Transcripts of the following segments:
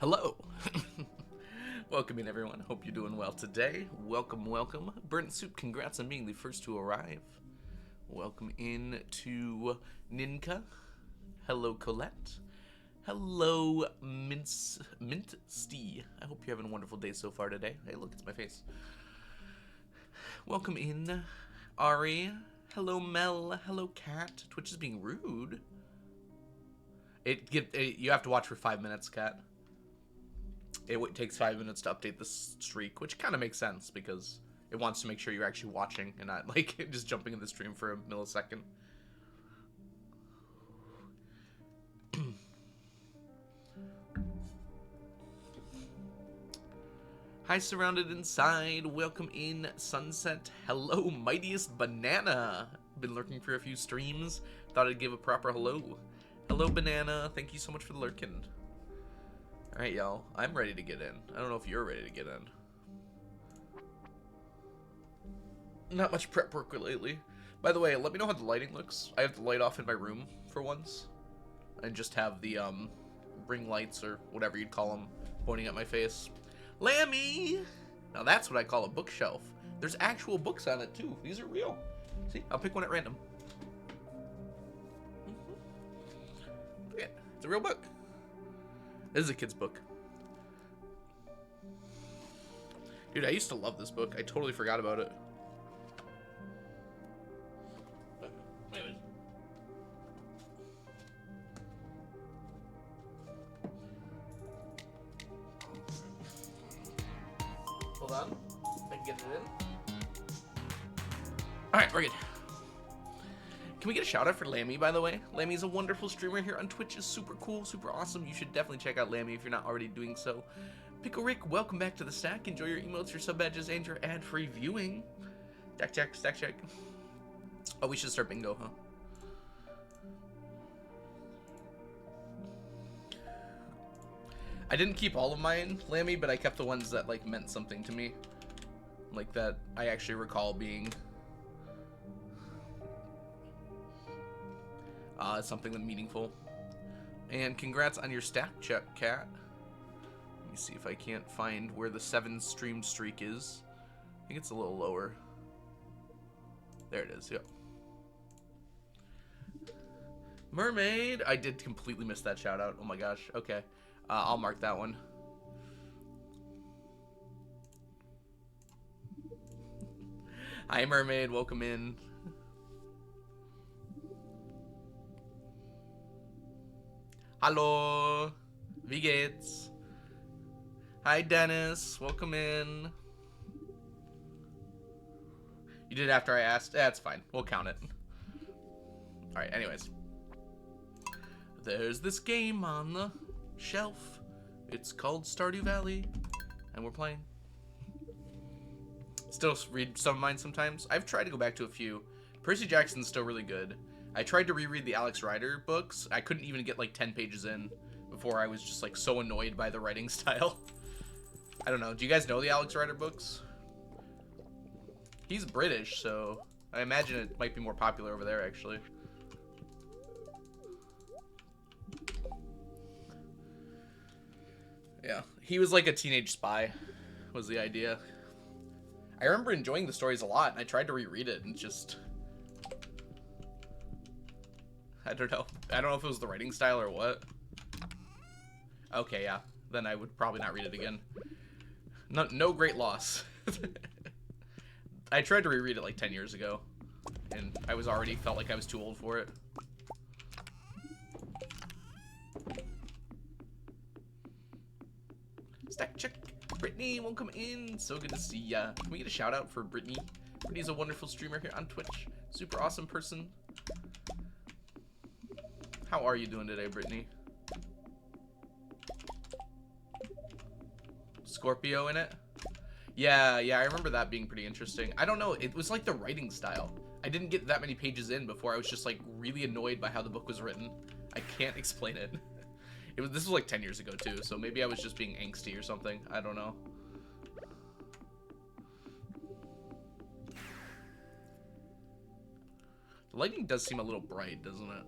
Hello. Welcome in, everyone. Hope you're doing well today. Welcome, welcome. Burnt Soup, congrats on being the first to arrive. Welcome in to Ninka. Hello, Colette. Hello, Mint Stee. I hope you're having a wonderful day so far today. Hey, look, it's my face. Welcome in, Ari. Hello, Mel. Hello, Cat. Twitch is being rude. You have to watch for 5 minutes, Cat. It takes 5 minutes to update the streak, which kind of makes sense because it wants to make sure you're actually watching and not like just jumping in the stream for a millisecond. Hi, Surrounded Inside. Welcome in, Sunset. Hello, Mightiest Banana. Been lurking for a few streams. Thought I'd give a proper hello. Hello, Banana. Thank you so much for the lurking. Alright, y'all. I'm ready to get in. I don't know if you're ready to get in. Not much prep work lately. By the way, let me know how the lighting looks. I have the light off in my room for once. And just have the, ring lights, or whatever you'd call them, pointing at my face. Lammy! Now that's what I call a bookshelf. There's actual books on it, too. These are real. See? I'll pick one at random. Look at it. It's a real book. This is a kid's book. Dude, I used to love this book. I totally forgot about it. Wait a minute. Hold on. I can get it in. Alright, we're good. Can we get a shout out for Lammy, by the way? Lammy's a wonderful streamer here on Twitch. Is super cool, super awesome. You should definitely check out Lammy if you're not already doing so. Pickle Rick, welcome back to the stack. Enjoy your emotes, your sub badges, and your ad-free viewing. Stack check. Oh, we should start bingo, huh? I didn't keep all of mine, Lammy, but I kept the ones that like meant something to me. Like that I actually recall being something that meaningful. And congrats on your stack check, Cat. Let me see if I can't find where the 7 streamed streak is. I think it's a little lower. There it is, yep. Mermaid! I did completely miss that shout out. Oh my gosh, okay. I'll mark that one. Hi, Mermaid, welcome in. Hallo, wie geht's? Hi, Dennis, welcome in. You did after I asked? That's fine, we'll count it. Alright, anyways. There's this game on the shelf. It's called Stardew Valley, and we're playing. Still read some of mine sometimes. I've tried to go back to a few. Percy Jackson's still really good. I tried to reread the Alex Rider books. I couldn't even get like 10 pages in before I was just like so annoyed by the writing style. I don't know. Do you guys know the Alex Rider books? He's British, so I imagine it might be more popular over there, actually. Yeah, he was like a teenage spy, was the idea. I remember enjoying the stories a lot, and I tried to reread it, and just... I don't know. I don't know if it was the writing style or what. Okay, yeah. Then I would probably not read it again. No great loss. I tried to reread it like 10 years ago, and I was already felt like I was too old for it. Stack check. Brittany, welcome in. So good to see ya. Can we get a shout out for Brittany? Brittany's a wonderful streamer here on Twitch. Super awesome person. How are you doing today, Brittany? Scorpio in it? Yeah, I remember that being pretty interesting. I don't know, it was like the writing style. I didn't get that many pages in before I was just like really annoyed by how the book was written. I can't explain it. This was like 10 years ago too, so maybe I was just being angsty or something. I don't know. The lighting does seem a little bright, doesn't it?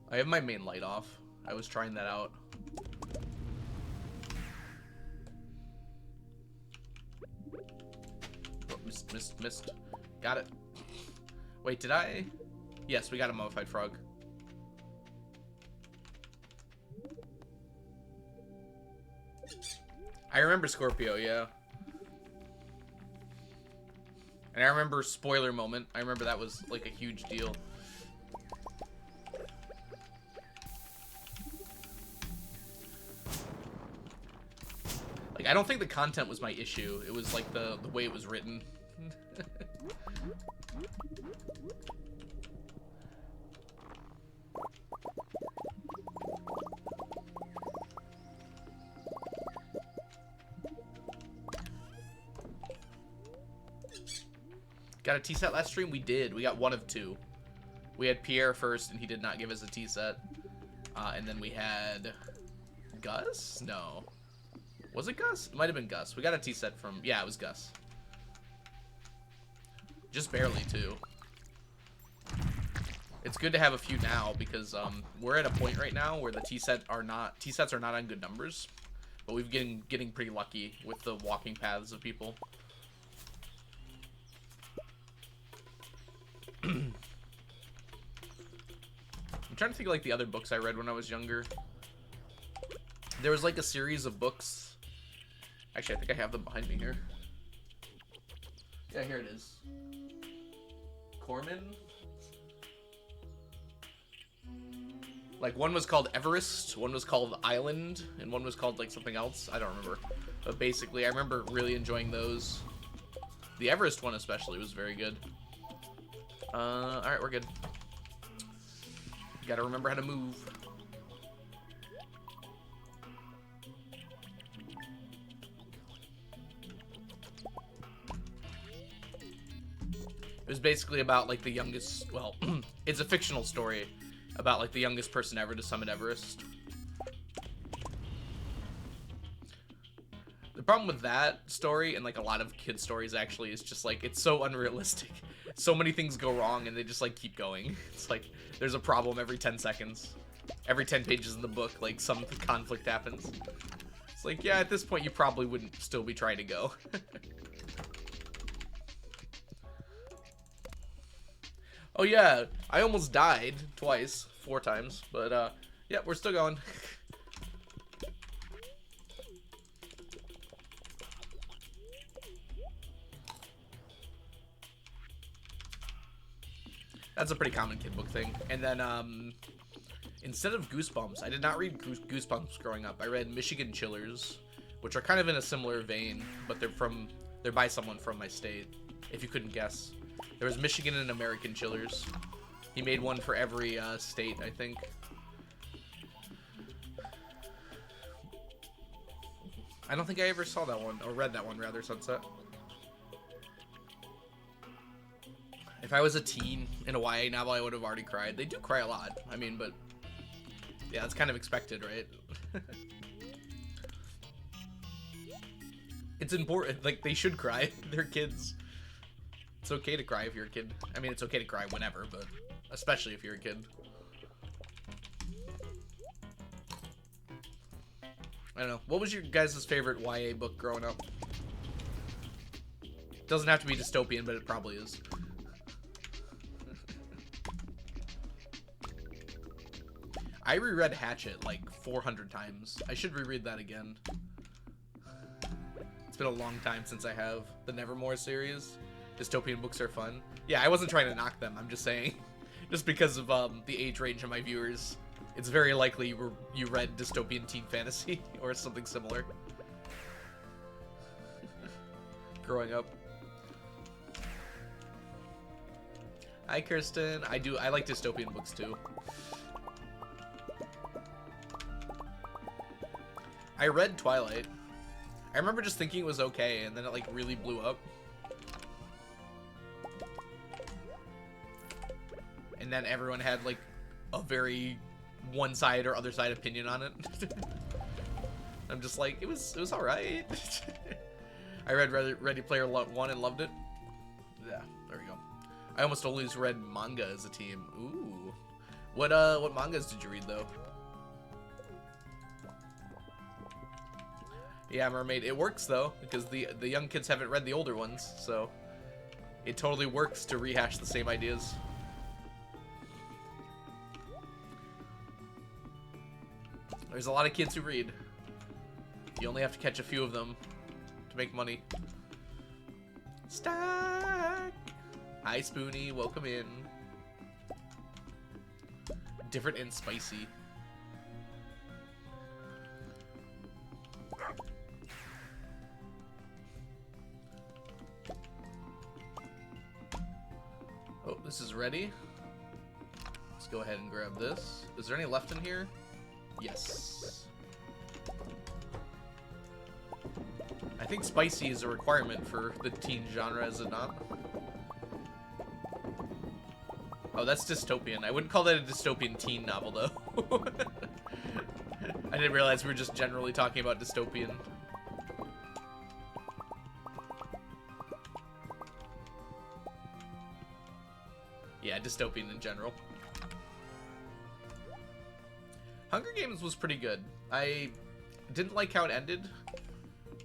I have my main light off. I was trying that out. Missed. Got it. Wait, did I? Yes, we got a mummified frog. I remember Scorpio, yeah. And I remember spoiler moment. I remember that was like a huge deal. Like, I don't think the content was my issue. It was like the way it was written. Got a T-set last stream? We did. We got one of two. We had Pierre first, and he did not give us a T-set. And then we had Gus? No. Was it Gus? It might have been Gus. We got a T-set from... Yeah, it was Gus. Just barely, too. It's good to have a few now, because we're at a point right now where the T-sets are not on good numbers. But we've been getting pretty lucky with the walking paths of people. I'm trying to think of like the other books I read when I was younger. There was like a series of books. Actually, I think I have them behind me here. Yeah, here it is. Corman. Like, one was called Everest, one was called Island, and one was called like something else. I don't remember. But basically, I remember really enjoying those. The Everest one especially was very good. Alright, we're good. Gotta remember how to move. It was basically about, like, the youngest... Well, it's a fictional story about, like, the youngest person ever to summit Everest. The problem with that story, and, like, a lot of kids' stories, actually, is just, like, it's so unrealistic. So many things go wrong, and they just, like, keep going. It's like, there's a problem every 10 seconds. Every 10 pages in the book, like, some conflict happens. It's like, yeah, at this point, you probably wouldn't still be trying to go. Oh, yeah, I almost died twice, 4 times, but, yeah, we're still going. That's a pretty common kid book thing. And then, instead of Goosebumps, I did not read Goosebumps growing up. I read Michigan Chillers, which are kind of in a similar vein, but they're by someone from my state, if you couldn't guess. There was Michigan and American Chillers. He made one for every, state, I think. I don't think I ever saw that one, or read that one, rather, Sunset. If I was a teen in a YA novel, I would have already cried. They do cry a lot. I mean, but... Yeah, that's kind of expected, right? It's important. Like, they should cry. They're kids. It's okay to cry if you're a kid. I mean, it's okay to cry whenever, but... Especially if you're a kid. I don't know. What was your guys' favorite YA book growing up? Doesn't have to be dystopian, but it probably is. I reread Hatchet like 400 times. I should reread that again. It's been a long time since I have. The Nevermore series. Dystopian books are fun. Yeah, I wasn't trying to knock them. I'm just saying. Just because of the age range of my viewers. It's very likely you read dystopian teen fantasy or something similar. Growing up. Hi, Kirsten. I like dystopian books too. I read Twilight. I remember just thinking it was okay, and then it like really blew up. And then everyone had like a very one side or other side opinion on it. I'm just like, it was alright. I read Ready Player One and loved it. Yeah, there we go. I almost always read manga as a team. Ooh. What mangas did you read though? Yeah, Mermaid. It works though, because the young kids haven't read the older ones, so it totally works to rehash the same ideas. There's a lot of kids who read. You only have to catch a few of them to make money. Stack! Hi, Spoonie. Welcome in. Different and spicy. Oh, this is ready. Let's go ahead and grab this. Is there any left in here? Yes. I think spicy is a requirement for the teen genre, is it not? Oh, that's dystopian. I wouldn't call that a dystopian teen novel, though. I didn't realize we were just generally talking about dystopian. Yeah, dystopian in general. Hunger Games was pretty good. I didn't like how it ended.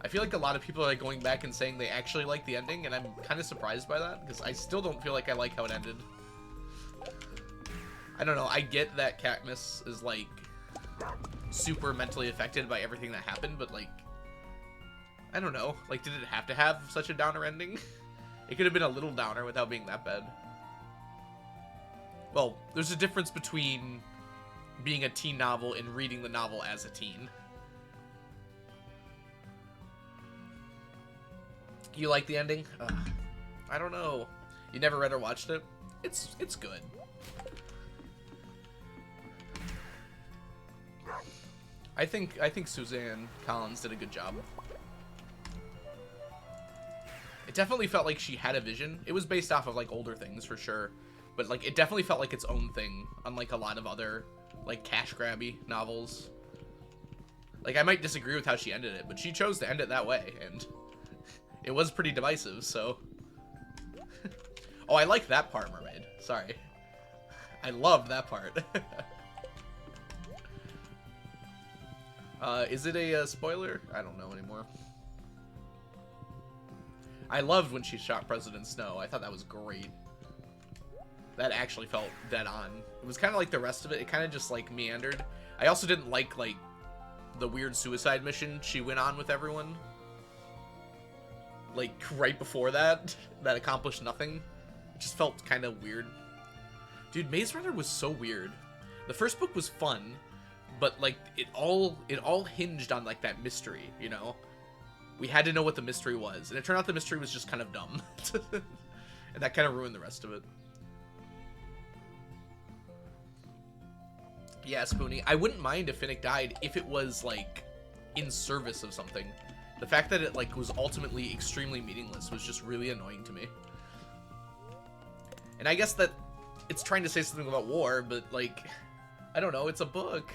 I feel like a lot of people are like going back and saying they actually like the ending, and I'm kind of surprised by that, because I still don't feel like I like how it ended. I don't know, I get that Katniss is like super mentally affected by everything that happened, but like, I don't know, like, did it have to have such a downer ending? It could have been a little downer without being that bad. Well, there's a difference between being a teen novel and reading the novel as a teen. You like the ending? I don't know. You never read or watched it? It's good. I think Suzanne Collins did a good job. It definitely felt like she had a vision. It was based off of like older things for sure, but like it definitely felt like its own thing, unlike a lot of other like cash grabby novels. Like, I might disagree with how she ended it, but she chose to end it that way, and it was pretty divisive, so. Oh, I like that part, Mermaid. Sorry. I loved that part. Is it a spoiler? I don't know anymore. I loved when she shot President Snow. I thought that was great. That actually felt dead on. It was kind of like the rest of it. It kind of just, like, meandered. I also didn't like, the weird suicide mission she went on with everyone. Like, right before that accomplished nothing. It just felt kind of weird. Dude, Maze Runner was so weird. The first book was fun, but, like, it all hinged on, like, that mystery, you know? We had to know what the mystery was, and it turned out the mystery was just kind of dumb. And that kind of ruined the rest of it. Yeah, Spoonie. I wouldn't mind if Finnick died if it was, like, in service of something. The fact that it, like, was ultimately extremely meaningless was just really annoying to me. And I guess that it's trying to say something about war, but, like, I don't know, it's a book.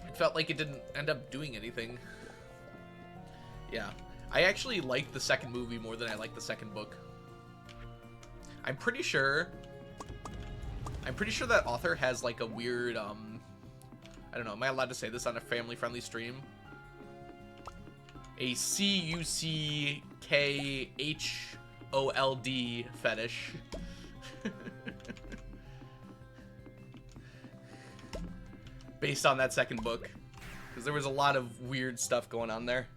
It felt like it didn't end up doing anything. Yeah. I actually liked the second movie more than I liked the second book. I'm pretty sure that author has, like, a weird, I don't know, am I allowed to say this on a family-friendly stream? A CUCKHOLD fetish. Based on that second book. Because there was a lot of weird stuff going on there.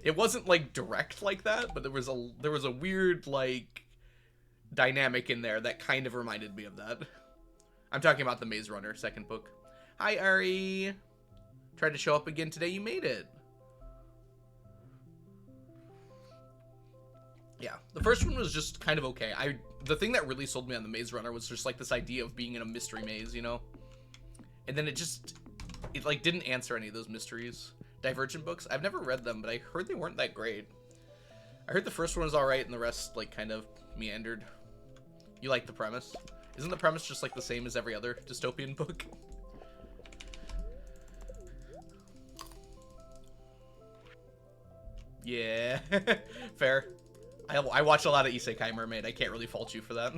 It wasn't, like, direct like that, but there was a weird, like, dynamic in there that kind of reminded me of that. I'm talking about the Maze Runner second book. Hi, Ari. Tried to show up again today. You made it. Yeah, the first one was just kind of okay. The thing that really sold me on the Maze Runner was just, like, this idea of being in a mystery maze, you know? And then it like, didn't answer any of those mysteries. Divergent books, I've never read them, but I heard they weren't that great. I heard the first one was alright, and the rest, like, kind of meandered. You like the premise? Isn't the premise just, like, the same as every other dystopian book? Yeah, fair. I watch a lot of Isekai Mermaid. I can't really fault you for that.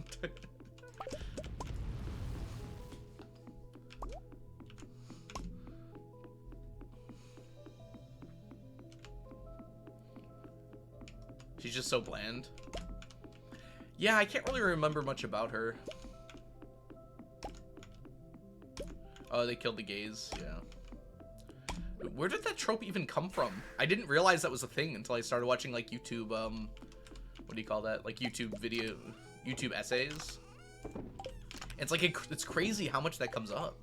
She's just so bland. Yeah, I can't really remember much about her. Oh, they killed the gays. Yeah. Where did that trope even come from? I didn't realize that was a thing until I started watching like YouTube, what do you call that? Like YouTube essays. It's like, it's crazy how much that comes up.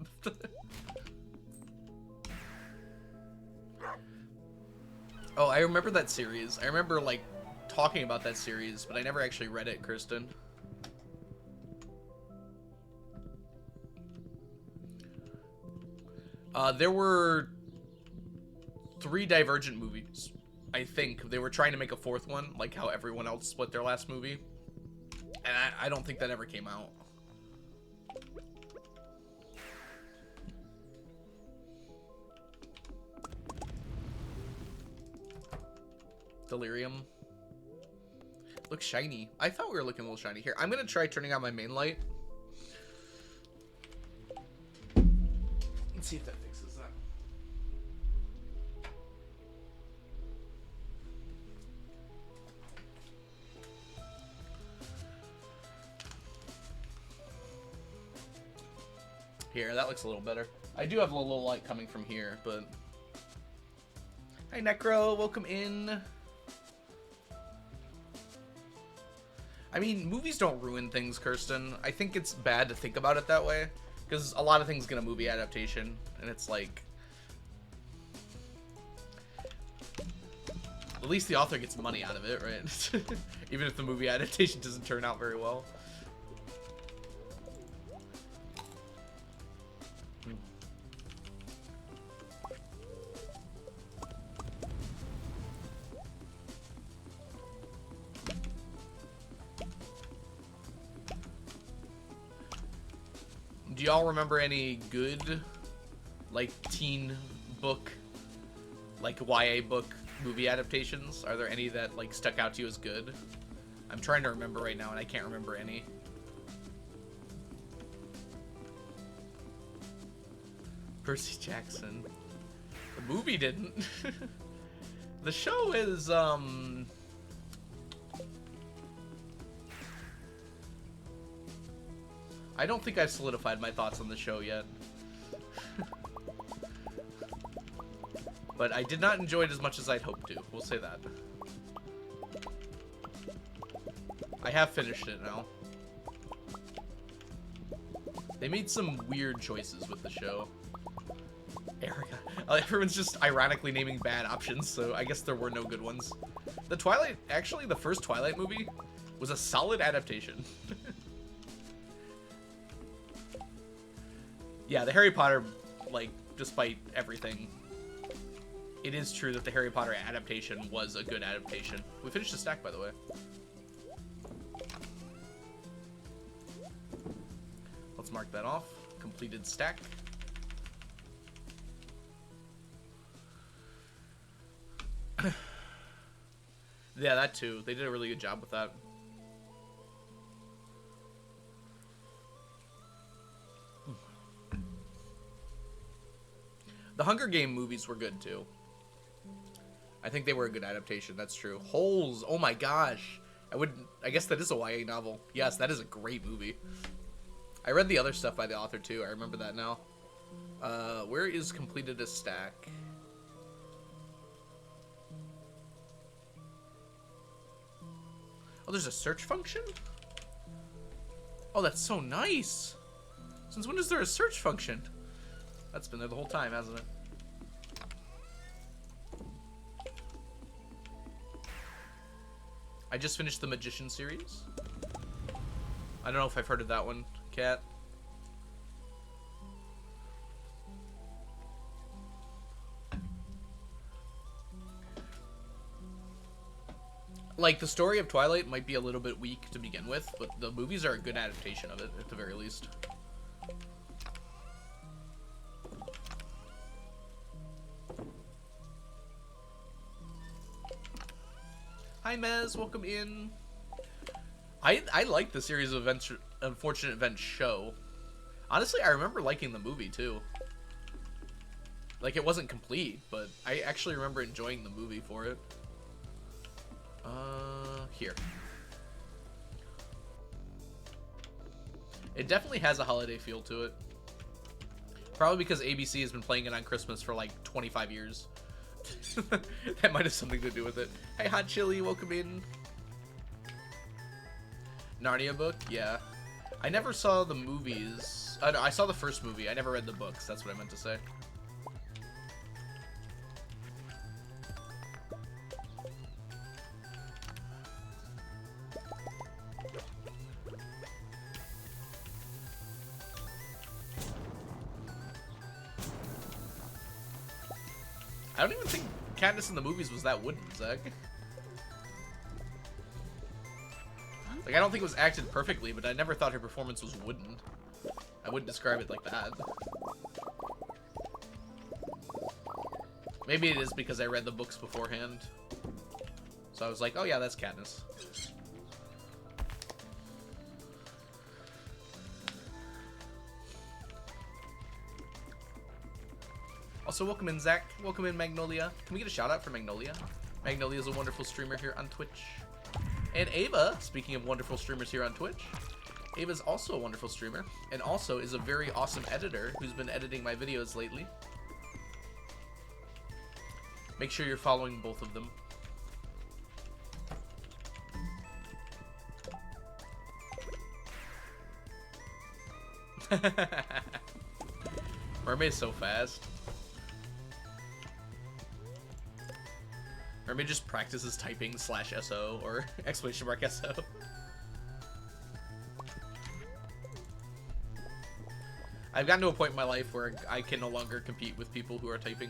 Oh, I remember that series. I remember like talking about that series, but I never actually read it, Kirsten. There were 3 Divergent movies. I think they were trying to make a 4th one, like how everyone else split their last movie. And I don't think that ever came out. Delirium. Looks shiny. I thought we were looking a little shiny here. I'm gonna try turning on my main light. Let's see if that fixes that. Here, that looks a little better. I do have a little light coming from here, but... Hi, Necro. Welcome in. I mean, movies don't ruin things, Kirsten. I think it's bad to think about it that way, because a lot of things get a movie adaptation, and it's like... At least the author gets money out of it, right? Even if the movie adaptation doesn't turn out very well. Do y'all remember any good, like, teen book, like, YA book movie adaptations? Are there any that, like, stuck out to you as good? I'm trying to remember right now, and I can't remember any. Percy Jackson. The movie didn't. The show is, I don't think I've solidified my thoughts on the show yet. But I did not enjoy it as much as I'd hoped to. We'll say that. I have finished it now. They made some weird choices with the show. Erica. Everyone's just ironically naming bad options, so I guess there were no good ones. The Twilight, actually, the first Twilight movie was a solid adaptation. Yeah, the Harry Potter, like, despite everything, it is true that the Harry Potter adaptation was a good adaptation. We finished the stack, by the way. Let's mark that off. Completed stack. Yeah, that too. They did a really good job with that. The Hunger Game movies were good too. I think they were a good adaptation. That's true. Holes. Oh my gosh. I guess that is a YA novel. Yes, that is a great movie. I read the other stuff by the author too. I remember that now. Where is completed a stack? Oh, there's a search function? Oh, that's so nice. Since when is there a search function? That's been there the whole time, hasn't it? I just finished the Magician series. I don't know if I've heard of that one, Kat. Like, the story of Twilight might be a little bit weak to begin with, but the movies are a good adaptation of it, at the very least. Hi, Mez. Welcome in. I like the series of events, Unfortunate Events show. Honestly, I remember liking the movie, too. Like, it wasn't complete, but I actually remember enjoying the movie for it. Here. It definitely has a holiday feel to it. Probably because ABC has been playing it on Christmas for like 25 years. That might have something to do with it. Hey, Hot Chili, welcome in. Narnia book? Yeah. I never saw the movies. No, I saw the first movie. I never read the books. That's what I meant to say. I don't even think Katniss in the movies was that wooden, Zach. Like, I don't think it was acted perfectly, but I never thought her performance was wooden. I wouldn't describe it like that. Maybe it is because I read the books beforehand. So I was like, oh yeah, that's Katniss. Also, welcome in, Zach. Welcome in, Magnolia. Can we get a shout out for Magnolia? Magnolia is a wonderful streamer here on Twitch. And Ava, speaking of wonderful streamers here on Twitch, Ava's also a wonderful streamer, and also is a very awesome editor who's been editing my videos lately. Make sure you're following both of them. Mermaid's so fast. Mermaid just practices typing /SO or !SO. I've gotten to a point in my life where I can no longer compete with people who are typing.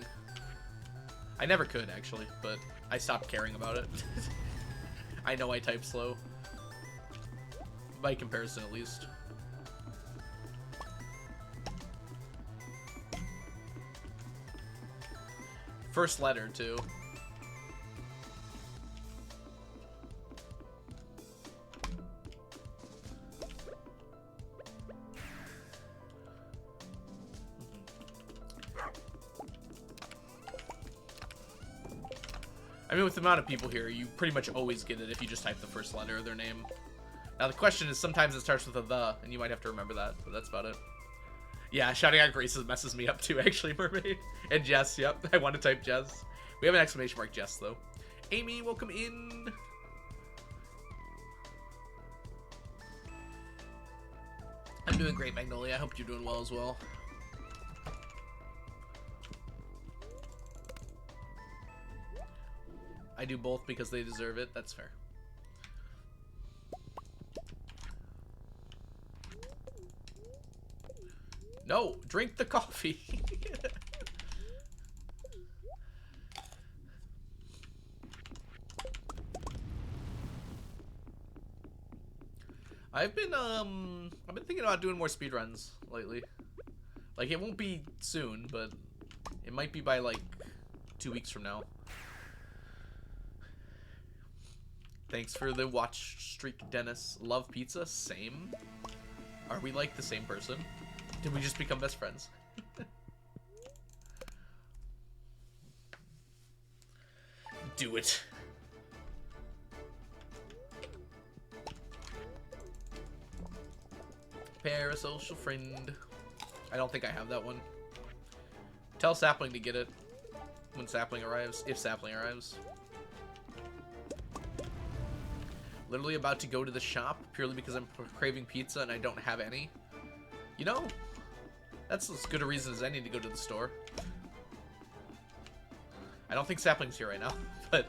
I never could, actually, but I stopped caring about it. I know I type slow. By comparison, at least. First letter, too. I mean, with the amount of people here, you pretty much always get it if you just type the first letter of their name. Now, the question is, sometimes it starts with a the, and you might have to remember that, but that's about it. Yeah, shouting out Grace messes me up too, actually, Mermaid. And Jess, yep, I want to type Jess. We have an exclamation mark Jess, though. Amy, welcome in. I'm doing great, Magnolia. I hope you're doing well as well. I do both because they deserve it. That's fair. No, drink the coffee. I've been thinking about doing more speedruns lately. Like, it won't be soon, but it might be by like 2 weeks from now. Thanks for the watch streak, Dennis. Love pizza? Same. Are we like the same person? Did we just become best friends? Do it. Parasocial friend. I don't think I have that one. Tell Sapling to get it when Sapling arrives, if Sapling arrives. Literally about to go to the shop purely because I'm craving pizza and I don't have any. You know, that's as good a reason as any to go to the store. I don't think Sapling's here right now, but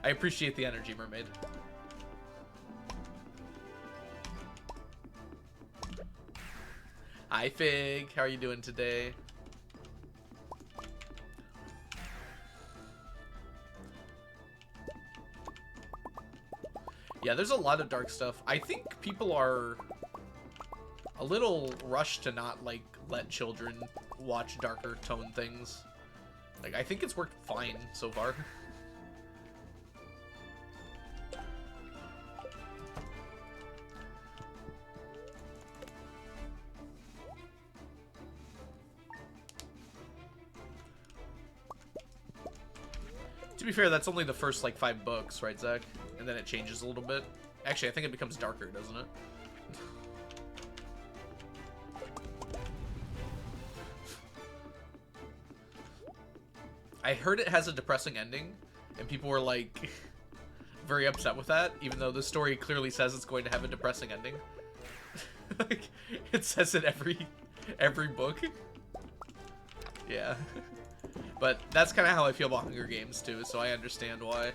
I appreciate the energy, Mermaid. Hi, Fig. How are you doing today? Yeah, there's a lot of dark stuff. I think people are a little rushed to not, like, let children watch darker tone things. Like, I think it's worked fine so far. To be fair, that's only the first, like, 5 books, right, Zach? and then it changes a little bit. Actually, I think it becomes darker, doesn't it? I heard it has a depressing ending, and people were like very upset with that, even though the story clearly says it's going to have a depressing ending. Like, it says it every book. Yeah. But that's kind of how I feel about Hunger Games too, so I understand why.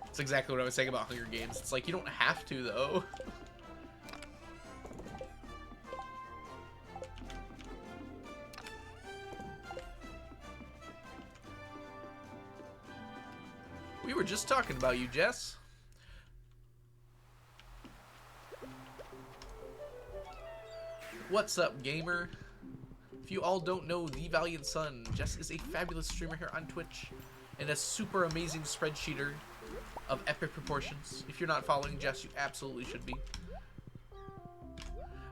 It's exactly what I was saying about Hunger Games. It's like, you don't have to, though. We were just talking about you, Jess. What's up, gamer? If you all don't know The Valiant Sun, Jess is a fabulous streamer here on Twitch and a super amazing spreadsheeter of epic proportions. If you're not following Jess, you absolutely should be.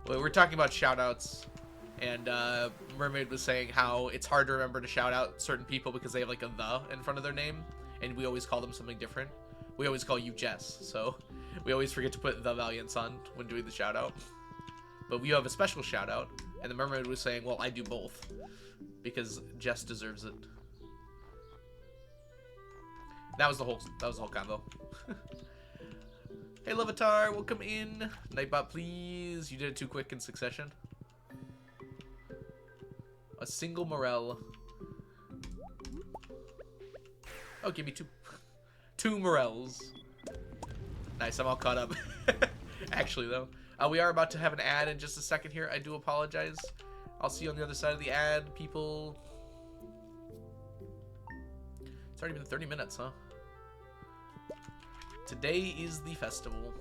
Well, we're talking about shoutouts, and Mermaid was saying how it's hard to remember to shout out certain people because they have like a "the" in front of their name, and we always call them something different. We always call you Jess, so we always forget to put The Valiant Sun when doing the shout out. But we have a special shout out, and the Mermaid was saying, well, I do both because Jess deserves it. That was the whole combo. Hey, Levitar, welcome in. Nightbot, please. You did it too quick in succession. A single morel. Oh, give me two. Two morels. Nice, I'm all caught up. Actually, though. We are about to have an ad in just a second here. I do apologize. I'll see you on the other side of the ad, people. It's already been 30 minutes, huh? Today is the festival.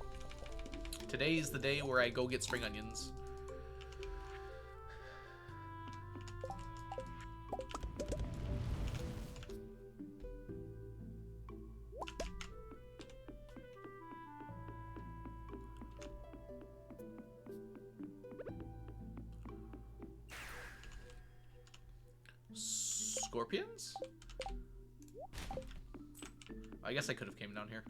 Today is the day where I go get spring onions. Scorpions? I guess I could have came down here.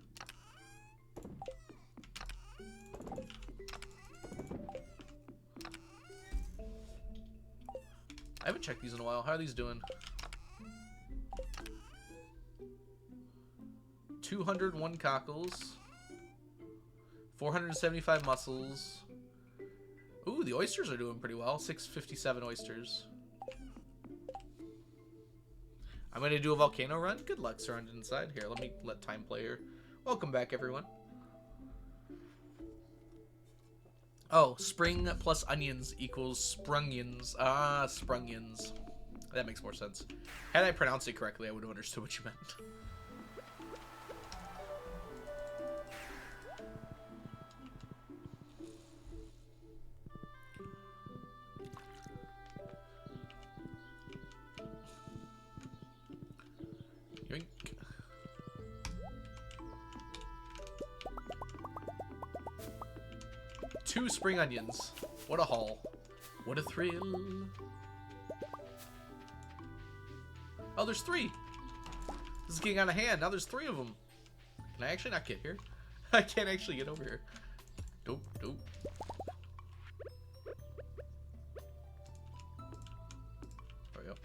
I haven't checked these in a while. How are these doing? 201 cockles. 475 mussels. Ooh, the oysters are doing pretty well. 657 oysters. I'm going to do a volcano run. Good luck surrounded inside. Here, let me let time play here. Welcome back, everyone. Oh, spring plus onions equals sprungions. Ah, sprungions. That makes more sense. Had I pronounced it correctly, I would have understood what you meant. Yoink. Two spring onions. What a haul. What a thrill. Oh, there's three. This is getting out of hand. Now there's three of them. Can I actually not get here? I can't actually get over here. Dope, dope. There we go.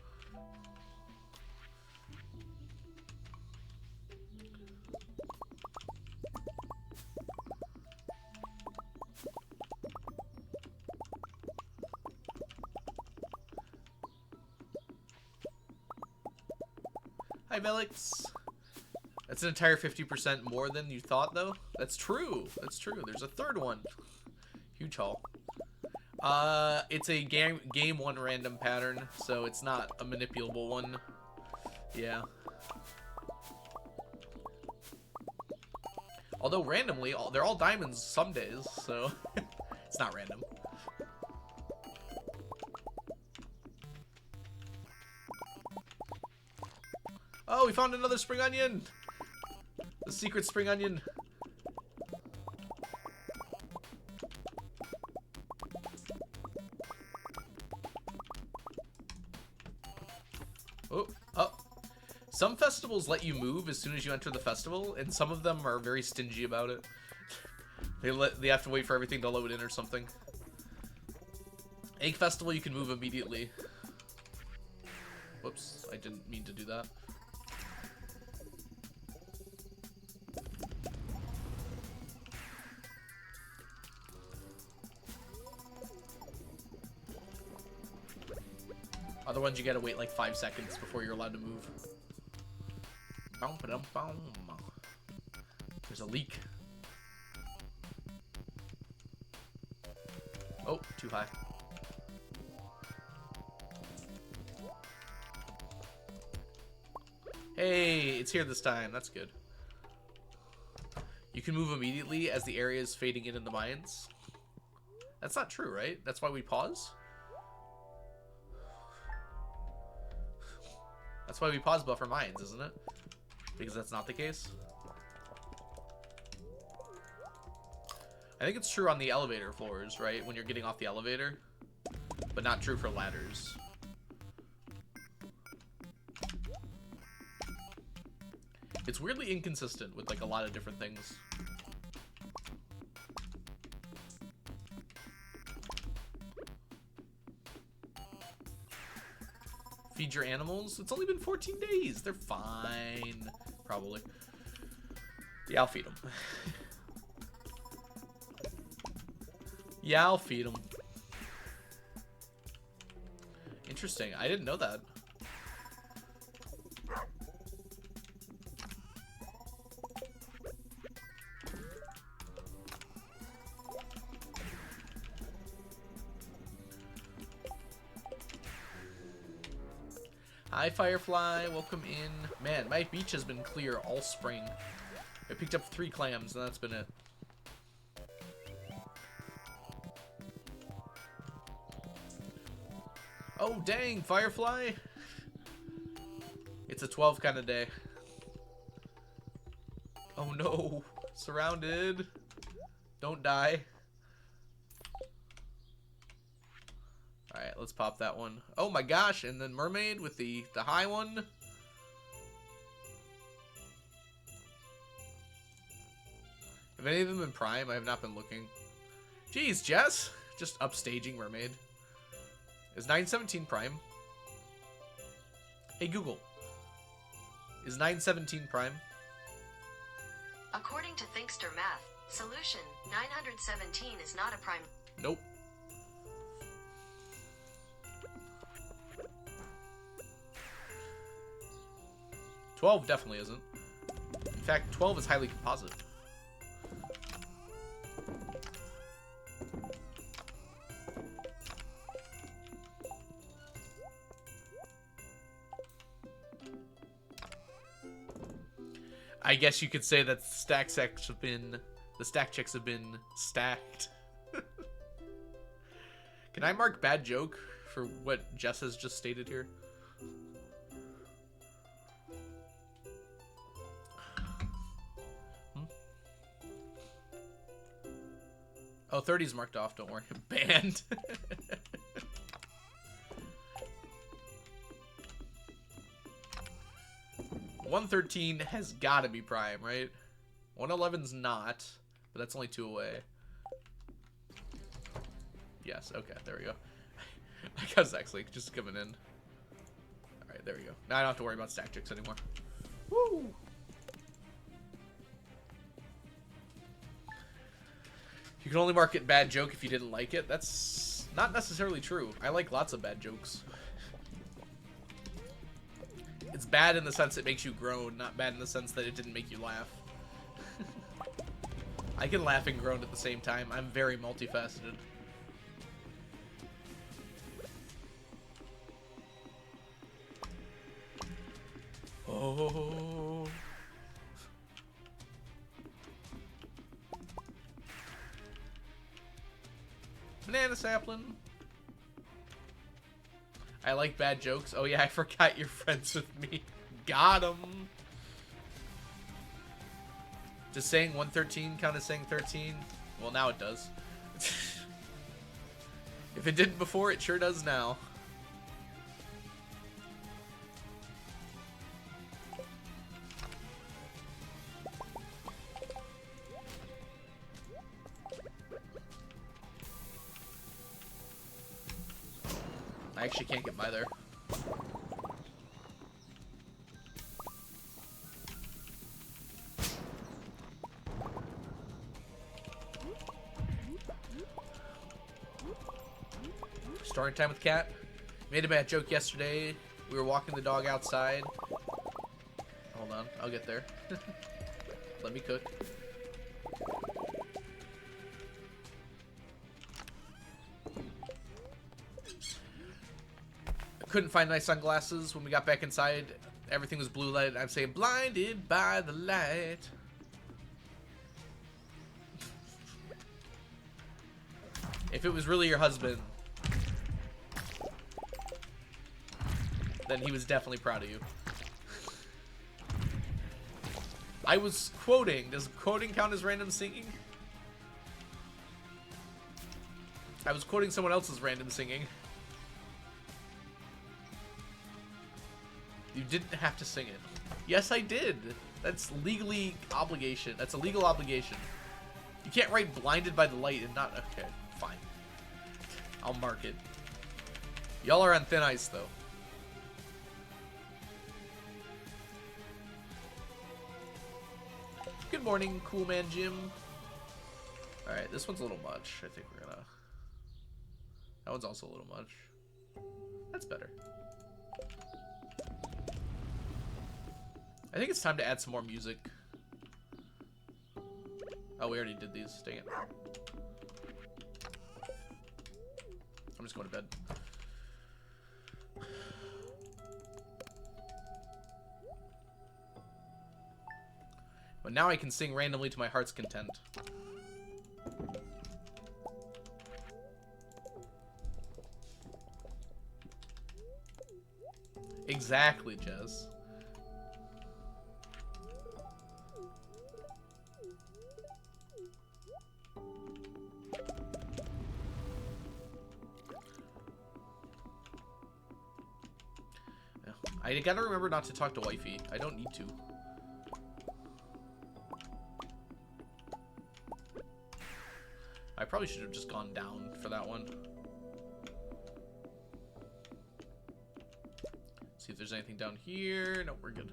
Hi, Velix. That's an entire 50% more than you thought, though. That's true. That's true. There's a third one. Huge haul. It's a game one random pattern, so it's not a manipulable one. Yeah. Although randomly, they're all diamonds some days, so it's not random. Oh, we found another spring onion! The secret spring onion. Oh, oh. Some festivals let you move as soon as you enter the festival, and some of them are very stingy about it. They have to wait for everything to load in or something. Egg Festival, you can move immediately. Whoops, I didn't mean to do that. Other ones you gotta wait like 5 seconds before you're allowed to move. There's a leak. Oh, too high. Hey, it's here this time. That's good. You can move immediately as the area is fading in the mines. That's not true, right? That's why we pause? That's why we pause buffer mines, isn't it? Because that's not the case. I think it's true on the elevator floors, right? When you're getting off the elevator. But not true for ladders. It's weirdly inconsistent with like a lot of different things. Feed your animals? It's only been 14 days. They're fine. Probably. Yeah, I'll feed them. Yeah, I'll feed them. Interesting. I didn't know that. Hi, Firefly. Welcome in. Man, my beach has been clear all spring. I picked up 3 clams, and that's been it. Oh, dang, Firefly. It's a 12 kind of day. Oh, no. Surrounded. Don't die. Alright, let's pop that one. Oh my gosh, and then mermaid with the high one. Have any of them been prime? I have not been looking. Jeez, Jess! Just upstaging mermaid. Is 917 prime? Hey Google. Is 917 prime? According to Thinkster Math, solution 917 is not a prime. Nope. $12 definitely isn't. In fact, 12 is highly composite. I guess you could say that the stack checks have been stacked. Can I mark bad joke for what Jess has just stated here? Oh, 30's marked off, don't worry. Banned. 113 has got to be prime, right? 111's not, but that's only 2 away. Yes, okay, there we go. I was actually just coming in. Alright, there we go. Now I don't have to worry about stack checks anymore. Woo! You can only mark it bad joke if you didn't like it. That's not necessarily true. I like lots of bad jokes. It's bad in the sense it makes you groan, not bad in the sense that it didn't make you laugh. I can laugh and groan at the same time. I'm very multifaceted. Oh. Banana sapling. I like bad jokes. Oh yeah, I forgot you're friends with me. Got him. Does saying 113 count as saying 13? Well, now it does. If it didn't before, it sure does now. I actually can't get by there. Story time with Cat. Made a bad joke yesterday. We were walking the dog outside. Hold on, I'll get there. Let me cook. I couldn't find my sunglasses when we got back inside. Everything was blue light. I'm saying blinded by the light. If it was really your husband, then he was definitely proud of you. I was quoting. Does quoting count as random singing? I was quoting someone else's random singing. You didn't have to sing it. Yes, I did. That's legally obligation. That's a legal obligation. You can't write blinded by the light and not... Okay, fine. I'll mark it. Y'all are on thin ice, though. Good morning, Cool Man Jim. Alright, this one's a little much. I think we're gonna... That one's also a little much. That's better. I think it's time to add some more music. Oh, we already did these. Dang it. I'm just going to bed. But now I can sing randomly to my heart's content. Exactly, Jez. I gotta remember not to talk to wifey. I don't need to. I probably should have just gone down for that one. See if there's anything down here. No, we're good.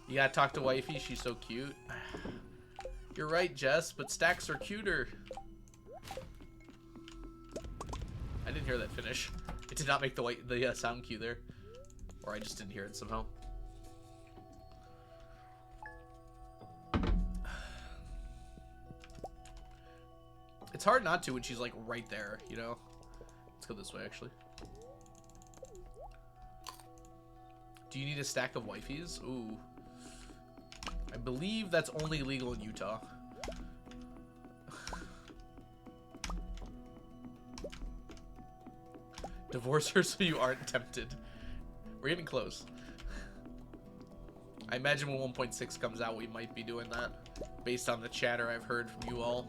You gotta talk to wifey, she's so cute. You're right, Jess, but stacks are cuter. I didn't hear that finish. It did not make the sound cue there. Or I just didn't hear it somehow. It's hard not to when she's like right there, you know? Let's go this way, actually. Do you need a stack of wifeys? Ooh. I believe that's only legal in Utah. Divorce her so you aren't tempted. We're getting close. I imagine when 1.6 comes out, we might be doing that. Based on the chatter I've heard from you all.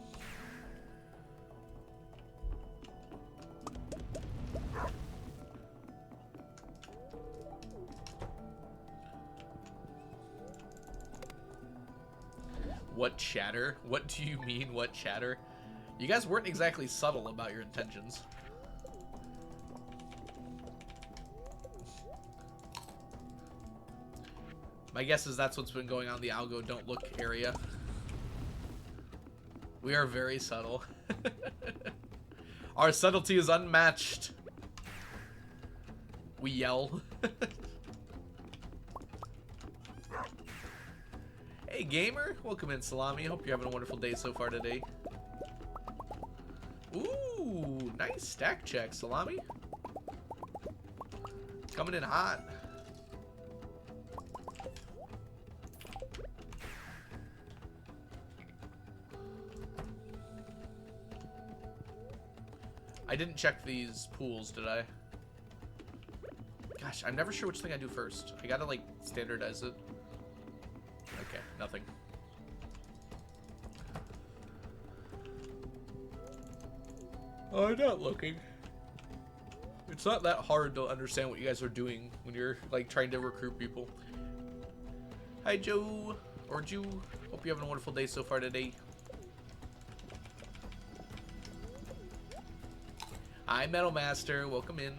What chatter? What do you mean, what chatter? You guys weren't exactly subtle about your intentions. My guess is that's what's been going on in the algo don't look area. We are very subtle. Our subtlety is unmatched. We yell. Hey gamer, welcome in Salami. Hope you're having a wonderful day so far today. Ooh, nice stack check, Salami. Coming in hot. I didn't check these pools, did I? Gosh, I'm never sure which thing I do first. I gotta like standardize it. Okay, nothing. Oh, I'm not looking. It's not that hard to understand what you guys are doing when you're like trying to recruit people. Hi, Joe or Jew. Hope you're having a wonderful day so far today. Hi, Metal Master. Welcome in.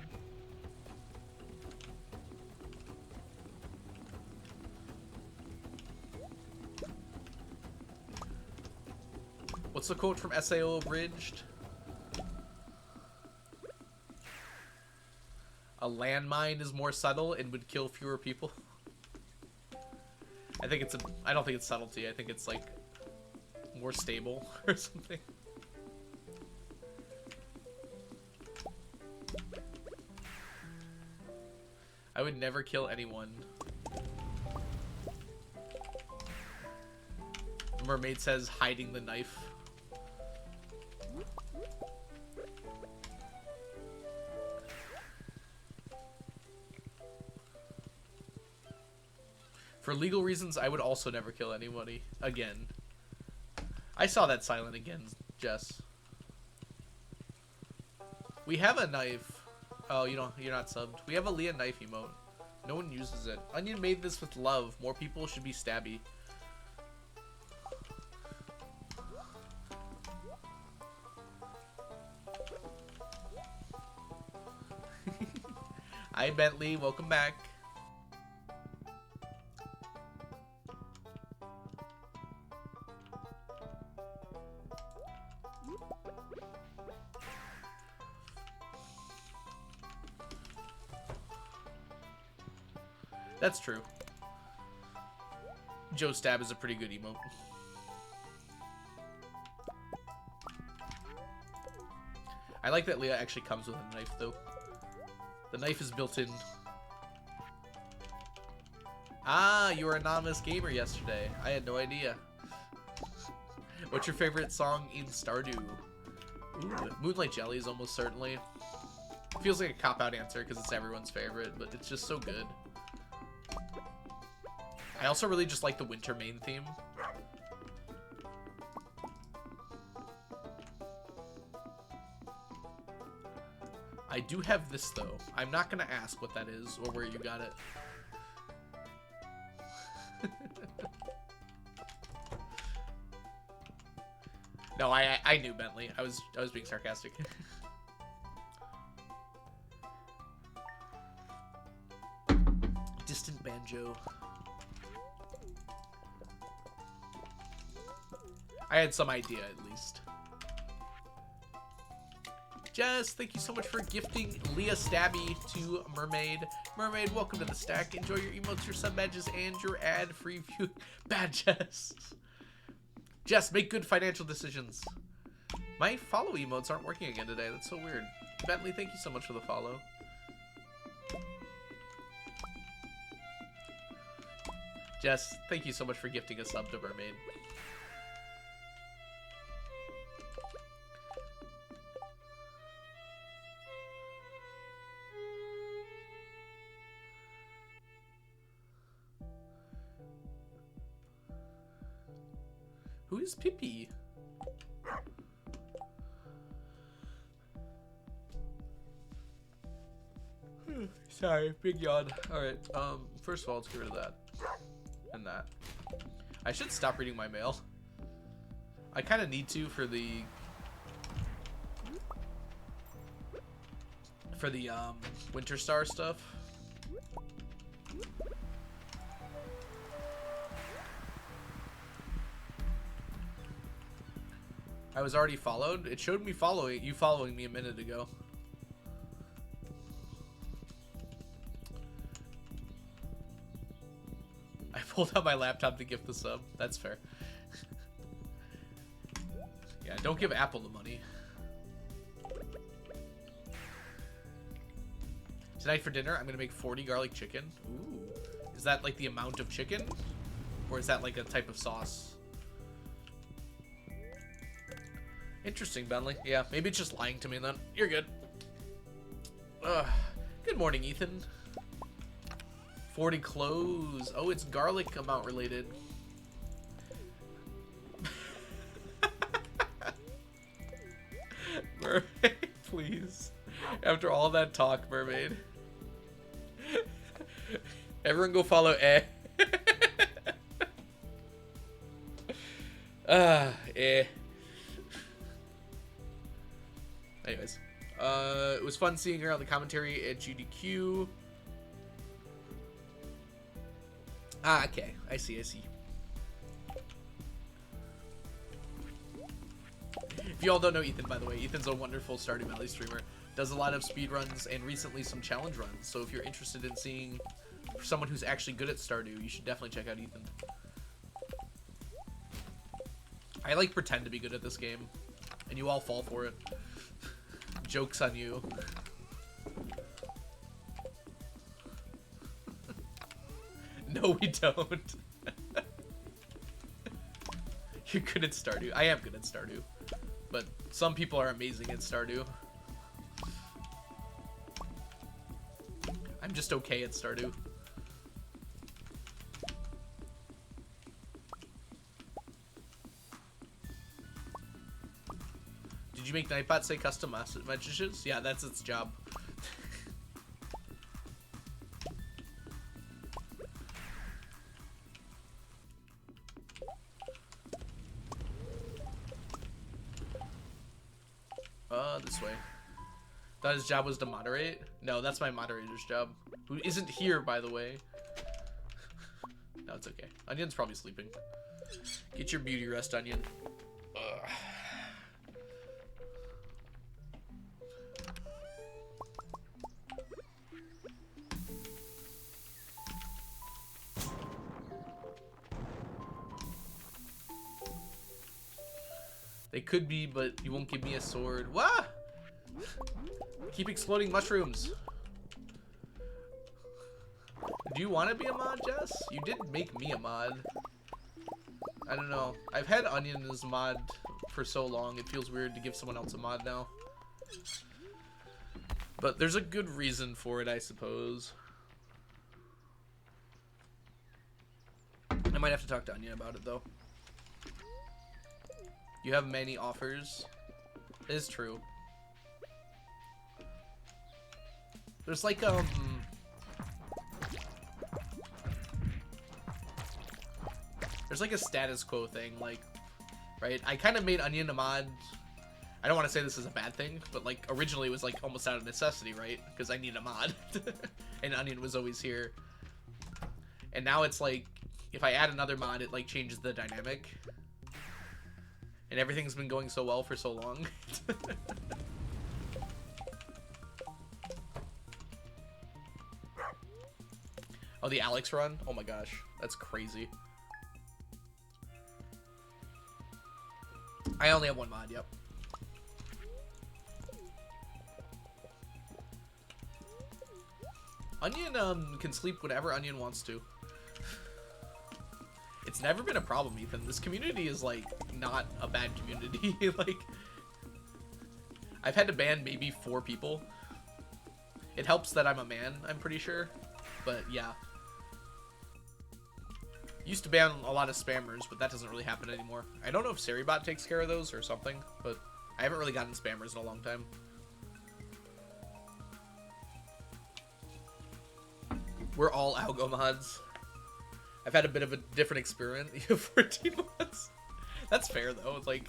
What's the quote from SAO Abridged? A landmine is more subtle and would kill fewer people. I think it's I don't think it's subtlety. I think it's like more stable or something. I would never kill anyone. Mermaid says hiding the knife. For legal reasons, I would also never kill anybody again. I saw that silent again, Jess. We have a knife. Oh, you're not subbed. We have a Leah knife emote. No one uses it. Onion made this with love. More people should be stabby. Hi, Bentley. Welcome back. That's true. Joe Stab is a pretty good emote. I like that Leah actually comes with a knife, though. The knife is built in. Ah, you were an anonymous gamer yesterday. I had no idea. What's your favorite song in Stardew? Ooh, Moonlight Jelly is almost certainly. Feels like a cop-out answer because it's everyone's favorite, but it's just so good. I also really just like the winter main theme. I do have this, though. I'm not going to ask what that is or where you got it. No, I knew Bentley. I was being sarcastic. Distant banjo. I had some idea, at least. Jess, thank you so much for gifting Leah Stabby to Mermaid. Mermaid, welcome to the stack. Enjoy your emotes, your sub badges, and your ad-free view. Bad Jess. Jess, make good financial decisions. My follow emotes aren't working again today. That's so weird. Bentley, thank you so much for the follow. Jess, thank you so much for gifting a sub to Mermaid. Who is Pippi? Sorry, big yawn. Alright, first of all, let's get rid of that. And that. I should stop reading my mail. I kind of need to for the Winter Star stuff. I was already followed. It showed me following me a minute ago. I pulled out my laptop to gift the sub. That's fair. Yeah, don't give Apple the money. Tonight for dinner, I'm gonna make 40 garlic chicken. Ooh. Is that like the amount of chicken? Or is that like a type of sauce? Interesting, Bentley. Yeah, maybe it's just lying to me then. You're good. Good morning, Ethan. 40 clothes. Oh, it's garlic amount related. Mermaid. Please. After all that talk, mermaid. Everyone go follow Eh. Eh. Anyways. It was fun seeing her on the commentary at GDQ. Ah, okay. I see. If you all don't know Ethan, by the way, Ethan's a wonderful Stardew Valley streamer. Does a lot of speedruns and recently some challenge runs. So if you're interested in seeing someone who's actually good at Stardew, you should definitely check out Ethan. I like pretend to be good at this game, and you all fall for it. Joke's on you. No, we don't. You're good at Stardew. I am good at Stardew. But some people are amazing at Stardew. I'm just okay at Stardew. Did you make Nightbot say custom messages? Yeah, that's its job. This way. Thought his job was to moderate? No, that's my moderator's job. Who isn't here, by the way. No, it's okay. Onion's probably sleeping. Get your beauty rest, Onion. Ugh. They could be, but you won't give me a sword. Wah! Keep exploding mushrooms. Do you want to be a mod, Jess? You did make me a mod. I don't know. I've had Onion as a mod for so long, it feels weird to give someone else a mod now. But there's a good reason for it, I suppose. I might have to talk to Onion about it, though. You have many offers. It is true. There's like there's like a status quo thing, like, right? I kind of made Onion a mod. I don't want to say this is a bad thing, but like originally it was like almost out of necessity, right? Because I need a mod, and Onion was always here. And now it's like if I add another mod, it like changes the dynamic. And everything's been going so well for so long. Oh, the Alex run? Oh my gosh, that's crazy. I only have one mod, yep. Onion can sleep whenever Onion wants to. It's never been a problem, Ethan. This community is, like, not a bad community. Like, I've had to ban maybe 4 people. It helps that I'm a man, I'm pretty sure. But, yeah. Used to ban a lot of spammers, but that doesn't really happen anymore. I don't know if Seribot takes care of those or something, but I haven't really gotten spammers in a long time. We're all algo mods. I've had a bit of a different experience. You have 14 months. That's fair, though. It's like...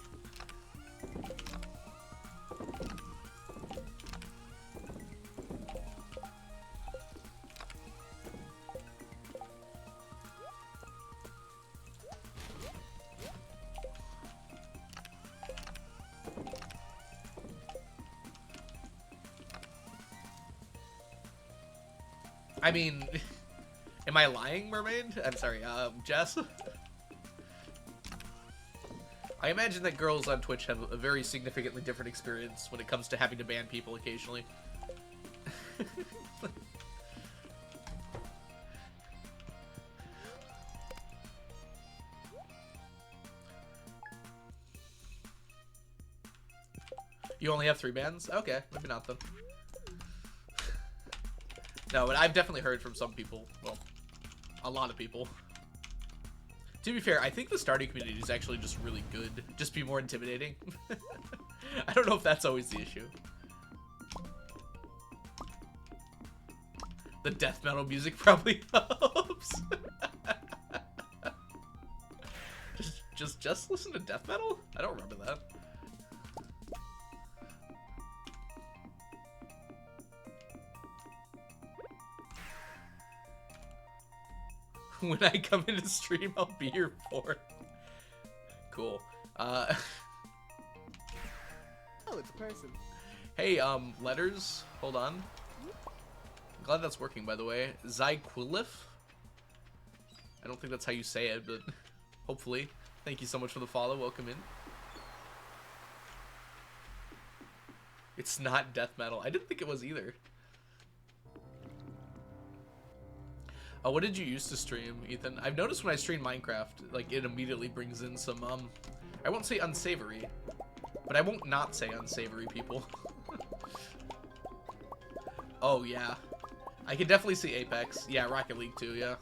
I mean... Am I lying, Mermaid? I'm sorry, Jess? I imagine that girls on Twitch have a very significantly different experience when it comes to having to ban people occasionally. You only have 3 bans? Okay, maybe not then. No, but I've definitely heard from some people. Well, a lot of people. To be fair, I think the Stardew community is actually just really good. Just be more intimidating. I don't know if that's always the issue. The death metal music probably helps. just listen to death metal? I don't remember that. When I come into stream, I'll be your fourth. Cool. Oh, it's a person. Hey, letters. Hold on. I'm glad that's working, by the way. Zyquilif? I don't think that's how you say it, but hopefully. Thank you so much for the follow. Welcome in. It's not death metal. I didn't think it was either. What did you used to stream, Ethan? I've noticed when I stream Minecraft, like, it immediately brings in some, I won't say unsavory, but I won't not say unsavory people. Oh, yeah. I could definitely see Apex. Yeah, Rocket League too, yeah.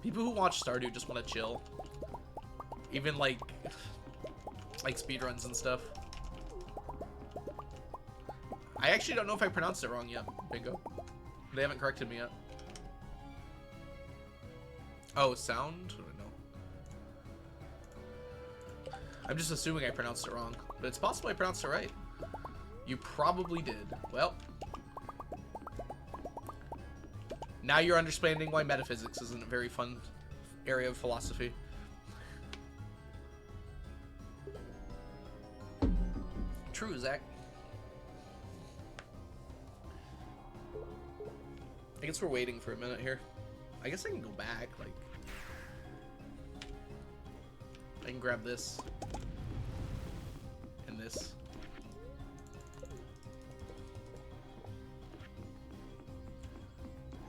People who watch Stardew just want to chill. Even, like speedruns and stuff. I actually don't know if I pronounced it wrong yet. Bingo. They haven't corrected me yet. Oh, sound? No. I'm just assuming I pronounced it wrong. But it's possible I pronounced it right. You probably did. Well. Now you're understanding why metaphysics isn't a very fun area of philosophy. True, Zach. I guess we're waiting for a minute here. I guess I can go back, like... I can grab this. And this.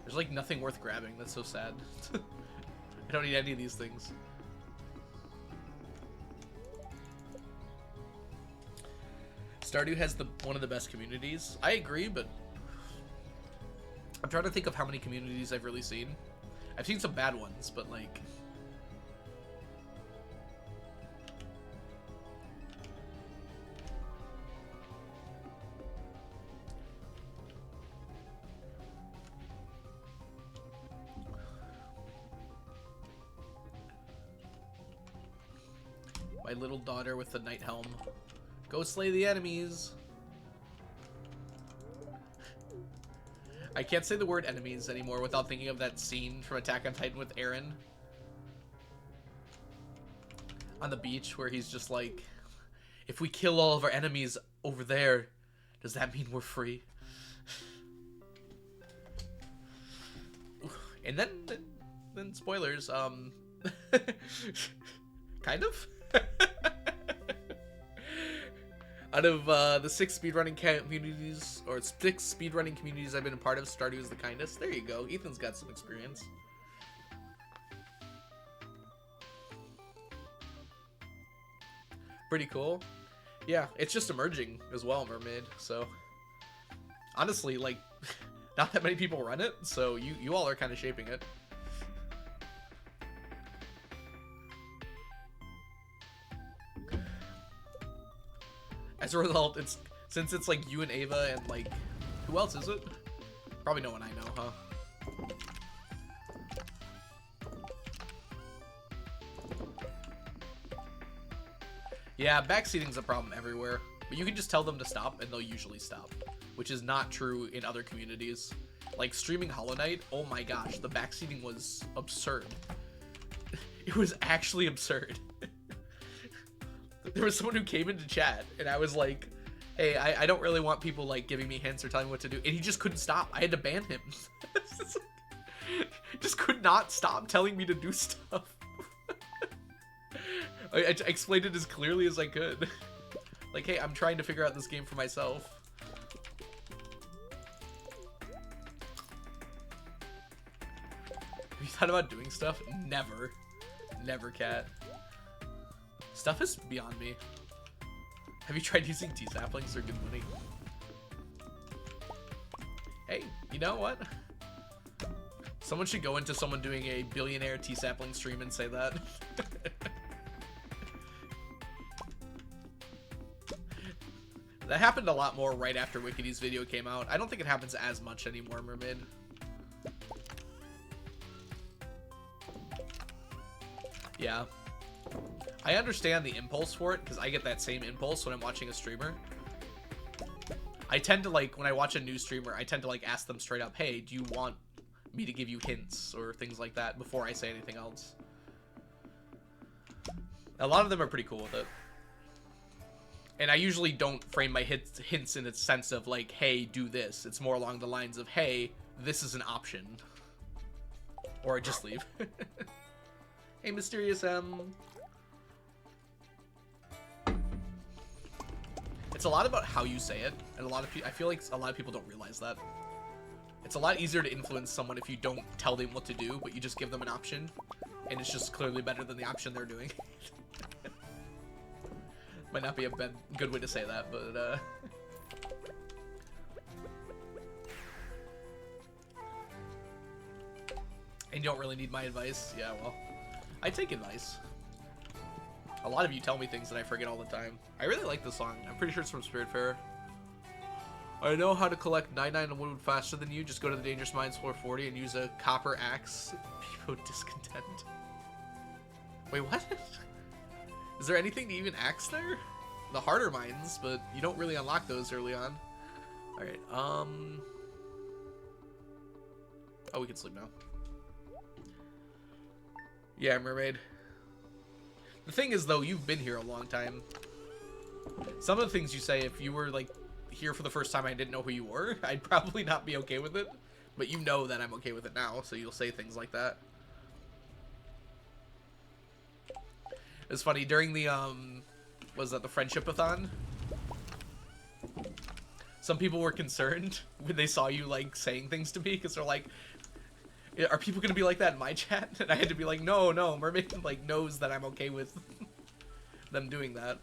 There's like nothing worth grabbing, that's so sad. I don't need any of these things. Stardew has one of the best communities. I agree, but I'm trying to think of how many communities I've really seen. I've seen some bad ones, but like... My little daughter with the night helm. Go slay the enemies. I can't say the word enemies anymore without thinking of that scene from Attack on Titan with Eren. On the beach where he's just like, if we kill all of our enemies over there, does that mean we're free? And then spoilers, kind of? Out of the 6 speedrunning communities, or 6 speedrunning communities I've been a part of, Stardew is the kindest. There you go. Ethan's got some experience. Pretty cool. Yeah, it's just emerging as well, Mermaid. So, honestly, like, not that many people run it, so you all are kind of shaping it. As a result, since it's like you and Ava and like, who else is it? Probably no one I know, huh? Yeah, backseating's a problem everywhere, but you can just tell them to stop and they'll usually stop, which is not true in other communities. Like streaming Hollow Knight, oh my gosh, the backseating was absurd. It was actually absurd. There was someone who came into chat, and I was like, hey, I don't really want people, like, giving me hints or telling me what to do. And he just couldn't stop. I had to ban him. Just could not stop telling me to do stuff. I explained it as clearly as I could. Like, hey, I'm trying to figure out this game for myself. Have you thought about doing stuff? Never. Never, Cat. Stuff is beyond me. Have you tried using T-saplings for good money? Hey, you know what? Someone should go into someone doing a billionaire T-sapling stream and say that. That happened a lot more right after Wickedy's video came out. I don't think it happens as much anymore, Mermaid. Yeah. I understand the impulse for it, because I get that same impulse when I'm watching a streamer. I tend to, like, when I watch a new streamer, I tend to, like, ask them straight up, hey, do you want me to give you hints or things like that before I say anything else? A lot of them are pretty cool with it. And I usually don't frame my hints in a sense of, like, hey, do this. It's more along the lines of, hey, this is an option. Or I just leave. Hey, Mysterious M. It's a lot about how you say it, and a lot of I feel like a lot of people don't realize that. It's a lot easier to influence someone if you don't tell them what to do, but you just give them an option, and it's just clearly better than the option they're doing. Might not be a good way to say that, but and you don't really need my advice. Yeah, well, I take advice. A lot of you tell me things that I forget all the time. I really like this song. I'm pretty sure it's from Spiritfarer. I know how to collect 99 wood faster than you. Just go to the Dangerous Mines floor 40 and use a copper axe. People discontent. Wait, what? Is there anything to even axe there? The harder mines, but you don't really unlock those early on. Alright, oh, we can sleep now. Yeah, Mermaid. The thing is, though, you've been here a long time. Some of the things you say, if you were, like, here for the first time, I didn't know who you were, I'd probably not be okay with it. But you know that I'm okay with it now, so you'll say things like that. It's funny, during the, was that the Friendship-a-thon? Some people were concerned when they saw you, like, saying things to me, because they're like, are people gonna be like that in my chat? And I had to be like, no, Mermaid, like, knows that I'm okay with them doing that.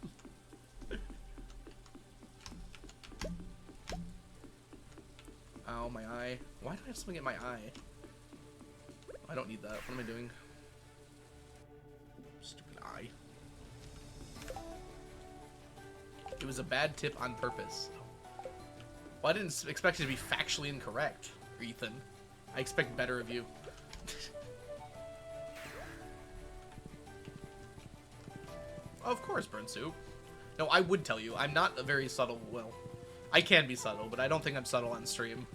Ow, my eye. Why do I have something in my eye? I don't need that. What am I doing? Stupid eye. It was a bad tip on purpose. Well, I didn't expect it to be factually incorrect, Ethan. I expect better of you. Of course, burn soup. No, I would tell you. I'm not a very subtle, well, I can be subtle, but I don't think I'm subtle on stream.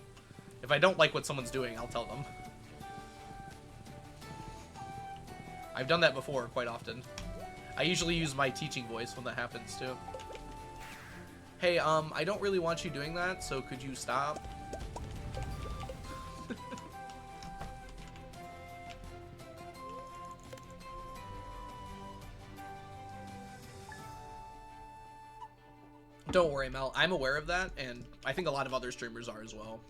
If I don't like what someone's doing, I'll tell them. I've done that before quite often. I usually use my teaching voice when that happens, too. Hey, I don't really want you doing that, so could you stop? Don't worry, Mel. I'm aware of that, and I think a lot of other streamers are as well.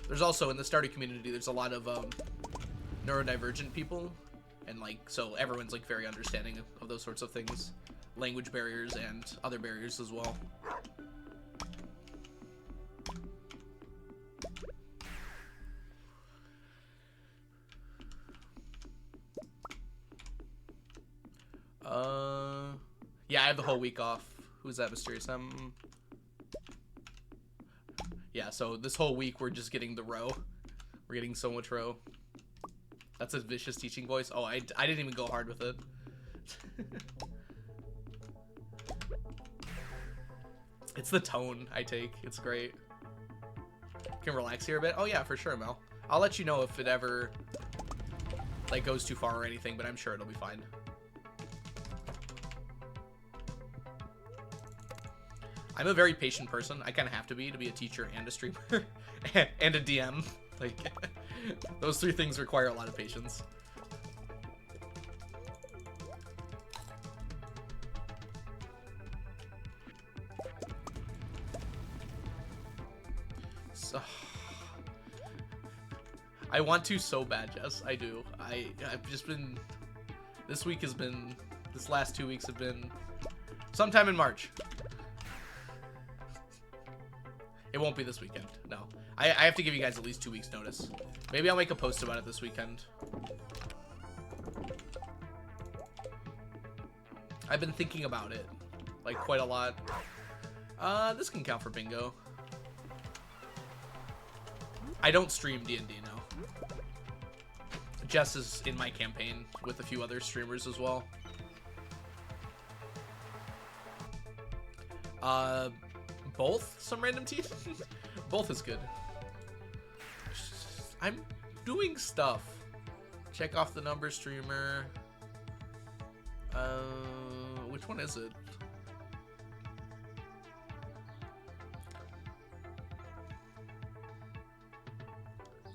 There's also, in the Stardew community, there's a lot of neurodivergent people, and, like, so everyone's, like, very understanding of those sorts of things. Language barriers and other barriers as well. Yeah, I have the whole week off. Who's that, Mysterious? Yeah, so this whole week we're just getting the row. We're getting so much row. That's a vicious teaching voice. Oh, I didn't even go hard with it. It's the tone I take. It's great. Can relax here a bit? Oh yeah, for sure, Mel. I'll let you know if it ever, like, goes too far or anything, but I'm sure it'll be fine. I'm a very patient person. I kind of have to be a teacher and a streamer and a DM. Like, those three things require a lot of patience. So, I want to so bad, Jess. I do. I've just been, this last 2 weeks have been sometime in March. It won't be this weekend, no. I have to give you guys at least 2 weeks notice. Maybe I'll make a post about it this weekend. I've been thinking about it, like, quite a lot. This can count for bingo. I don't stream D&D now. Jess is in my campaign with a few other streamers as well. Both? Some random teeth? Both is good. I'm doing stuff. Check off the number, streamer. Which one is it?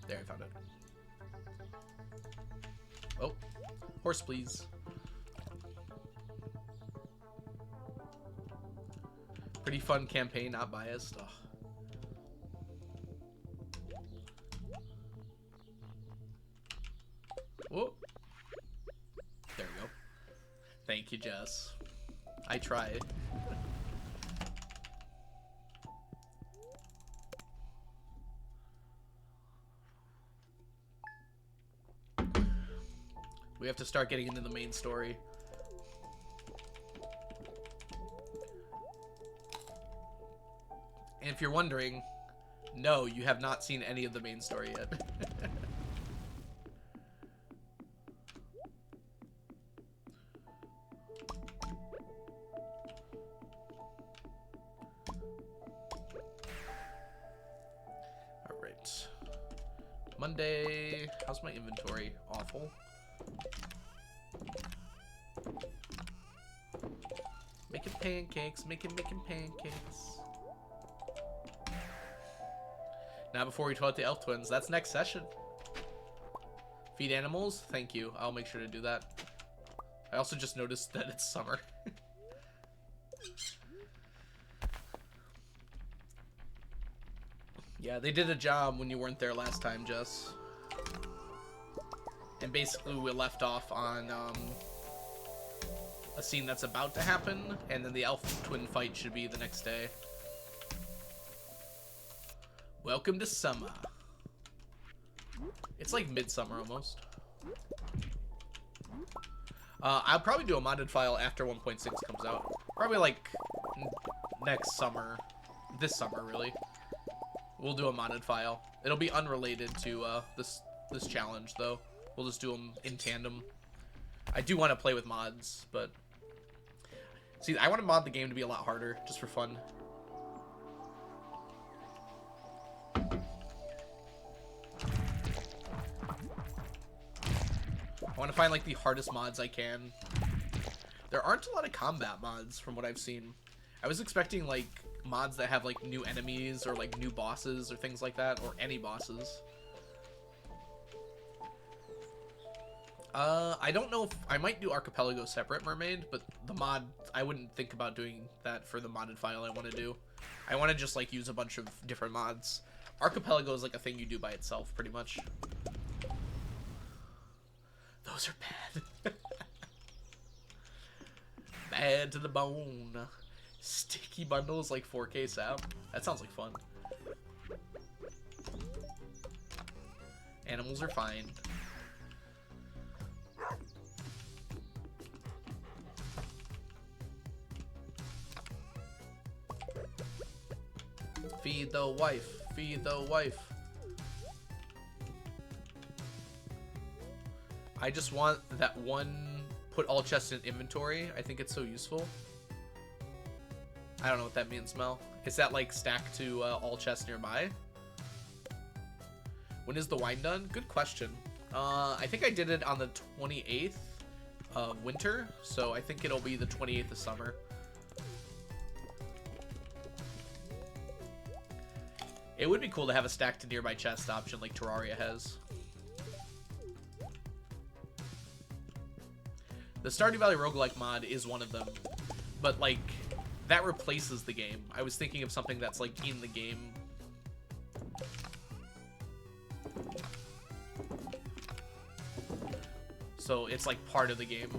There, I found it. Oh, horse, please. Pretty fun campaign, not biased. Ugh. Whoa. There we go. Thank you, Jess. I tried. We have to start getting into the main story. And if you're wondering, no, you have not seen any of the main story yet. Alright. Monday. How's my inventory? Awful. Making pancakes, making pancakes. Now before we talk to elf twins, that's next session. Feed animals? Thank you. I'll make sure to do that. I also just noticed that it's summer. Yeah, they did a job when you weren't there last time, Jess. And basically we left off on a scene that's about to happen, and then the elf twin fight should be the next day. Welcome to summer. It's like midsummer almost. I'll probably do a modded file after 1.6 comes out. Probably like next summer. This summer, really. We'll do a modded file. It'll be unrelated to this challenge, though. We'll just do them in tandem. I do want to play with mods, but... See, I want to mod the game to be a lot harder, just for fun. I want to find, like, the hardest mods I can. There aren't a lot of combat mods, from what I've seen. I was expecting, like, mods that have, like, new enemies, or, like, new bosses, or things like that, or any bosses. I don't know if... I might do Archipelago separate Mermaid, but the mod... I wouldn't think about doing that for the modded file I want to do. I want to just, like, use a bunch of different mods. Archipelago is, like, a thing you do by itself, pretty much. Those are bad. Bad to the bone. Sticky bundles, like 4K sap. That sounds like fun. Animals are fine. Feed the wife. Feed the wife. I just want that one put all chests in inventory. I think it's so useful. I don't know what that means, Mel. Is that like stacked to all chests nearby? When is the wine done? Good question. I think I did it on the 28th of winter, so I think it'll be the 28th of summer. It would be cool to have a stack to nearby chest option like Terraria has. The Stardew Valley roguelike mod is one of them, but like that replaces the game. I was thinking of something that's like in the game. So it's like part of the game.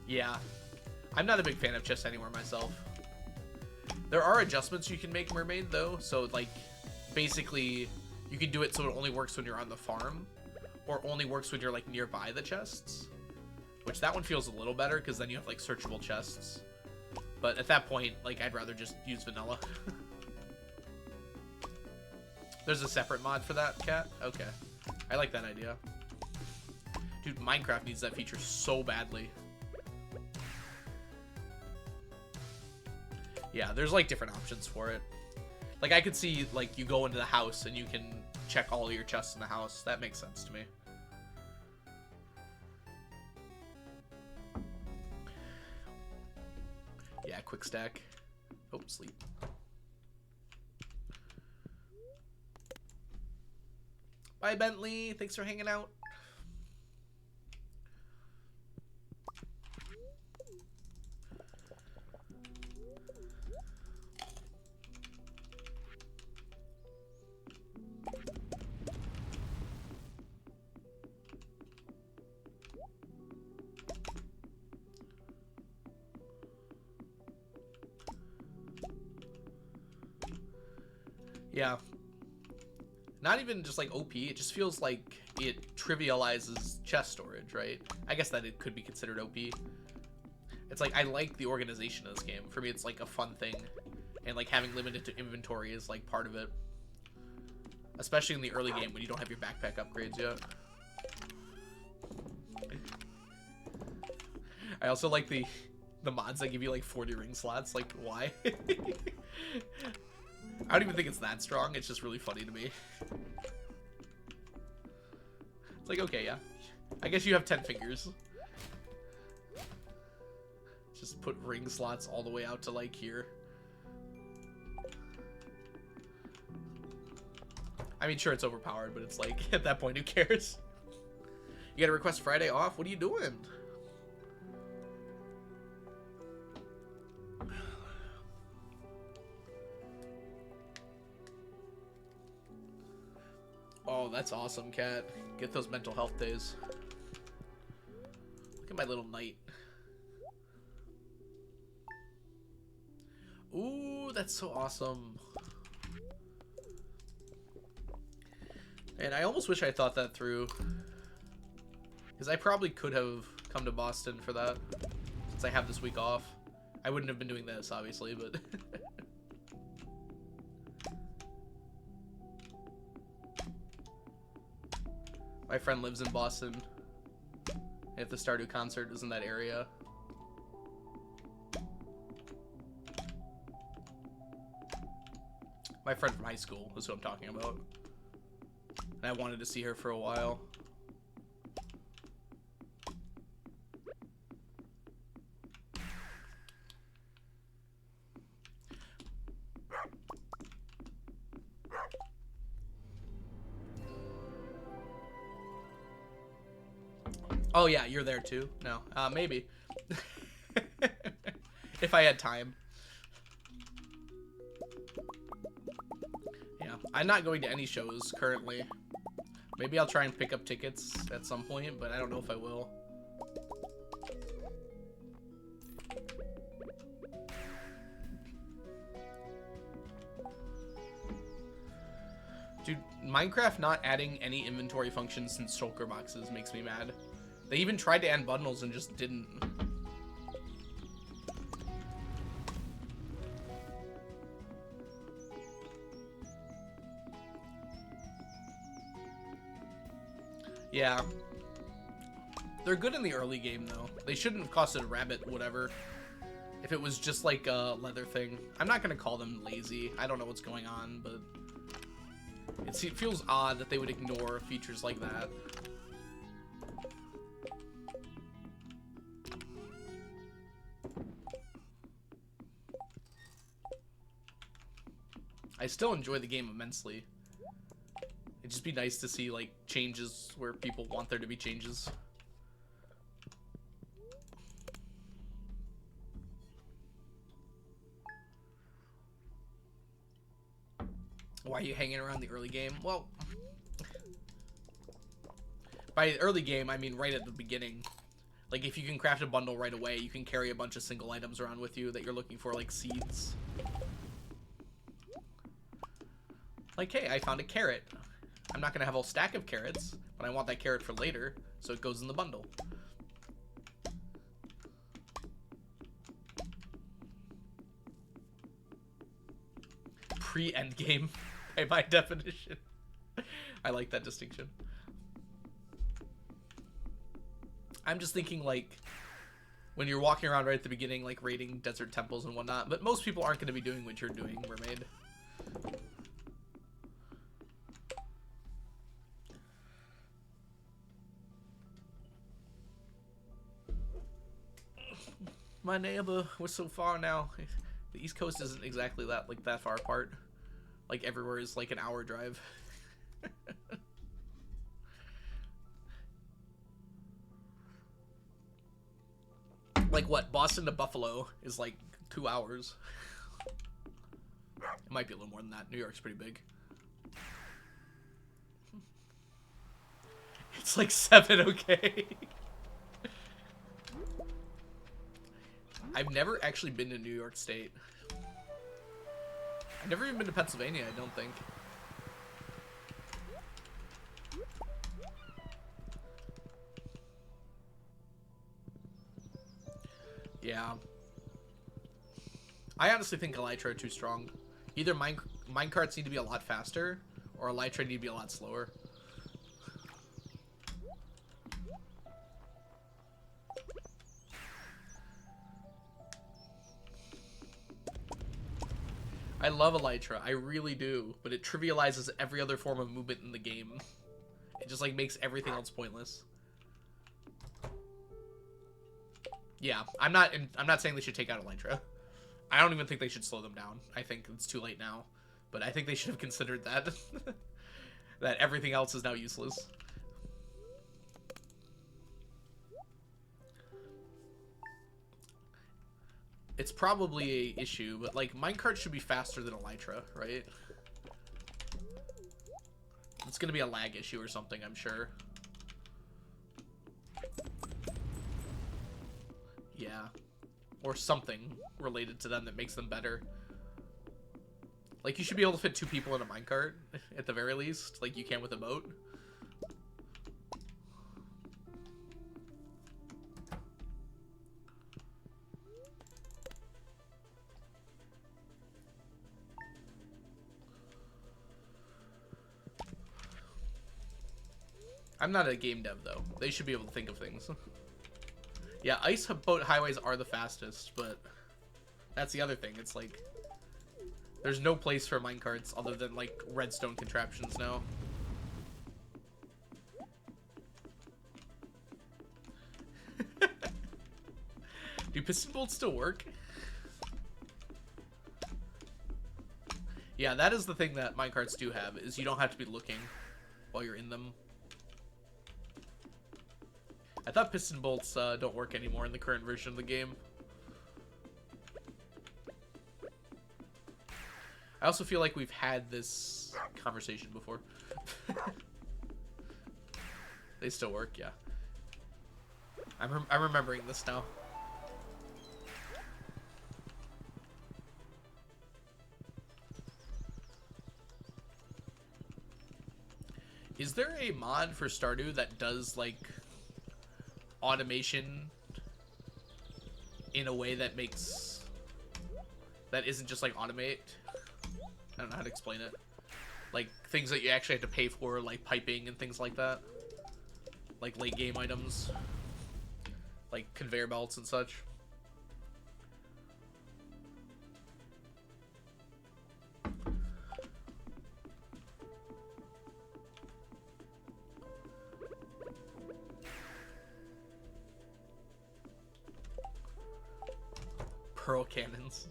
Yeah. I'm not a big fan of Chest Anywhere myself. There are adjustments you can make Mermaid though, so like basically you can do it so it only works when you're on the farm, or only works when you're like nearby the chests. Which that one feels a little better because then you have like searchable chests. But at that point, like, I'd rather just use vanilla. There's a separate mod for that, Cat? Okay. I like that idea. Dude, Minecraft needs that feature so badly. Yeah, there's like different options for it. Like, I could see, like, you go into the house and you can check all your chests in the house. That makes sense to me. Yeah, quick stack. Oh, sleep. Bye, Bentley. Thanks for hanging out. Yeah. Not even just like OP, it just feels like it trivializes chest storage, right? I guess that it could be considered OP. It's like, I like the organization of this game. For me, it's like a fun thing. And like having limited to inventory is like part of it. Especially in the early game when you don't have your backpack upgrades yet. I also like the mods that give you like 40 ring slots. Like, why? I don't even think it's that strong. It's just really funny to me. It's like, okay, yeah. I guess you have 10 fingers. Just put ring slots all the way out to, like, here. I mean, sure, it's overpowered, but it's like, at that point, who cares? You gotta request Friday off? What are you doing? Oh, that's awesome, Cat. Get those mental health days. Look at my little knight. Ooh, that's so awesome. And I almost wish I thought that through. Because I probably could have come to Boston for that. Since I have this week off. I wouldn't have been doing this, obviously, but... My friend lives in Boston. If the Stardew concert is in that area. My friend from high school is who I'm talking about. And I wanted to see her for a while. Oh yeah, you're there too? No, maybe. If I had time. Yeah, I'm not going to any shows currently. Maybe I'll try and pick up tickets at some point, but I don't know if I will. Dude, Minecraft not adding any inventory functions since shulker boxes makes me mad. They even tried to add bundles and just didn't. Yeah. They're good in the early game, though. They shouldn't have costed a rabbit, whatever. If it was just like a leather thing. I'm not going to call them lazy. I don't know what's going on, but... It feels odd that they would ignore features like that. I still enjoy the game immensely. It'd just be nice to see, like, changes where people want there to be changes. Why are you hanging around the early game? Well, by early game, I mean right at the beginning. Like, if you can craft a bundle right away, you can carry a bunch of single items around with you that you're looking for, like seeds. Like, hey, I found a carrot. I'm not going to have a whole stack of carrots, but I want that carrot for later, so it goes in the bundle. pre-endgame by my definition. I like that distinction. I'm just thinking, like, when you're walking around right at the beginning, like, raiding desert temples and whatnot, but most people aren't going to be doing what you're doing, Mermaid. My neighbor, we're so far now. The East Coast isn't exactly that, like, that far apart. Like, everywhere is, like, an hour drive. Like, what? Boston to Buffalo is, like, 2 hours. It might be a little more than that. New York's pretty big. It's like 7, okay? I've never actually been to New York State. I've never even been to Pennsylvania, I don't think. Yeah. I honestly think Elytra are too strong. Either minecarts need to be a lot faster, or Elytra need to be a lot slower. I love Elytra, I really do, but it trivializes every other form of movement in the game. It just, like, makes everything else pointless. Yeah, I'm not saying they should take out Elytra. I don't even think they should slow them down. I think it's too late now. But I think they should have considered that. That everything else is now useless. It's probably a issue, but, like, minecart should be faster than Elytra, right? It's gonna be a lag issue or something, I'm sure. Yeah. Or something related to them that makes them better. Like, you should be able to fit 2 people in a minecart, at the very least, like you can with a boat. I'm not a game dev, though. They should be able to think of things. Yeah, ice boat highways are the fastest, but that's the other thing. It's like, there's no place for minecarts other than, like, redstone contraptions now. Do piston bolts still work? Yeah, that is the thing that minecarts do have, is you don't have to be looking while you're in them. I thought piston bolts don't work anymore in the current version of the game. I also feel like we've had this conversation before. They still work, yeah. I'm remembering this now. Is there a mod for Stardew that does, like, automation in a way that makes... that isn't just, like, automate? I don't know how to explain it. Like, things that you actually have to pay for, like piping and things like that. Like, late game items. Like, conveyor belts and such. Pearl cannons.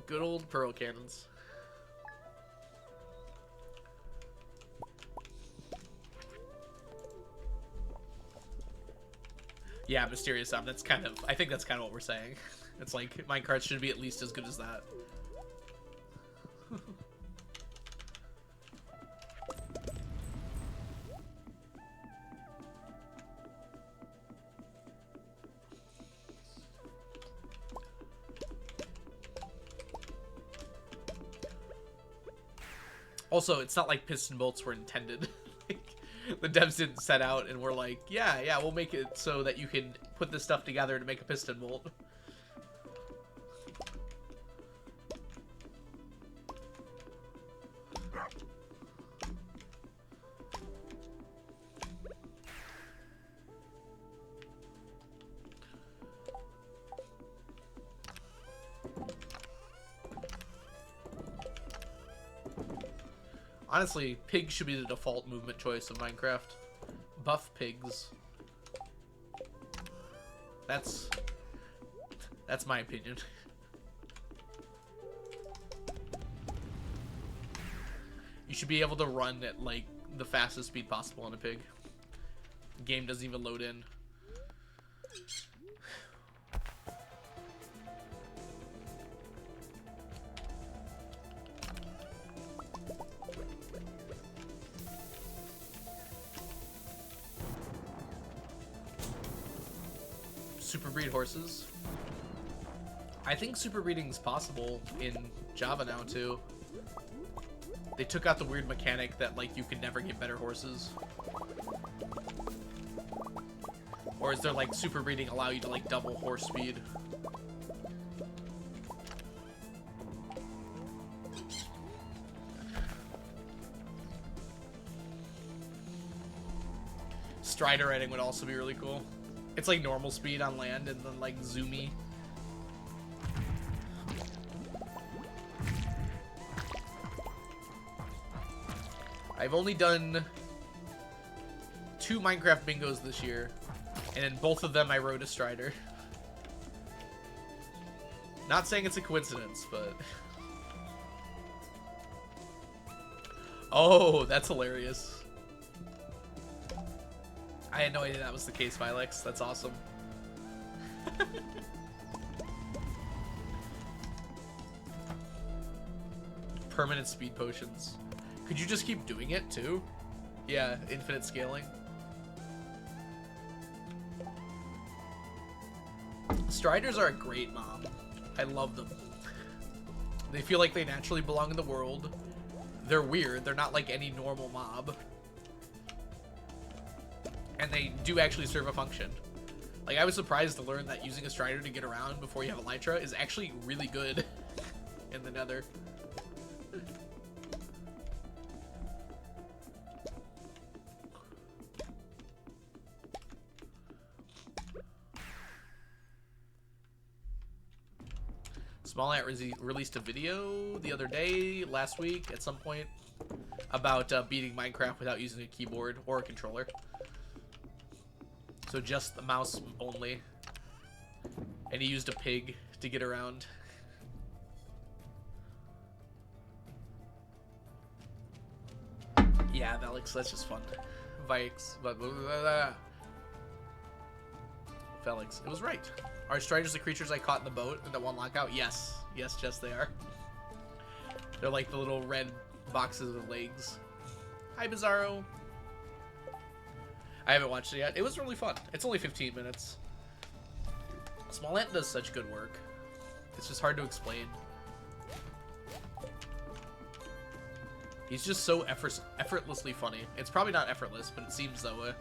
Good old pearl cannons. Yeah, mysterious sound. That's kind of, I think that's kind of what we're saying. It's like, minecarts should be at least as good as that. Also, it's not like piston bolts were intended. The devs didn't set out and were like, yeah, we'll make it so that you can put this stuff together to make a piston bolt. Honestly, pig should be the default movement choice of Minecraft. Buff pigs. That's my opinion. You should be able to run at like the fastest speed possible on a pig. The game doesn't even load in. Super breed horses. I think super breeding is possible in Java now too. They took out the weird mechanic that like you could never get better horses. Or is there like super breeding allow you to like double horse speed? Strider riding would also be really cool. It's like normal speed on land and then like zoomy. I've only done 2 Minecraft bingos this year, and in both of them I rode a Strider. Not saying it's a coincidence, but... Oh, that's hilarious. I had no idea that was the case, Vilex. That's awesome. Permanent speed potions. Could you just keep doing it, too? Yeah, infinite scaling. Striders are a great mob. I love them. They feel like they naturally belong in the world. They're weird. They're not like any normal mob. And they do actually serve a function. Like, I was surprised to learn that using a Strider to get around before you have Elytra is actually really good in the Nether. Small Ant released a video the other day, last week, at some point, about beating Minecraft without using a keyboard or a controller. So just the mouse only. And he used a pig to get around. Yeah, Velix, that's just fun. Felix, it was right. Are Striders the creatures I caught in the boat in the one lockout? Yes. Yes, Jess, they are. They're like the little red boxes with legs. Hi, Bizarro. I haven't watched it yet. It was really fun. It's only 15 minutes. Small Ant does such good work. It's just hard to explain. He's just so effortlessly funny. It's probably not effortless, but it seems that way.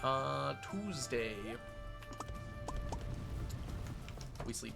Alright, Tuesday. We sleep.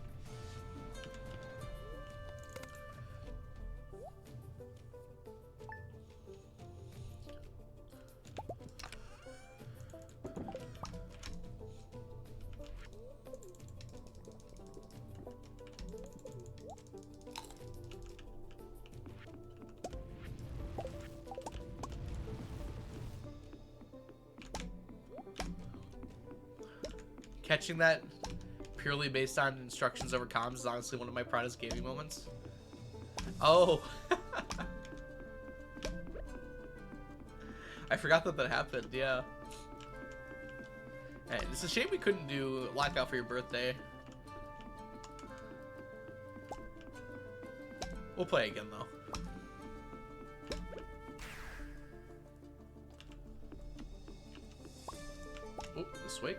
Catching that purely based on instructions over comms is honestly one of my proudest gaming moments. Oh. I forgot that that happened, yeah. Hey, it's a shame we couldn't do Lockout for your birthday. We'll play again, though. Oh, this way.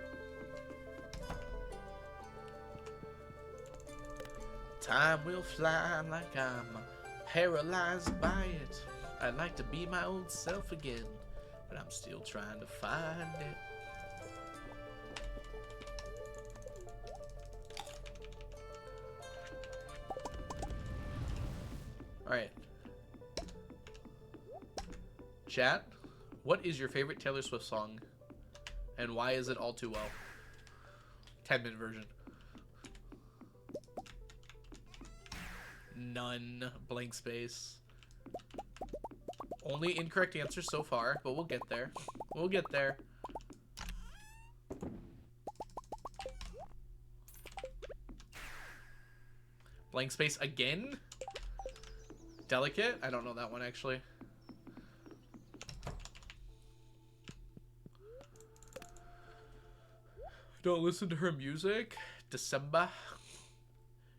Time will fly like I'm paralyzed by it. I'd like to be my old self again, but I'm still trying to find it. Alright. Chat, what is your favorite Taylor Swift song? And why is it All Too Well? 10-minute version. None. Blank space. Only incorrect answers so far, but we'll get there. We'll get there. Blank space again? Delicate? I don't know that one, actually. Don't listen to her music? December?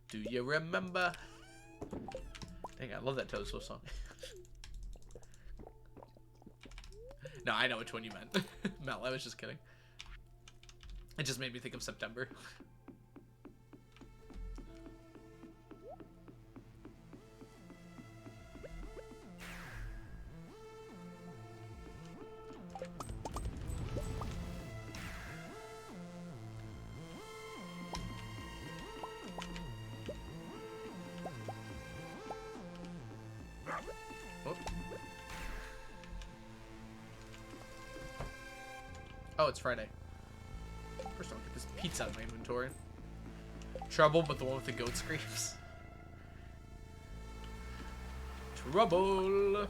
Do you remember? Dang, I love that Taylor Swift song. No, I know which one you meant. Mel, I was just kidding. It just made me think of September. Oh, it's Friday. First, I'll get this pizza out of my inventory. Trouble, but the one with the goat screams. Trouble.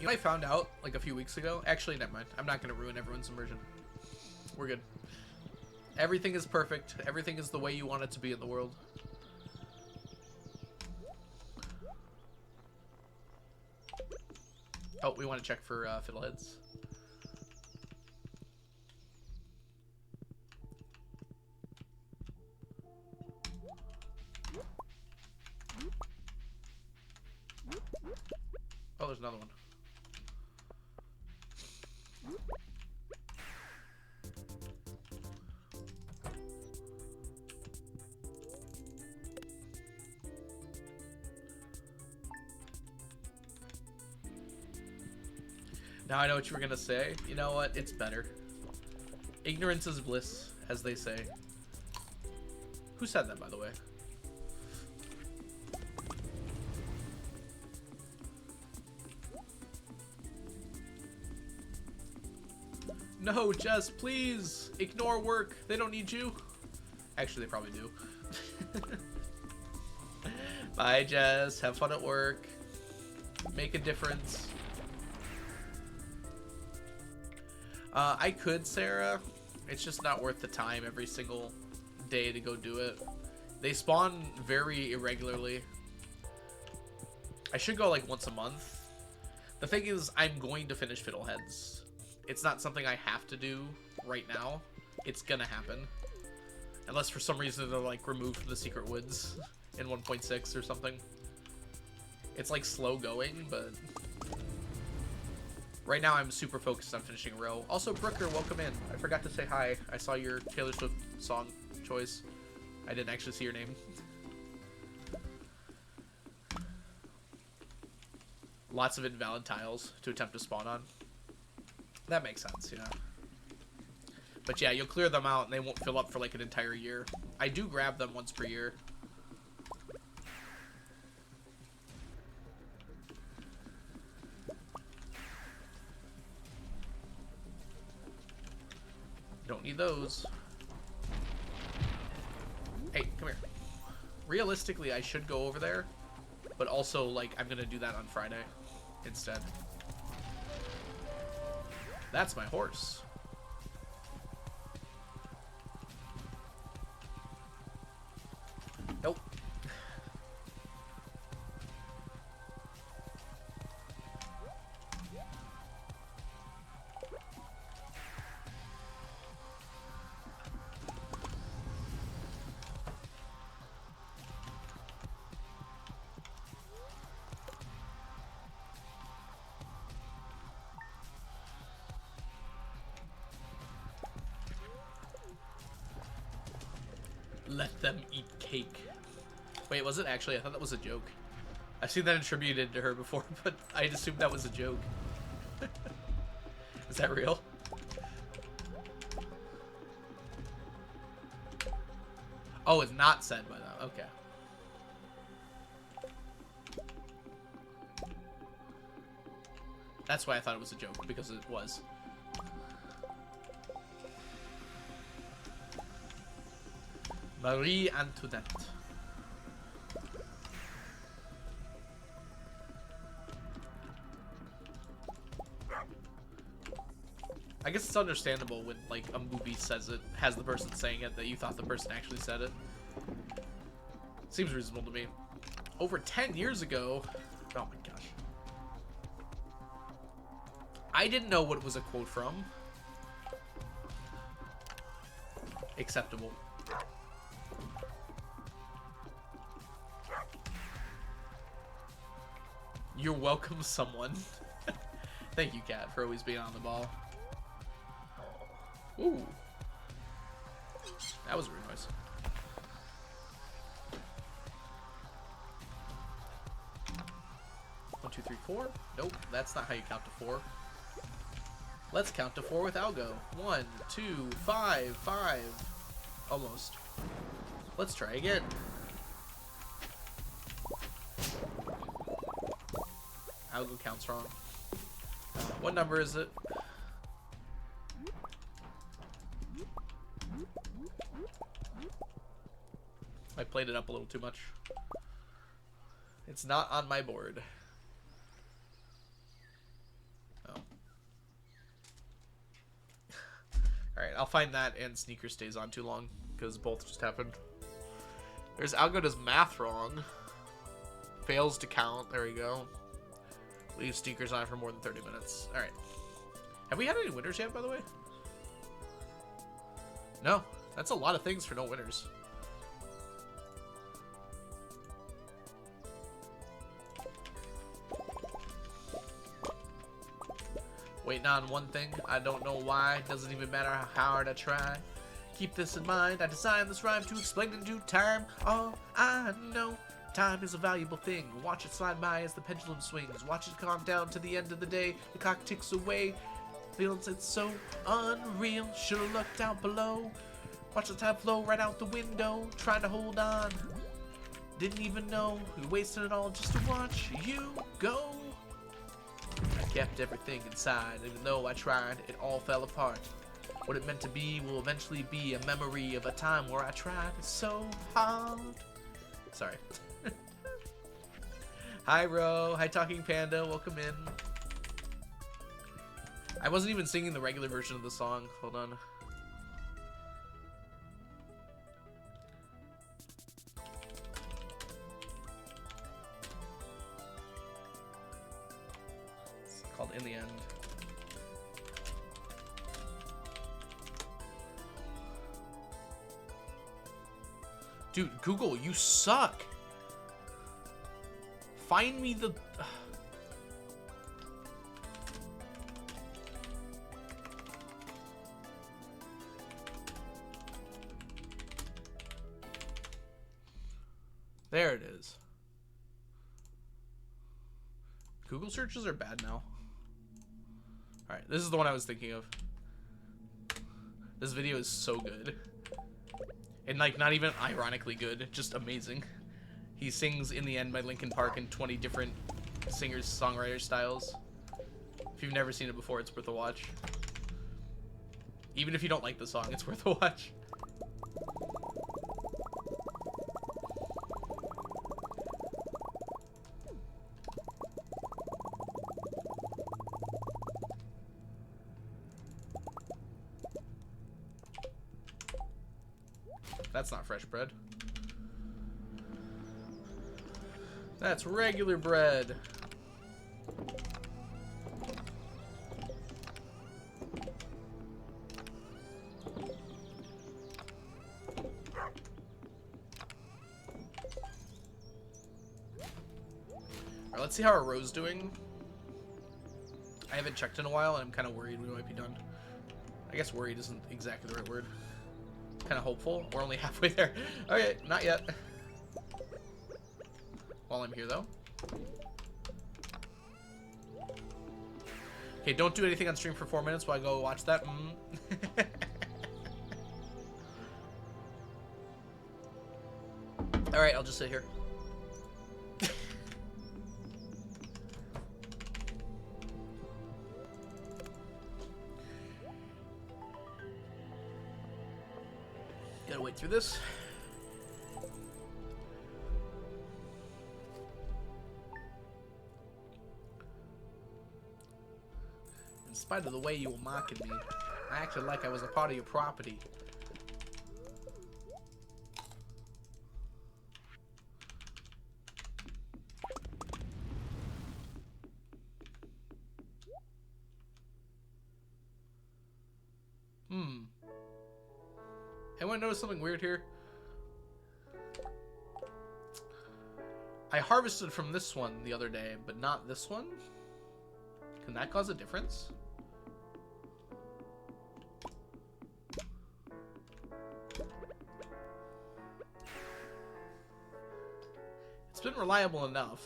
You know, I found out like a few weeks ago. Actually, never mind. I'm not going to ruin everyone's immersion. We're good. Everything is perfect. Everything is the way you want it to be in the world. Oh, we want to check for fiddleheads. Oh, there's another one. Now I know what you were gonna say. You know what? It's better. Ignorance is bliss, as they say. Who said that, by the way? No, Jess, please! Ignore work. They don't need you. Actually, they probably do. Bye, Jess. Have fun at work. Make a difference. I could, Sarah. It's just not worth the time every single day to go do it. They spawn very irregularly. I should go like once a month. The thing is, I'm going to finish Fiddleheads. It's not something I have to do right now. It's gonna happen. Unless for some reason they're like removed from the Secret Woods in 1.6 or something. It's like slow going, but... Right now, I'm super focused on finishing Row. Also, Brooker, welcome in. I forgot to say hi. I saw your Taylor Swift song choice. I didn't actually see your name. Lots of invalid tiles to attempt to spawn on. That makes sense, yeah. But yeah, you'll clear them out and they won't fill up for like an entire year. I do grab them once per year. Don't need those. Hey, come here. Realistically, I should go over there, but also, like, I'm gonna do that on Friday instead. That's my horse. Nope. Let them eat cake. Wait, was it actually? I thought that was a joke. I've seen that attributed to her before, but I assumed that was a joke. Is that real? Oh, it's not said by them. Okay. That's why I thought it was a joke, because it was. Marie Antoinette. I guess it's understandable when, like, a movie says it, has the person saying it, that you thought the person actually said it. Seems reasonable to me. Over 10 years ago... Oh my gosh. I didn't know what it was a quote from. Acceptable. You're welcome, someone. Thank you, Kat, for always being on the ball. Ooh. That was a weird noise. One, two, three, four. Nope, that's not how you count to 4. Let's count to 4 with Algo. 1, 2, 5, 5. Almost. Let's try again. Algo counts wrong. What number is it? I played it up a little too much. It's not on my board. Oh. Alright, I'll find that and Sneaker stays on too long, because both just happened. There's Algo does math wrong. Fails to count. There we go. Leave Sneakers on for more than 30 minutes. Alright. Have we had any winners yet, by the way? No. That's a lot of things for no winners. Waiting on one thing, I don't know why. Doesn't even matter how hard I try. Keep this in mind, I designed this rhyme to explain in due time. All I know, time is a valuable thing. Watch it slide by as the pendulum swings. Watch it calm down to the end of the day. The clock ticks away. Feels it's so unreal. Should've looked out below. Watch the time flow right out the window. Trying to hold on. Didn't even know. We wasted it all just to watch you go. I kept everything inside, even though I tried, it all fell apart. What it meant to be will eventually be a memory of a time where I tried so hard. Sorry. Hi, Ro. Hi, Talking Panda. Welcome in. I wasn't even singing the regular version of the song. Hold on. Called In the End. Dude, Google, you suck. Find me the... There it is. Google searches are bad now. Alright, this is the one I was thinking of. This video is so good. And, like, not even ironically good, just amazing. He sings In the End by Linkin Park in 20 different singers, songwriter styles. If you've never seen it before, it's worth a watch. Even if you don't like the song, it's worth a watch. That's not fresh bread. That's regular bread. Alright, let's see how our row's doing. I haven't checked in a while and I'm kind of worried we might be done. I guess worried isn't exactly the right word. Kind of hopeful. We're only halfway there. Okay, not yet. While I'm here, though. Okay, don't do anything on stream for 4 minutes while I go watch that. Alright, I'll just sit here. Gotta wait through this. In spite of the way you were mocking me, I acted like I was a part of your property. Anyone notice something weird here? I harvested from this one the other day, but not this one? Can that cause a difference? It's been reliable enough.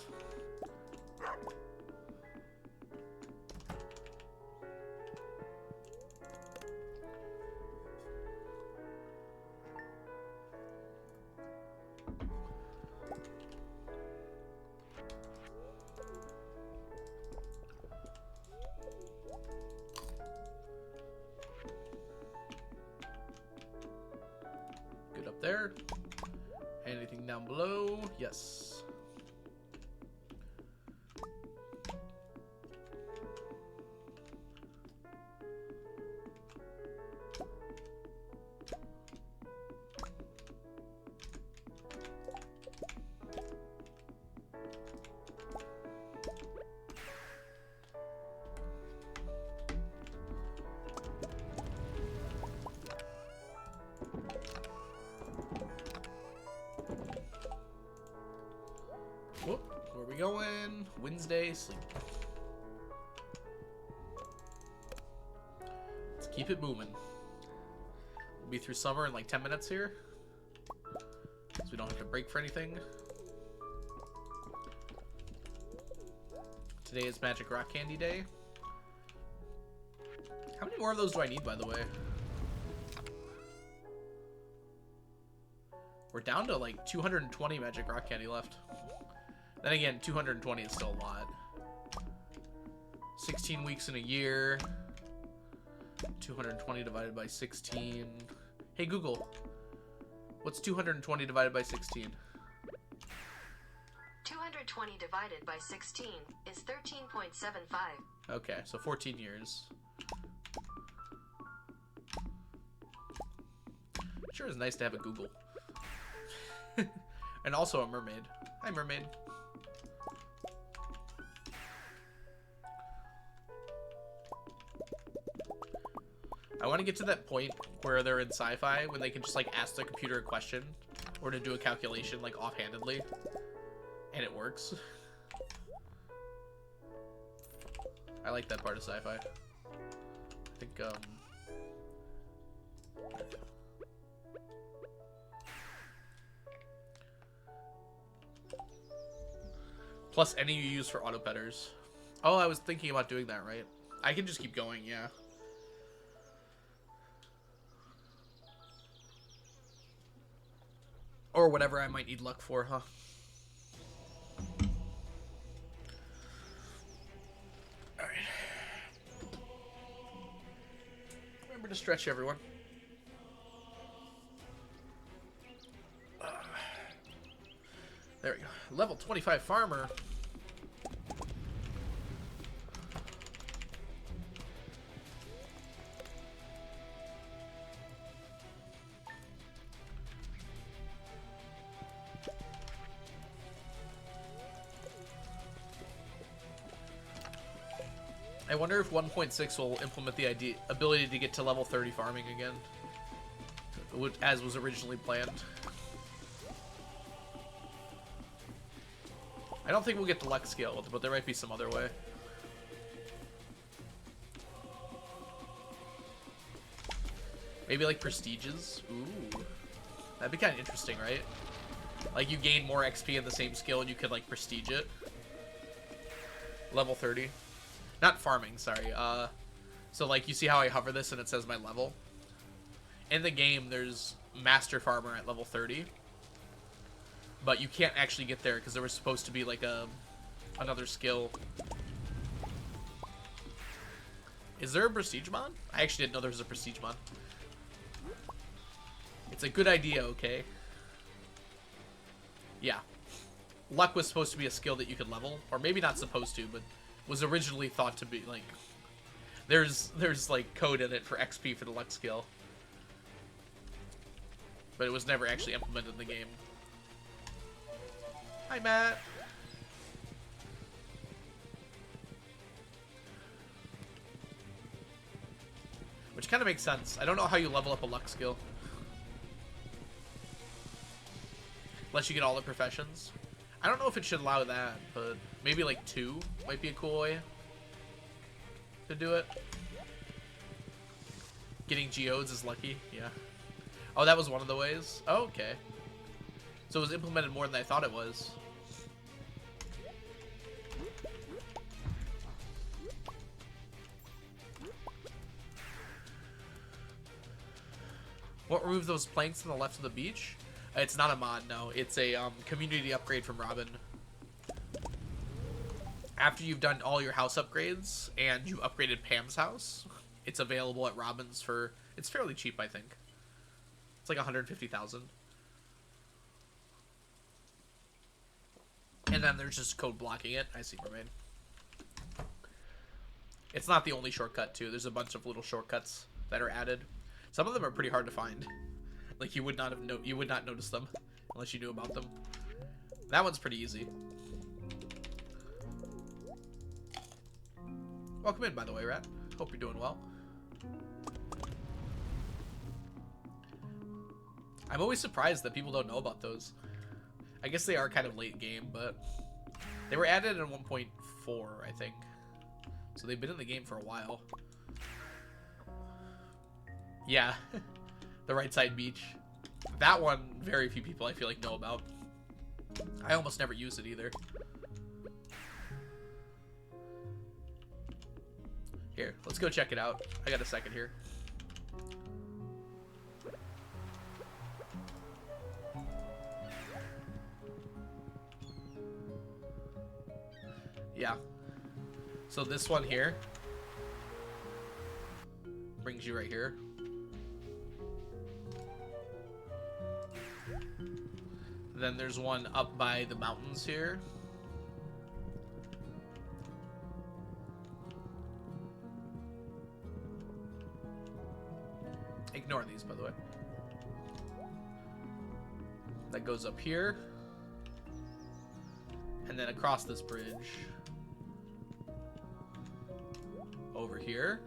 Good up there. Anything down below? Yes. Whoop, where are we going? Wednesday, sleep. Let's keep it moving. We'll be through summer in like 10 minutes here. So we don't have to break for anything. Today is Magic Rock Candy Day. How many more of those do I need, by the way? We're down to like 220 Magic Rock Candy left. Then again, 220 is still a lot. 16 weeks in a year. 220 divided by 16. Hey Google, what's 220 divided by 16? 220 divided by 16 is 13.75. Okay, so 14 years. Sure is nice to have a Google. And also a mermaid. Hi, mermaid. I want to get to that point where they're in sci-fi when they can just like ask the computer a question or to do a calculation like offhandedly and it works. I like that part of sci-fi. I think plus any you use for auto petters. Oh, I was thinking about doing that, right? I can just keep going, yeah. Or whatever I might need luck for, huh? Alright. Remember to stretch, everyone. There we go. Level 25 farmer. I wonder if 1.6 will implement the ability to get to level 30 farming again, as was originally planned. I don't think we'll get the luck scaled, but there might be some other way. Maybe like prestiges? Ooh. That'd be kind of interesting, right? Like you gain more XP in the same skill and you could like prestige it. Level 30. Not farming, sorry. So like you see how I hover this and it says my level? In the game, there's Master Farmer at level 30. But you can't actually get there because there was supposed to be like another skill. Is there a prestige mod? I actually didn't know there was a prestige mod. It's a good idea, okay? Yeah. Luck was supposed to be a skill that you could level. Or maybe not supposed to, but was originally thought to be, like... There's like, code in it for XP for the luck skill. But it was never actually implemented in the game. Hi, Matt. Which kind of makes sense. I don't know how you level up a luck skill. Unless you get all the professions. I don't know if it should allow that, but maybe like 2 might be a cool way to do it. Getting geodes is lucky, yeah. Oh, that was one of the ways? Oh, okay. So it was implemented more than I thought it was. What removed those planks on the left of the beach? It's not a mod, no. It's a community upgrade from Robin. After you've done all your house upgrades and you've upgraded Pam's house, it's available at Robin's for... It's fairly cheap, I think. It's like 150,000. And then there's just code blocking it. I see, Mermaid. It's not the only shortcut, too. There's a bunch of little shortcuts that are added. Some of them are pretty hard to find. Like you would not notice them unless you knew about them. That one's pretty easy. Welcome in, by the way, Rat. Hope you're doing well. I'm always surprised that people don't know about those. I guess they are kind of late game, but they were added in 1.4, I think. So they've been in the game for a while. Yeah, the right side beach. That one, very few people I feel like know about. I almost never use it either. Here, let's go check it out. I got a second here. Yeah. So this one here brings you right here. Then there's one up by the mountains here. Ignore these, by the way. That goes up here. And then across this bridge. Over here.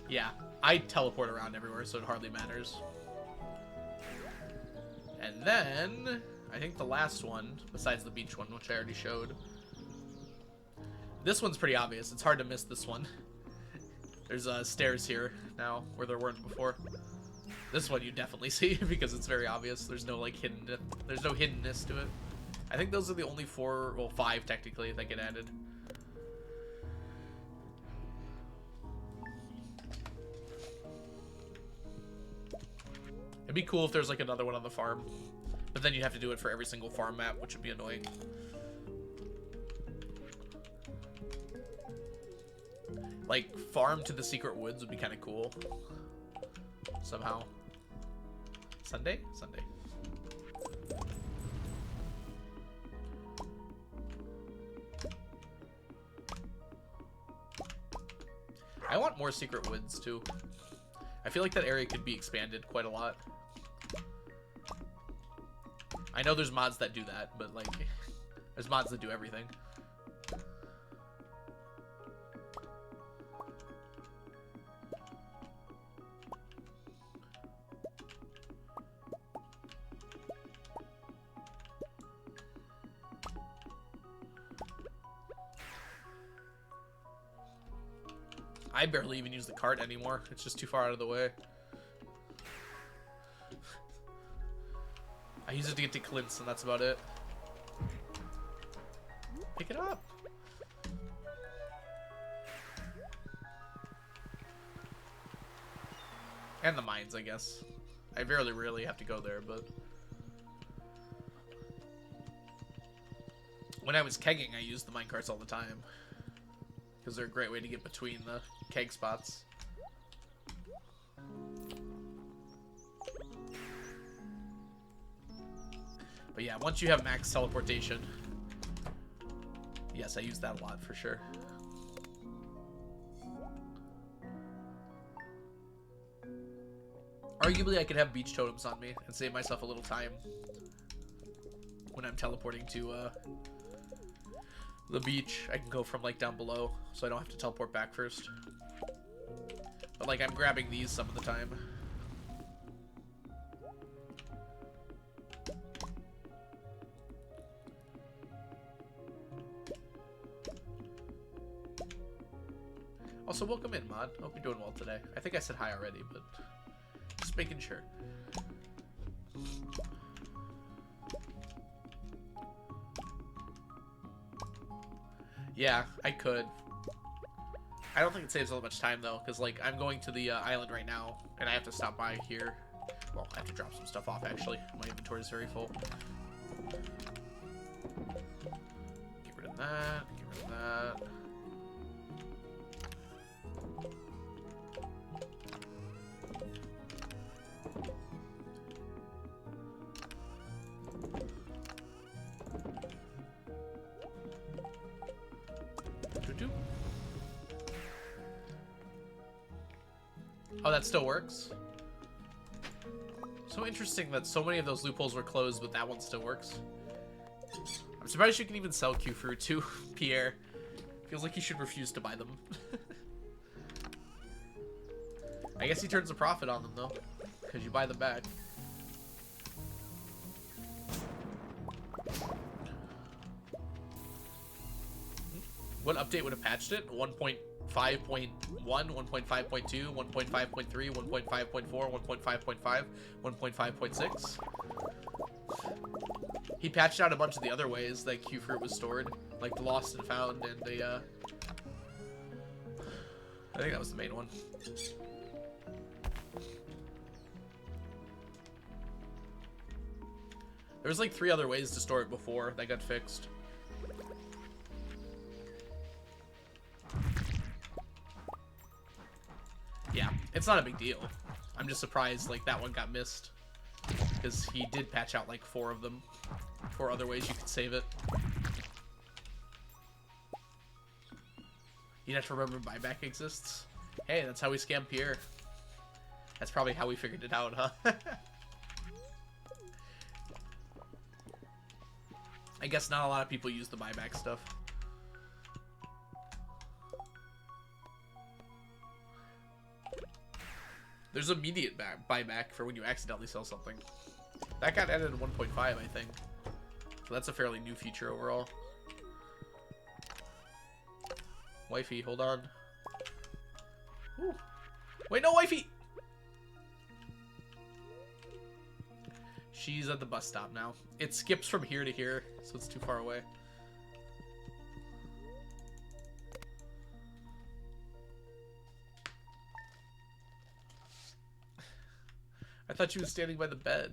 Yeah, I teleport around everywhere, so it hardly matters. And then, I think the last one, besides the beach one, which I already showed. This one's pretty obvious. It's hard to miss this one. There's stairs here now, where there weren't before. This one you definitely see, because it's very obvious. There's no, like, there's no hiddenness to it. I think those are the only 4, well, 5, technically, that get added. It'd be cool if there's like another one on the farm, but then you'd have to do it for every single farm map, which would be annoying. Like, farm to the secret woods would be kind of cool. Somehow. Sunday? Sunday. I want more secret woods, too. I feel like that area could be expanded quite a lot. I know there's mods that do that, but, like, there's mods that do everything. I barely even use the cart anymore. It's just too far out of the way. I use it to get to Clint's, and that's about it. Pick it up. And the mines, I guess. I very rarely have to go there, but... When I was kegging, I used the minecarts all the time. Because they're a great way to get between the keg spots. But yeah, once you have max teleportation... Yes, I use that a lot for sure. Arguably, I could have beach totems on me and save myself a little time when I'm teleporting to the beach. I can go from like down below, so I don't have to teleport back first. But like, I'm grabbing these some of the time. Also, welcome in, Mod. Hope you're doing well today. I think I said hi already, but just making sure. Yeah, I could. I don't think it saves all that much time, though, because, like, I'm going to the island right now, and I have to stop by here. Well, I have to drop some stuff off, actually. My inventory is very full. Get rid of that. Get rid of that. Oh, that still works? So interesting that so many of those loopholes were closed, but that one still works. I'm surprised you can even sell Q fruit to Pierre. Feels like he should refuse to buy them. I guess he turns a profit on them, though, because you buy them back. What update would have patched it? 1.5.1, 1.5.2, 1.5.3, 1.5.4, 1.5.5, 1.5.6. He patched out a bunch of the other ways that Q fruit was stored, like the lost and found, and the I think that was the main one. There was like 3 other ways to store it before that got fixed. Yeah, it's not a big deal. I'm just surprised like that one got missed, because he did patch out like 4 of them. 4 other ways you could save it. You'd have to remember buyback exists. Hey, that's how we scam Pierre. That's probably how we figured it out, huh? I guess not a lot of people use the buyback stuff. There's immediate buyback for when you accidentally sell something. That got added in 1.5, I think. So that's a fairly new feature overall. Wifey, hold on. Ooh. Wait, no, wifey! She's at the bus stop now. It skips from here to here, so it's too far away. I thought she was standing by the bed.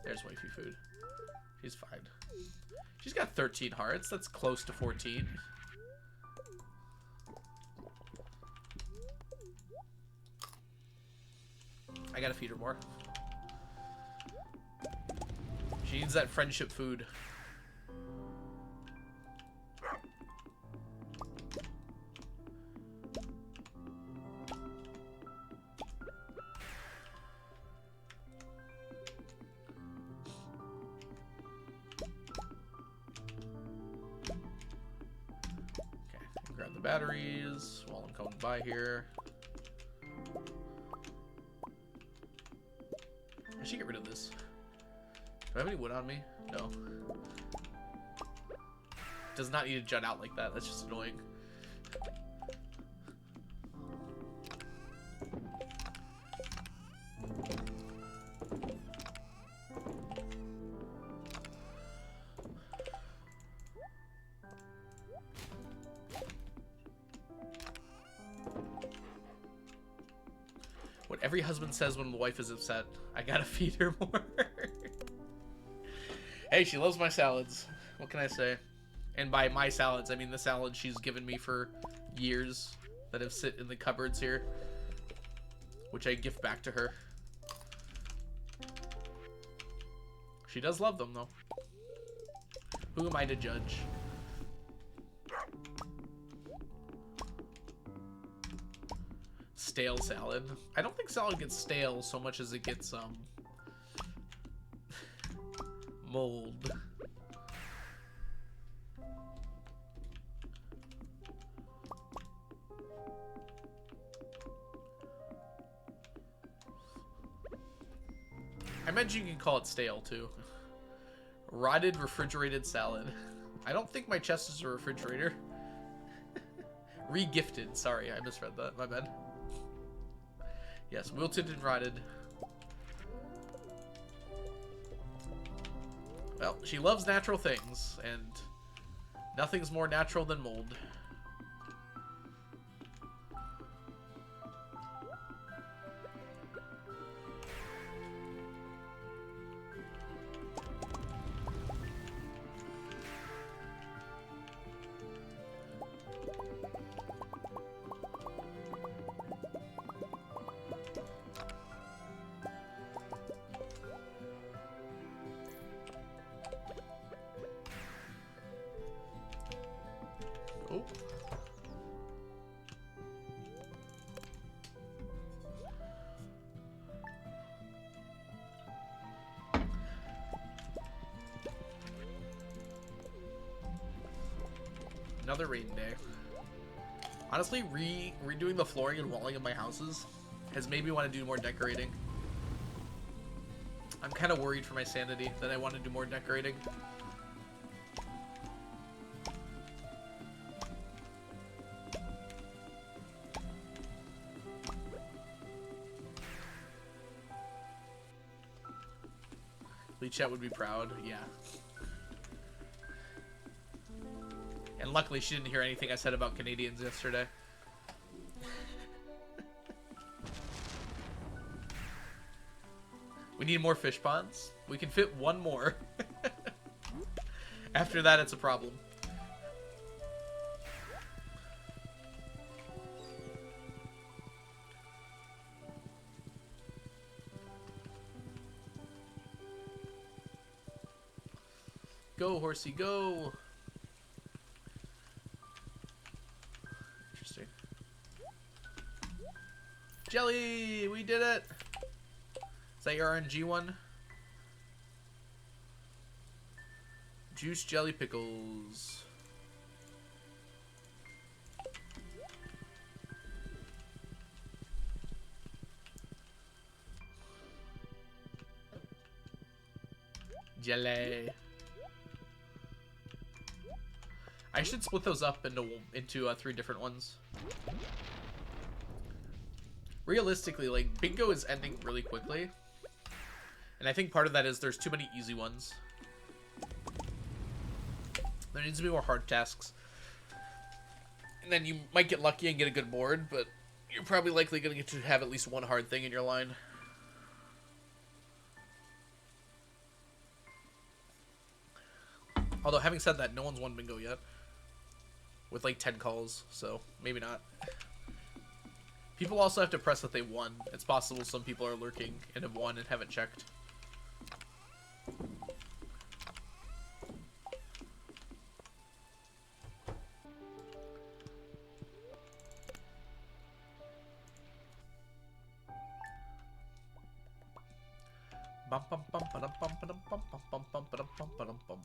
There's wifey food. She's fine. She's got 13 hearts. That's close to 14. I gotta feed her more. She needs that friendship food. Batteries while I'm coming by here. I should get rid of this. Do I have any wood on me? No. Does not need to jut out like that. That's just annoying. every husband says when the wife is upset, I gotta feed her more. Hey, she loves my salads. What can I say? And by my salads, I mean the salad she's given me for years that have sit in the cupboards here, which I gift back to her. She does love them, though. Who am I to judge? Stale salad. I don't think salad gets stale so much as it gets, mold. I imagine you can call it stale, too. Rotted refrigerated salad. I don't think my chest is a refrigerator. Re-gifted. Sorry, I misread that. My bad. Yes, wilted and rotted. Well, she loves natural things, and nothing's more natural than mold. Oh. Another rain day. Honestly, redoing the flooring and walling of my houses has made me want to do more decorating. I'm kind of worried for my sanity that I want to do more decorating. Chat would be proud, yeah. And luckily she didn't hear anything I said about Canadians yesterday. We need more fish ponds. We can fit one more. After that, it's a problem. Go, horsey, go! Interesting. Jelly! We did it! Is that your RNG one? Juice, jelly, pickles. Jelly. I should split those up into 3 different ones. Realistically, like, bingo is ending really quickly. And I think part of that is there's too many easy ones. There needs to be more hard tasks. And then you might get lucky and get a good board, but you're probably likely going to get to have at least one hard thing in your line. Although, having said that, no one's won bingo yet. With like 10 calls, so maybe not. People also have to press that they won. It's possible some people are lurking and have won and haven't checked. Bum bum bum ba-dum bum ba-dum bum bum bum bum ba-dum bum ba-dum bum.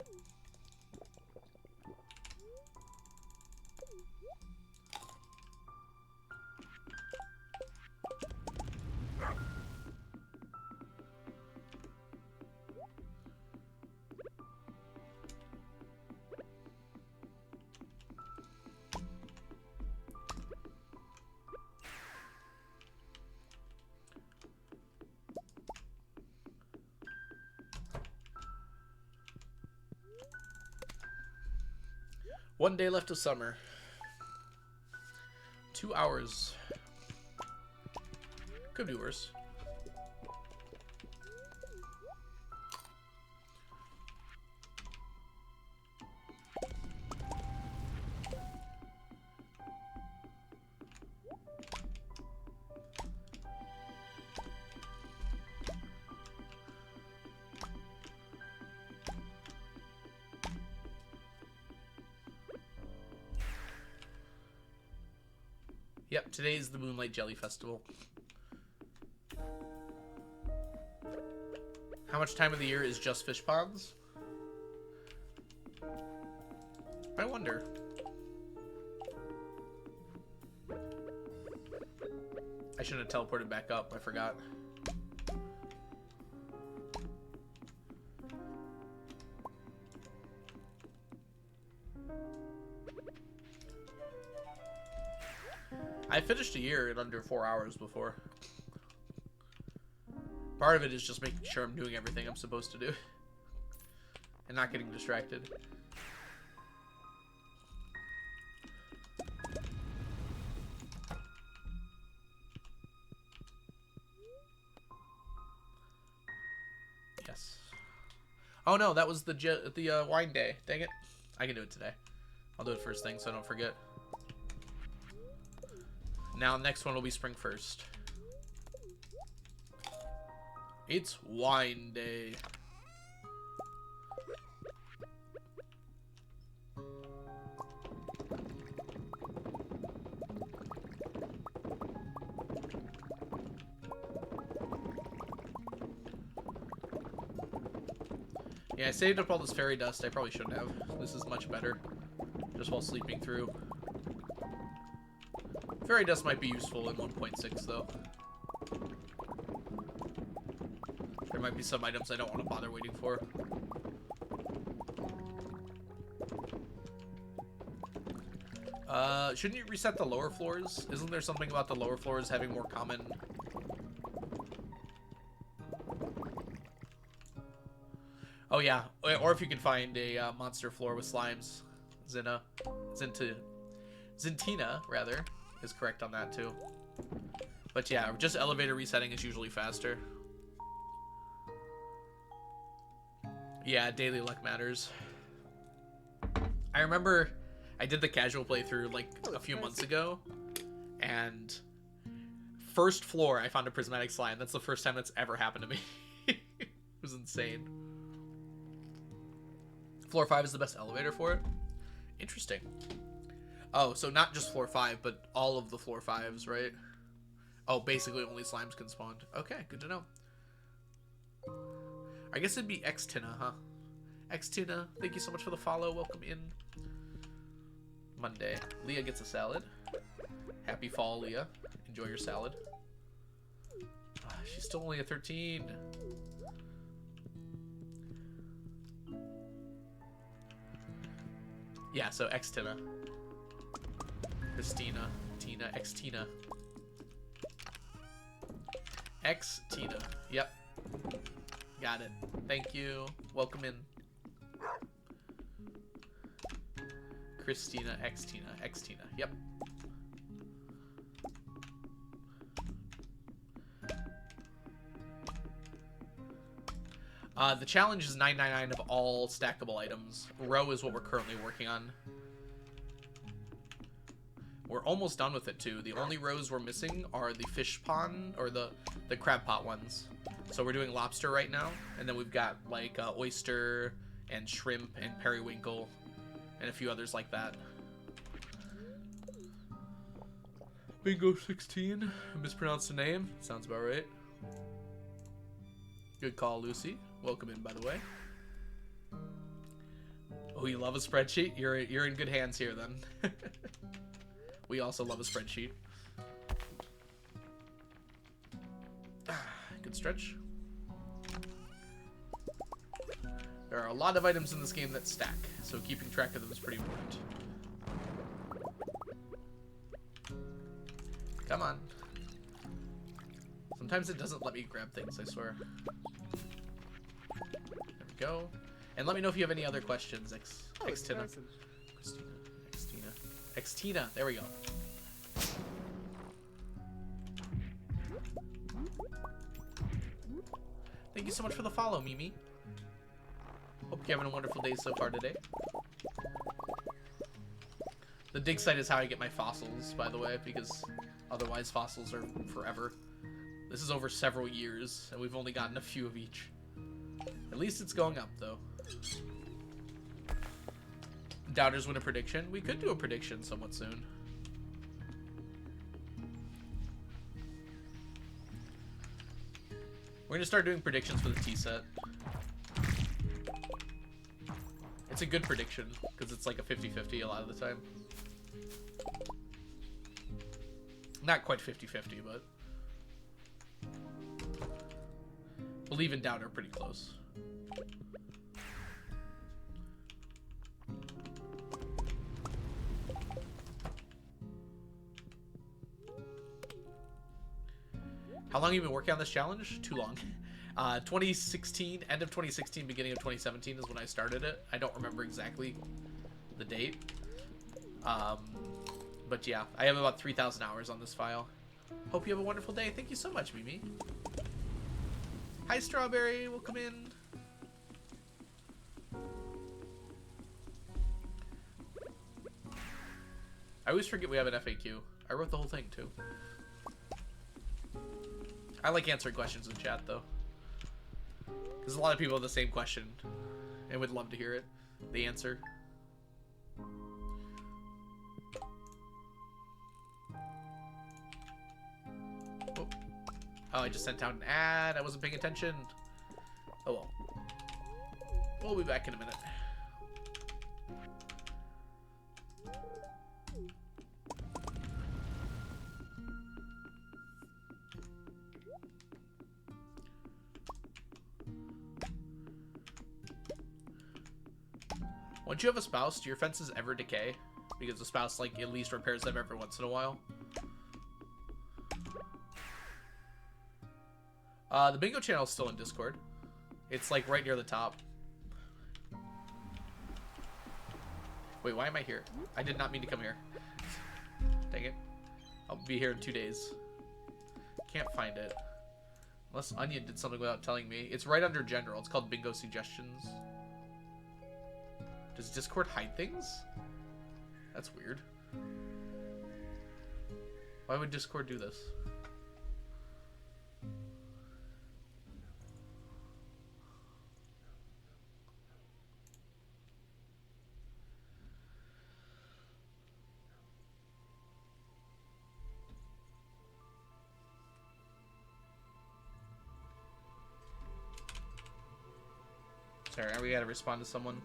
One day left of summer. 2 hours. Could be worse. Yep, today is the Moonlight Jelly Festival. How much time of the year is just fish ponds? I wonder. I shouldn't have teleported back up. I forgot. I finished a year in under 4 hours before. Part of it is just making sure I'm doing everything I'm supposed to do. And not getting distracted. Yes. Oh no, that was the wine day. Dang it. I can do it today. I'll do it first thing so I don't forget. Now next one will be spring 1st. It's wine day. Yeah, I saved up all this fairy dust. I probably shouldn't have. This is much better. Just while sleeping through. Fairy dust might be useful in 1.6 though. There might be some items I don't want to bother waiting for. Shouldn't you reset the lower floors? Isn't there something about the lower floors having more common... Oh yeah, or if you can find a monster floor with slimes. Zentina, rather, is correct on that too. But yeah, just elevator resetting is usually faster. Yeah, daily luck matters. I remember I did the casual playthrough like a few months ago, and first floor I found a prismatic slime. That's the first time that's ever happened to me. It was insane. Floor 5 is the best elevator for it? Interesting. Oh, so not just floor 5, but all of the floor 5s, right? Oh, basically only slimes can spawn. Okay, good to know. I guess it'd be Xtina, huh? Xtina, thank you so much for the follow. Welcome in. Monday. Leah gets a salad. Happy fall, Leah. Enjoy your salad. She's still only a 13. Yeah, so Xtina. Christina. Tina. Xtina. Xtina. Yep. Got it. Thank you. Welcome in. Christina. Xtina. Xtina. Yep. The challenge is 999 of all stackable items. Row is what we're currently working on. We're almost done with it too. The only rows we're missing are the fish pond or the crab pot ones. So we're doing lobster right now, and then we've got like oyster and shrimp and periwinkle and a few others like that. Bingo 16. I mispronounced the name. Sounds about right. Good call, Lucy. Welcome in, by the way. Oh, you love a spreadsheet? You're in good hands here, then. We also love a spreadsheet. Good stretch. There are a lot of items in this game that stack, so keeping track of them is pretty important. Come on. Sometimes it doesn't let me grab things, I swear. There we go. And let me know if you have any other questions, Xtina. Xtina. There we go. Thank you so much for the follow, Mimi. Hope you're having a wonderful day so far today. The dig site is how I get my fossils, by the way, because otherwise fossils are forever. This is over several years, and we've only gotten a few of each. At least it's going up, though. Doubters win a prediction. We could do a prediction somewhat soon. We're gonna start doing predictions for the tea set. It's a good prediction, because it's like a 50-50 a lot of the time. Not quite 50-50, but believe and doubt are pretty close. How long have you been working on this challenge? Too long. 2016, end of 2016, beginning of 2017 is when I started it. I don't remember exactly the date. But yeah, I have about 3,000 hours on this file. Hope you have a wonderful day. Thank you so much, Mimi. Hi, Strawberry. Welcome in. I always forget we have an FAQ. I wrote the whole thing, too. I like answering questions in chat, though. Because a lot of people have the same question and would love to hear it. The answer. Oh, I just sent out an ad. I wasn't paying attention. Oh, well. We'll be back in a minute. Once you have a spouse, do your fences ever decay? Because the spouse, like, at least repairs them every once in a while. The bingo channel is still in Discord. It's like right near the top. Wait, why am I here? I did not mean to come here. Dang it. I'll be here in 2 days. Can't find it. Unless Onion did something without telling me. It's right under General. It's called Bingo Suggestions. Does Discord hide things? That's weird. Why would Discord do this? Sorry, we gotta respond to someone.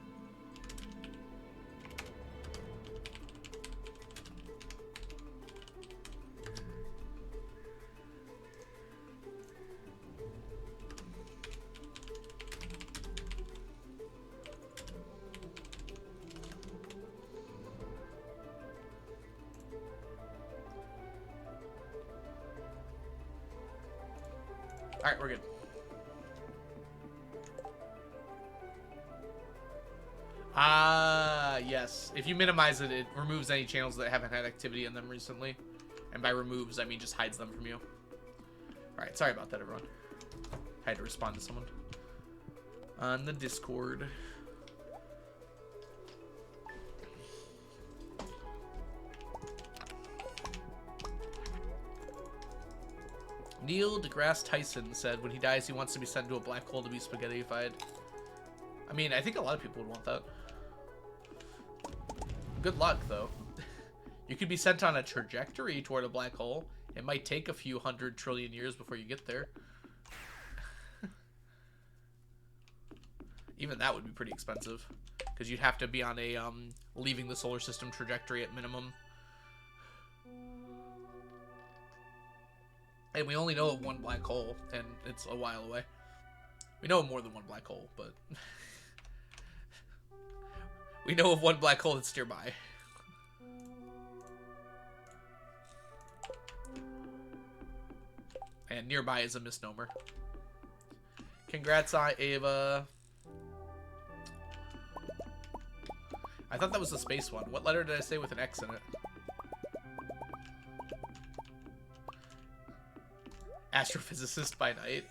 Alright, we're good. Yes. If you minimize it, it removes any channels that haven't had activity in them recently. And by removes, I mean just hides them from you. Alright, sorry about that, everyone. I had to respond to someone. On the Discord. Neil deGrasse Tyson said when he dies, he wants to be sent to a black hole to be spaghettified. I mean, I think a lot of people would want that. Good luck, though. You could be sent on a trajectory toward a black hole. It might take a few 100 trillion years before you get there. Even that would be pretty expensive. Because you'd have to be on a leaving the solar system trajectory at minimum. And we only know of one black hole, and it's a while away. We know of more than one black hole, but... we know of one black hole that's nearby. And nearby is a misnomer. Congrats on Ava. I thought that was the space one. What letter did I say with an X in it? Astrophysicist by night.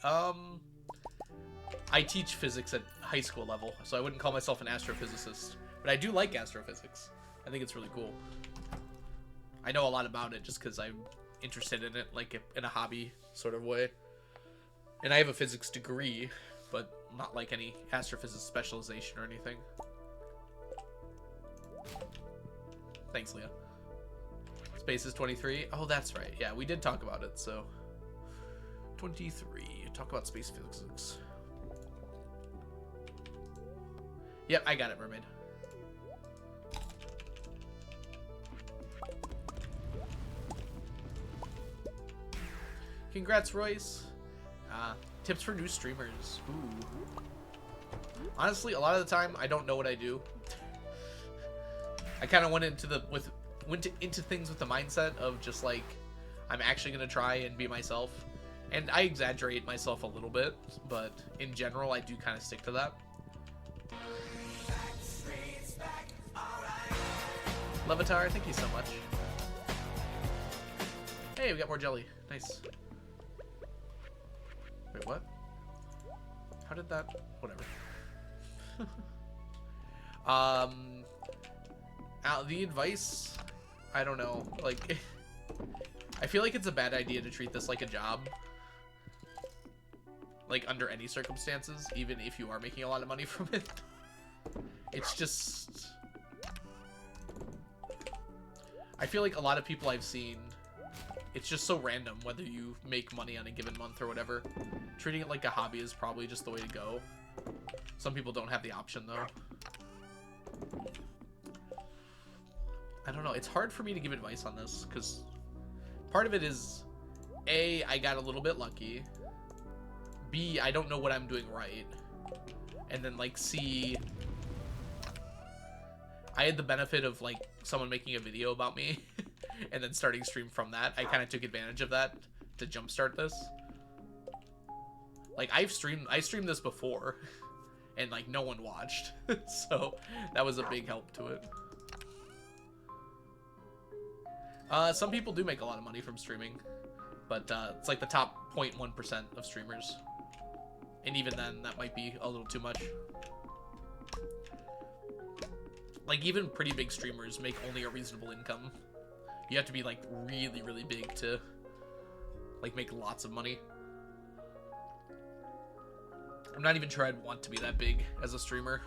I teach physics at high school level, so I wouldn't call myself an astrophysicist. But I do like astrophysics. I think it's really cool. I know a lot about it just because I'm interested in it, like in a hobby sort of way. And I have a physics degree, but not like any astrophysics specialization or anything. Thanks, Leah. Space is 23. Oh, that's right. Yeah, we did talk about it, so... 23. talk about space physics. Yep, I got it, mermaid. Congrats, Royce. Tips for new streamers. Ooh. Honestly, a lot of the time, I don't know what I do. I kind of went into things with the mindset of just like, I'm actually gonna try and be myself, and I exaggerate myself a little bit, but in general, I do kind of stick to that. Levitar, thank you so much. Hey, we got more jelly. Nice. Wait, what? How did that? Whatever. The advice, I don't know. Like, I feel like it's a bad idea to treat this like a job. Like, under any circumstances, even if you are making a lot of money from it. It's just... I feel like a lot of people I've seen, it's just so random whether you make money on a given month or whatever. Treating it like a hobby is probably just the way to go. Some people don't have the option, though. I don't know. It's hard for me to give advice on this, because part of it is, A, I got a little bit lucky. B, I don't know what I'm doing right. And then, like, C, I had the benefit of, like, someone making a video about me and then starting stream from that. I kind of took advantage of that to jumpstart this. Like, I streamed this before, and, like, no one watched. So, that was a big help to it. Some people do make a lot of money from streaming, but it's like the top 0.1% of streamers. And even then, that might be a little too much. Like, even pretty big streamers make only a reasonable income. You have to be, like, really, really big to, like, make lots of money. I'm not even sure I'd want to be that big as a streamer.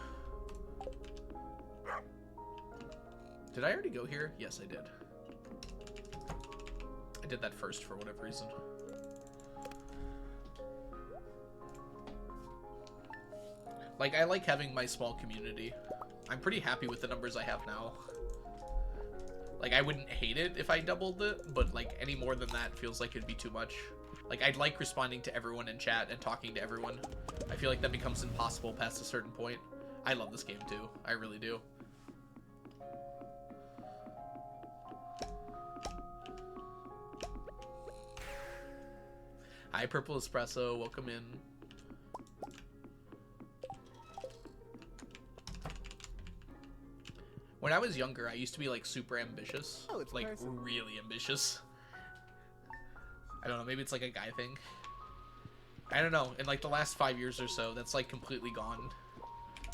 Did I already go here? Yes, I did. I did that first for whatever reason. Like, I like having my small community. I'm pretty happy with the numbers I have now. Like, I wouldn't hate it if I doubled it, but, like, any more than that feels like it'd be too much. Like, I'd like responding to everyone in chat and talking to everyone. I feel like that becomes impossible past a certain point. I love this game, too. I really do. Hi, Purple Espresso. Welcome in. When I was younger, I used to be, like, super ambitious. Oh, it's like, person. really ambitious. I don't know, maybe it's, like, a guy thing. I don't know. In, like, the last 5 years or so, that's, like, completely gone.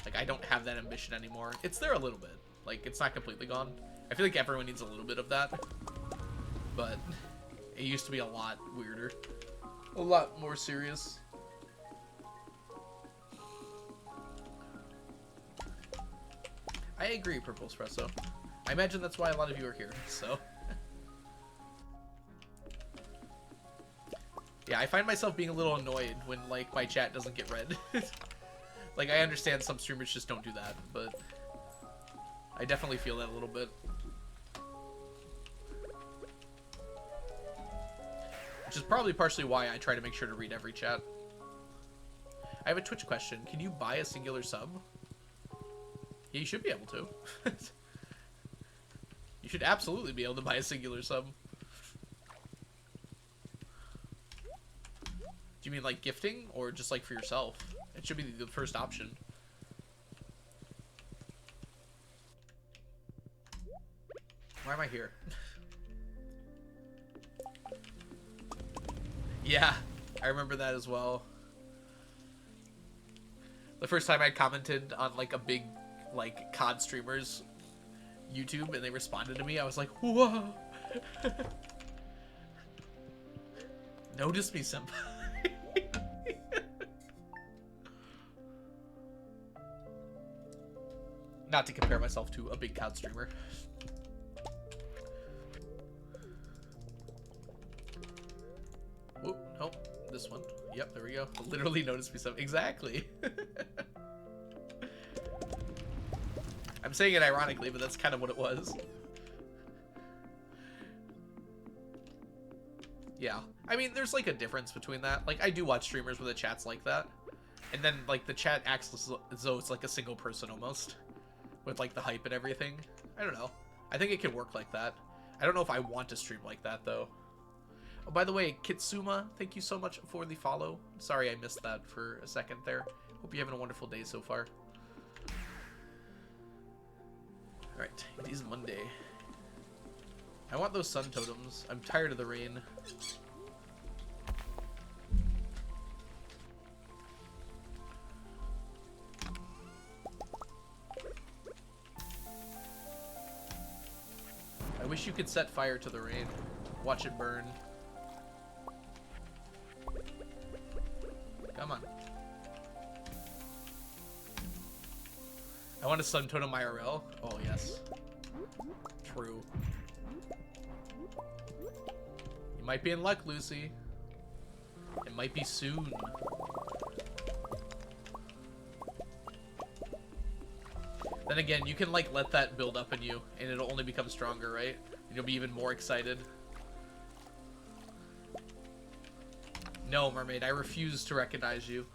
Like, I don't have that ambition anymore. It's there a little bit. Like, it's not completely gone. I feel like everyone needs a little bit of that. But it used to be a lot weirder. A lot more serious. I agree, Purple Espresso. I imagine that's why a lot of you are here, so. Yeah, I find myself being a little annoyed when, like, my chat doesn't get read. Like, I understand some streamers just don't do that, but I definitely feel that a little bit. Which is probably partially why I try to make sure to read every chat. I have a Twitch question. Can you buy a singular sub? Yeah, you should be able to. You should absolutely be able to buy a singular sub. Do you mean like gifting or just like for yourself? It should be the first option. Why am I here? Yeah, I remember that as well. The first time I commented on like a big like COD streamers YouTube and they responded to me, I was like, whoa. Notice me, senpai. Not to compare myself to a big COD streamer. Oh, no, this one. Yep, there we go. Literally notice me some. Exactly. I'm saying it ironically, but that's kind of what it was. Yeah. I mean, there's like a difference between that. Like, I do watch streamers where the chat's like that. And then, like, the chat acts as though it's like a single person almost. With, like, the hype and everything. I don't know. I think it could work like that. I don't know if I want to stream like that, though. Oh, by the way, Kitsuma, thank you so much for the follow. Sorry I missed that for a second there. Hope you're having a wonderful day so far. Alright, it is Monday. I want those sun totems. I'm tired of the rain. I wish you could set fire to the rain. Watch it burn. Come on. I want a sun totem IRL. Oh, yes. True. You might be in luck, Lucy. It might be soon. Then again, you can, like, let that build up in you, and it'll only become stronger, right? And you'll be even more excited. No, mermaid, I refuse to recognize you.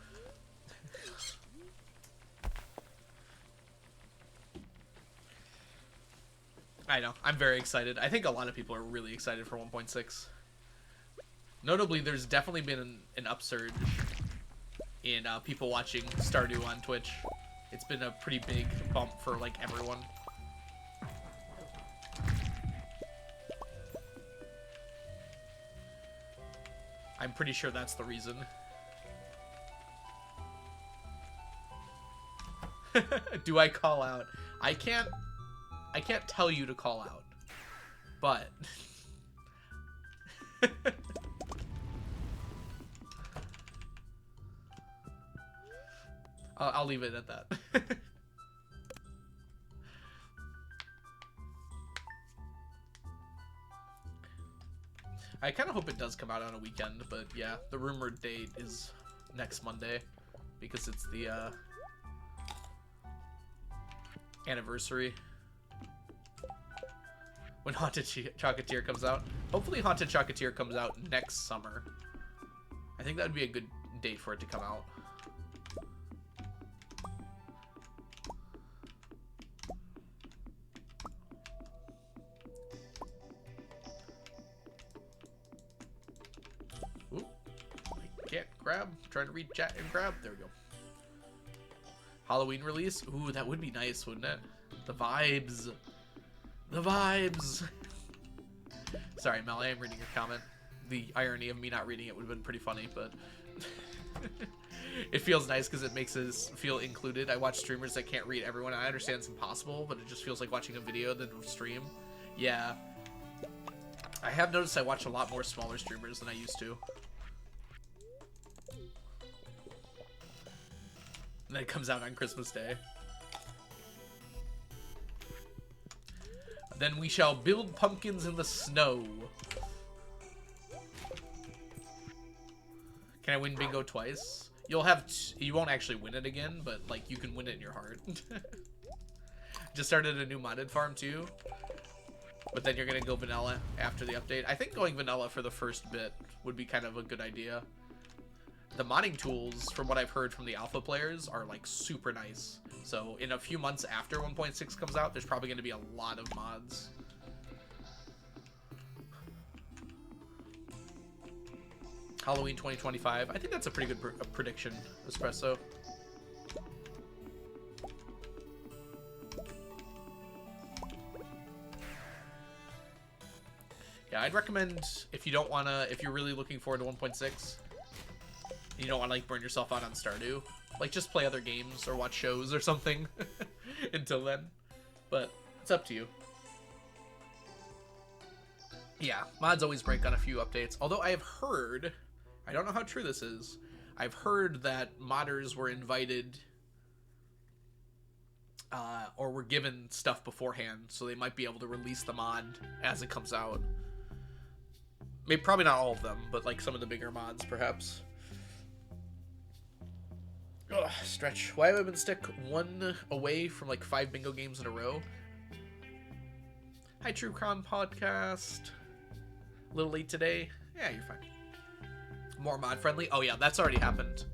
I know, I'm very excited. I think a lot of people are really excited for 1.6. Notably, there's definitely been an upsurge in people watching Stardew on Twitch. It's been a pretty big bump for, like, everyone. I'm pretty sure that's the reason. Do I call out? I can't tell you to call out. But I'll leave it at that. I kind of hope it does come out on a weekend, but yeah, the rumored date is next Monday because it's the anniversary when Haunted Chocolatier comes out. Hopefully Haunted Chocolatier comes out next summer. I think that would be a good date for it to come out. Ooh, I can't grab. I'm trying to read chat and grab. There we go. Halloween release? Ooh, that would be nice, wouldn't it? The vibes. The vibes. Sorry, Mel, I am reading your comment. The irony of me not reading it would have been pretty funny, but it feels nice because it makes us feel included. I watch streamers that can't read everyone. I understand it's impossible, but it just feels like watching a video than a stream. Yeah. I have noticed I watch a lot more smaller streamers than I used to. And then it comes out on Christmas Day. Then we shall build pumpkins in the snow. Can I win bingo twice? You'll have you won't actually win it again, but like you can win it in your heart. Just started a new modded farm too. But then you're gonna go vanilla after the update. I think going vanilla for the first bit would be kind of a good idea. The modding tools, from what I've heard from the alpha players, are like super nice. So in a few months after 1.6 comes out, there's probably going to be a lot of mods. Halloween 2025. I think that's a pretty good prediction, Espresso. Yeah, I'd recommend if you don't want to, if you're really looking forward to 1.6, you don't want to like burn yourself out on Stardew, like just play other games or watch shows or something until then. But it's up to you. Yeah, mods always break on a few updates. Although I have heard, I don't know how true this is, I've heard that modders were invited or were given stuff beforehand, so they might be able to release the mod as it comes out. Maybe probably not all of them, but like some of the bigger mods perhaps. Ugh, stretch. Why have I been stuck one away from like 5 bingo games in a row? Hi, True Crime Podcast. A little late today. Yeah, you're fine. More mod friendly. Oh yeah, that's already happened.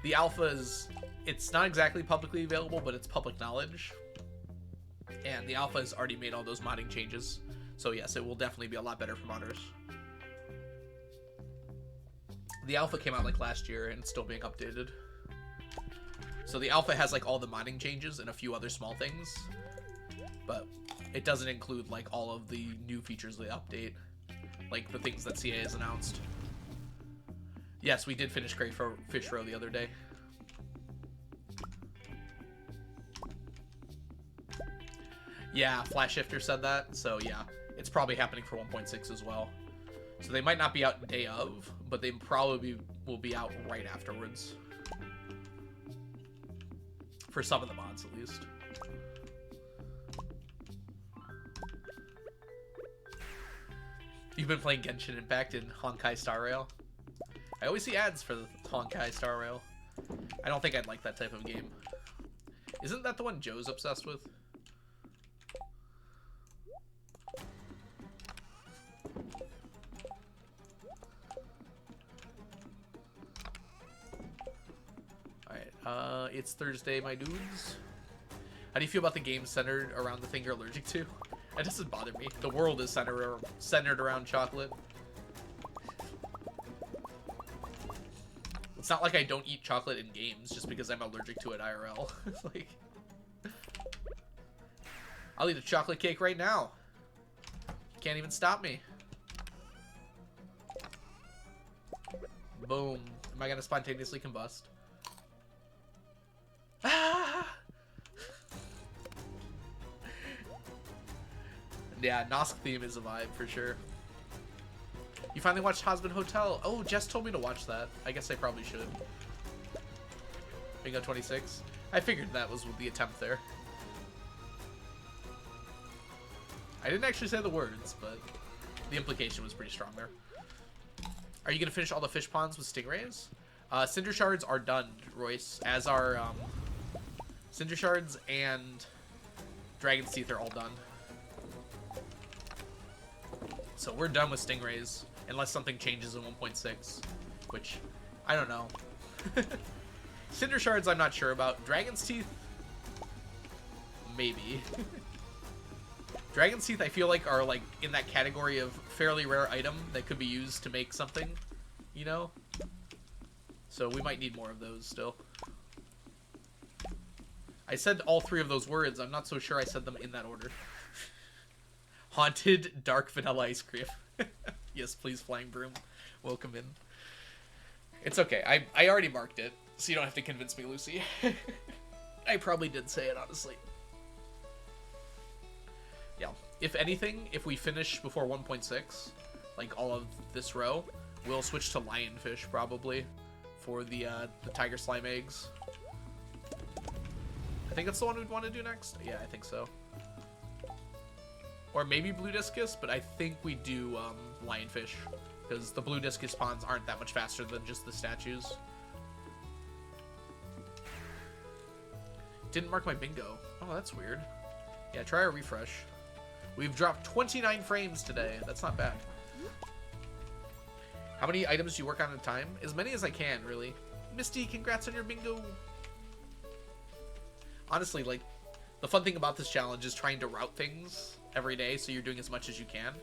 The alpha is, it's not exactly publicly available, but it's public knowledge. And the alpha has already made all those modding changes. So yes, it will definitely be a lot better for modders. The alpha came out like last year and it's still being updated. So the alpha has like all the modding changes and a few other small things. But it doesn't include like all of the new features they update. Like the things that CA has announced. Yes, we did finish Fish Row the other day. Yeah, Flash Shifter said that, so yeah, it's probably happening for 1.6 as well. So they might not be out day of, but they probably will be out right afterwards. For some of the mods, at least. You've been playing Genshin Impact in Honkai Star Rail? I always see ads for the Honkai Star Rail. I don't think I'd like that type of game. Isn't that the one Joe's obsessed with? Alright, it's Thursday, my dudes. How do you feel about the game centered around the thing you're allergic to? That doesn't bother me. The world is centered around chocolate. It's not like I don't eat chocolate in games just because I'm allergic to it IRL. Like, I'll eat a chocolate cake right now. Can't even stop me. Boom. Am I gonna spontaneously combust? Ah! Yeah, Nosk theme is a vibe for sure. You finally watched Husband Hotel? Oh, Jess told me to watch that. I guess I probably should. Bingo 26. I figured that was the attempt there. I didn't actually say the words, but the implication was pretty strong there. Are you going to finish all the fish ponds with stingrays? Cinder Shards are done, Royce, as are Cinder Shards and Dragon's Teeth are all done. So we're done with stingrays, unless something changes in 1.6, which, I don't know. Cinder Shards I'm not sure about. Dragon's Teeth, maybe. Dragon's Teeth I feel like are like in that category of fairly rare item that could be used to make something, you know? So we might need more of those still. I said all 3 of those words. I'm not so sure I said them in that order. Haunted dark vanilla ice cream. Yes, please, Flying Broom. Welcome in. It's okay. I already marked it, so you don't have to convince me, Lucy. I probably did say it, honestly. Yeah. If anything, if we finish before 1.6, like all of this row, we'll switch to lionfish probably for the tiger slime eggs. I think that's the one we'd want to do next. Yeah, I think so. Or maybe blue discus, but I think we do lionfish because the blue discus ponds aren't that much faster than just the statues. Didn't mark my bingo. Oh, that's weird. Yeah, try a refresh. We've dropped 29 frames today. That's not bad. How many items do you work on at a time? As many as I can, really. Misty, congrats on your bingo. Honestly, like, the fun thing about this challenge is trying to route things every day, so you're doing as much as you can.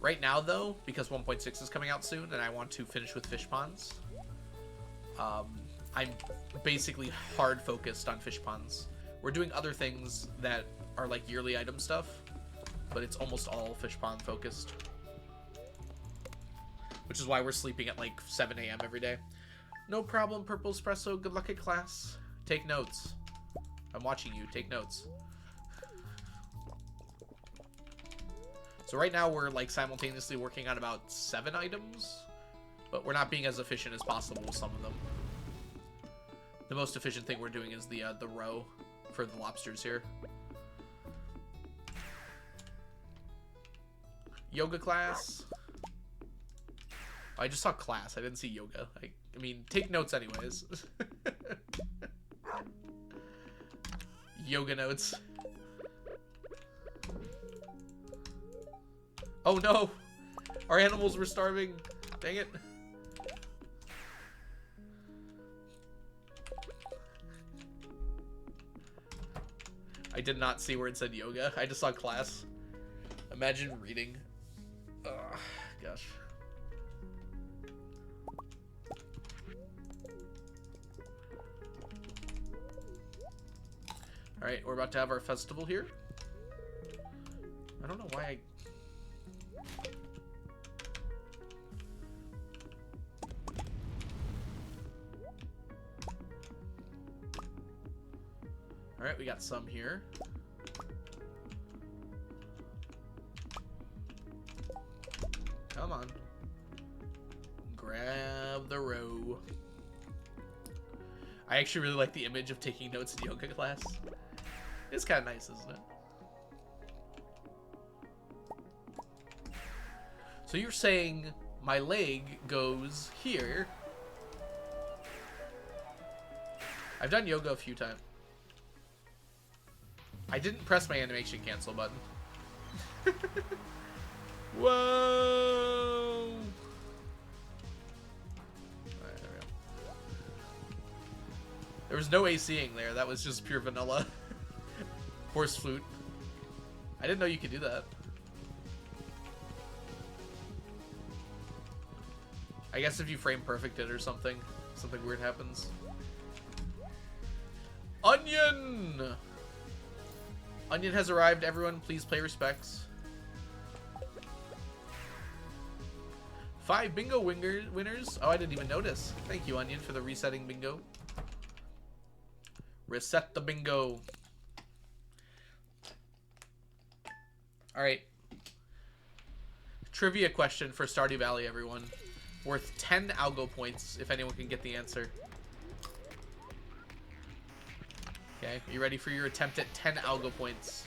Right now, though, because 1.6 is coming out soon, and I want to finish with fish ponds, I'm basically hard focused on fish ponds. We're doing other things that are like yearly item stuff, but it's almost all fish pond focused. Which is why we're sleeping at like 7 a.m. every day. No problem, Purple Espresso. Good luck at class. Take notes. I'm watching you. Take notes. So right now we're like simultaneously working on about 7 items, but we're not being as efficient as possible with some of them. The most efficient thing we're doing is the row for the lobsters here. Yoga class. I just saw class. I didn't see yoga. I mean, take notes anyways. yoga notes. Oh no! Our animals were starving. Dang it. I did not see where it said yoga. I just saw class. Imagine reading. Ugh, gosh. Alright, we're about to have our festival here. I don't know why I... Alright, we got some here. Come on. Grab the row. I actually really like the image of taking notes in yoga class. It's kind of nice, isn't it? So you're saying my leg goes here. I've done yoga a few times. I didn't press my animation cancel button. Whoa! Alright, there we go. There was no ACing there. That was just pure vanilla. Horse flute. I didn't know you could do that. I guess if you frame perfect it or something, something weird happens. Onion! Onion has arrived. Everyone, please pay respects. 5 bingo winners. Oh, I didn't even notice. Thank you, Onion, for the resetting bingo. Reset the bingo. Alright. Trivia question for Stardew Valley, everyone. Worth 10 algo points, if anyone can get the answer. Okay, you ready for your attempt at 10 algo points?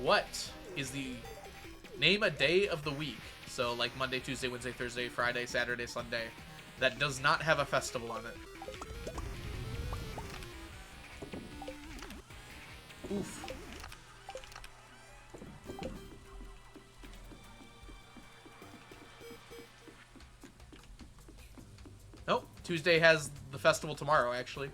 What is the... Name a day of the week. So, like Monday, Tuesday, Wednesday, Thursday, Friday, Saturday, Sunday. That does not have a festival on it. Oof. Nope. Tuesday has the festival tomorrow, actually.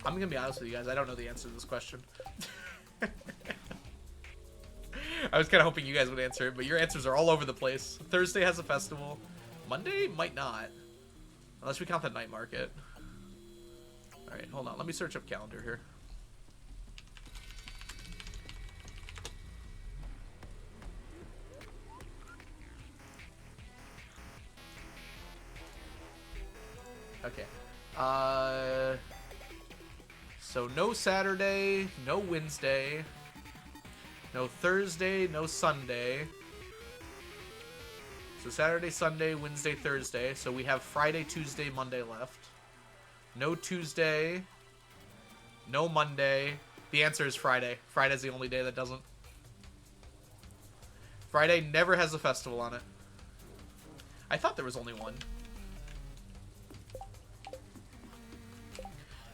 I'm gonna be honest with you guys, I don't know the answer to this question. I was kind of hoping you guys would answer it, but your answers are all over the place. Thursday has a festival. Monday might not. Unless we count the night market. Alright, hold on. Let me search up calendar here. Okay. So no Saturday, no Wednesday, no Thursday, no Sunday. So Saturday, Sunday, Wednesday, Thursday. So we have Friday, Tuesday, Monday left. No Tuesday, no Monday. The answer is Friday. Friday's the only day that doesn't. Friday never has a festival on it. I thought there was only one.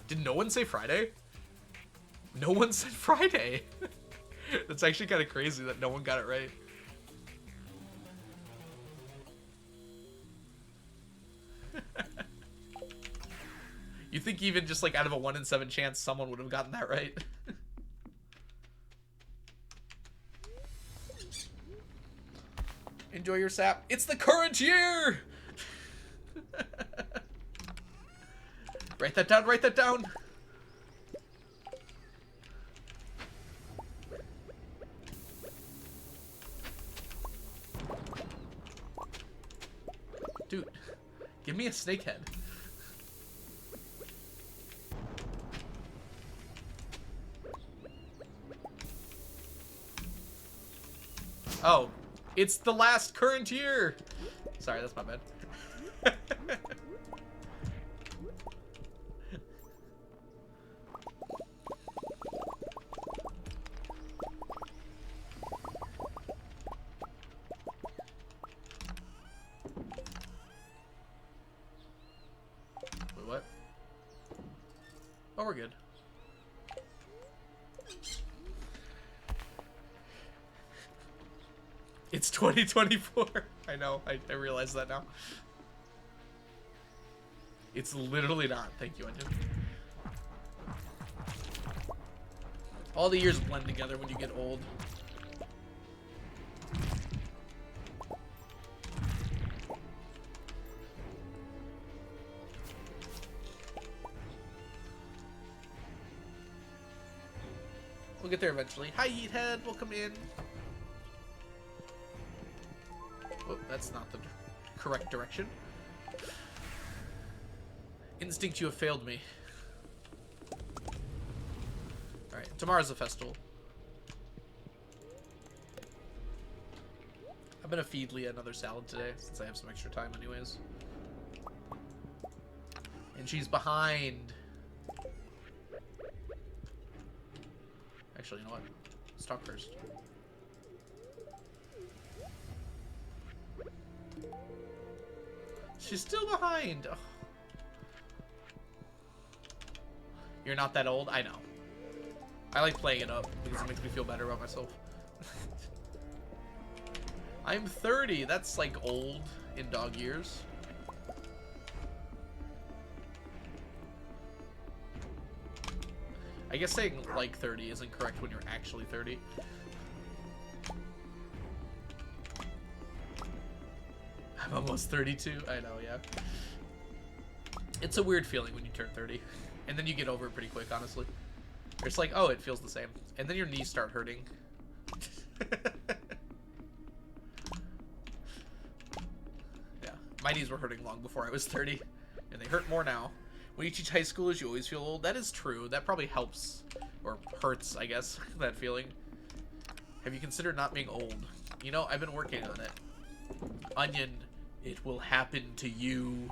Did no one say Friday? No one said Friday. That's actually kind of crazy that no one got it right. You think even just like out of a 1 in 7 chance someone would have gotten that right? Enjoy your sap. It's the current year! Write that down, write that down! Dude, give me a snake head. Oh, it's the last current year! Sorry, that's my bad. Oh, we're good. It's 2024. I know. I realize that now. It's literally not. Thank you, Onion. All the years blend together when you get old. We'll get there eventually. Hi, Yeethead. Welcome in. Oh, that's not the correct direction. Instinct, you have failed me. Alright, tomorrow's a festival. I'm gonna feed Leah another salad today, since I have some extra time anyways. And she's behind. Actually, you know what? Let's talk first. She's still behind. Oh. You're not that old? I know. I like playing it up because it makes me feel better about myself. I'm 30. That's like old in dog years. I guess saying like 30 isn't correct when you're actually 30. I'm almost 32. I know, yeah. It's a weird feeling when you turn 30. And then you get over it pretty quick, honestly. It's like, oh, it feels the same. And then your knees start hurting. Yeah. My knees were hurting long before I was 30. And they hurt more now. When you teach high schoolers, you always feel old. That is true. That probably helps. Or hurts, I guess, that feeling. Have you considered not being old? You know, I've been working on it. Onion, it will happen to you.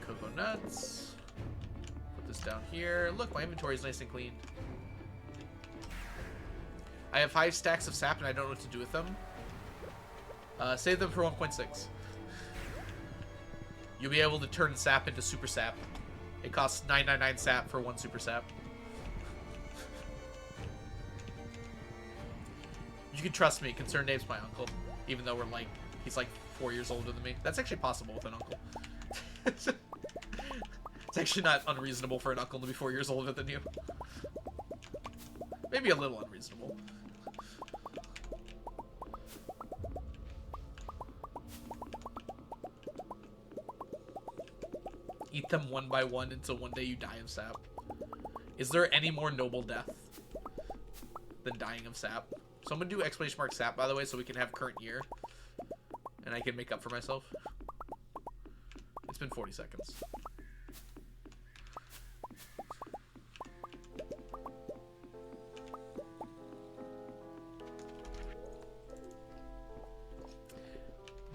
Cocoa nuts. Put this down here. Look, my inventory is nice and clean. I have 5 stacks of sap and I don't know what to do with them. Save them for 1.6. You'll be able to turn sap into super sap. It costs 999 sap for 1 super sap. You can trust me, Concerned Dave's my uncle. Even though he's like 4 years older than me. That's actually possible with an uncle. It's actually not unreasonable for an uncle to be 4 years older than you. Maybe a little unreasonable. Eat them one by one until one day you die of sap. Is there any more noble death than dying of sap? Someone do exclamation mark sap, by the way, so we can have current year. And I can make up for myself. It's been 40 seconds.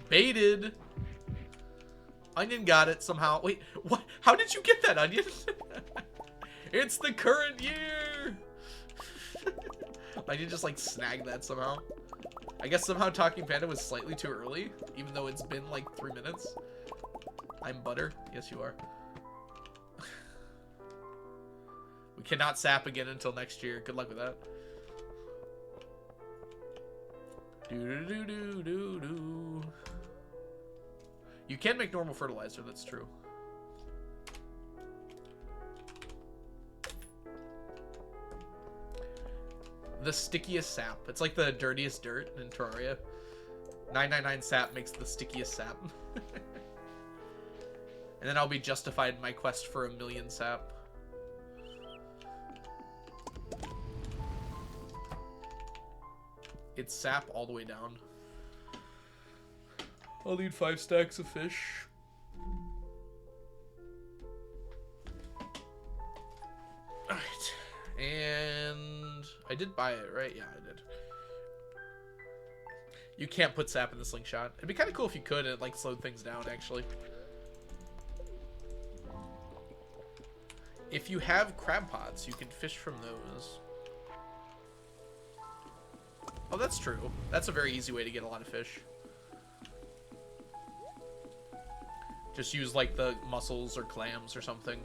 Baited! Onion got it somehow. Wait, what? How did you get that, Onion? It's the current year! Onion just like snagged that somehow. I guess somehow Talking Panda was slightly too early, even though it's been like 3 minutes. I'm butter. Yes, you are. We cannot sap again until next year. Good luck with that. Do-do-do-do-do-do. You can make normal fertilizer, that's true. The stickiest sap. It's like the dirtiest dirt in Terraria. 999 sap makes the stickiest sap. And then I'll be justified in my quest for 1,000,000 sap. It's sap all the way down. I'll need 5 stacks of fish. Alright. And I did buy it, right? Yeah, I did. You can't put sap in the slingshot. It'd be kind of cool if you could. It like slowed things down actually. If you have crab pots, you can fish from those. Oh, that's true. That's a very easy way to get a lot of fish. Just use like the mussels or clams or something.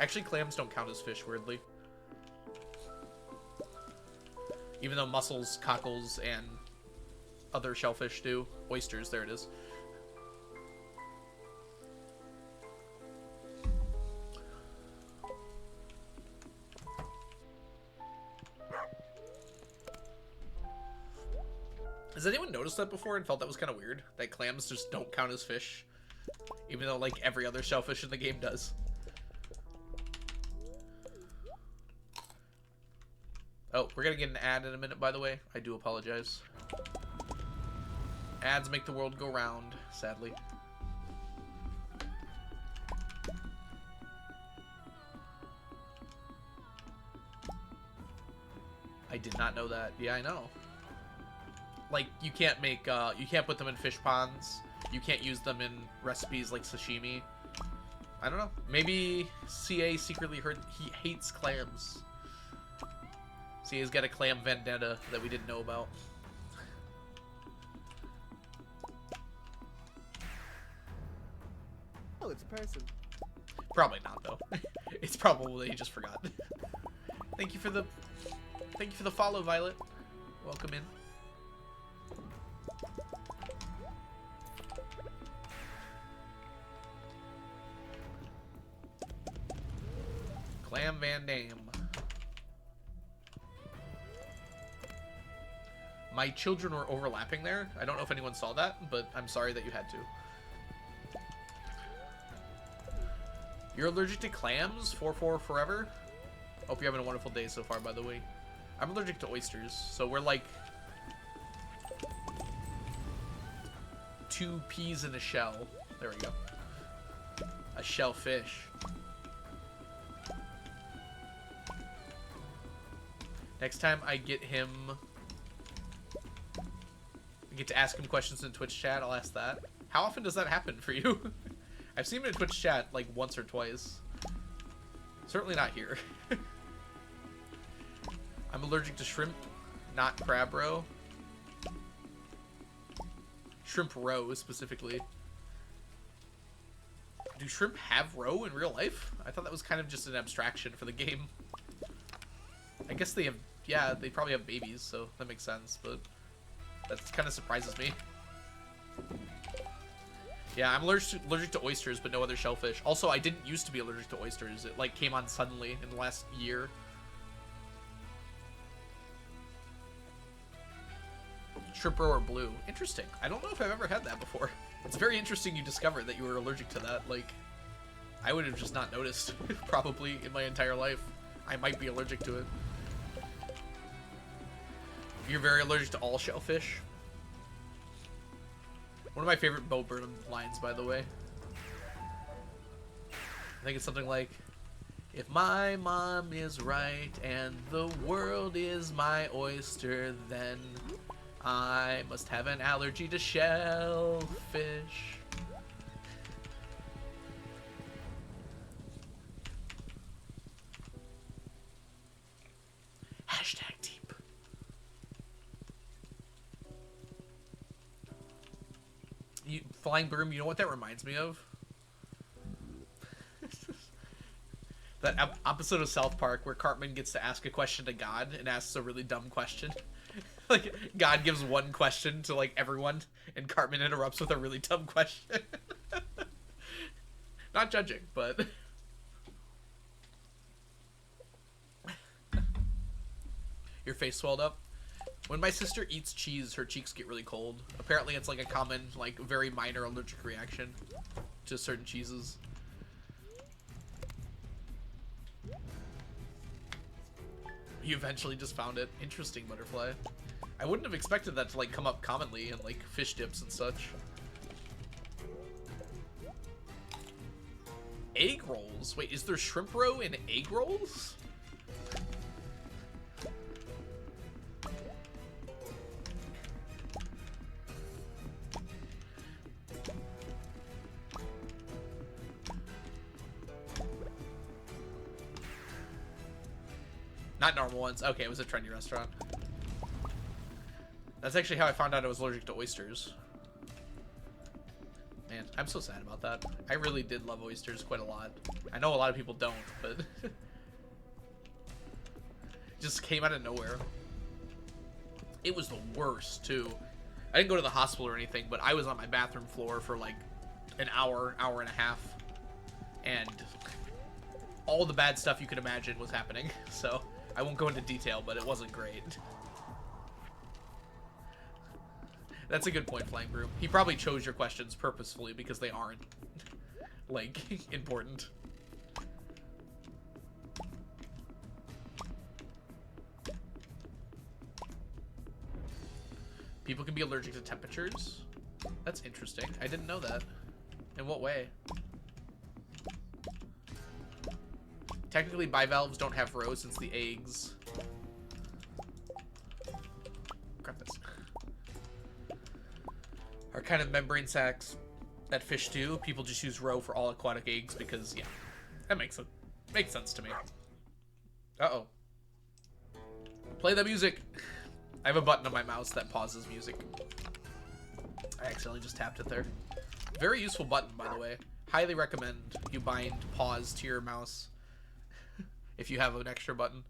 Actually, clams don't count as fish, weirdly. Even though mussels, cockles, and other shellfish do. Oysters, there it is. Has anyone noticed that before and felt that was kind of weird? That clams just don't count as fish? Even though, like, every other shellfish in the game does. Oh, we're gonna get an ad in a minute, by the way. I do apologize. Ads make the world go round, sadly. I did not know that. Yeah, I know. Like, you can't make, you can't put them in fish ponds. You can't use them in recipes like sashimi. I don't know. Maybe CA secretly heard he hates clams. CA's got a clam vendetta that we didn't know about. Oh, it's a person. Probably not, though. It's probably he just forgot. Thank you for the follow, Violet. Welcome in. Clam Van Dam. My children were overlapping there. I don't know if anyone saw that, but I'm sorry that you had to. You're allergic to clams? 4-4 forever? Hope you're having a wonderful day so far, by the way. I'm allergic to oysters, so we're like 2 peas in a shell. There we go. A shellfish. Next time I get him... I get to ask him questions in Twitch chat, I'll ask that. How often does that happen for you? I've seen him in Twitch chat like once or twice. Certainly not here. I'm allergic to shrimp, not crab roe. Shrimp roe, specifically. Do shrimp have roe in real life? I thought that was kind of just an abstraction for the game. I guess they have, yeah, they probably have babies, so that makes sense, but that kind of surprises me. Yeah, I'm allergic to oysters, but no other shellfish. Also, I didn't used to be allergic to oysters. It, like, came on suddenly in the last year. Shrimp roe or blue. Interesting. I don't know if I've ever had that before. It's very interesting you discovered that you were allergic to that. Like, I would have just not noticed, probably, in my entire life. I might be allergic to it. You're very allergic to all shellfish? One of my favorite Bo Burnham lines, by the way. I think it's something like, if my mom is right and the world is my oyster, then I must have an allergy to shellfish. Hashtag deep. Flying Broom, you know what that reminds me of? That episode of South Park where Cartman gets to ask a question to God and asks a really dumb question. Like, God gives one question to, like, everyone, and Cartman interrupts with a really dumb question. Not judging, but... Your face swelled up? When my sister eats cheese, her cheeks get really cold. Apparently it's like a common, like, very minor allergic reaction to certain cheeses. You eventually just found it. Interesting, Butterfly. I wouldn't have expected that to, like, come up commonly in, like, fish dips and such. Egg rolls? Wait, is there shrimp roe in egg rolls? Not normal ones. Okay, it was a trendy restaurant. That's actually how I found out I was allergic to oysters. Man, I'm so sad about that. I really did love oysters quite a lot. I know a lot of people don't, but... just came out of nowhere. It was the worst, too. I didn't go to the hospital or anything, but I was on my bathroom floor for like an hour, hour and a half. And all the bad stuff you could imagine was happening. So I won't go into detail, but it wasn't great. That's a good point, Flying Broom. He probably chose your questions purposefully because they aren't, like, important. People can be allergic to temperatures? That's interesting. I didn't know that. In what way? Technically, bivalves don't have roe since the eggs... Grab this. Are kind of membrane sacs that fish do. People just use roe for all aquatic eggs because, yeah, that makes sense to me. Uh-oh. Play the music. I have a button on my mouse that pauses music. I accidentally just tapped it there. Very useful button, by the way. Highly recommend you bind pause to your mouse if you have an extra button.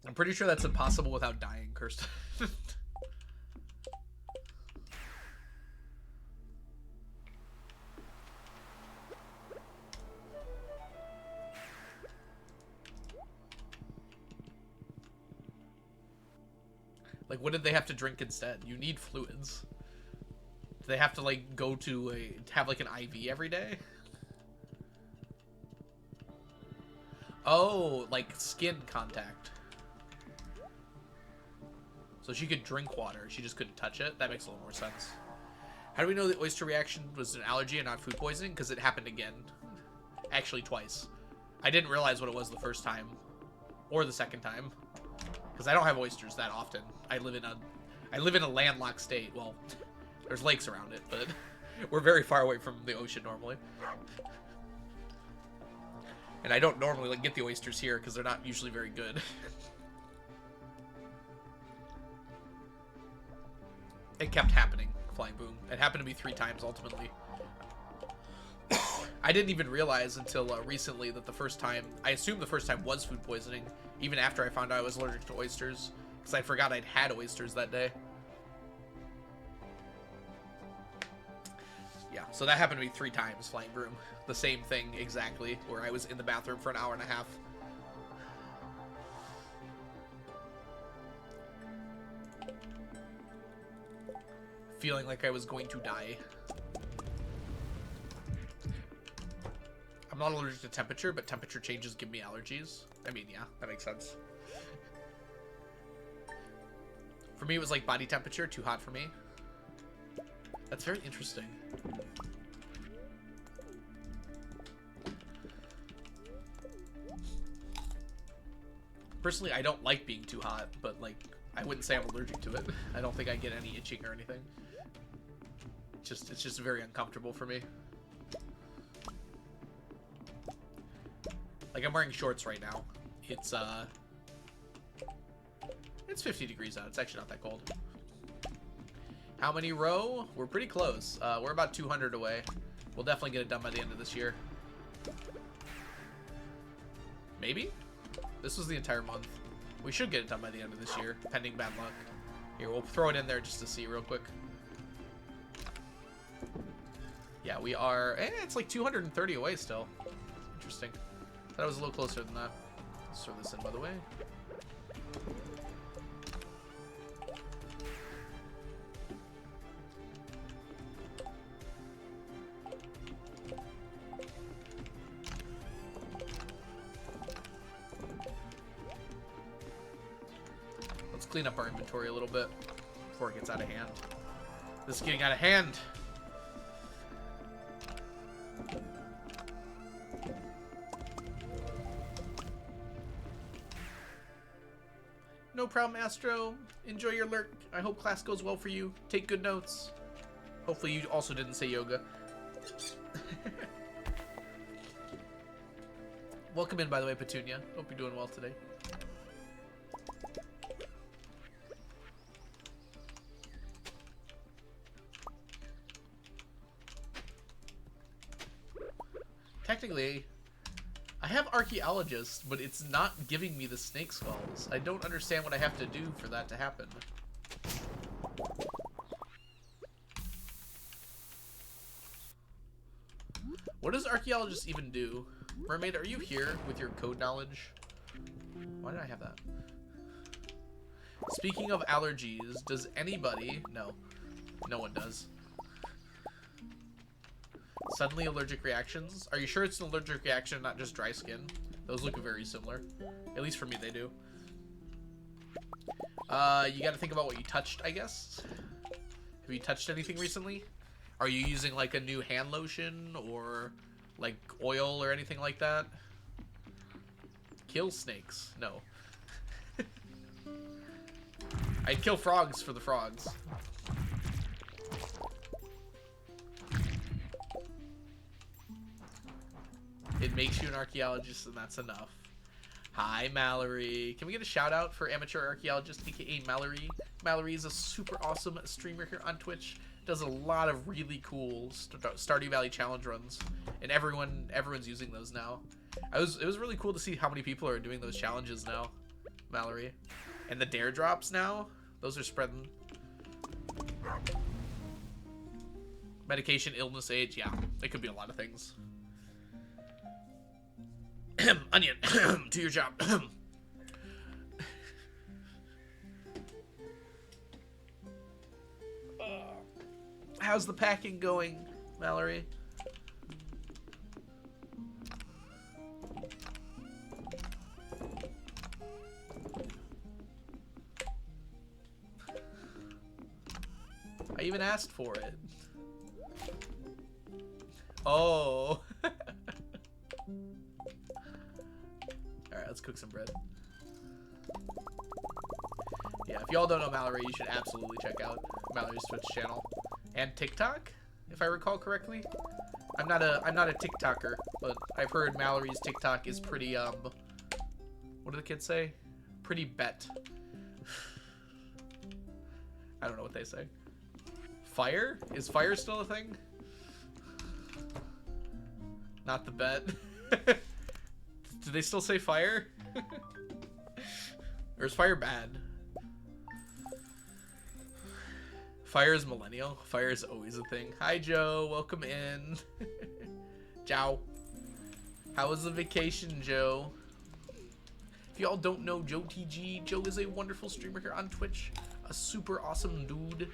I'm pretty sure that's impossible without dying, Kirsten. Like, what did they have to drink instead? You need fluids. Do they have to, like, go to have, like, an IV every day? Oh, like, skin contact. So she could drink water. She just couldn't touch it? That makes a little more sense. How do we know the oyster reaction was an allergy and not food poisoning? Because it happened again. Actually, twice. I didn't realize what it was the first time. Or the second time. Because I don't have oysters that often. I live in a landlocked state. Well, there's lakes around it, but we're very far away from the ocean normally. And I don't normally like get the oysters here because they're not usually very good. It kept happening, Flying Boom. It happened to me 3 times ultimately. I didn't even realize until recently that the first time, I assumed the first time was food poisoning, even after I found out I was allergic to oysters, because I forgot I'd had oysters that day. Yeah, so that happened to me 3 times, Flying Broom. The same thing exactly, where I was in the bathroom for an hour and a half. Feeling like I was going to die. I'm not allergic to temperature, but temperature changes give me allergies. I mean, yeah, that makes sense. For me, it was like body temperature, too hot for me. That's very interesting. Personally, I don't like being too hot, but like, I wouldn't say I'm allergic to it. I don't think I get any itching or anything. It's just very uncomfortable for me. Like, I'm wearing shorts right now. It's 50 degrees out. It's actually not that cold. How many row? We're pretty close. We're about 200 away. We'll definitely get it done by the end of this year. Maybe? This was the entire month. We should get it done by the end of this year, pending bad luck. Here, we'll throw it in there just to see real quick. Yeah, we are... it's like 230 away still. Interesting. Thought it was a little closer than that. Let's throw this in, by the way. Let's clean up our inventory a little bit before it gets out of hand. This is getting out of hand. No problem, Astro. Enjoy your lurk. I hope class goes well for you. Take good notes. Hopefully you also didn't say yoga. Welcome in, by the way, Petunia. Hope you're doing well today. Technically, I have archaeologist, but it's not giving me the snake skulls. I don't understand what I have to do for that to happen. What does archaeologist even do? Mermaid, are you here with your code knowledge? Why did I have that? Speaking of allergies, does anybody... No. No one does. Suddenly allergic reactions? Are you sure it's an allergic reaction, not just dry skin? Those look very similar. At least for me, they do. You gotta think about what you touched, I guess. Have you touched anything recently? Are you using like a new hand lotion or like oil or anything like that? Kill snakes. No. I'd kill frogs for the frogs. It makes you an archaeologist, and that's enough. Hi, Mallory. Can we get a shout out for amateur archaeologist, aka Mallory? Mallory is a super awesome streamer here on Twitch. Does a lot of really cool Stardew Valley challenge runs, and everyone's using those now. It was really cool to see how many people are doing those challenges now, Mallory. And the dare drops now, those are spreading. Medication, illness, age, yeah, it could be a lot of things. Onion, to your job. How's the packing going, Mallory? I even asked for it. Oh. Alright, let's cook some bread. Yeah, if y'all don't know Mallory, you should absolutely check out Mallory's Twitch channel. And TikTok, if I recall correctly. I'm not a TikToker, but I've heard Mallory's TikTok is pretty, what do the kids say? Pretty bet. I don't know what they say. Fire? Is fire still a thing? Not the bet. Do they still say fire? Or is fire bad? Fire is millennial. Fire is always a thing. Hi, Joe. Welcome in. Ciao. How was the vacation, Joe? If y'all don't know Joe TG, Joe is a wonderful streamer here on Twitch. A super awesome dude.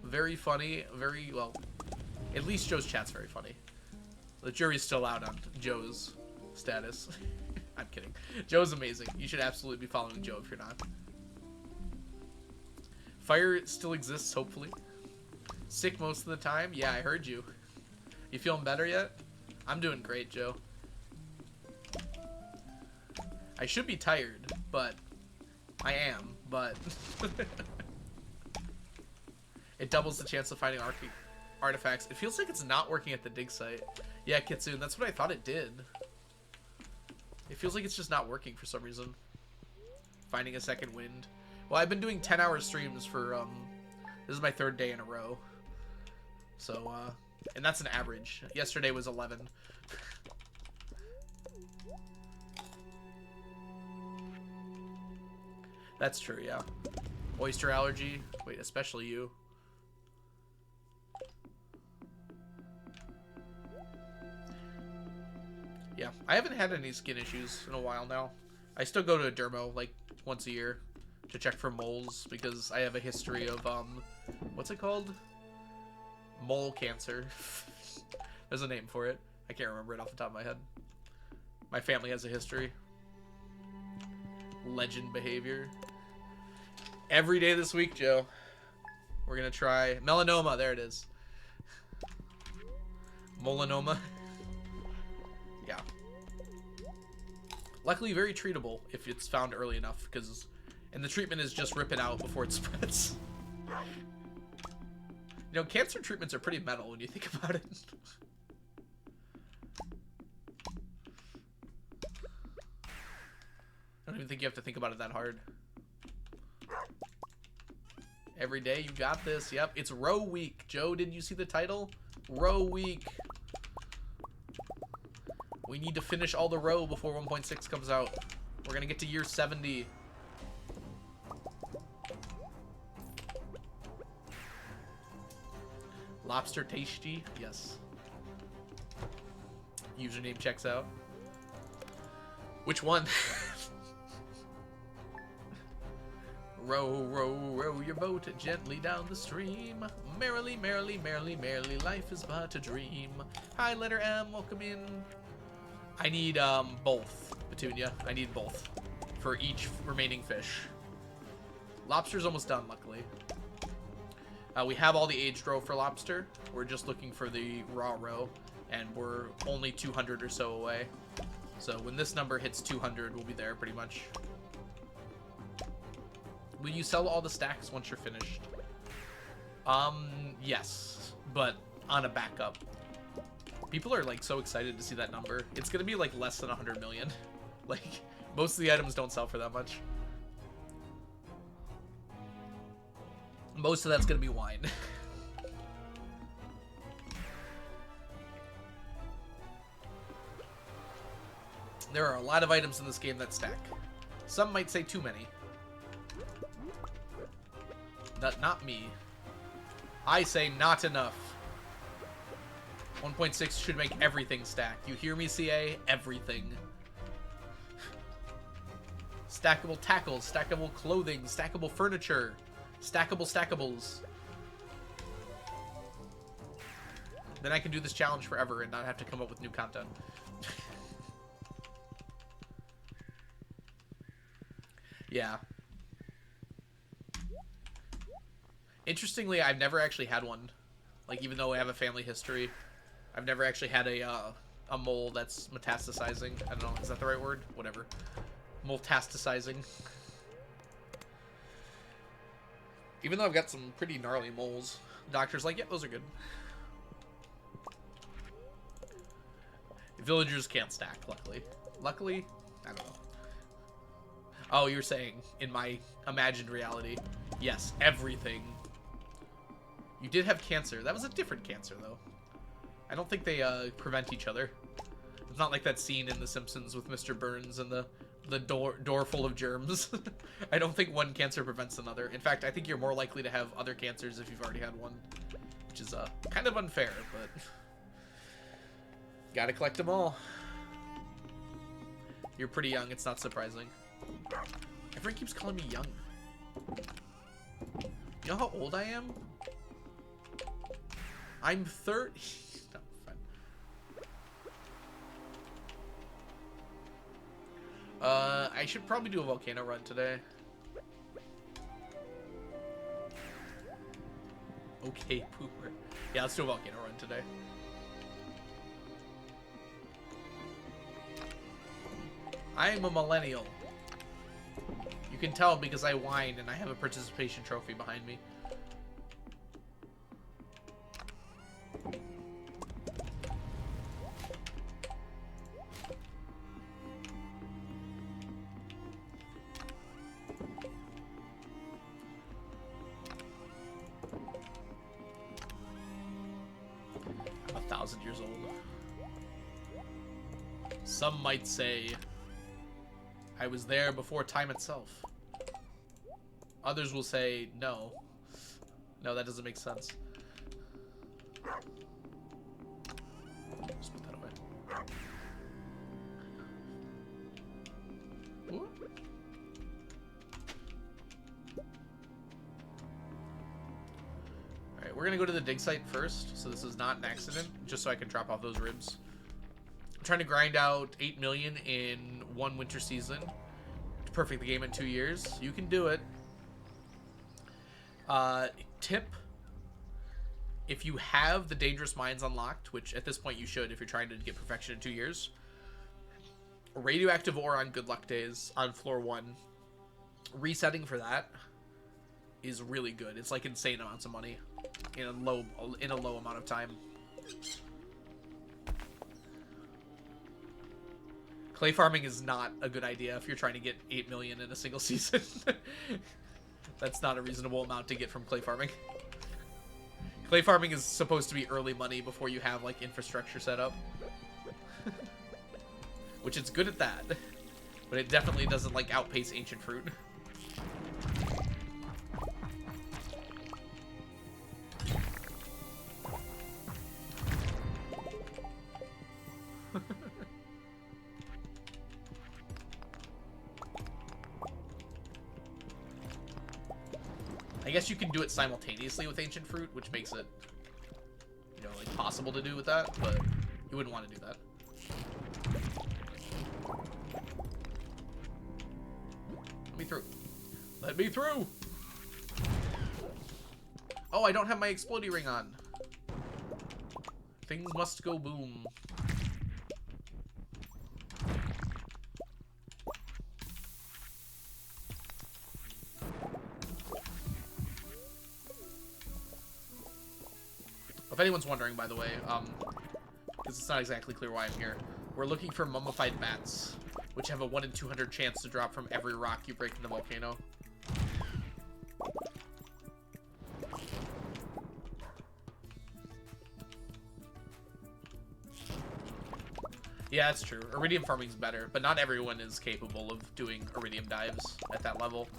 Very funny. Very, well, at least Joe's chat's very funny. The jury's still out on Joe's status. I'm kidding. Joe's amazing. You should absolutely be following Joe if you're not. Fire still exists, hopefully. Sick most of the time? Yeah, I heard you. You feeling better yet? I'm doing great, Joe. I should be tired, but I am, but it doubles the chance of finding artifacts. It feels like it's not working at the dig site. Yeah, Kitsune, that's what I thought it did. It feels like it's just not working for some reason. Finding a second wind. Well, I've been doing 10-hour streams for, this is my 3rd day in a row. So, and that's an average. Yesterday was 11. That's true, yeah. Oyster allergy. Wait, especially you. Yeah, I haven't had any skin issues in a while now. I still go to a dermo, like, once a year to check for moles because I have a history of, what's it called? Mole cancer. There's a name for it. I can't remember it off the top of my head. My family has a history. Legend behavior. Every day this week, Joe, we're gonna try melanoma. There it is. Melanoma. Yeah. Luckily, very treatable if it's found early enough, and the treatment is just rip it out before it spreads. You know, cancer treatments are pretty metal when you think about it. even think you have to think about it that hard. Every day, you got this. Yep, it's row week. Joe, didn't you see the title? Row week. We need to finish all the row before 1.6 comes out. We're gonna get to year 70. Lobster tasty? Yes. Username checks out. Which one? Row, row, row your boat gently down the stream. Merrily, merrily, merrily, merrily, life is but a dream. Hi, letter M, welcome in. I need, both, Petunia. I need both for each remaining fish. Lobster's almost done, luckily. We have all the aged row for lobster. We're just looking for the raw row, and we're only 200 or so away. So when this number hits 200, we'll be there pretty much. Will you sell all the stacks once you're finished? Yes, but on a backup. People are like so excited to see that number. It's gonna be like less than 100 million. Like, most of the items don't sell for that much. Most of that's gonna be wine. There are a lot of items in this game that stack. Some might say too many. Not me. I say not enough. 1.6 should make everything stack. You hear me, CA? Everything. Stackable tackles, stackable clothing, stackable furniture, stackable stackables. Then I can do this challenge forever and not have to come up with new content. Yeah. Interestingly, I've never actually had one. Like, even though I have a family history, I've never actually had a mole that's metastasizing. I don't know, is that the right word? Whatever. Metastasizing. Even though I've got some pretty gnarly moles, the doctor's like, yeah, those are good. Villagers can't stack, luckily. Luckily? I don't know. Oh, you're saying, in my imagined reality. Yes, everything. You did have cancer. That was a different cancer, though. I don't think they prevent each other. It's not like that scene in The Simpsons with Mr. Burns and the door full of germs. I don't think one cancer prevents another. In fact, I think you're more likely to have other cancers if you've already had one. Which is kind of unfair, but... Gotta collect them all. You're pretty young, it's not surprising. Everyone keeps calling me young. You know how old I am? I'm 30. No, fine. I should probably do a volcano run today. Okay, pooper. Yeah, let's do a volcano run today. I am a millennial. You can tell because I whine and I have a participation trophy behind me. I'm 1,000 years old. Some might say I was there before time itself. Others will say, no. No, that doesn't make sense. Just put that away. Ooh. Alright, we're gonna go to the dig site first, so this is not an accident, just so I can drop off those ribs. I'm trying to grind out 8 million in one winter season to perfect the game in 2 years. You can do it. Tip: if you have the dangerous mines unlocked, which at this point you should if you're trying to get perfection in 2 years, radioactive ore on good luck days on floor 1, resetting for that is really good. It's like insane amounts of money in a low amount of time. Clay farming is not a good idea if you're trying to get 8 million in a single season. That's not a reasonable amount to get from clay farming. Clay farming is supposed to be early money before you have, like, infrastructure set up. Which it's good at that. But it definitely doesn't, like, outpace ancient fruit. I guess you can do it simultaneously with ancient fruit, which makes it, you know, like, possible to do with that, but you wouldn't want to do that. Let me through. Let me through! Oh, I don't have my explodey ring on. Things must go boom. If anyone's wondering, by the way, because it's not exactly clear why I'm here, we're looking for mummified bats, which have a 1 in 200 chance to drop from every rock you break in the volcano. Yeah, that's true. Iridium farming's better, but not everyone is capable of doing iridium dives at that level.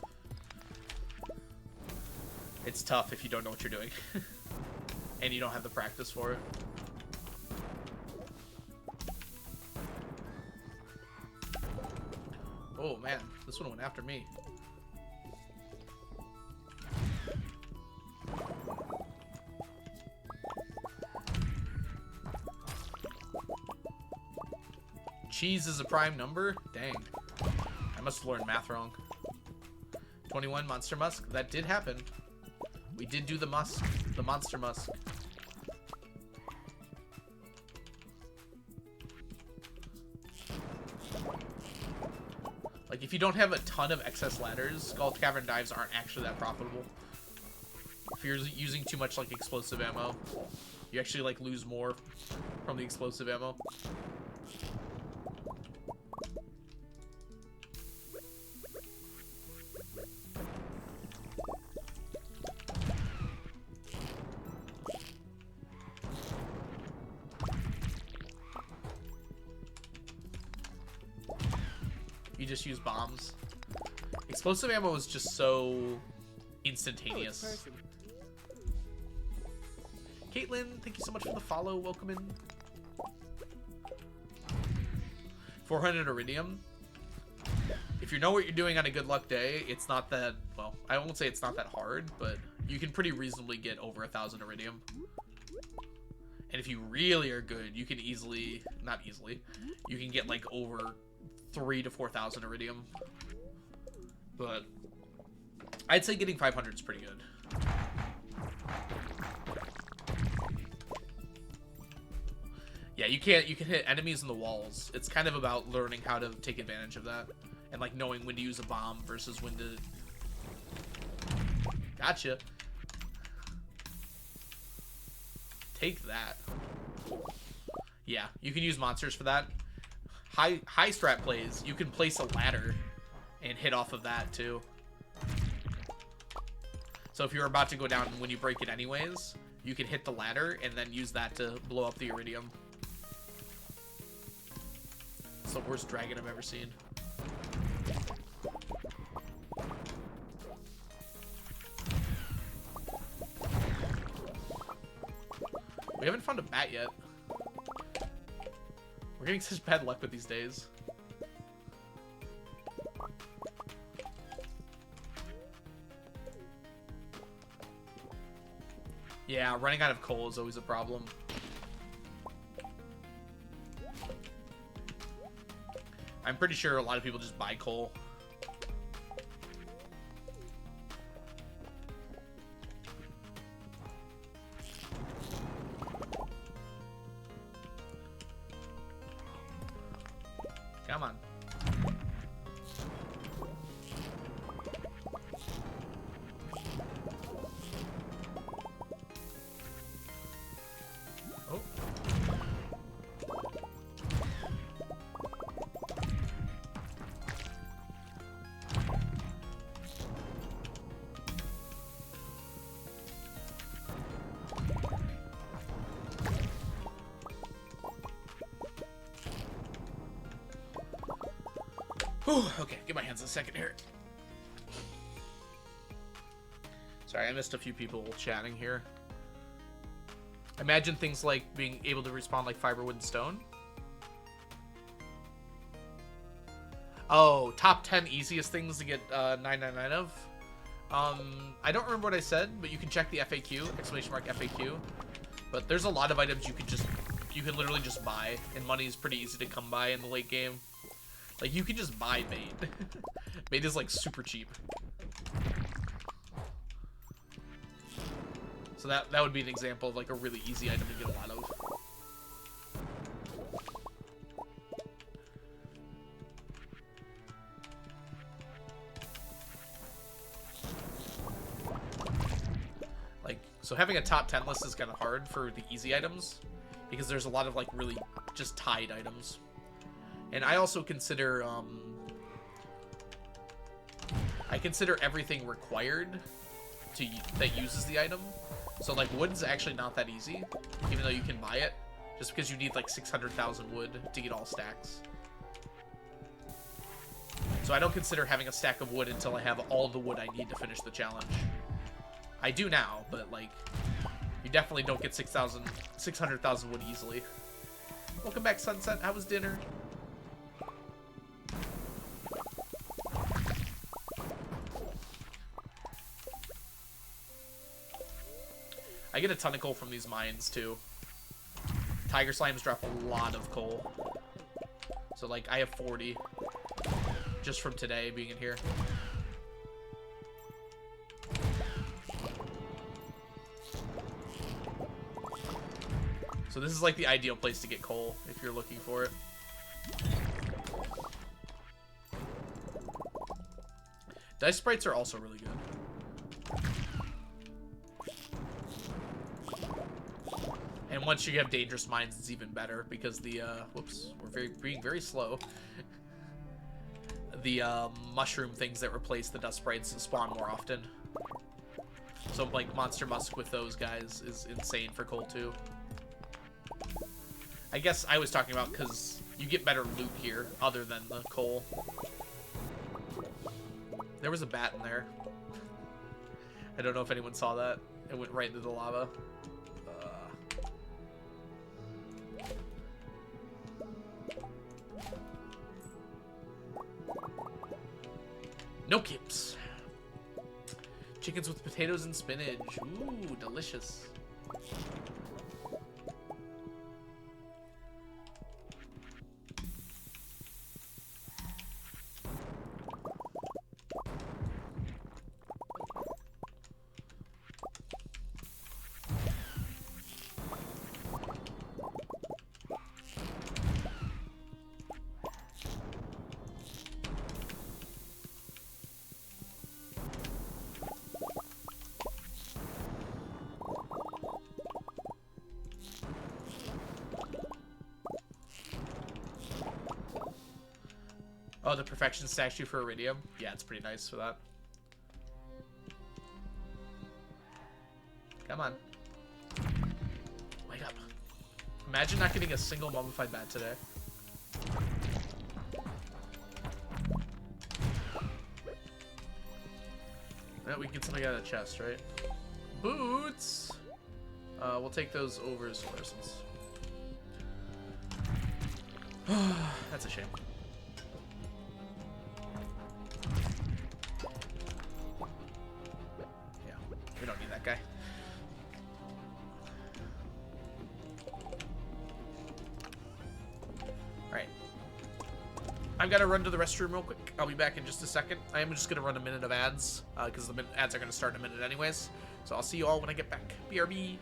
It's tough if you don't know what you're doing. And you don't have the practice for it. Oh man, this one went after me. Cheese is a prime number? Dang. I must have learned math wrong. 21 Monster Musk? That did happen. We did do the musk. The Monster Musk. Like, if you don't have a ton of excess ladders, Skull Cavern dives aren't actually that profitable. If you're using too much, like, explosive ammo, you actually, like, lose more from the explosive ammo. You just use bombs. Explosive ammo is just so instantaneous. Caitlin, thank you so much for the follow. Welcome in. 400 iridium. If you know what you're doing on a good luck day, it's not that, well, I won't say it's not that hard, but you can pretty reasonably get over 1,000 iridium. And if you really are good, you can easily, not easily, you can get like over 3,000 to 4,000 iridium. But I'd say getting 500 is pretty good. Yeah, you can hit enemies in the walls. It's kind of about learning how to take advantage of that and like knowing when to use a bomb versus when to. Gotcha. Take that. Yeah, you can use monsters for that. High strat plays, you can place a ladder and hit off of that too. So if you're about to go down when you break it anyways, you can hit the ladder and then use that to blow up the iridium. It's the worst dragon I've ever seen. We haven't found a bat yet. We're getting such bad luck with these days. Yeah, running out of coal is always a problem. I'm pretty sure a lot of people just buy coal. Come on. Oh. Whew, okay, give my hands a second here. Sorry, I missed a few people chatting here. Imagine things like being able to respawn like fiber, wood, and stone. Oh, top 10 easiest things to get 999 of. I don't remember what I said, but you can check the FAQ, exclamation mark FAQ. But there's a lot of items you can literally just buy, and money is pretty easy to come by in the late game. Like, you can just buy bait. Bait is, like, super cheap. So that would be an example of, like, a really easy item to get a lot of. Like, so having a top 10 list is kind of hard for the easy items, because there's a lot of, like, really just tied items. And I also consider, I consider everything required that uses the item. So, like, wood's actually not that easy, even though you can buy it, just because you need, like, 600,000 wood to get all stacks. So I don't consider having a stack of wood until I have all the wood I need to finish the challenge. I do now, but, like, you definitely don't get 600,000 wood easily. Welcome back, Sunset. How was dinner? I get a ton of coal from these mines, too. Tiger slimes drop a lot of coal. So, like, I have 40 just from today being in here. So this is, like, the ideal place to get coal if you're looking for it. Dice sprites are also really good. And once you have dangerous mines, it's even better because the, whoops, we're being very slow. The, mushroom things that replace the dust sprites spawn more often. So, like, Monster Musk with those guys is insane for coal, too. I guess I was talking about because you get better loot here other than the coal. There was a bat in there. I don't know if anyone saw that. It went right into the lava. No kips. Chickens with potatoes and spinach. Ooh, delicious. Oh, the perfection statue for iridium. Yeah, it's pretty nice for that. Come on. Wake up. Imagine not getting a single mummified bat today. Yeah, we can get something out of the chest, right? Boots! We'll take those over as fluorescents. That's a shame. Yeah, we don't need that guy. Alright. I've got to run to the restroom real quick. I'll be back in just a second. I am just going to run a minute of ads, because the ads are going to start in a minute anyways. So I'll see you all when I get back. BRB!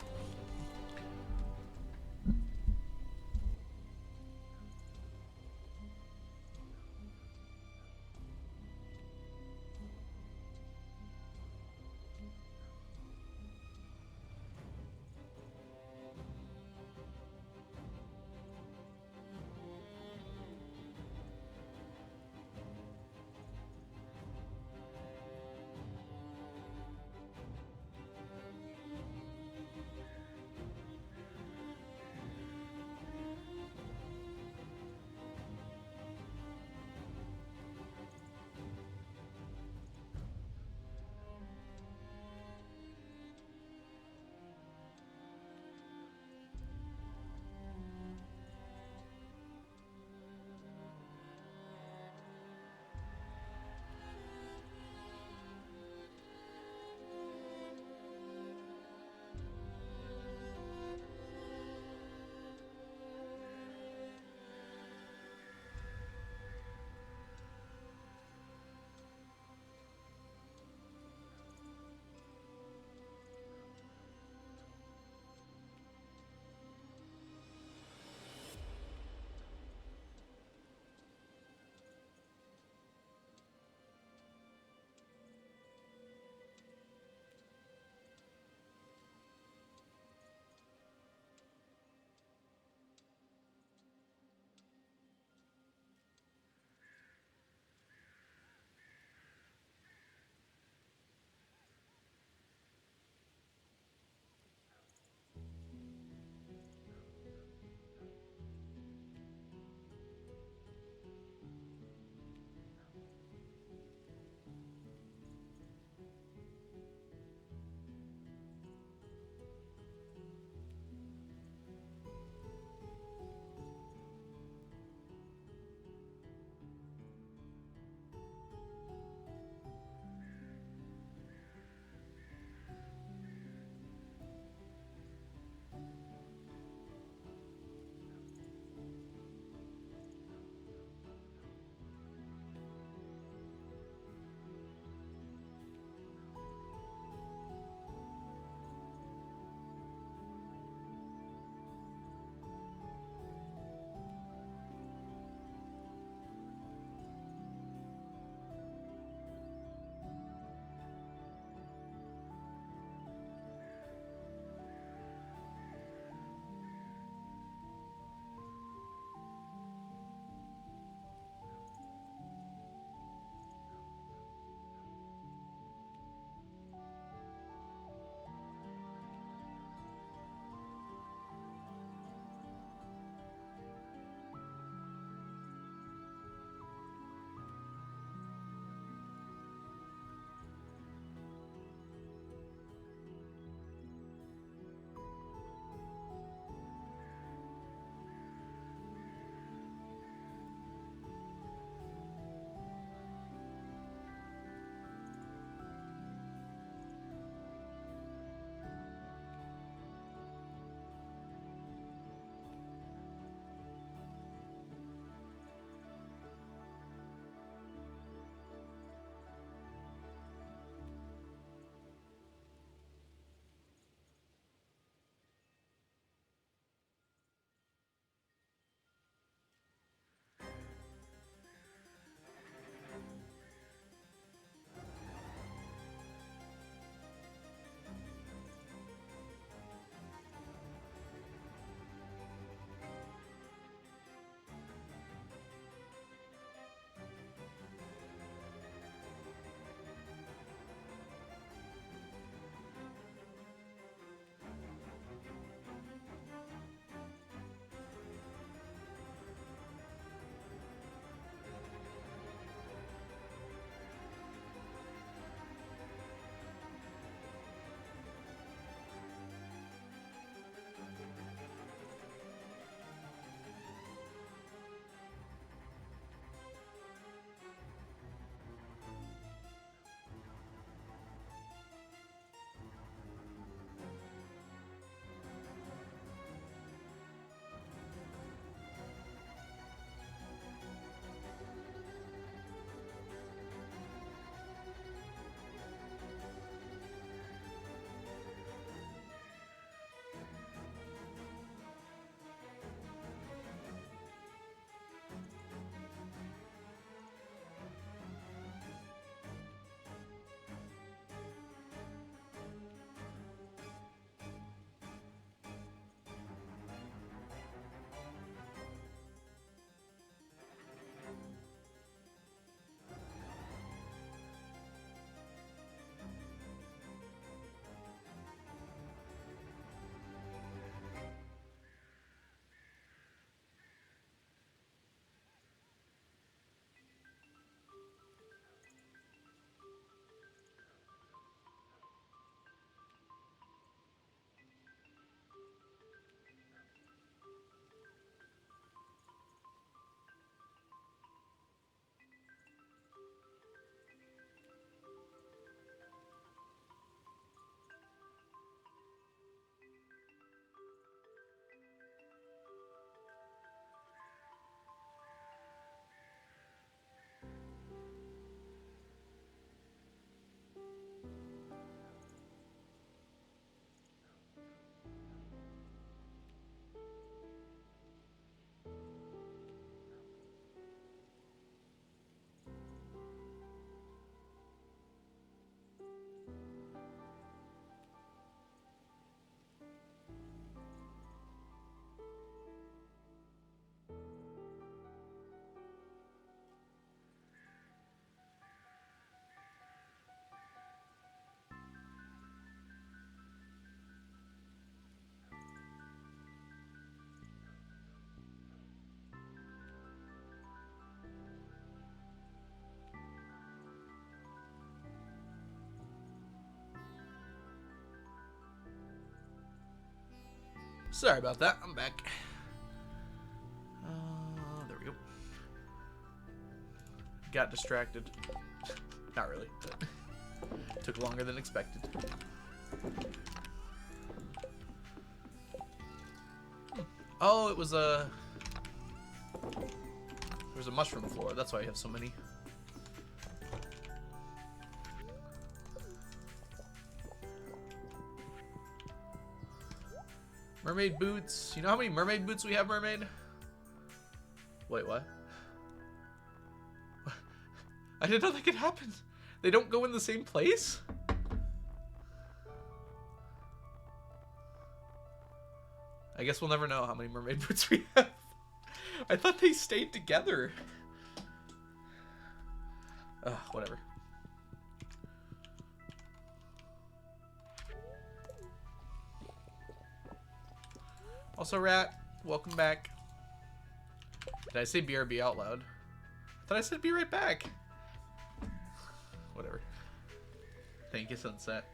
Sorry about that. I'm back. There we go. Got distracted. Not really. But took longer than expected. Oh, it was a... There was a mushroom floor. That's why I have so many. Mermaid boots. You know how many mermaid boots we have, mermaid? Wait, what? I didn't know that could happen. They don't go in the same place? I guess we'll never know how many mermaid boots we have. I thought they stayed together. Whatever. Also, Rat, welcome back. Did I say BRB out loud? I thought I said be right back. Whatever. Thank you, Sunset.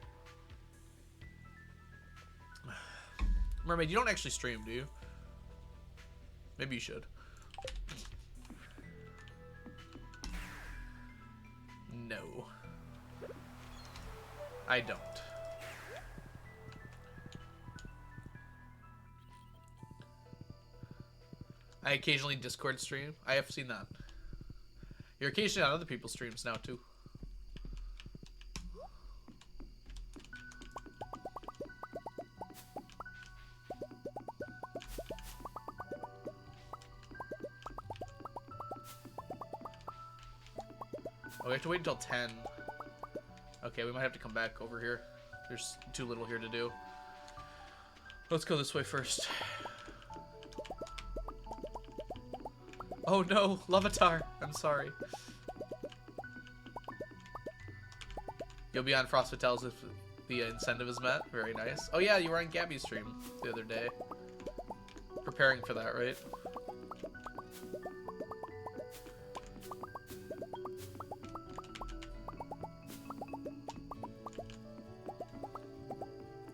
Mermaid, you don't actually stream, do you? Maybe you should. No. I don't. I occasionally Discord stream. I have seen that. You're occasionally on other people's streams now, too. Oh, we have to wait until 10. Okay, we might have to come back over here. There's too little here to do. Let's go this way first. Oh no, Lovatar. I'm sorry. You'll be on Frost Hotels if the incentive is met. Very nice. Oh yeah, you were on Gabby's stream the other day. Preparing for that, right?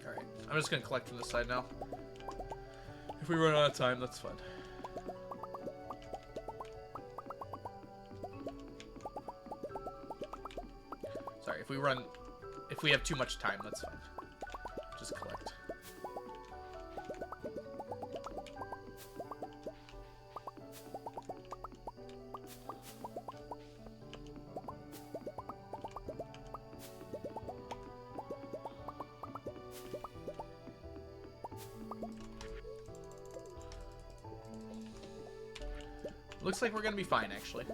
Alright, I'm just gonna collect from this side now. If we run out of time, that's fine. Sorry, if we have too much time, that's fine. Just collect. Looks like we're gonna be fine, actually.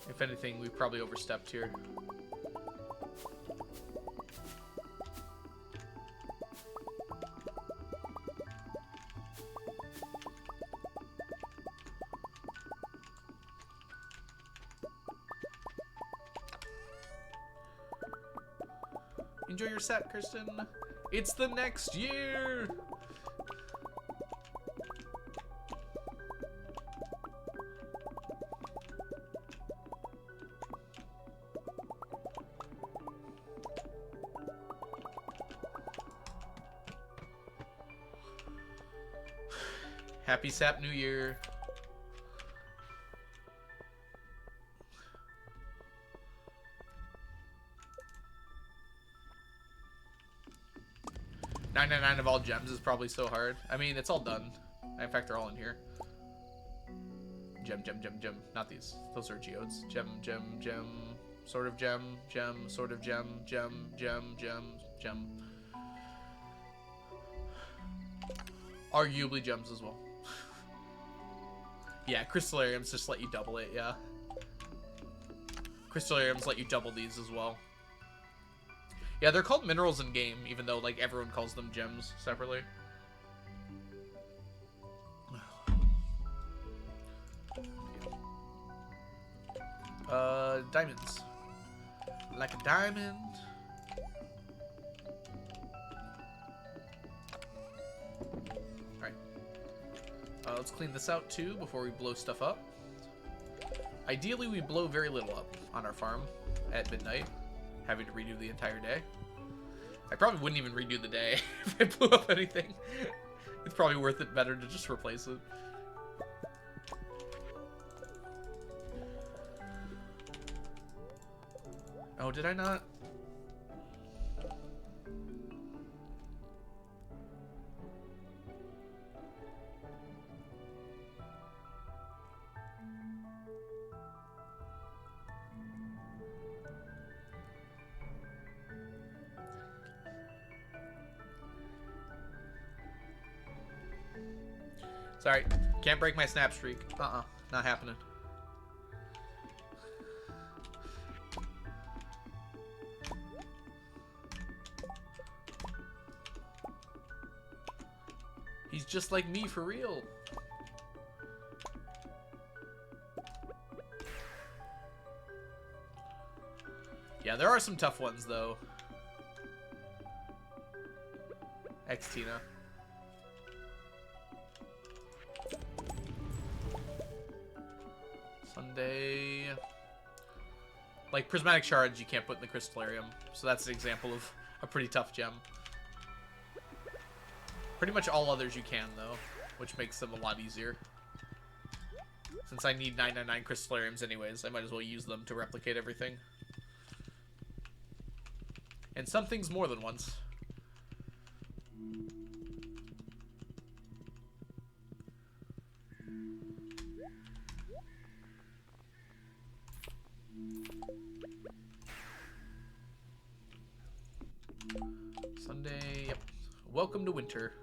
If anything, we probably overstepped here. Enjoy your set, Kristen. It's the next year! Happy Sap New Year. $9.99 of all gems is probably so hard. I mean, it's all done. In fact, they're all in here. Gem, gem, gem, gem. Not these. Those are geodes. Gem, gem, gem. Sort of gem, gem, sort of gem, gem, gem, gem, gem. Arguably gems as well. Yeah, crystallariums just let you double it, yeah. Crystallariums let you double these as well. Yeah, they're called minerals in game, even though like everyone calls them gems separately. Diamonds. Like a diamond. Alright. Let's clean this out too before we blow stuff up. Ideally, we blow very little up on our farm at midnight, having to redo the entire day. I probably wouldn't even redo the day if I blew up anything. It's probably worth it better to just replace it. Oh, did I not? Sorry, can't break my snap streak. Not happening. He's just like me for real. Yeah, there are some tough ones though. X-Tina. Sunday. Like prismatic shards you can't put in the crystallarium, so that's an example of a pretty tough gem. Pretty much all others you can though, which makes them a lot easier. Since I need 999 crystallariums anyways, I might as well use them to replicate everything. And some things more than once. Sunday, yep. Welcome to winter.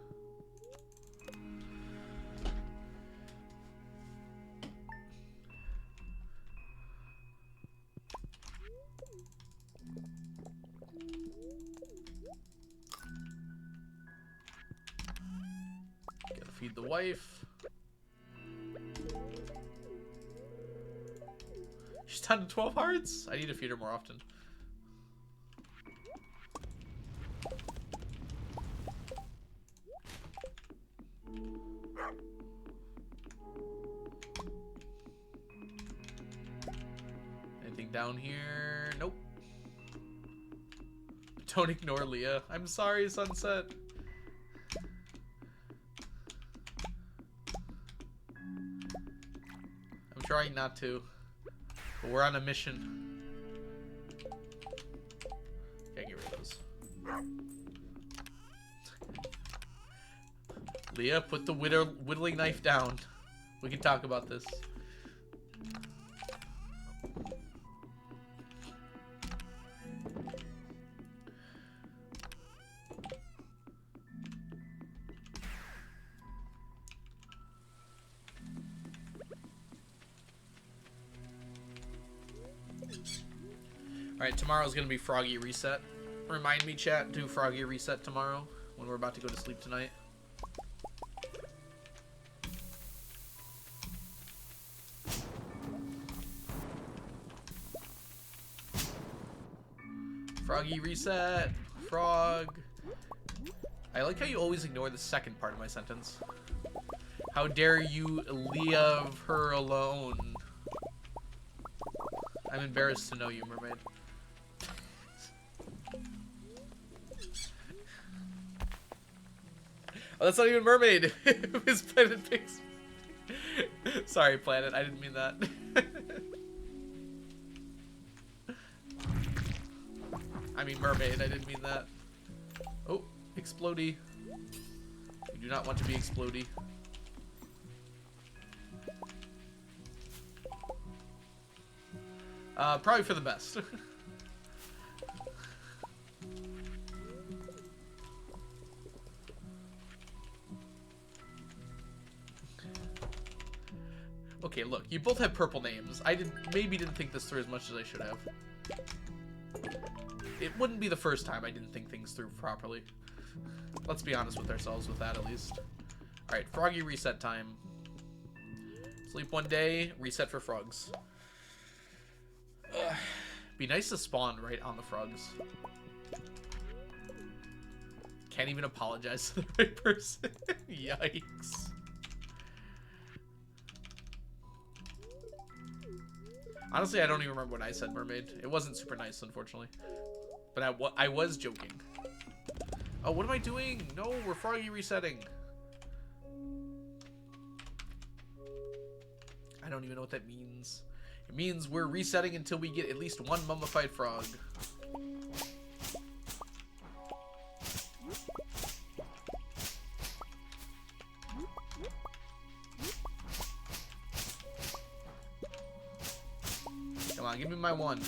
Gotta feed the wife. She's down to 12 hearts? I need to feed her more often. Anything down here? Nope. Don't ignore Leah. I'm sorry, Sunset. I'm trying not to. But we're on a mission. Can't get rid of those. Leah, put the whittling knife down. We can talk about this. Alright, tomorrow's gonna be Froggy Reset. Remind me, chat, do Froggy Reset tomorrow when we're about to go to sleep tonight. Froggy Reset. Frog. I like how you always ignore the second part of my sentence. How dare you leave her alone? I'm embarrassed to know you, mermaid. Oh, that's not even mermaid. It's Planet Pigs. Sorry, Planet. I didn't mean that. I mean mermaid. I didn't mean that. Oh, explodey. You do not want to be explodey. Probably for the best. Okay, look, you both have purple names. I maybe didn't think this through as much as I should have. It wouldn't be the first time I didn't think things through properly. Let's be honest with ourselves with that, at least. Alright, Froggy reset time. Sleep one day, reset for frogs. Ugh. Be nice to spawn right on the frogs. Can't even apologize to the right person. Yikes. Honestly, I don't even remember what I said, mermaid. It wasn't super nice, unfortunately. But I was joking. Oh, what am I doing? No, we're froggy resetting. I don't even know what that means. It means we're resetting until we get at least one mummified frog. Come on, give me my one.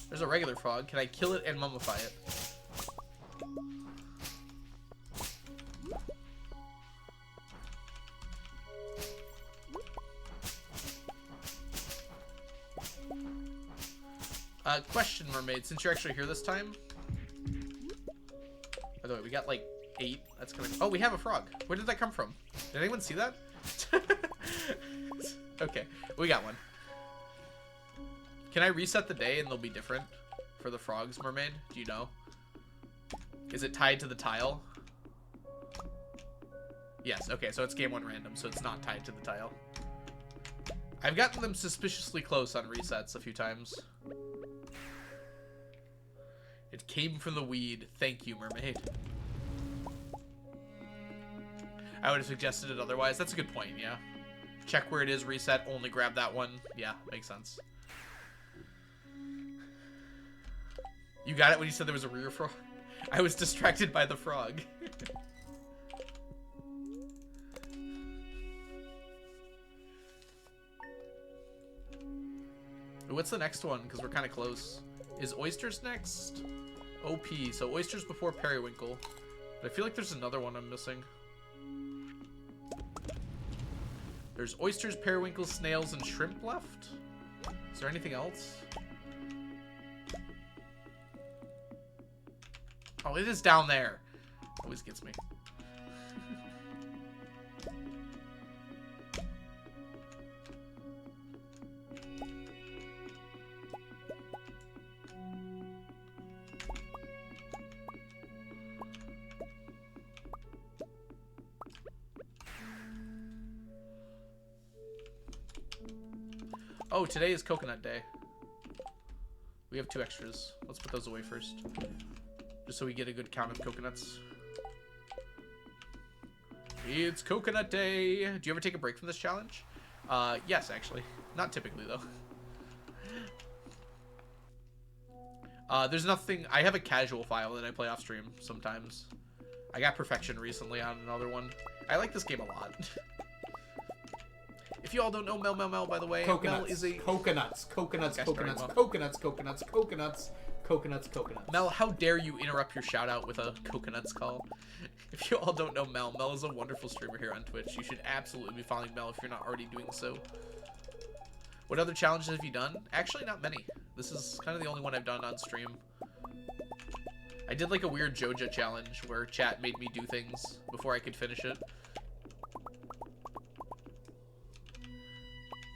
There's a regular frog. Can I kill it and mummify it? Question, mermaid, since you're actually here this time. By the way, we got like 8. That's kind of... Oh, we have a frog. Where did that come from? Did anyone see that? Okay, we got one. Can I reset the day and they'll be different for the frogs, mermaid? Do you know? Is it tied to the tile? Yes, okay, so it's game 1 random, so it's not tied to the tile. I've gotten them suspiciously close on resets a few times. It came from the weed. Thank you, mermaid. I would have suggested it otherwise. That's a good point, yeah. Check where it is, reset, only grab that one. Yeah, makes sense. You got it when you said there was a rear frog? I was distracted by the frog. What's the next one? Because we're kind of close. Is oysters next? OP. So oysters before periwinkle. But I feel like there's another one I'm missing. There's oysters, periwinkles, snails, and shrimp left. Is there anything else? Oh, it is down there. Always gets me. Oh, today is coconut day. We have 2 extras. Let's put those away first. Just so we get a good count of coconuts. It's coconut day. Do you ever take a break from this challenge? Yes, actually. Not typically, though. There's nothing... I have a casual file that I play off stream sometimes. I got perfection recently on another one. I like this game a lot. If you all don't know Mel, by the way, Coconuts. Mel is a... Coconuts. Coconuts. Okay, Coconuts. well. Coconuts. Coconuts. Coconuts. Coconuts. Coconuts. Mel, how dare you interrupt your shout out with a coconuts call? If you all don't know Mel is a wonderful streamer here on Twitch. You should absolutely be following Mel if you're not already doing so. What other challenges have you done? Actually, not many. This is kind of the only one I've done on stream. I did like a weird Joja challenge where chat made me do things before I could finish it.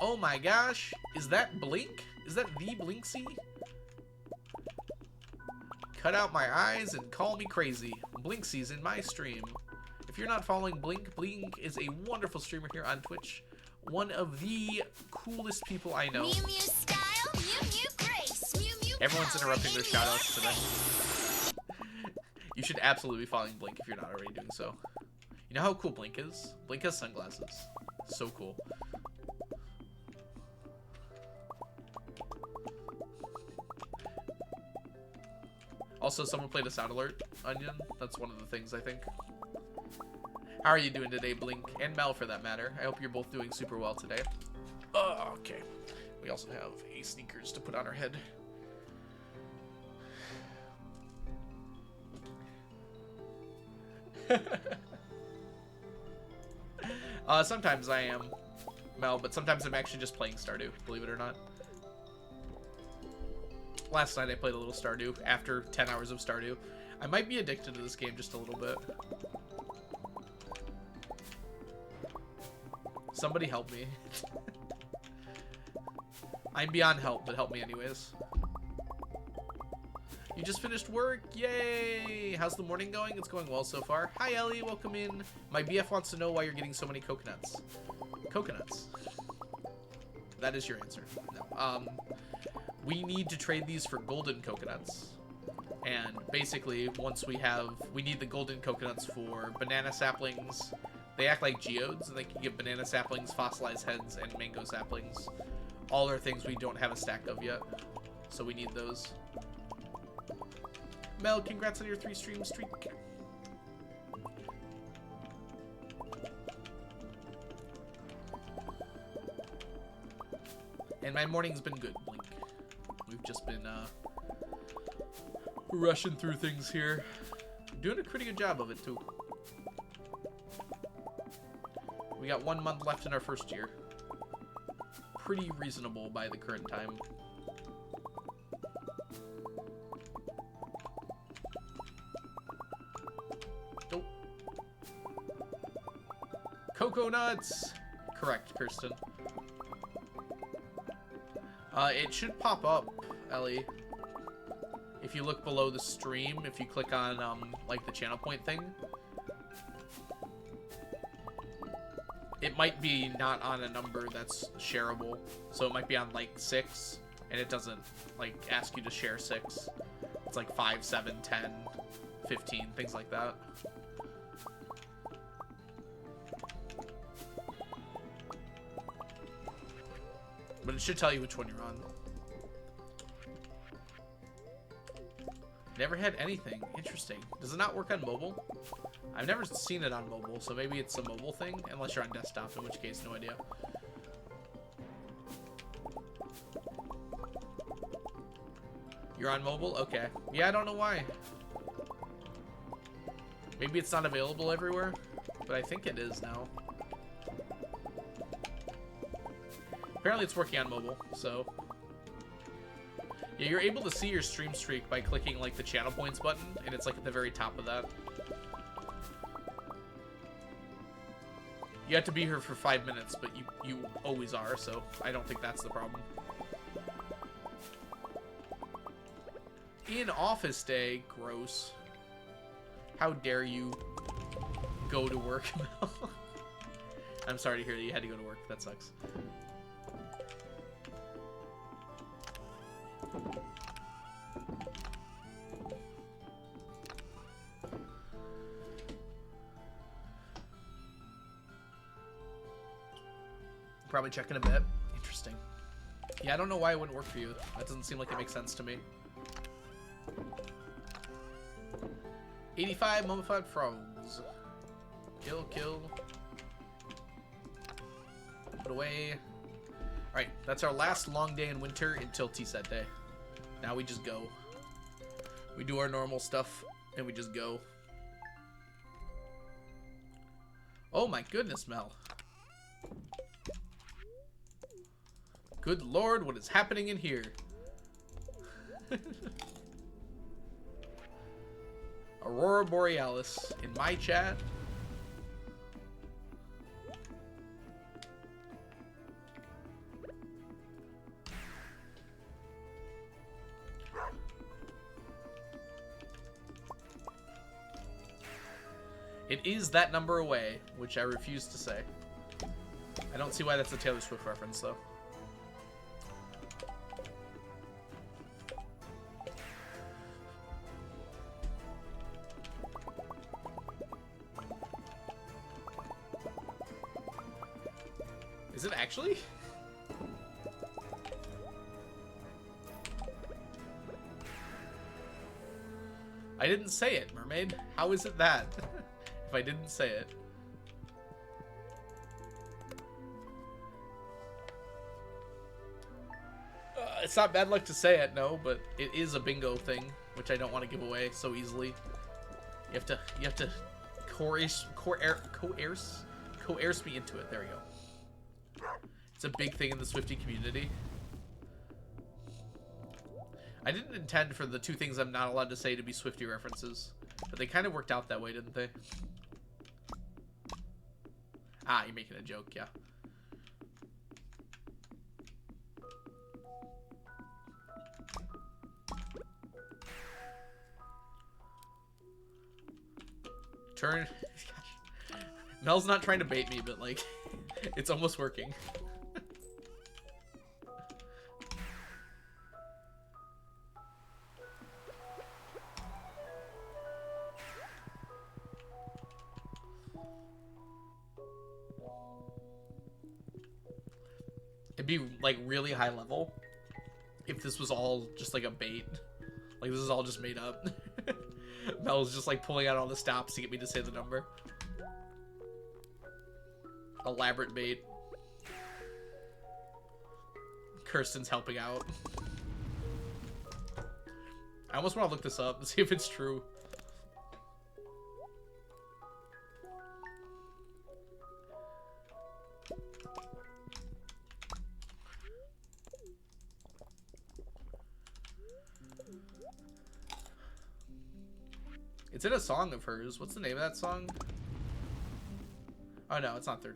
Oh my gosh, is that Blink? Is that the Blinksy? Cut out my eyes and call me crazy. Blinksy's in my stream. If you're not following Blink, Blink is a wonderful streamer here on Twitch. One of the coolest people I know. Mew Mew style, Mew Mew grace, Mew Mew Everyone's power, interrupting their Mew shoutouts Mew today. You should absolutely be following Blink if you're not already doing so. You know how cool Blink is? Blink has sunglasses. So cool. Also, someone played a sound alert, Onion. That's one of the things, I think. How are you doing today, Blink? And Mel, for that matter. I hope you're both doing super well today. Oh, okay. We also have a sneakers to put on our head. Sometimes I am, Mel, but sometimes I'm actually just playing Stardew, believe it or not. Last night I played a little Stardew after 10 hours of Stardew. I might be addicted to this game just a little bit. Somebody help me. I'm beyond help, but help me anyways. You just finished work? Yay! How's the morning going? It's going well so far. Hi, Ellie. Welcome in. My BF wants to know why you're getting so many coconuts. Coconuts. That is your answer. No. We need to trade these for golden coconuts. And basically, once we need the golden coconuts for banana saplings. They act like geodes, and they can give banana saplings, fossilized heads, and mango saplings. All are things we don't have a stack of yet, so we need those. Mel, congrats on your 3-stream streak. And my morning's been good, Blink. We've just been rushing through things here. Doing a pretty good job of it, too. We got 1 month left in our first year. Pretty reasonable by the current time. Nope. Cocoa nuts! Correct, Kirsten. It should pop up, Ellie. If you look below the stream, if you click on, like, the channel point thing. It might be not on a number that's shareable. So it might be on, like, 6, and it doesn't, like, ask you to share 6. It's like 5, 7, 10, 15, things like that. But it should tell you which one you're on. Never had anything. Interesting. Does it not work on mobile? I've never seen it on mobile, so maybe it's a mobile thing, unless you're on desktop, in which case, no idea. You're on mobile? Okay. Yeah, I don't know why. Maybe it's not available everywhere, but I think it is now. Apparently it's working on mobile, so... Yeah, you're able to see your stream streak by clicking, like, the channel points button, and it's, like, at the very top of that. You have to be here for 5 minutes, but you always are, so I don't think that's the problem. In office day, gross. How dare you go to work, Mel? I'm sorry to hear that you had to go to work. That sucks. Probably checking a bit. Interesting. Yeah, I don't know why it wouldn't work for you. That doesn't seem like it makes sense to me. 85 mummified frogs. Kill, kill. Put away. Alright, that's our last long day in winter until T-set day. Now we just go. We do our normal stuff, and we just go. Oh my goodness, Mel. Good lord, what is happening in here? Aurora Borealis in my chat. It is that number away, which I refuse to say. I don't see why that's a Taylor Swift reference, though. Is it actually? I didn't say it, mermaid. How is it that? If I didn't say it. It's not bad luck to say it, no, but it is a bingo thing, which I don't want to give away so easily. You have to coerce me into it. There we go. It's a big thing in the Swiftie community. I didn't intend for the two things I'm not allowed to say to be Swiftie references, but they kind of worked out that way, didn't they? Ah, you're making a joke, yeah. Turn. Gosh. Mel's not trying to bait me, but like, it's almost working. be like really high level if this was all just like a bait. Like this is all just made up. Mel's just like pulling out all the stops to get me to say the number. Elaborate bait. Kirsten's helping out. I almost want to look this up and see if it's true. It's in a song of hers. What's the name of that song? Oh no, it's not third.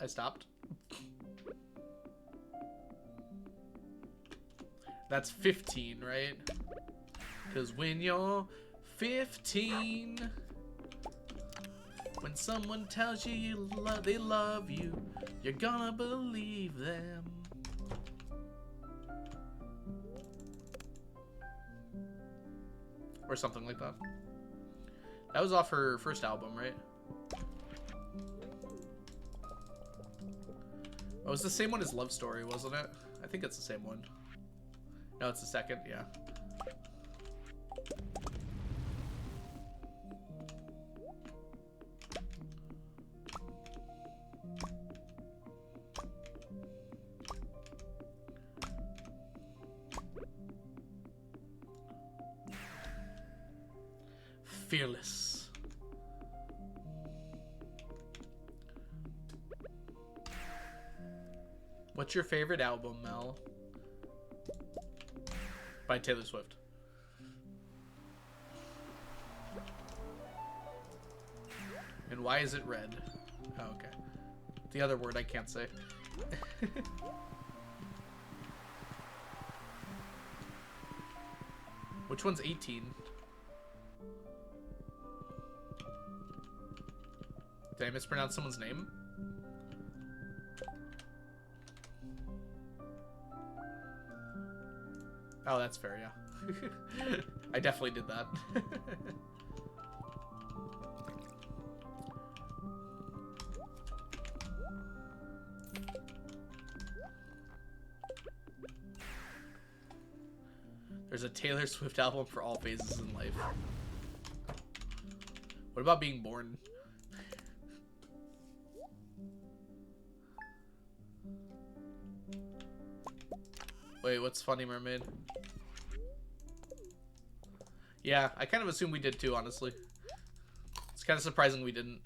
I stopped. That's 15, right? Because when you're 15, when someone tells you they love you, you're gonna believe them. Or something like that. That was off her first album, right? Oh, it was the same one as Love Story, wasn't it? I think it's the same one. No, it's the second, yeah. Fearless. What's your favorite album, Mel? By Taylor Swift. And why is it red? Oh, okay. The other word I can't say. Which one's 18? Did I mispronounce someone's name? Oh, that's fair, yeah. I definitely did that. There's a Taylor Swift album for all phases in life. What about being born? Wait, what's Funny Mermaid? Yeah, I kind of assumed we did too, honestly. It's kind of surprising we didn't.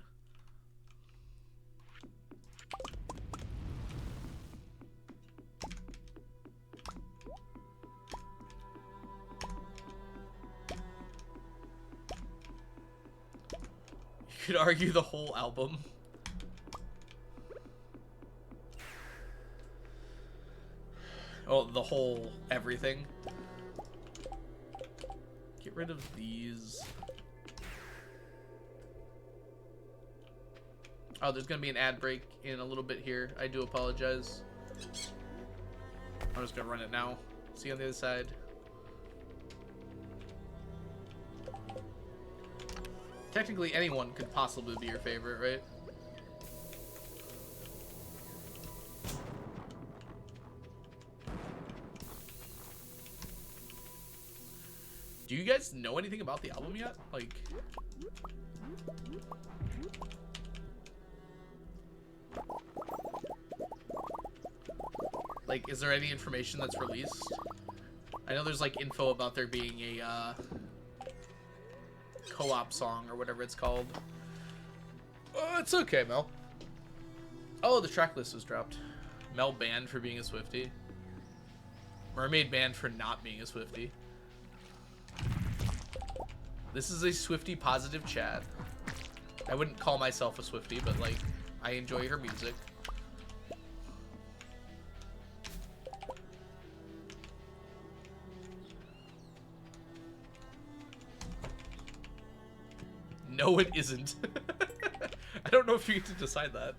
You could argue the whole album. Oh, the whole everything. Get rid of these. Oh, there's gonna be an ad break in a little bit here. I do apologize. I'm just gonna run it now. See you on the other side. Technically, anyone could possibly be your favorite, right? Do you guys know anything about the album yet? Like, is there any information that's released? I know there's like info about there being a co-op song or whatever it's called. Oh, it's okay, Mel. Oh, the track list was dropped. Mel banned for being a Swiftie. Mermaid banned for not being a Swiftie. This is a Swiftie positive chat. I wouldn't call myself a Swiftie, but like, I enjoy her music. No, it isn't. I don't know if you get to decide that.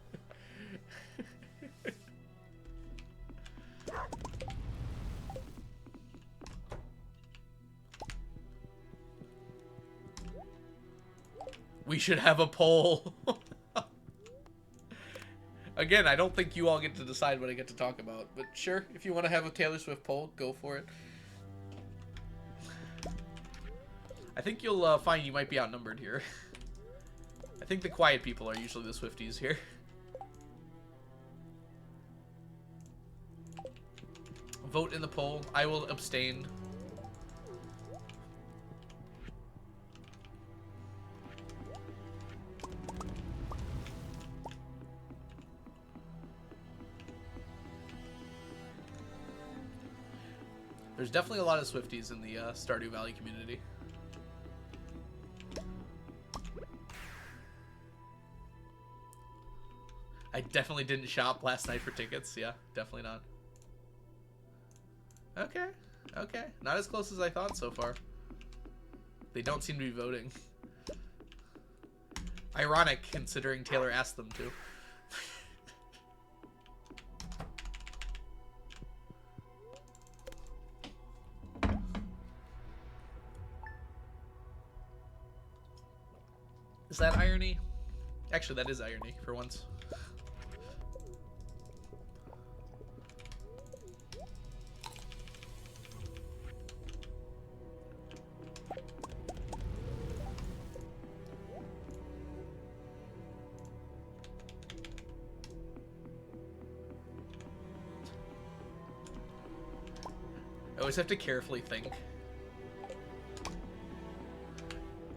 We should have a poll. Again, I don't think you all get to decide what I get to talk about, but sure, if you want to have a Taylor Swift poll, go for it. I think you'll find you might be outnumbered here. I think the quiet people are usually the Swifties here. Vote in the poll. I will abstain. There's definitely a lot of Swifties in the Stardew Valley community. I definitely didn't shop last night for tickets. Yeah, definitely not. Okay, okay. Not as close as I thought so far. They don't seem to be voting. Ironic, considering Taylor asked them to. Is that irony? Actually, that is irony for once. I always have to carefully think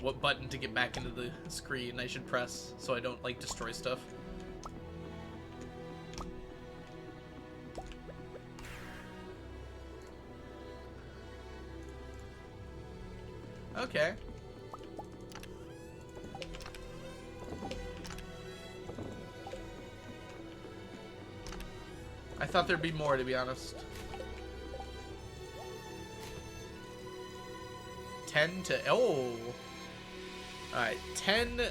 what button to get back into the screen I should press so I don't, like, destroy stuff. Okay. I thought there'd be more, to be honest. 10 to... Oh! Alright, 10...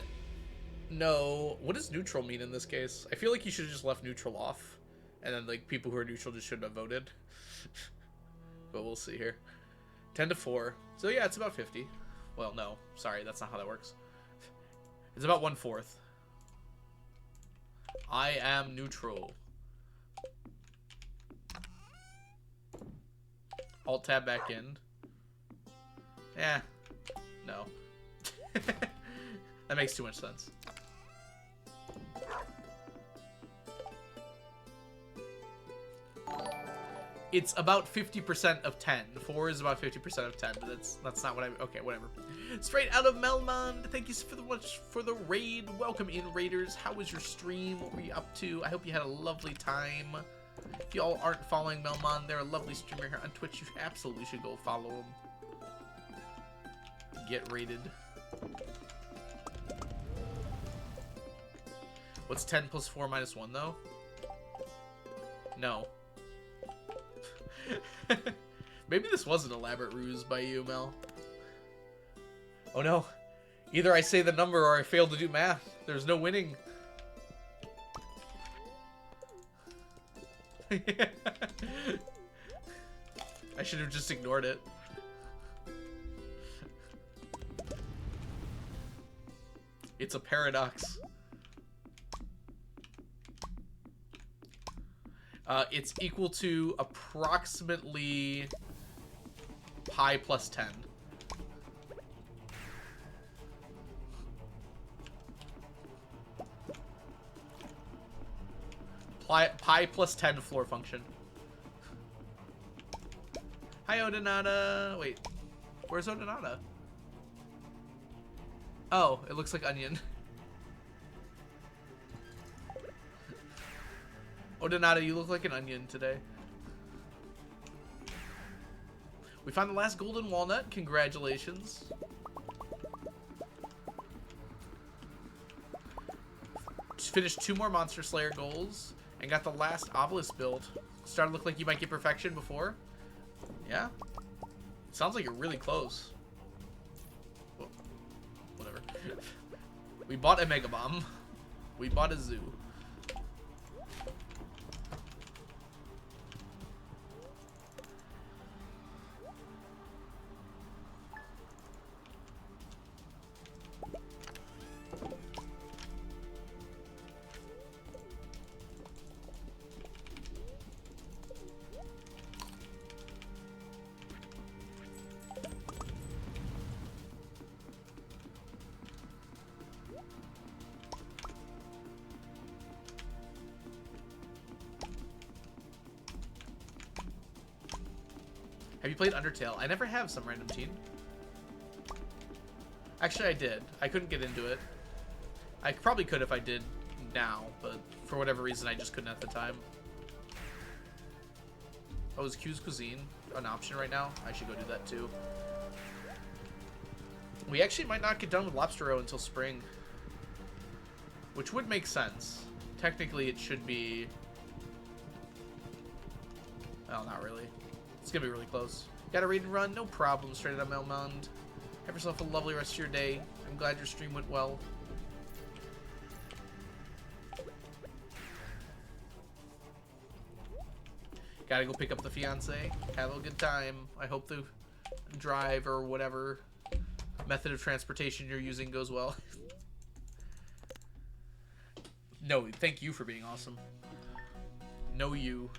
No. What does neutral mean in this case? I feel like you should have just left neutral off. And then, like, people who are neutral just shouldn't have voted. But we'll see here. 10 to 4. So, yeah, it's about 50. Well, no. Sorry, that's not how that works. It's about 1/4. I am neutral. Alt-tab back in. Yeah. No. That makes too much sense. It's about 50% of 10. 4 is about 50% of 10, but that's not what I... Okay, whatever. Straight out of Melmond, thank you so much for the raid. Welcome in, raiders. How was your stream? What were you up to? I hope you had a lovely time. If y'all aren't following Melmond, they're a lovely streamer here on Twitch. You absolutely should go follow them. Get rated. What's 10 plus 4 minus 1, though? No. Maybe this was an elaborate ruse by you, Mel. Oh no. Either I say the number or I fail to do math. There's no winning. I should have just ignored it. It's a paradox. It's equal to approximately pi plus 10. Pi plus 10 floor function. Hi, Odinata. Wait, where's Odinata? Oh, it looks like onion. Odinata, you look like an onion today. We found the last golden walnut. Congratulations. Just finished 2 more Monster Slayer goals and got the last obelisk build. Started to look like you might get perfection before. Yeah? It sounds like you're really close. Whoa. Whatever. We bought a Mega Bomb. We bought a zoo. Have you played Undertale? I never have, some random teen. Actually, I did. I couldn't get into it. I probably could if I did now, but for whatever reason, I just couldn't at the time. Oh, is Q's Cuisine an option right now? I should go do that too. We actually might not get done with Lobster Row until spring, which would make sense. Technically, it should be... Well, not really. It's gonna be really close. Got a read and run? No problem. Straight up Melmond. Have yourself a lovely rest of your day. I'm glad your stream went well. Gotta go pick up the fiance. Have a good time. I hope the drive or whatever method of transportation you're using goes well. No, thank you for being awesome. No, you.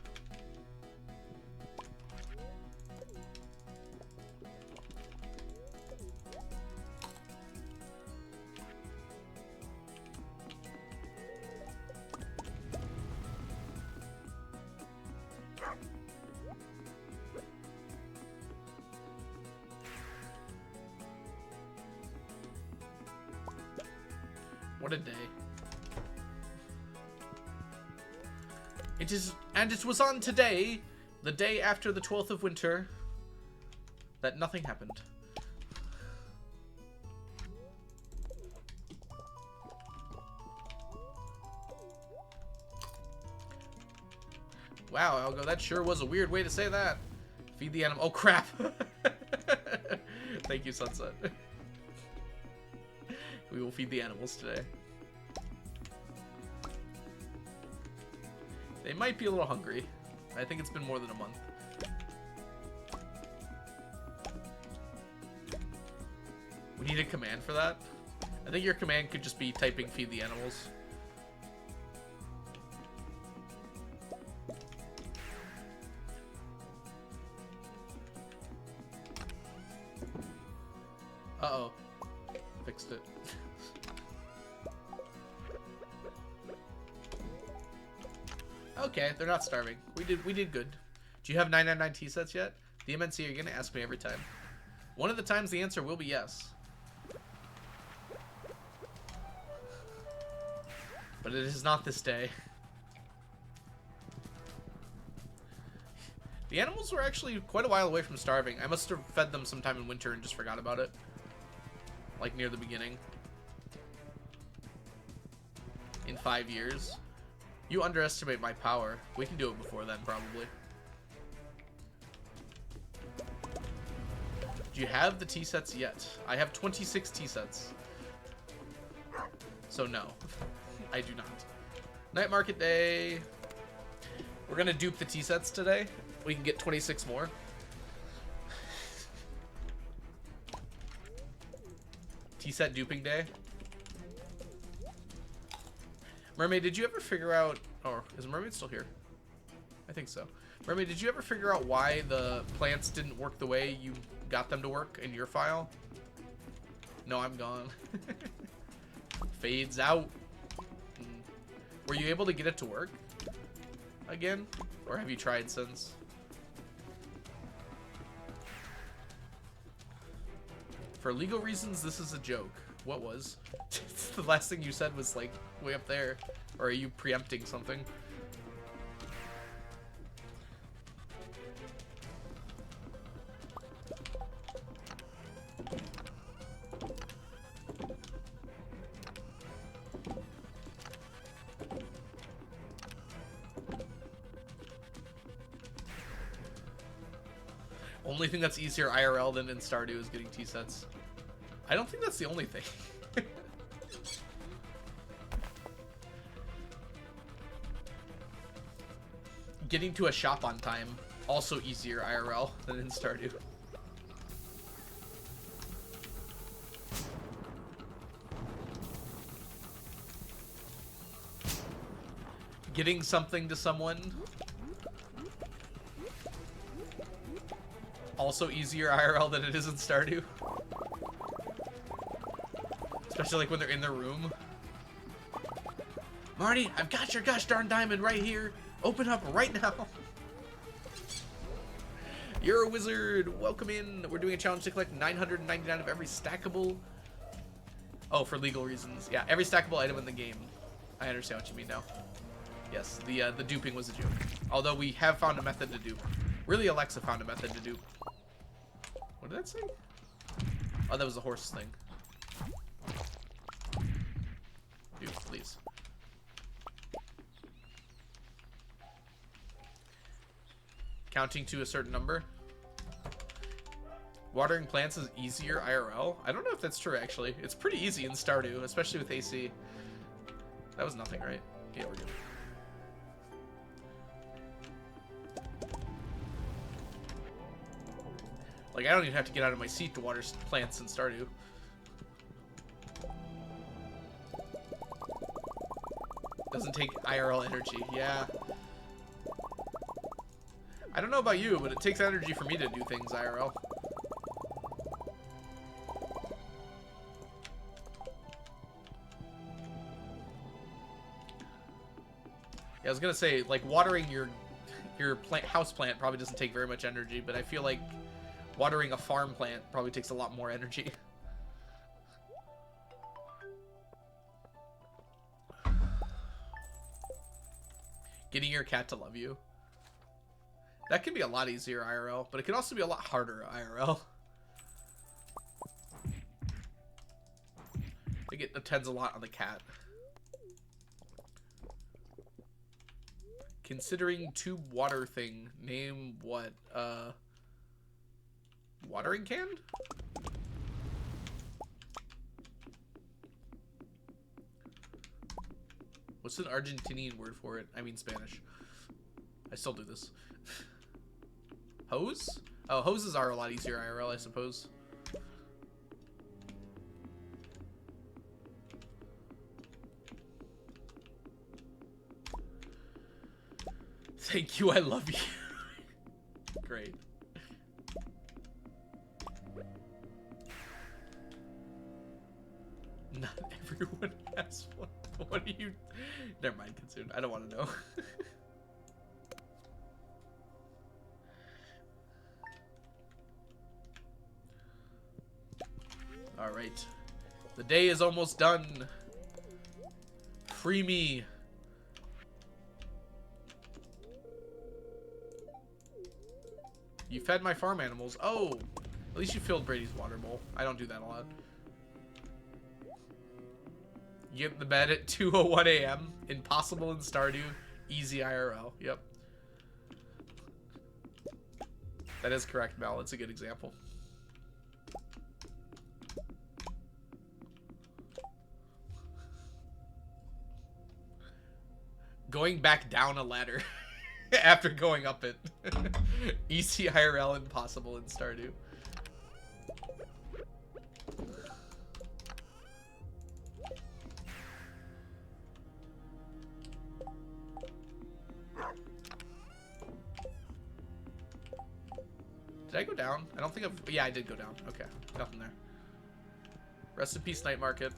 What a day. It is, and it was on today, the day after the 12th of winter, that nothing happened. Wow, Algo, that sure was a weird way to say that. Feed the animal. Oh, crap. Thank you, Sunset. We will feed the animals today. They might be a little hungry. I think it's been more than a month. We need a command for that. I think your command could just be typing feed the animals. Uh-oh. Fixed it. Okay, they're not starving. We did good. Do you have 999 tea sets yet? The MNC, are you gonna ask me every time? One of the times the answer will be yes. But it is not this day. The animals were actually quite a while away from starving. I must have fed them sometime in winter and just forgot about it. Like near the beginning. In 5 years. You underestimate my power. We can do it before then, probably. Do you have the tea sets yet? I have 26 tea sets. So no, I do not. Night market day. We're gonna dupe the tea sets today. We can get 26 more. Tea set duping day. Mermaid, did you ever figure out... Oh, is Mermaid still here? I think so. Mermaid, did you ever figure out why the plants didn't work the way you got them to work in your file? No, I'm gone. Fades out. Were you able to get it to work again? Or have you tried since? For legal reasons, this is a joke. What was? The last thing you said was like way up there. Or are you preempting something? Only thing that's easier IRL than in Stardew is getting T-sets. I don't think that's the only thing. Getting to a shop on time, also easier IRL than in Stardew. Getting something to someone, also easier IRL than it is in Stardew. Especially like when they're in their room. Marty, I've got your gosh darn diamond right here. Open up right now. You're a wizard. Welcome in. We're doing a challenge to collect 999 of every stackable. Oh, for legal reasons. Yeah, every stackable item in the game. I understand what you mean now. Yes, the duping was a joke. Although we have found a method to dupe. Really, Alexa found a method to dupe. What did that say? Oh, that was the horse thing. Dupe, please. Counting to a certain number. Watering plants is easier IRL. I don't know if that's true, actually. It's pretty easy in Stardew, especially with AC. That was nothing, right? Yeah, we're good. Like, I don't even have to get out of my seat to water plants in Stardew. Doesn't take IRL energy. Yeah. I don't know about you, but it takes energy for me to do things IRL. Yeah, I was gonna say, like, watering your house plant probably doesn't take very much energy, but I feel like watering a farm plant probably takes a lot more energy. Getting your cat to love you. That can be a lot easier IRL, but it can also be a lot harder IRL. I think it depends a lot on the cat. Considering tube water thing, name what? Watering can? What's an Argentinian word for it? I mean Spanish. I still do this. Hose? Oh, hoses are a lot easier IRL, I suppose. Thank you, I love you. Great. Not everyone has one. What do you... Never mind, Kitsune. I don't want to know. Alright. The day is almost done. Free me. You fed my farm animals. Oh! At least you filled Brady's water bowl. I don't do that a lot. You get in the bed at 2:01 a.m. Impossible in Stardew. Easy IRL. Yep. That is correct, Mel. It's a good example. Going back down a ladder after going up it. Easy IRL, impossible in Stardew. Did I go down? I don't think I've... Yeah, I did go down. Okay. Nothing there. Rest in peace, Night Market.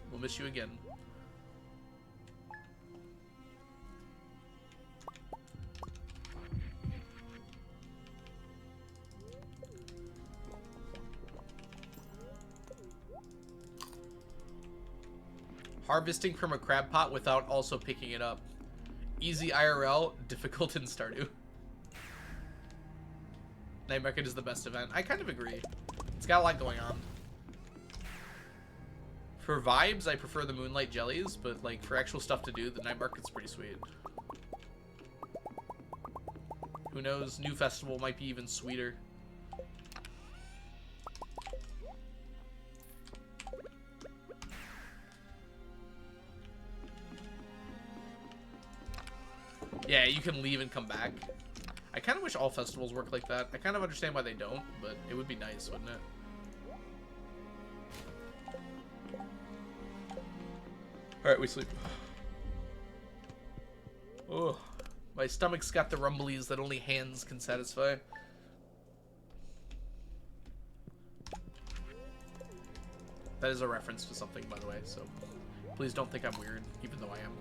We'll miss you again. Harvesting from a crab pot without also picking it up. Easy IRL, difficult in Stardew. Night Market is the best event. I kind of agree. It's got a lot going on. For vibes, I prefer the Moonlight Jellies, but like for actual stuff to do, the Night Market's pretty sweet. Who knows? New Festival might be even sweeter. Yeah, you can leave and come back. I kind of wish all festivals work like that. I kind of understand why they don't, but it would be nice, wouldn't it? Alright, we sleep. Oh, my stomach's got the rumblies that only hands can satisfy. That is a reference to something, by the way, so please don't think I'm weird, even though I am.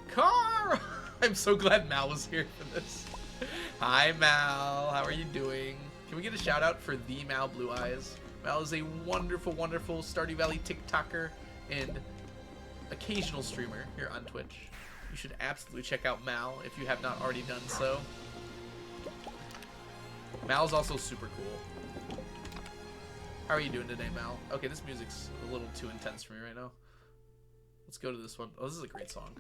Car! I'm so glad Mal was here for this. Hi, Mal. How are you doing? Can we get a shout out for the Mal Blue Eyes? Mal is a wonderful, wonderful Stardew Valley TikToker and occasional streamer here on Twitch. You should absolutely check out Mal if you have not already done so. Mal's also super cool. How are you doing today, Mal? Okay, this music's a little too intense for me right now. Let's go to this one. Oh, this is a great song.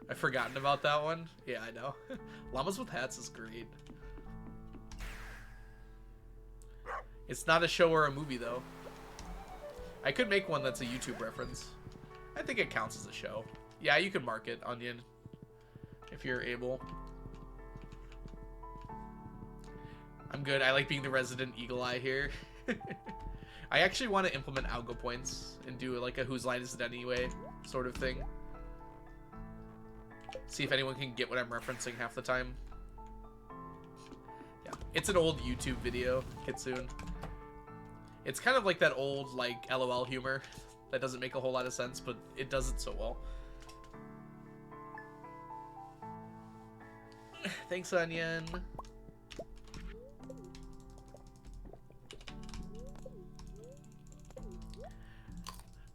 I've forgotten about that one. Yeah, I know. Llamas with Hats is great. It's not a show or a movie, though. I could make one that's a YouTube reference. I think it counts as a show. Yeah, you could mark it, Onion, if you're able. I'm good. I like being the resident eagle eye here. I actually want to implement algo points and do like a whose line is it anyway sort of thing. See if anyone can get what I'm referencing half the time. Yeah, it's an old YouTube video, Kitsune. It's kind of like that old like LOL humor that doesn't make a whole lot of sense, but it does it so well. Thanks, Onion.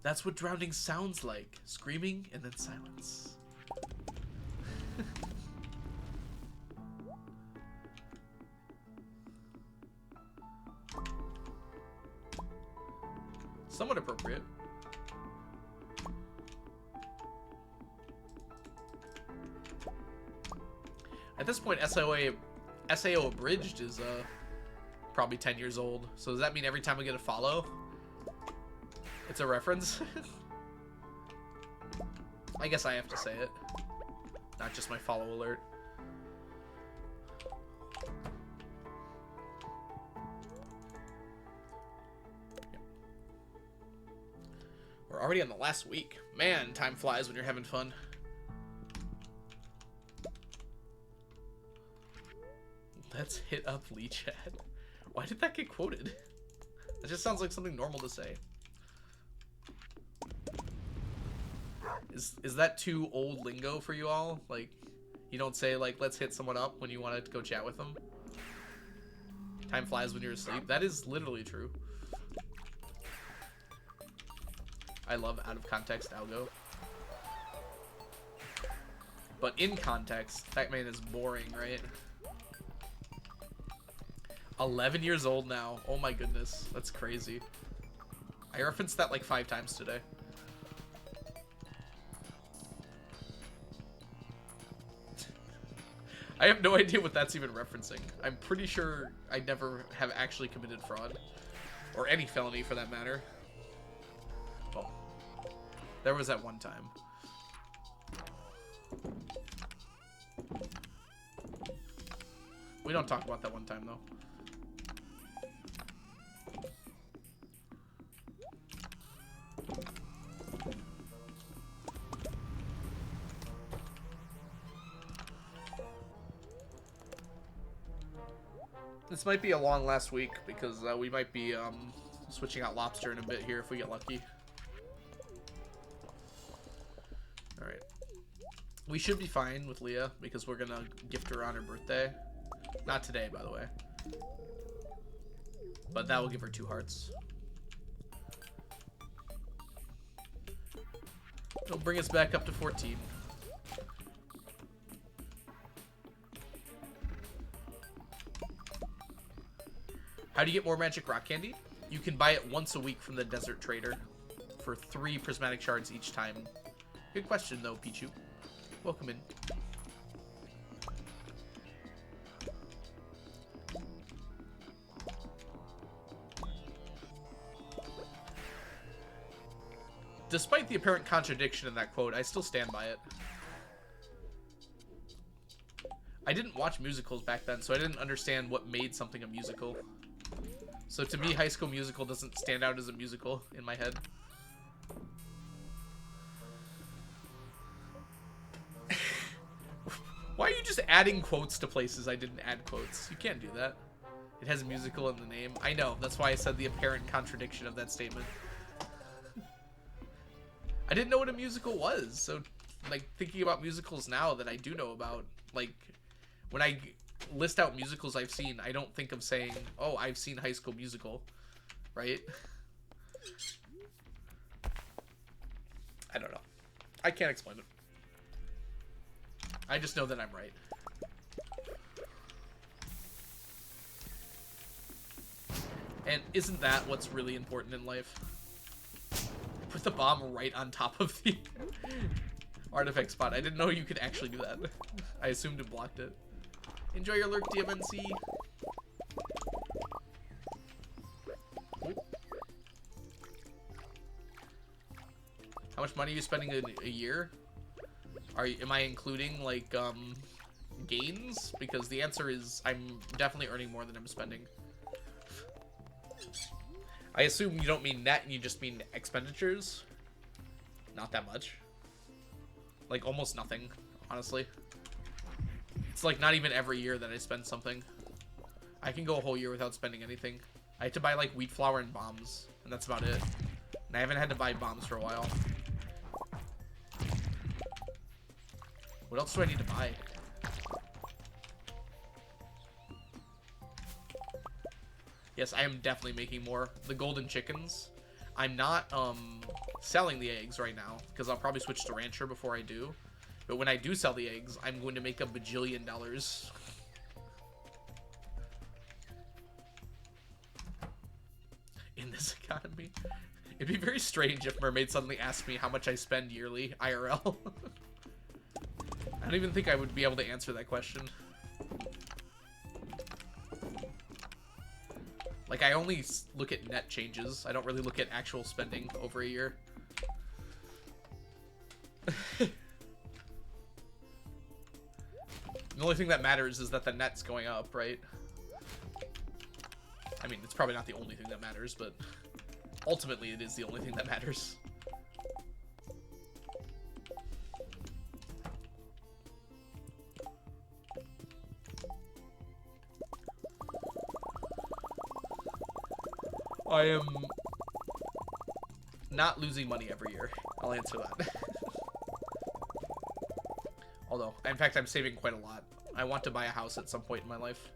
That's what drowning sounds like. Screaming and then silence. Somewhat appropriate. At this point, SAO Abridged is probably 10 years old. So does that mean every time I get a follow, it's a reference? I guess I have to say it. Not just my follow alert. We're already on the last week. Man, time flies when you're having fun. Let's hit up Lee Chat. Why did that get quoted? That just sounds like something normal to say. Is that too old lingo for you all? Like, you don't say, like, let's hit someone up when you want to go chat with them? Time flies when you're asleep. That is literally true. I love out of context algo. But in context, that man is boring, right? 11 years old now. Oh my goodness. That's crazy. I referenced that like 5 times today. I have no idea what that's even referencing. I'm pretty sure I never have actually committed fraud. Or any felony for that matter. Oh. There was that one time. We don't talk about that one time, though. This might be a long last week because we might be switching out lobster in a bit here if we get lucky. Alright. We should be fine with Leah because we're gonna gift her on her birthday. Not today, by the way. But that will give her 2 hearts. It'll bring us back up to 14. How do you get more magic rock candy? You can buy it once a week from the desert trader for 3 prismatic shards each time. Good question though, Pichu. Welcome in. Despite the apparent contradiction in that quote, I still stand by it. I didn't watch musicals back then, so I didn't understand what made something a musical. So to me, High School Musical doesn't stand out as a musical in my head. Why are you just adding quotes to places I didn't add quotes? You can't do that. It has musical in the name. I know, that's why I said the apparent contradiction of that statement. I didn't know what a musical was, so like thinking about musicals now that I do know about, like when I list out musicals I've seen, I don't think of saying, "Oh, I've seen High School Musical," right? I don't know. I can't explain it. I just know that I'm right. And isn't that what's really important in life? Put the bomb right on top of the artifact spot. I didn't know you could actually do that. I assumed it blocked it. Enjoy your lurk, DMNC. How much money are you spending in a year? Am I including like gains? Because the answer is I'm definitely earning more than I'm spending. I assume you don't mean net and you just mean expenditures. Not that much. Like almost nothing, honestly. It's like not even every year that I spend something. I can go a whole year without spending anything. I had to buy like wheat flour and bombs, and that's about it. And I haven't had to buy bombs for a while. What else do I need to buy? Yes, I am definitely making more. The golden chickens. I'm not selling the eggs right now because I'll probably switch to rancher before I do. But when I do sell the eggs, I'm going to make $1 bajillion. In this economy. It'd be very strange if Mermaid suddenly asked me how much I spend yearly IRL. I don't even think I would be able to answer that question. Like, I only look at net changes. I don't really look at actual spending over a year. The only thing that matters is that the net's going up, right? I mean, it's probably not the only thing that matters, but ultimately it is the only thing that matters. I am not losing money every year. I'll answer that. Although, in fact, I'm saving quite a lot. I want to buy a house at some point in my life.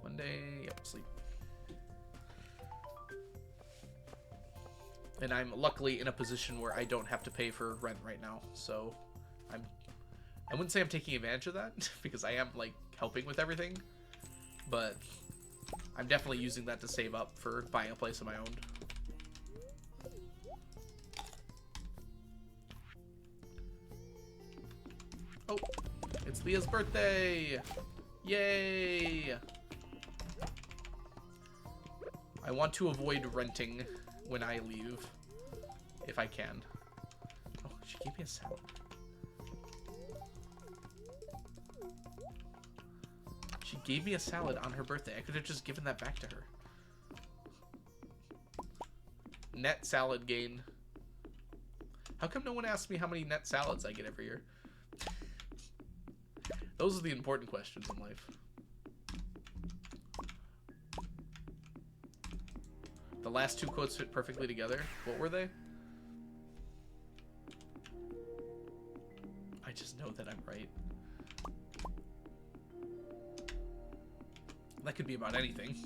Monday, yep, sleep. And I'm luckily in a position where I don't have to pay for rent right now, so I wouldn't say I'm taking advantage of that because I am like helping with everything, but I'm definitely using that to save up for buying a place of my own. Oh, it's Leah's birthday! Yay! I want to avoid renting when I leave, if I can. Oh, she gave me a salad. She gave me a salad on her birthday. I could have just given that back to her. Net salad gain. How come no one asks me how many net salads I get every year? Those are the important questions in life. The last two quotes fit perfectly together. What were they? I just know that I'm right. That could be about anything.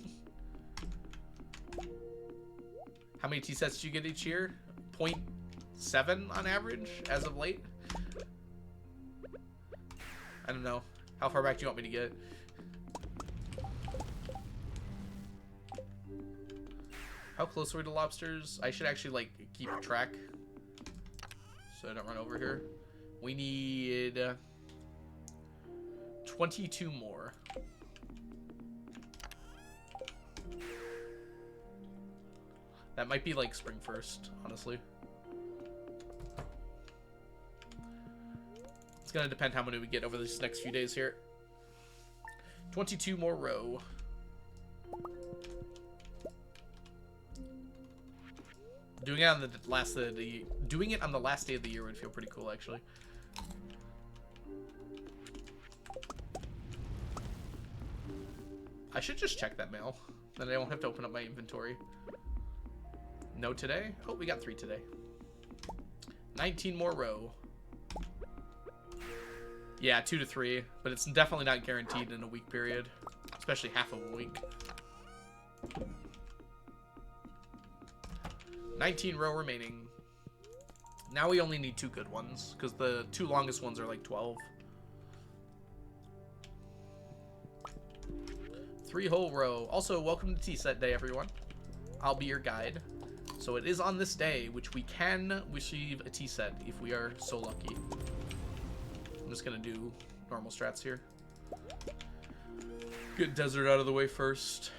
How many tea sets do you get each year? 0.7 on average, as of late? I don't know. How far back do you want me to get? How close are we to lobsters? I should actually, like, keep track so I don't run over here. We need 22 more. That might be, like, spring 1st, honestly. It's gonna depend how many we get over these next few days here. 22 more row. Doing it on the last day of the year would feel pretty cool, actually. I should just check that mail. Then I won't have to open up my inventory. No today? Oh, we got 3 today. 19 more row. Yeah, 2 to 3. But it's definitely not guaranteed in a week period. Especially half of a week. 19 row remaining. Now we only need 2 good ones. Because the 2 longest ones are like 12. 3 whole row. Also, welcome to tea set day, everyone. I'll be your guide. So it is on this day, which we can receive a tea set if we are so lucky. I'm just gonna do normal strats here. Get desert out of the way first.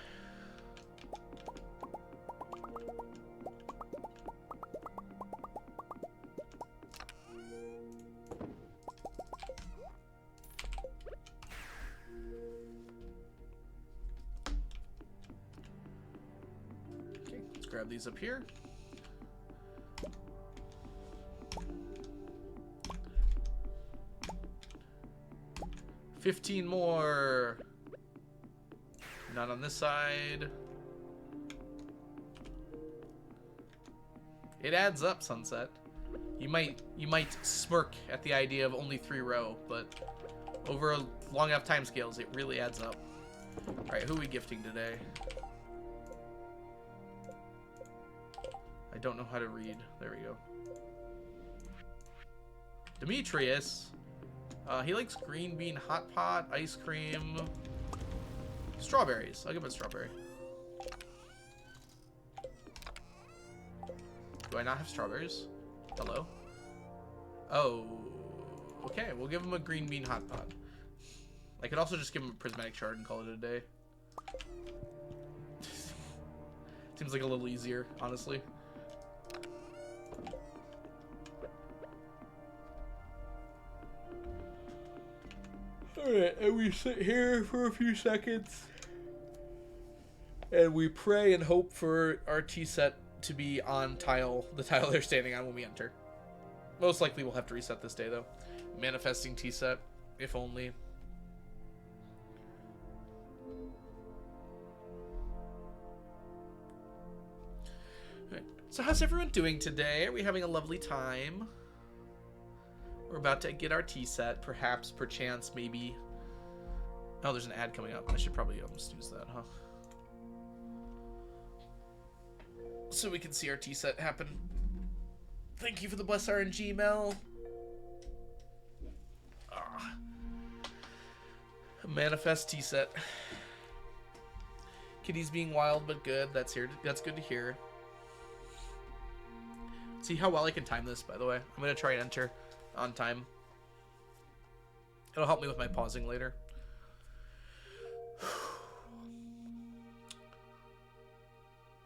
Grab these up here. $15 more. Not on this side. It adds up, Sunset. You might smirk at the idea of only 3 row, but over a long enough time scales, it really adds up. All right, who are we gifting today? I don't know how to read. There we go. Demetrius. He likes green bean hot pot, ice cream, strawberries. I'll give him a strawberry. Do I not have strawberries? Hello? Oh. Okay, we'll give him a green bean hot pot. I could also just give him a prismatic shard and call it a day. Seems like a little easier, honestly. Alright, and we sit here for a few seconds. And we pray and hope for our tea set to be on the tile they're standing on when we enter. Most likely we'll have to reset this day, though. Manifesting tea set, if only. Alright, so how's everyone doing today? Are we having a lovely time? We're about to get our tea set, perhaps, perchance, maybe. Oh, there's an ad coming up. I should probably almost use that, huh? So we can see our tea set happen. Thank you for the bless RNG, Mel. Ah. Manifest tea set. Kitty's being wild but good. That's good to hear. See how well I can time this, by the way. I'm gonna try and enter on time. It'll help me with my pausing later.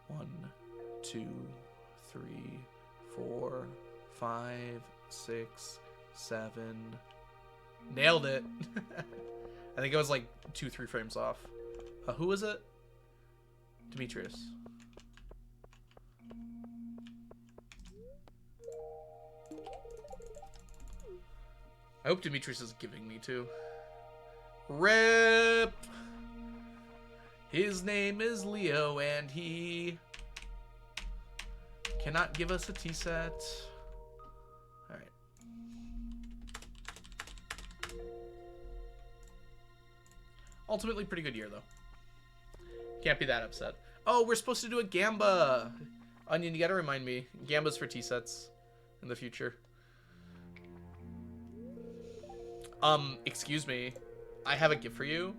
1, 2, 3, 4, 5, 6, 7. Nailed it. I think it was like 2-3 frames off. Who was it? Demetrius. I hope Demetrius is giving me too. RIP! His name is Leo and he cannot give us a tea set. Alright. Ultimately pretty good year though. Can't be that upset. Oh, we're supposed to do a Gamba! Onion, you gotta remind me. Gamba's for tea sets in the future. Excuse me. I have a gift for you.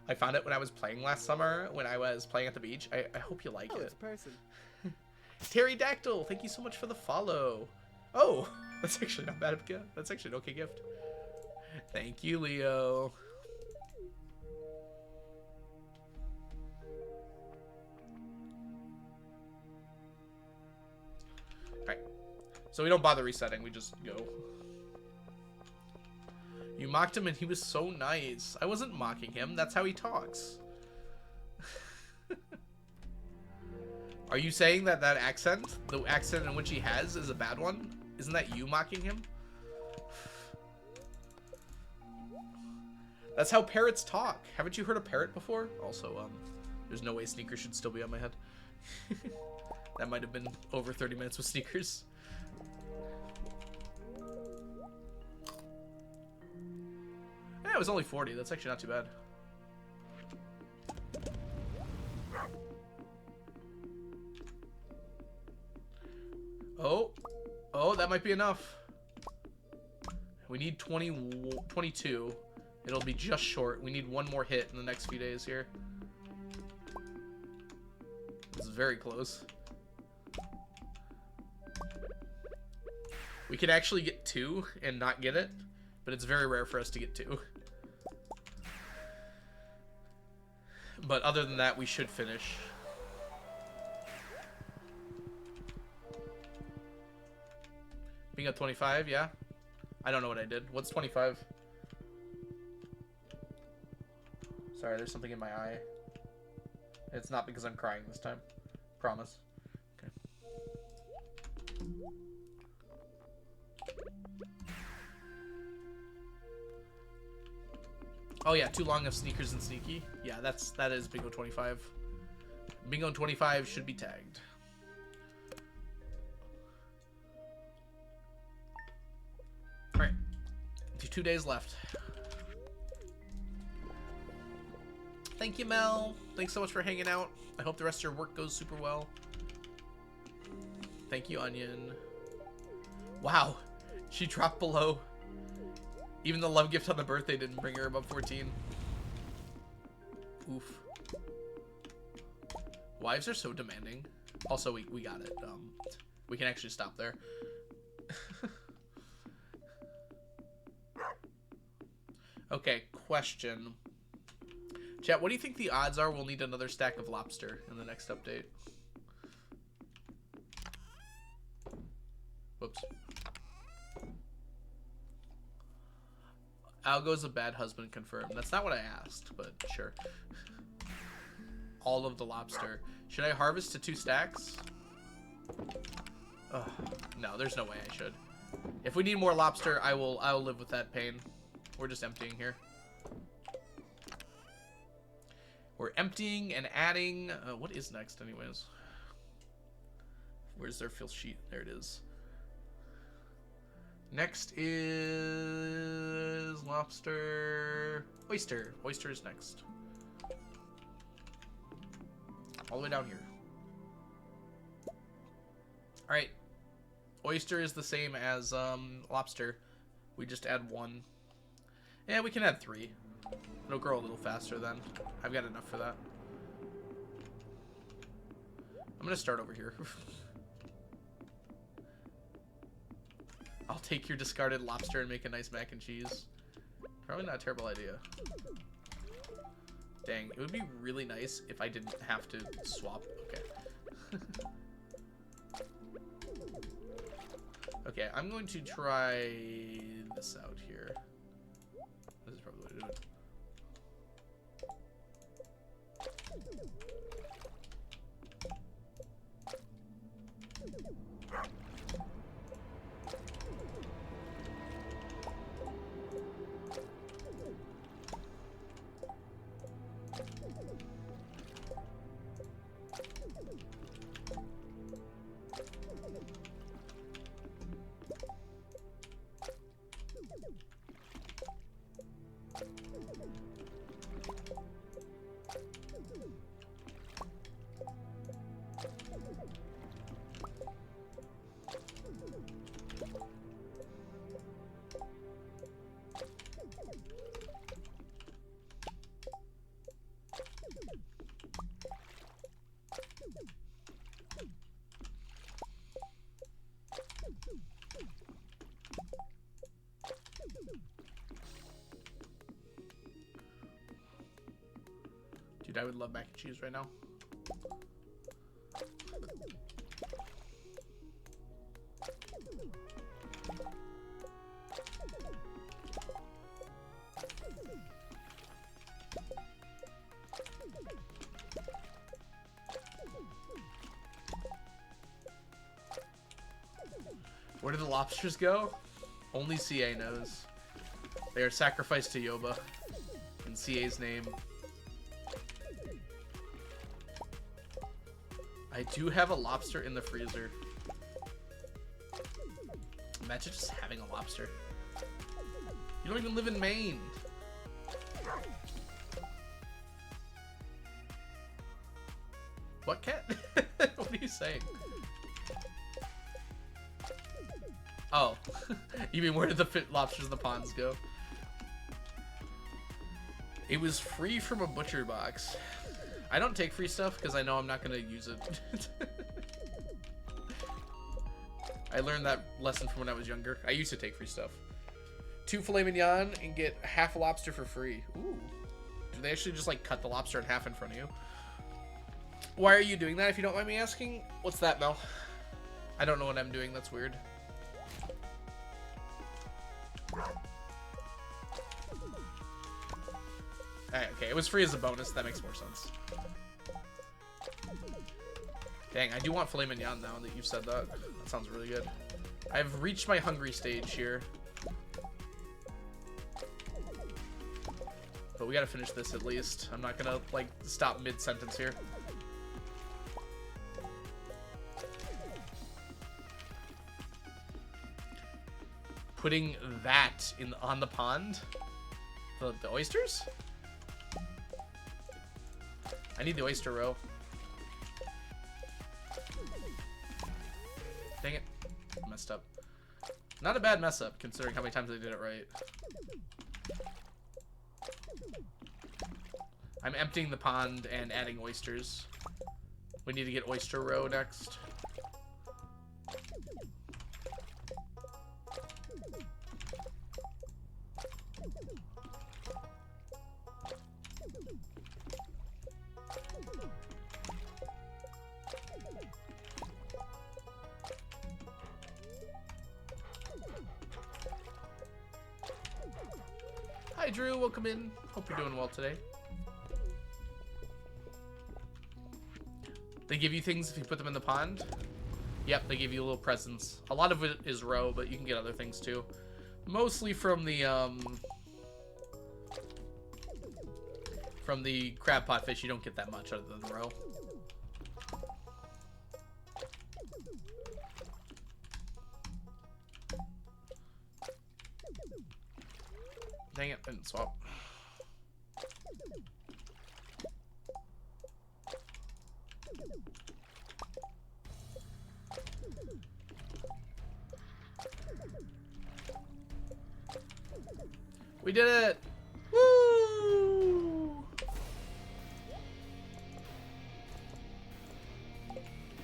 I found it when I was playing last summer, when I was playing at the beach. I hope you like it. It's a person. Terry Dactyl, thank you so much for the follow. Oh, that's actually not bad of a gift. That's actually an okay gift. Thank you, Leo. Alright. So we don't bother resetting, we just go. You mocked him and he was so nice. I wasn't mocking him. That's how he talks. Are you saying that that accent, the accent in which he has, is a bad one? Isn't that you mocking him? That's how parrots talk. Haven't you heard a parrot before? Also, there's no way Sneakers should still be on my head. That might have been over 30 minutes with Sneakers. Yeah, it was only 40. That's actually not too bad. Oh, that might be enough. We need 22. It'll be just short. We need one more hit in the next few days here. This is very close. We could actually get 2 and not get it, but it's very rare for us to get 2. But other than that, we should finish. Being at 25, yeah. I don't know what I did. What's 25? Sorry, there's something in my eye. It's not because I'm crying this time. Promise. Okay. Oh yeah, too long of Sneakers and Sneaky. Yeah, that is Bingo 25. Bingo 25 should be tagged. Alright. 2 days left. Thank you, Mel. Thanks so much for hanging out. I hope the rest of your work goes super well. Thank you, Onion. Wow. She dropped below. Even the love gift on the birthday didn't bring her above 14. Oof. Wives are so demanding. Also, we got it. We can actually stop there. Okay, question. Chat, what do you think the odds are we'll need another stack of lobster in the next update? Whoops. Algo's a bad husband confirmed. That's not what I asked, but sure. All of the lobster. Should I harvest to 2 stacks? Ugh, no, there's no way I should. If we need more lobster, I'll live with that pain. We're just emptying here. We're emptying and adding. What is next, anyways? Where's their fill sheet? There it is. Next is lobster. Oyster. Oyster is next. All the way down here. All right. Oyster is the same as lobster. We just add 1. Yeah, we can add 3. It'll grow a little faster then. I've got enough for that. I'm gonna start over here. I'll take your discarded lobster and make a nice mac and cheese. Probably not a terrible idea. Dang, it would be really nice if I didn't have to swap. Okay. Okay, I'm going to try this out here. This is probably the way to do it. Dude, I would love mac and cheese right now. Where did the lobsters go? Only CA knows. They are sacrificed to Yoba. in CA's name. I do have a lobster in the freezer. Imagine just having a lobster. You don't even live in Maine. What, cat? What are you saying? Oh. You mean where did the lobsters in the ponds go? It was free from a butcher box. I don't take free stuff because I know I'm not going to use it. I learned that lesson from when I was younger. I used to take free stuff. 2 filet mignon and get half a lobster for free. Ooh. Do they actually just like cut the lobster in half in front of you? Why are you doing that if you don't mind me asking? What's that, Mel? I don't know what I'm doing. That's weird. Alright, okay, it was free as a bonus. That makes more sense. Dang, I do want filet mignon now that you've said that. That sounds really good. I've reached my hungry stage here. But we gotta finish this at least. I'm not gonna, like, stop mid-sentence here. Putting that on the pond? The oysters? I need the oyster roe. Dang it. I messed up. Not a bad mess up, considering how many times I did it right. I'm emptying the pond and adding oysters. We need to get oyster roe next. Hi Drew, welcome in. Hope you're doing well today. They give you things if you put them in the pond? Yep, they give you little presents. A lot of it is roe, but you can get other things too. Mostly from the crab pot fish, you don't get that much other than roe. Dang it, I didn't swap. We did it! Woo!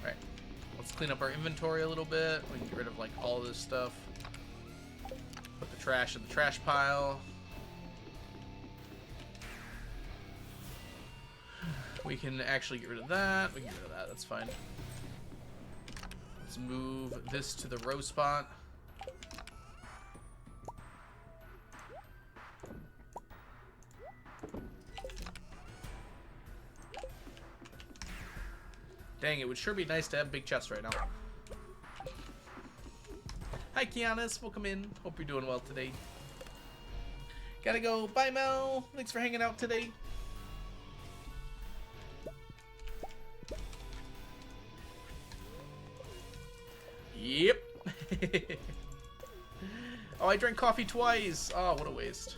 Alright, let's clean up our inventory a little bit. We can get rid of like all this stuff. Put the trash in the trash pile. We can actually get rid of that. We can get rid of that. That's fine. Let's move this to the row spot. Dang, it would sure be nice to have big chests right now. Hi, Kianis. Welcome in. Hope you're doing well today. Gotta go. Bye, Mel. Thanks for hanging out today. Yep. Oh, I drank coffee twice. Oh, what a waste.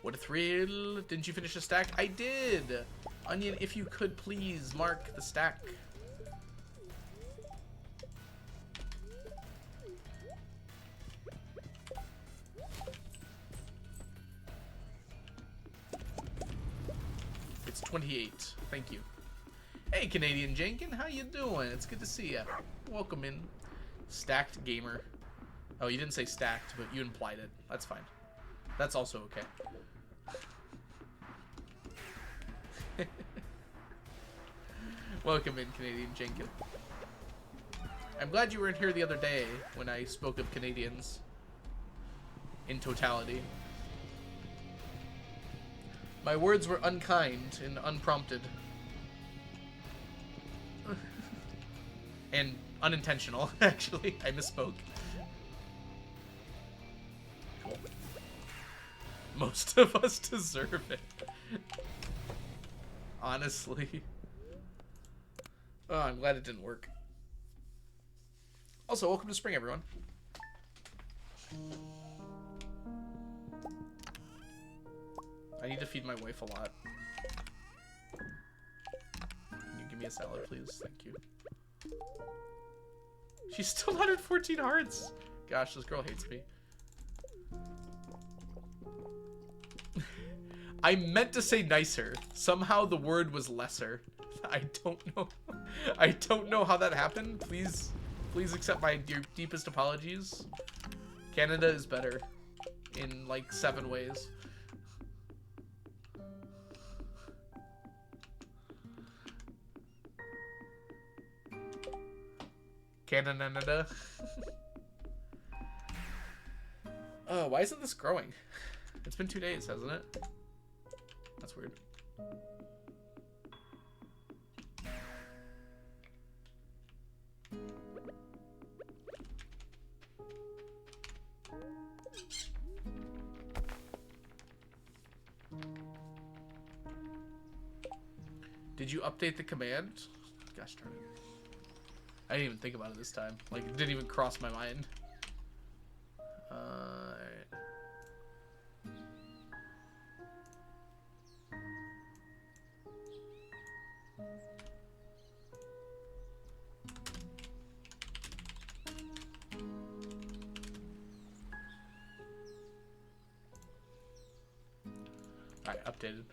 What a thrill. Didn't you finish a stack? I did. Onion, if you could please mark the stack. It's 28. Thank you. Hey, Canadian Jenkin, how you doing? It's good to see ya. Welcome in. Stacked gamer. Oh, you didn't say stacked, but you implied it. That's fine. That's also okay. Welcome in, Canadian Jenkin. I'm glad you weren't here the other day when I spoke of Canadians in totality. My words were unkind and unprompted. And unintentional, actually. I misspoke. Cool. Most of us deserve it. Honestly. Oh, I'm glad it didn't work. Also, welcome to spring, everyone. I need to feed my wife a lot. Can you give me a salad, please? Thank you. She's still not at 14 hearts. Gosh, this girl hates me. I meant to say nicer. Somehow the word was lesser. I don't know. I don't know how that happened. Please accept my deepest apologies. Canada is better in like 7 ways. Canada. Oh, why isn't this growing? It's been 2 days, hasn't it? That's weird. Did you update the command? Gosh darn it. I didn't even think about it this time. Like, it didn't even cross my mind. Alright. Alright, updated.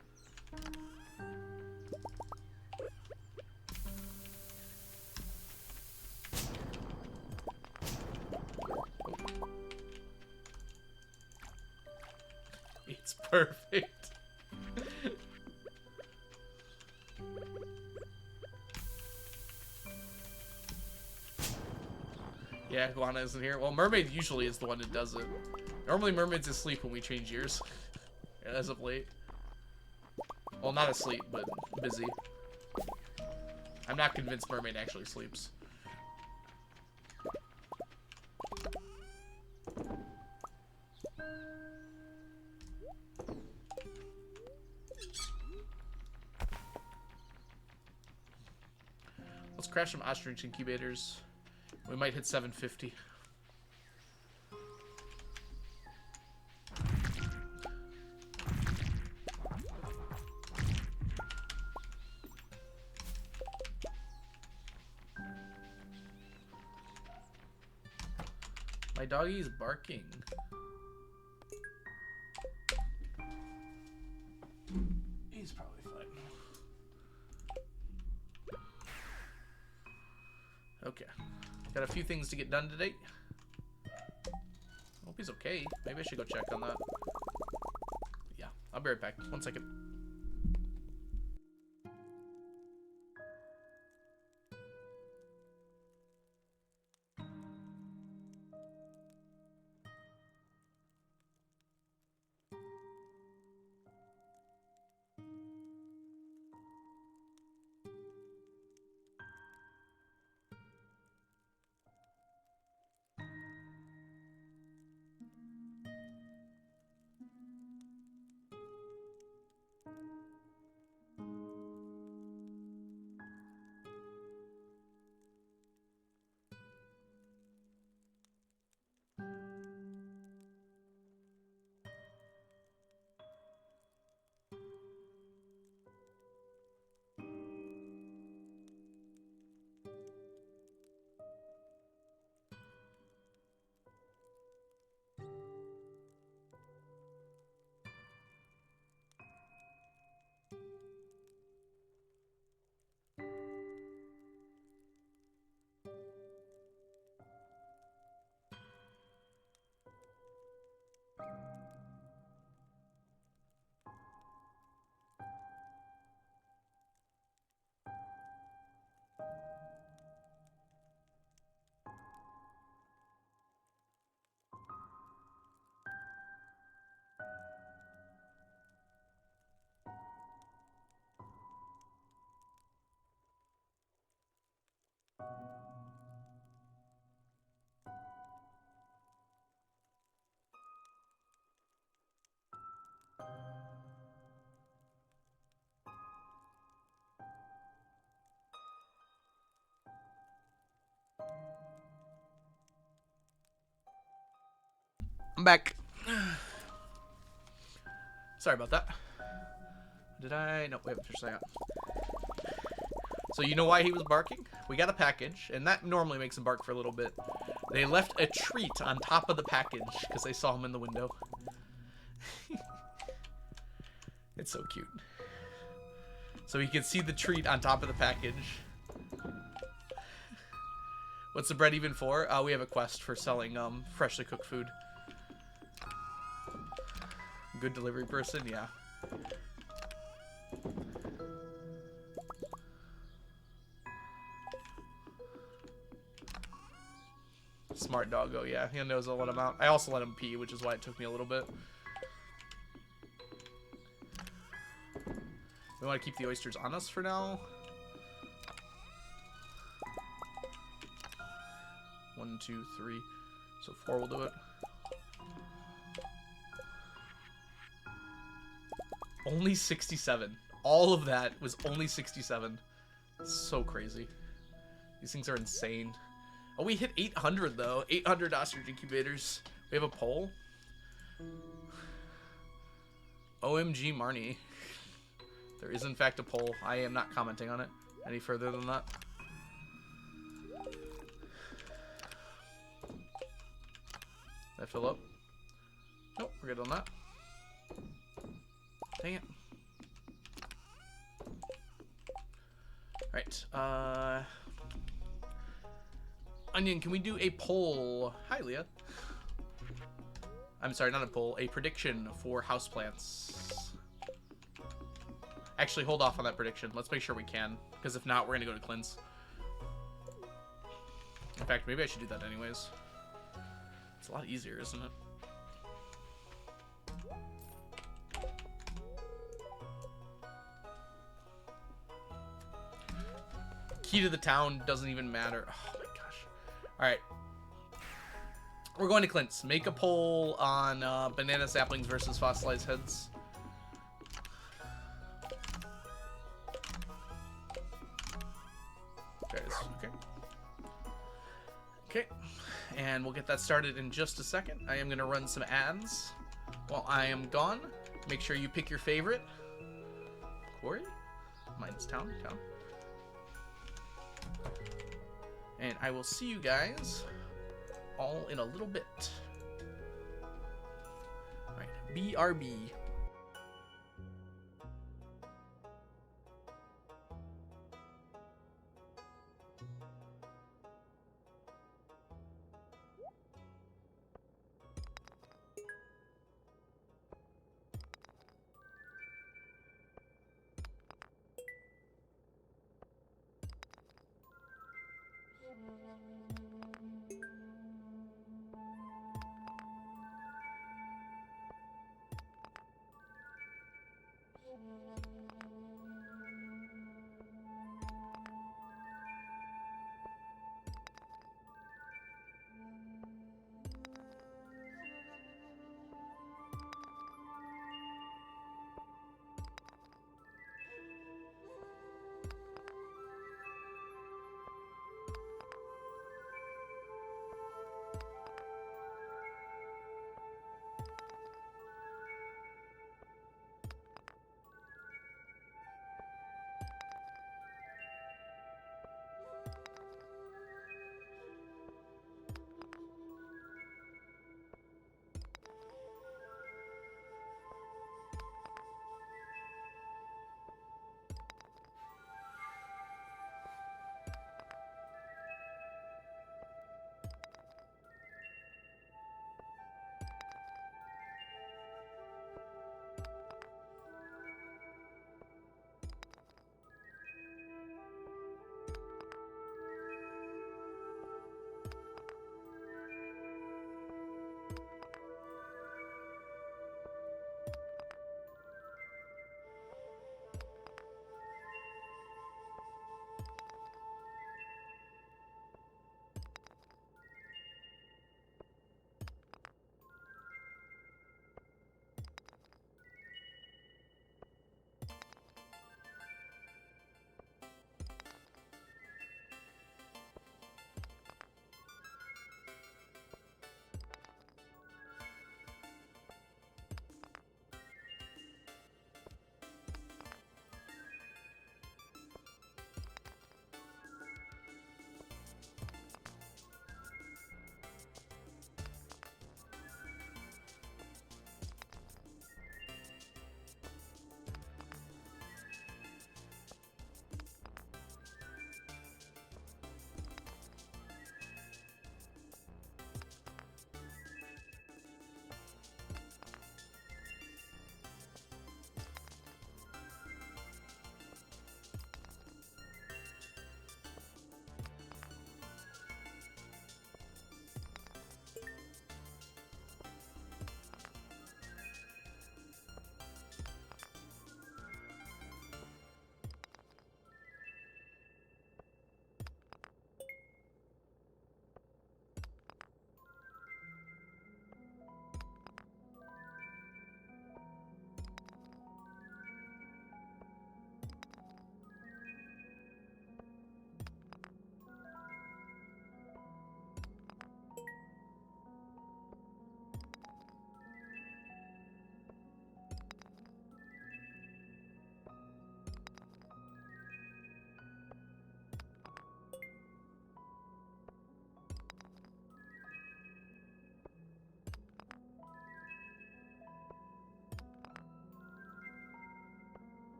It's perfect. Yeah, Guana isn't here. Well, Mermaid usually is the one that does it. Normally Mermaid's asleep when we change years. As of late. Well, not asleep, but busy. I'm not convinced Mermaid actually sleeps. Let's crash some ostrich incubators. We might hit 750. My doggy is barking. He's probably fine. Okay. Got a few things to get done today. Hope he's okay. Maybe I should go check on that. Yeah, I'll be right back. 1 second. I'm back. Sorry about that. Did I? No, we haven't finished that. So you know why he was barking? We got a package, and that normally makes him bark for a little bit. They left a treat on top of the package because they saw him in the window. It's so cute. So he can see the treat on top of the package. What's the bread even for? We have a quest for selling freshly cooked food. Good delivery person, yeah. Smart doggo, yeah. He knows I'll let him out. I also let him pee, which is why it took me a little bit. We want to keep the oysters on us for now. 1, 2, 3. So 4 will do it. Only 67. All of that was only 67. So crazy. These things are insane. Oh, we hit 800 though. 800 ostrich incubators. We have a poll. OMG Marnie. There is in fact a poll. I am not commenting on it any further than that. Did I fill up? Nope, we're good on that. Dang it. Alright, Onion, can we do a poll? Hi, Leah. I'm sorry, not a poll. A prediction for houseplants. Actually, hold off on that prediction. Let's make sure we can. Because if not, we're going to go to cleanse. In fact, maybe I should do that anyways. It's a lot easier, isn't it? Key to the town doesn't even matter. Oh my gosh. Alright. We're going to cleanse. Make a poll on banana saplings versus fossilized heads. There it is. Okay. Okay. And we'll get that started in just a second. I am going to run some ads while I am gone. Make sure you pick your favorite. Quarry? Mine's town. Town. And I will see you guys all in a little bit. Alright, BRB.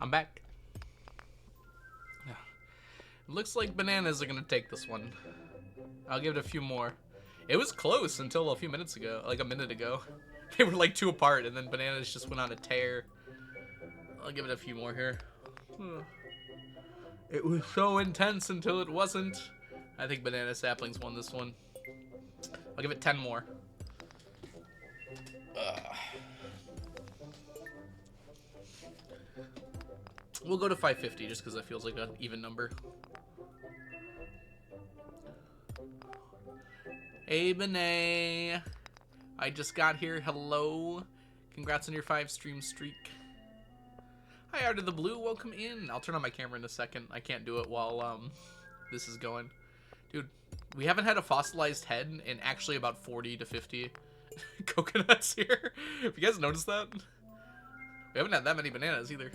I'm back. Yeah. Looks like bananas are gonna take this one. I'll give it a few more. It was close until a few minutes ago, like a minute ago. They were like 2 apart, and then bananas just went on a tear. I'll give it a few more here. It was so intense until it wasn't. I think banana saplings won this one. I'll give it 10 more. We'll go to 550 just because that feels like an even number. Hey, Benet. I just got here. Hello. Congrats on your 5 stream streak. Hi, Art of the Blue. Welcome in. I'll turn on my camera in a second. I can't do it while this is going. Dude, we haven't had a fossilized head in actually about 40 to 50 coconuts here. Have you guys noticed that? We haven't had that many bananas either.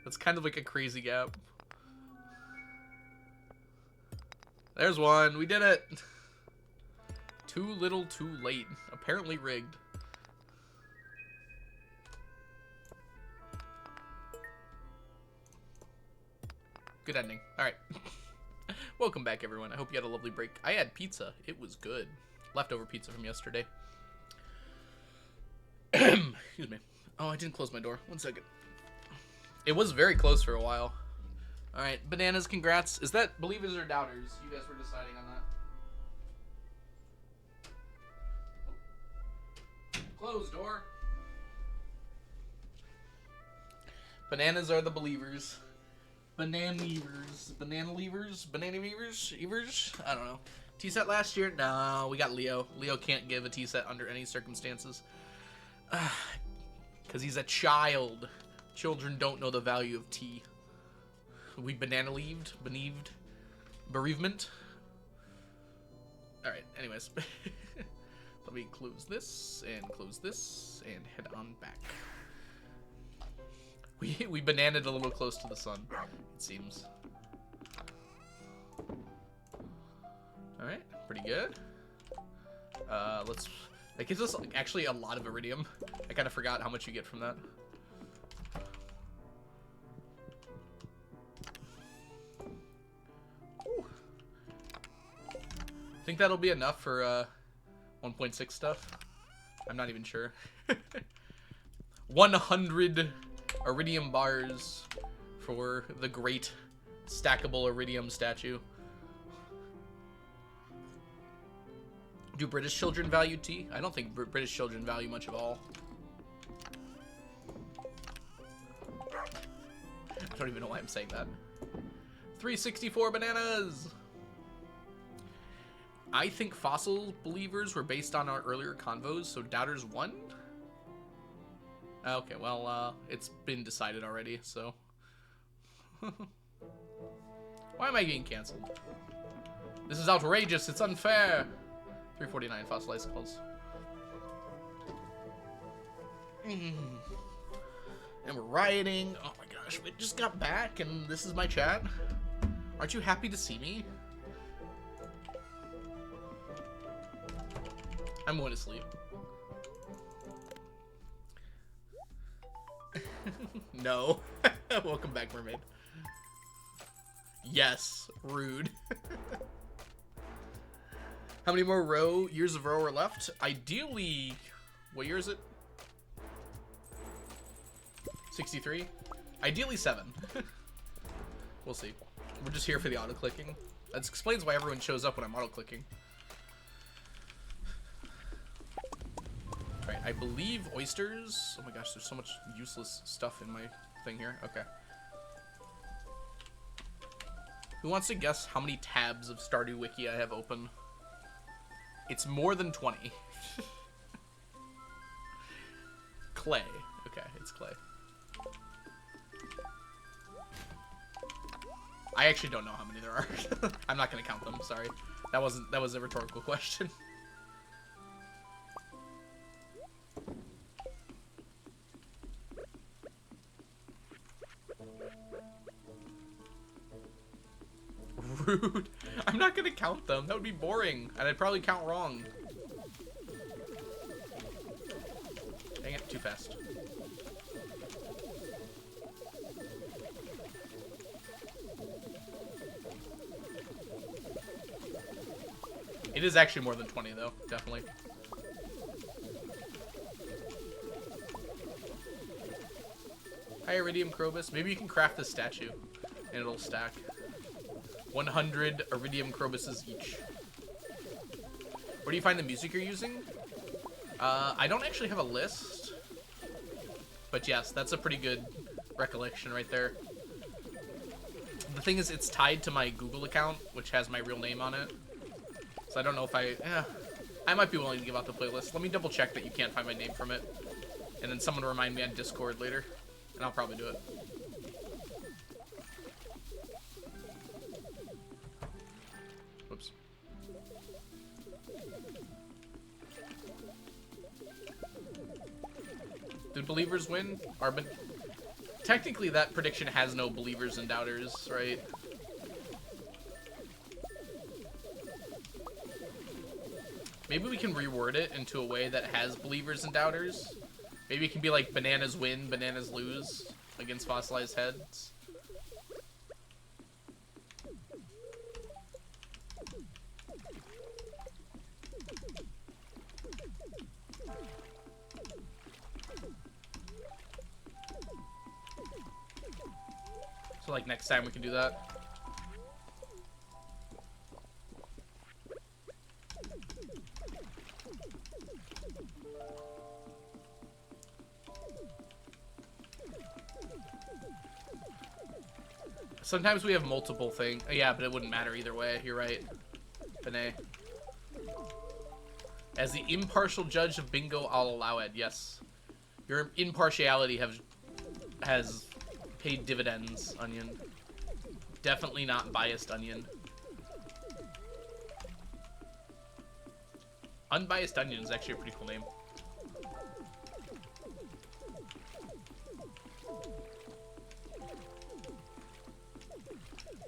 That's kind of like a crazy gap. There's one. We did it. Too little, too late. Apparently rigged. Good ending. Alright. Welcome back, everyone. I hope you had a lovely break. I had pizza. It was good. Leftover pizza from yesterday. Excuse me. Oh, I didn't close my door. 1 second. It was very close for a while. Alright, bananas, congrats. Is that believers or doubters? You guys were deciding on that. Close door. Bananas are the believers. Banana levers. Banana levers? Banana levers? Evers? I don't know. T-set last year? No, we got Leo. Leo can't give a T-set under any circumstances. Because he's a child. Children don't know the value of tea. We banana-leaved? Beneaved? Bereavement? Alright, anyways. Let me close this, and head on back. We bananaed a little close to the sun, it seems. Alright, pretty good. That gives us actually a lot of iridium. I kind of forgot how much you get from that. Whew. Think that'll be enough for 1.6 stuff? I'm not even sure. 100 iridium bars for the great stackable iridium statue. Do British children value tea? I don't think British children value much of all. I don't even know why I'm saying that. 364 bananas! I think fossil believers were based on our earlier convos, so doubters won? Okay, well, it's been decided already, so... Why am I getting canceled? This is outrageous, it's unfair! 349 fossilized skulls. And we're rioting. Oh my gosh, we just got back and this is my chat. Aren't you happy to see me? I'm going to sleep. No. Welcome back, mermaid. Yes, rude. How many more years of row are left? Ideally, what year is it? 63? Ideally 7. We'll see. We're just here for the auto-clicking. That explains why everyone shows up when I'm auto-clicking. Alright, I believe oysters... Oh my gosh, there's so much useless stuff in my thing here. Okay. Who wants to guess how many tabs of Stardew Wiki I have open? It's more than 20. Clay. Okay, it's clay. I actually don't know how many there are. I'm not gonna count them, sorry. That was a rhetorical question. Rude. I'm not gonna count them. That would be boring, and I'd probably count wrong. Dang it, too fast. It is actually more than 20, though. Definitely. Hi, Iridium Krobus. Maybe you can craft this statue, and it'll stack. 100 Iridium Krobuses each. Where do you find the music you're using? I don't actually have a list. But yes, that's a pretty good recollection right there. The thing is, it's tied to my Google account, which has my real name on it. So I don't know if I might be willing to give out the playlist. Let me double check that you can't find my name from it. And then someone remind me on Discord later. And I'll probably do it. Whoops. Did believers win? Technically, that prediction has no believers and doubters, right? Maybe we can reword it into a way that has believers and doubters. Maybe it can be like bananas win, bananas lose against fossilized heads. So like next time we can do that. Sometimes we have multiple things. Yeah, but it wouldn't matter either way. You're right, Benet. As the impartial judge of bingo, I'll allow it. Yes, your impartiality has paid dividends, Onion. Definitely not biased, Onion. Unbiased Onion is actually a pretty cool name.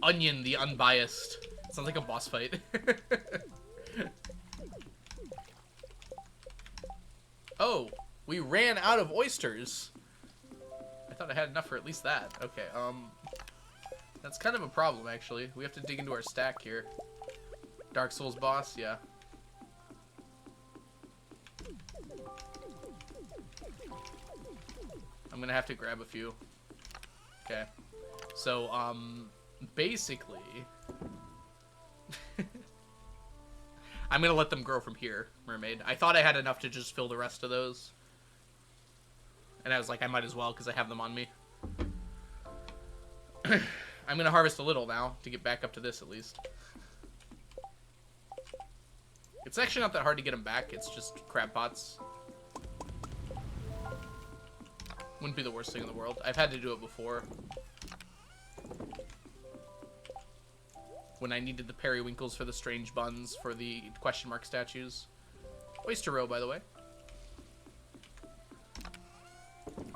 Onion, the unbiased. Sounds like a boss fight. Oh, we ran out of oysters. I thought I had enough for at least that. Okay, that's kind of a problem, actually. We have to dig into our stack here. Dark Souls boss, yeah. I'm gonna have to grab a few. Okay. So, basically... I'm gonna let them grow from here, Mermaid. I thought I had enough to just fill the rest of those. And I was like, I might as well, because I have them on me. I'm gonna harvest a little now, to get back up to this, at least. It's actually not that hard to get them back, it's just crab pots. Wouldn't be the worst thing in the world. I've had to do it before. When I needed the periwinkles for the strange buns for the question mark statues. Oyster row, by the way.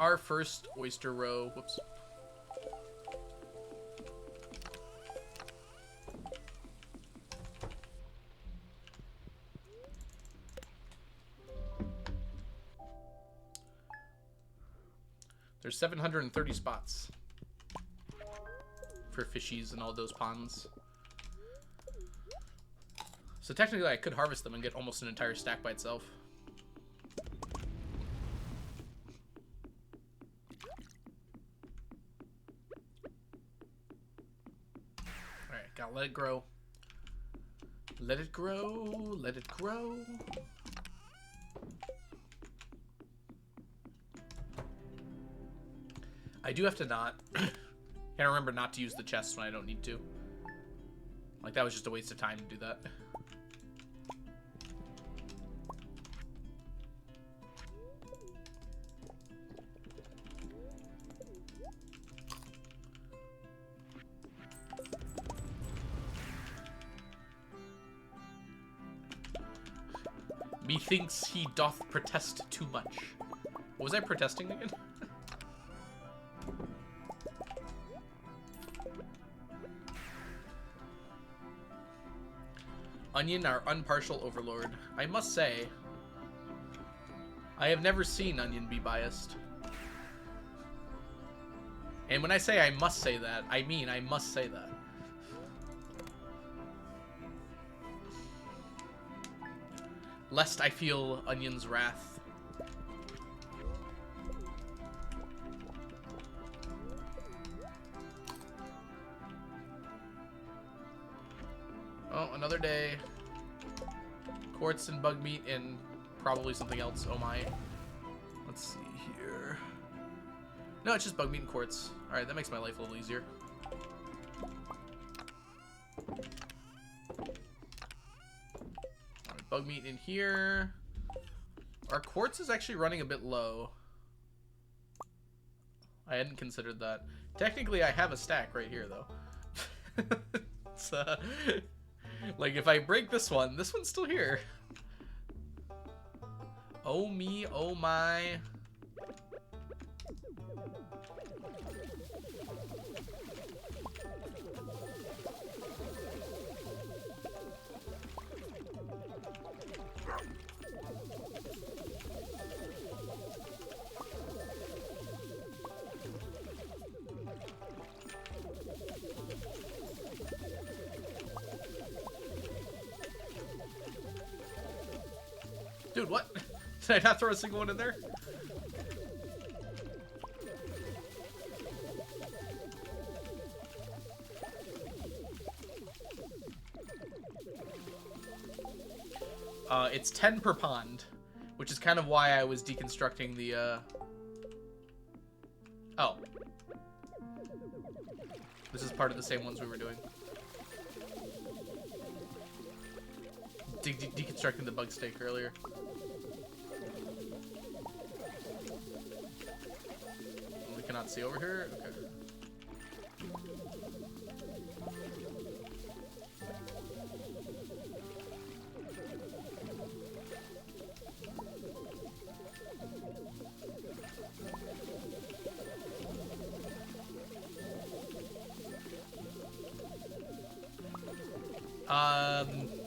Our first oyster row. Whoops. There's 730 spots for fishies in all those ponds. So technically I could harvest them and get almost an entire stack by itself. Alright, gotta let it grow. Let it grow, let it grow. I do have to not... Gotta remember not to use the chests when I don't need to. Like, that was just a waste of time to do that. Methinks he doth protest too much. What was I protesting again? Onion, our unpartial overlord. I must say, I have never seen Onion be biased. And when I say I must say that, I mean I must say that. lest I feel Onion's wrath. Oh, another day. Quartz and bug meat and probably something else. Oh my. Let's see here. No, it's just bug meat and quartz. Alright, that makes my life a little easier. Alright, bug meat in here. Our quartz is actually running a bit low. I hadn't considered that. Technically, I have a stack right here, though. It's, like, if I break this one's still here. Oh me, oh my. Dude, what? Did I not throw a single one in there? It's 10 per pond, which is kind of why I was deconstructing the, Oh. This is part of the same ones we were doing. Deconstructing the bug steak earlier. We cannot see over here? Okay.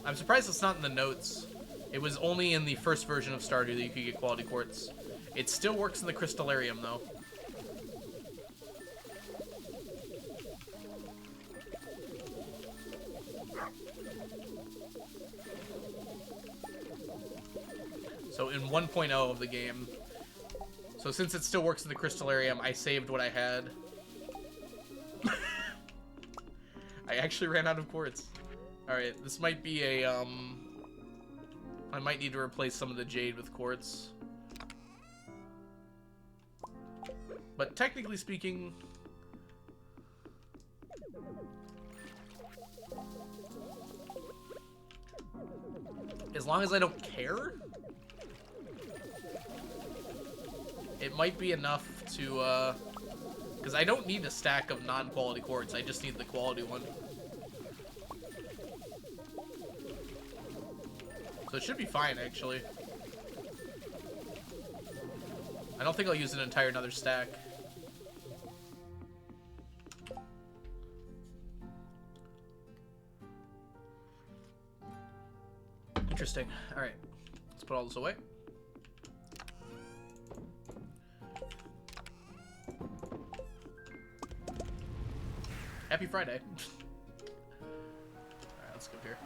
I'm surprised it's not in the notes. It was only in the first version of Stardew that you could get quality quartz. It still works in the crystallarium, though. So in 1.0 of the game. So since it still works in the crystallarium, I saved what I had. I actually ran out of quartz. Alright, this might be a, I might need to replace some of the jade with quartz. But technically speaking... as long as I don't care... it might be enough to, because I don't need a stack of non-quality quartz, I just need the quality one. So it should be fine, actually. I don't think I'll use an entire another stack. Interesting. Alright. Let's put all this away. Happy Friday. Alright, let's go here.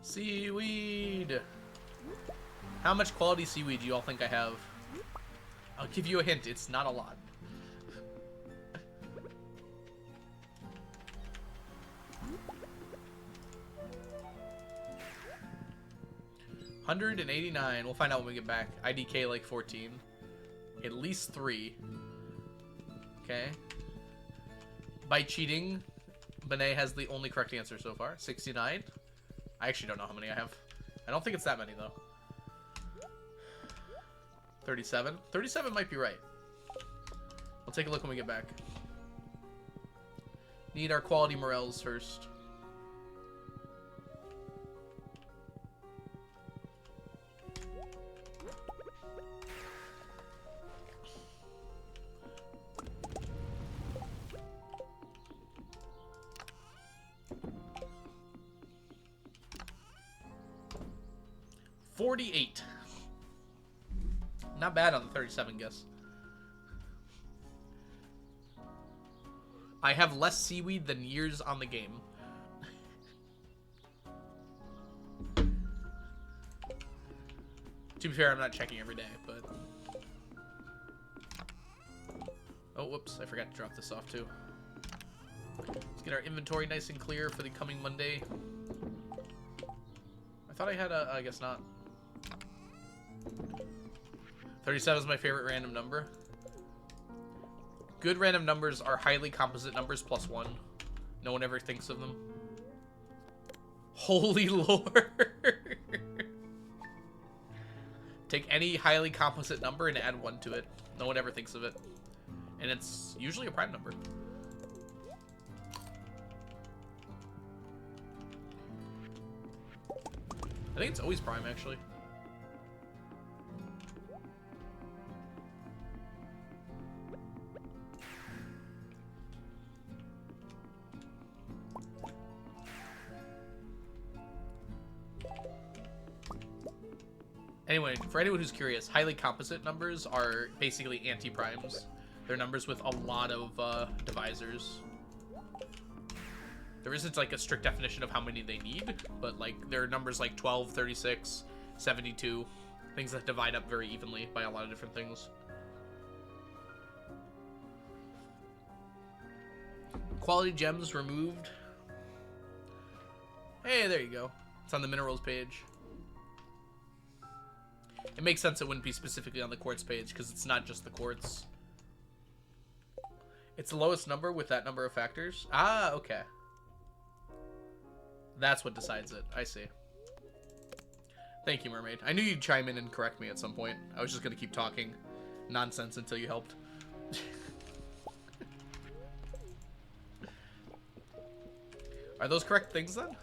Seaweed! How much quality seaweed do you all think I have? I'll give you a hint, it's not a lot. $189. We'll find out when we get back. IDK like 14. At least 3. Okay. By cheating, Benet has the only correct answer so far. 69. I actually don't know how many I have. I don't think it's that many, though. 37. 37 might be right. We'll take a look when we get back. Need our quality morels first. $48. Not bad on the 37 guess. I have less seaweed than years on the game. To be fair, I'm not checking every day, but... Oh, whoops. I forgot to drop this off, too. Let's get our inventory nice and clear for the coming Monday. I thought I had a... I guess not. 37 is my favorite random number. Good random numbers are highly composite numbers plus 1. No one ever thinks of them. Holy Lord. Take any highly composite number and add 1 to it. No one ever thinks of it. And it's usually a prime number. I think it's always prime, actually. Anyway, for anyone who's curious, highly composite numbers are basically anti-primes. They're numbers with a lot of divisors. There isn't like a strict definition of how many they need, but like there are numbers like 12, 36, 72, things that divide up very evenly by a lot of different things. Quality gems removed. Hey, there you go. It's on the minerals page. It makes sense it wouldn't be specifically on the quartz page because it's not just the quartz. It's the lowest number with that number of factors. Ah, okay. That's what decides it. I see. Thank you, Mermaid. I knew you'd chime in and correct me at some point. I was just going to keep talking nonsense until you helped. Are those correct things then?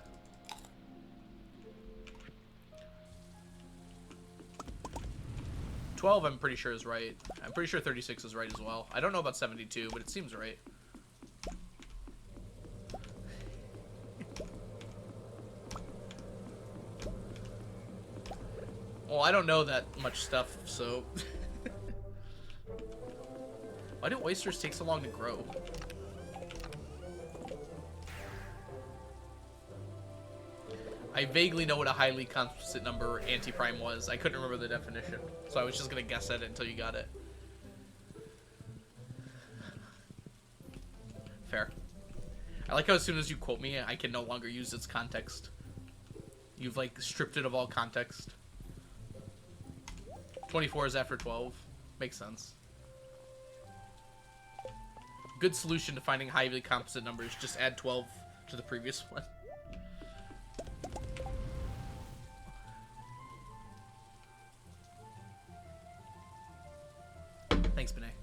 $12 I'm pretty sure is right. I'm pretty sure 36 is right as well. I don't know about 72, but it seems right. Well, I don't know that much stuff, so... Why do oysters take so long to grow? I vaguely know what a highly composite number anti-prime was. I couldn't remember the definition, so I was just going to guess at it until you got it. Fair. I like how as soon as you quote me, I can no longer use its context. You've, like, stripped it of all context. 24 is after 12. Makes sense. Good solution to finding highly composite numbers. Just add 12 to the previous one. Thanks, Benet.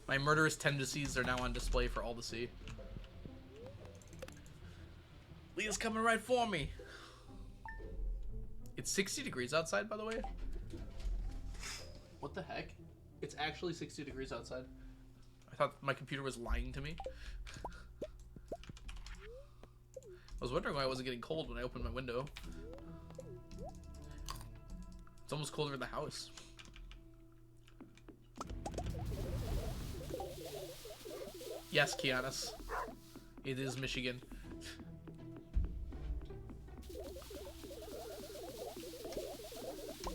My murderous tendencies are now on display for all to see. Leah's coming right for me. It's 60 degrees outside, by the way. What the heck? It's actually 60 degrees outside. I thought my computer was lying to me. I was wondering why it wasn't getting cold when I opened my window. It's almost colder in the house. Yes, Kianis. It is Michigan.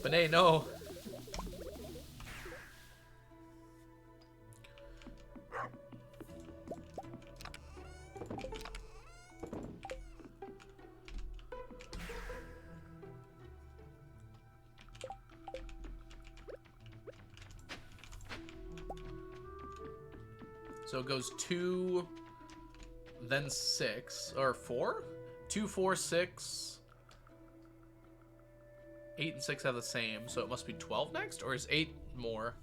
But hey, no. So it goes 2, then 6, or 4? 2, 4, 6. 8 and 6 have the same, so it must be 12 next? Or is 8 more?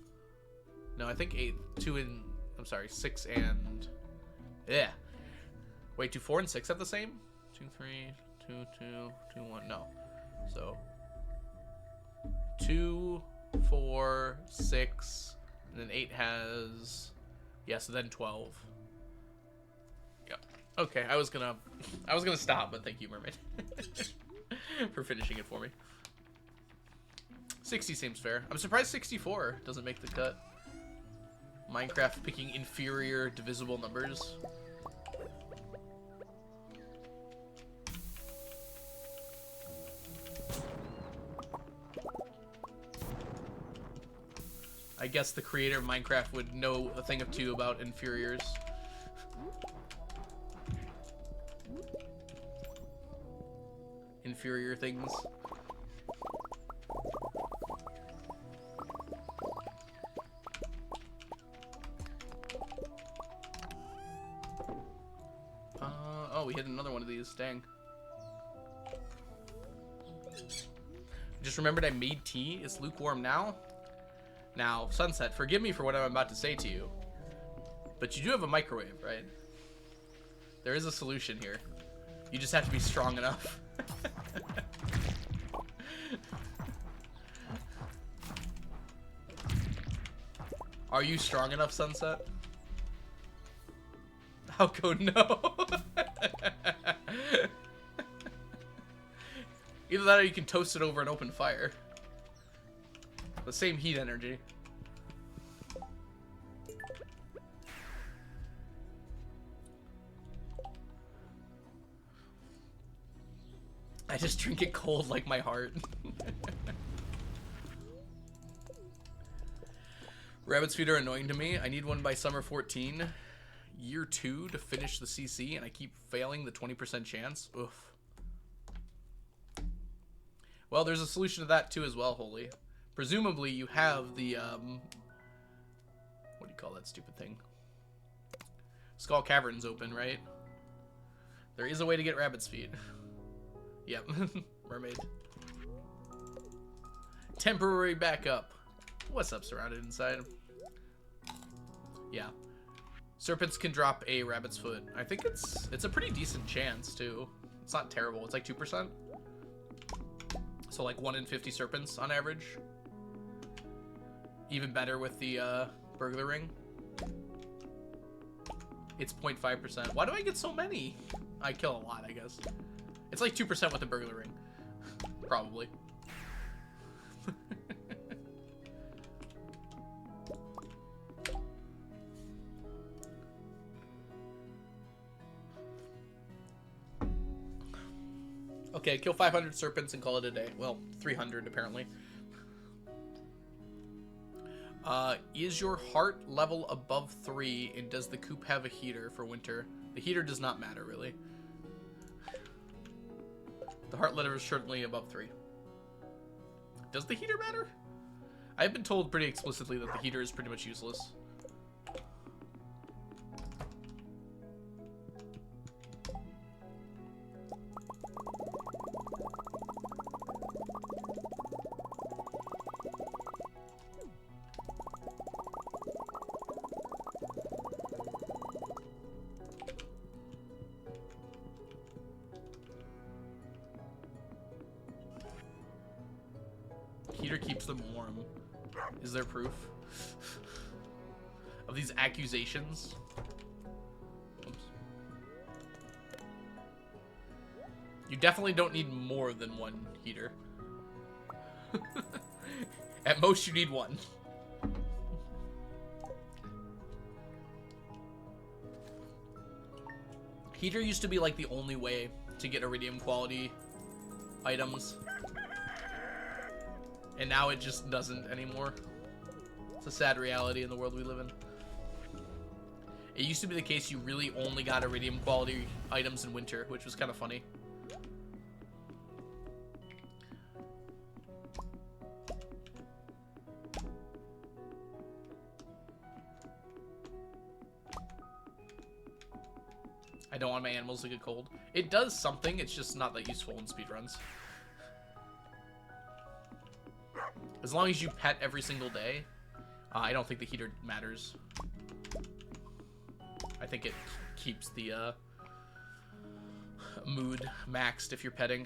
No, I think 8, 2 and... I'm sorry, 6 and... Yeah. Wait, do 4 and 6 have the same? 2, 3, 2, 2, 2, 1. No. So... 2, 4, 6, and then 8 has... Yeah, so then 12. Yeah. Okay, I was gonna stop, but thank you, Mermaid. For finishing it for me. 60 seems fair. I'm surprised 64 doesn't make the cut. Minecraft picking inferior divisible numbers. I guess the creator of Minecraft would know a thing or two about inferiors. Inferior things. Oh, we hit another one of these. Dang. Just remembered I made tea. It's lukewarm now. Now, Sunset, forgive me for what I'm about to say to you, but you do have a microwave, right? There is a solution here. You just have to be strong enough. Are you strong enough, Sunset? I'll go no. Either that or you can toast it over an open fire. The same heat energy. I just drink it cold like my heart. Rabbit's feet are annoying to me. I need one by summer 14. Year 2 to finish the CC, and I keep failing the 20% chance. Oof. Well, there's a solution to that too as well, Holy. Presumably you have the, what do you call that stupid thing? Skull Caverns open, right? There is a way to get rabbit's feet. Yep. Mermaid. Temporary backup. What's up, Surrounded Inside? Yeah. Serpents can drop a rabbit's foot. I think it's a pretty decent chance, too. It's not terrible. It's like 2%. So like 1 in 50 serpents on average. Even better with the burglar ring. It's 0.5%. Why do I get so many? I kill a lot, I guess. It's like 2% with the burglar ring. Probably. Okay, kill 500 serpents and call it a day. Well, 300 apparently. Is your heart level above 3, and does the coop have a heater for winter? The heater does not matter, really. The heart level is certainly above 3. Does the heater matter? I've been told pretty explicitly that the heater is pretty much useless. Heater keeps them warm. Is there proof of these accusations? Oops. You definitely don't need more than one heater. At most, you need one. Heater used to be like the only way to get iridium quality items. And now it just doesn't anymore. It's a sad reality in the world we live in. It used to be the case you really only got iridium quality items in winter, which was kind of funny. I don't want my animals to get cold. It does something, it's just not that useful in speedruns. As long as you pet every single day, I don't think the heater matters. I think it keeps the mood maxed if you're petting.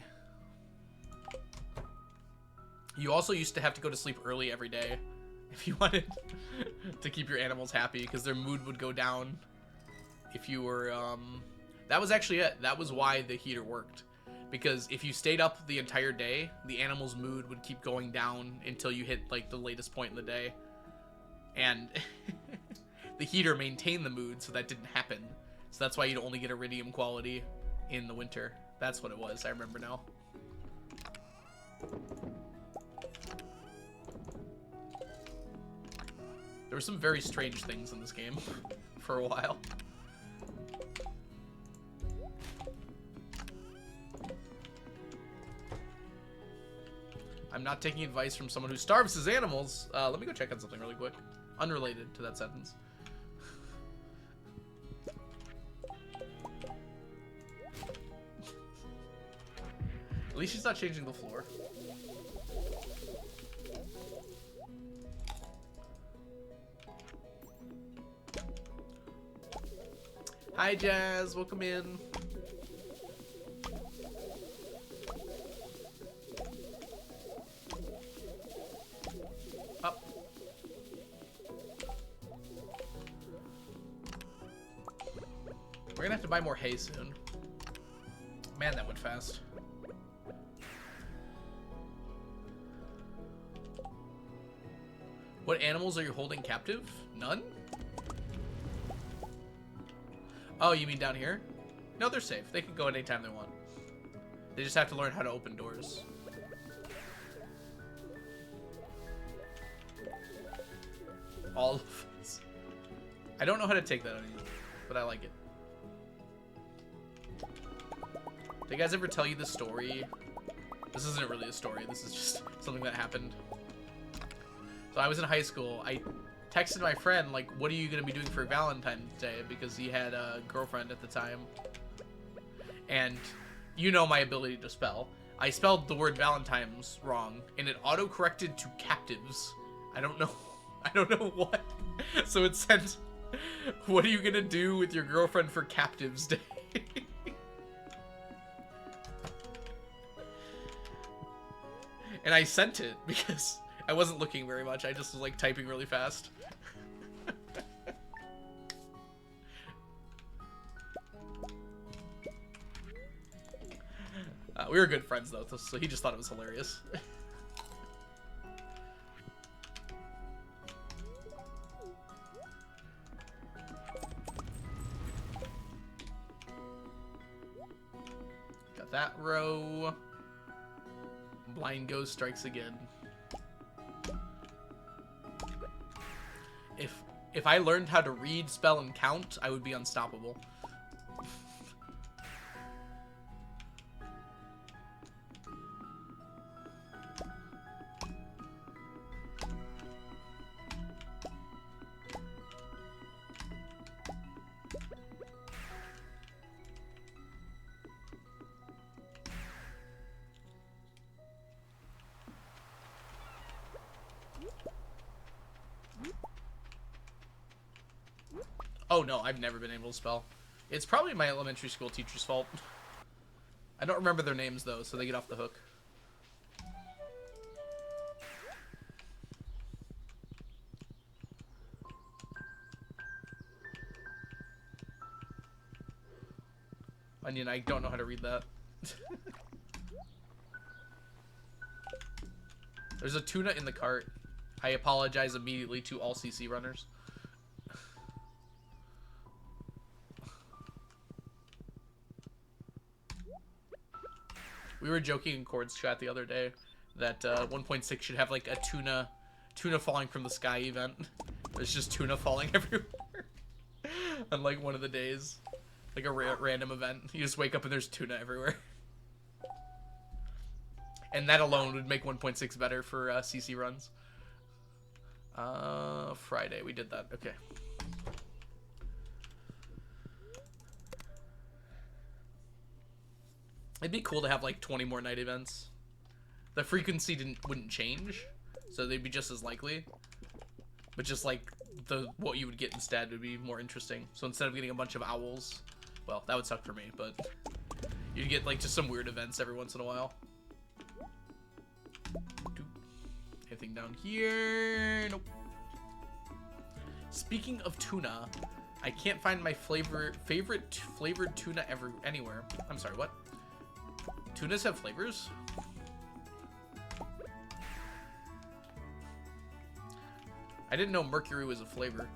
You also used to have to go to sleep early every day if you wanted to keep your animals happy, because their mood would go down if you were, that was actually it. That was why the heater worked. Because if you stayed up the entire day, the animal's mood would keep going down until you hit, like, the latest point in the day. And the heater maintained the mood, so that didn't happen. So that's why you'd only get iridium quality in the winter. That's what it was. I remember now. There were some very strange things in this game for a while. I'm not taking advice from someone who starves his animals. Let me go check on something really quick. Unrelated to that sentence. At least she's not changing the floor. Hi, Jazz. Welcome in. Up. We're gonna have to buy more hay soon. Man, that went fast. What animals are you holding captive? None? Oh, you mean down here? No, they're safe. They can go anytime they want. They just have to learn how to open doors. All of us. I don't know how to take that on you, but I like it. Did you guys ever tell you the story? This isn't really a story. This is just something that happened. So I was in high school. I texted my friend, like, what are you going to be doing for Valentine's Day? Because he had a girlfriend at the time. And you know my ability to spell. I spelled the word Valentine's wrong, and it auto-corrected to captives. I don't know what. So it sent, what are you going to do with your girlfriend for Captives Day? And I sent it because I wasn't looking very much. I just was like typing really fast. We were good friends though, so he just thought it was hilarious. Got that row. Blind Ghost strikes again. If I learned how to read, spell, and count, I would be unstoppable. Oh no, I've never been able to spell. It's probably my elementary school teacher's fault. I don't remember their names though, so they get off the hook. Onion, I don't know how to read that. There's a tuna in the cart. I apologize immediately to all CC runners. We were joking in Chord's chat the other day that 1.6 should have like a tuna falling from the sky event. There's just tuna falling everywhere on like one of the days, like a random event. You just wake up and there's tuna everywhere, and that alone would make 1.6 better for CC runs. Friday we did that. Okay. It'd be cool to have like 20 more night events. The frequency wouldn't change, so they'd be just as likely. But just like what you would get instead would be more interesting. So instead of getting a bunch of owls, well, that would suck for me, but you'd get like just some weird events every once in a while. Anything down here? Nope. Speaking of tuna, I can't find my favorite flavored tuna anywhere. I'm sorry, what? Tunas have flavors? I didn't know mercury was a flavor.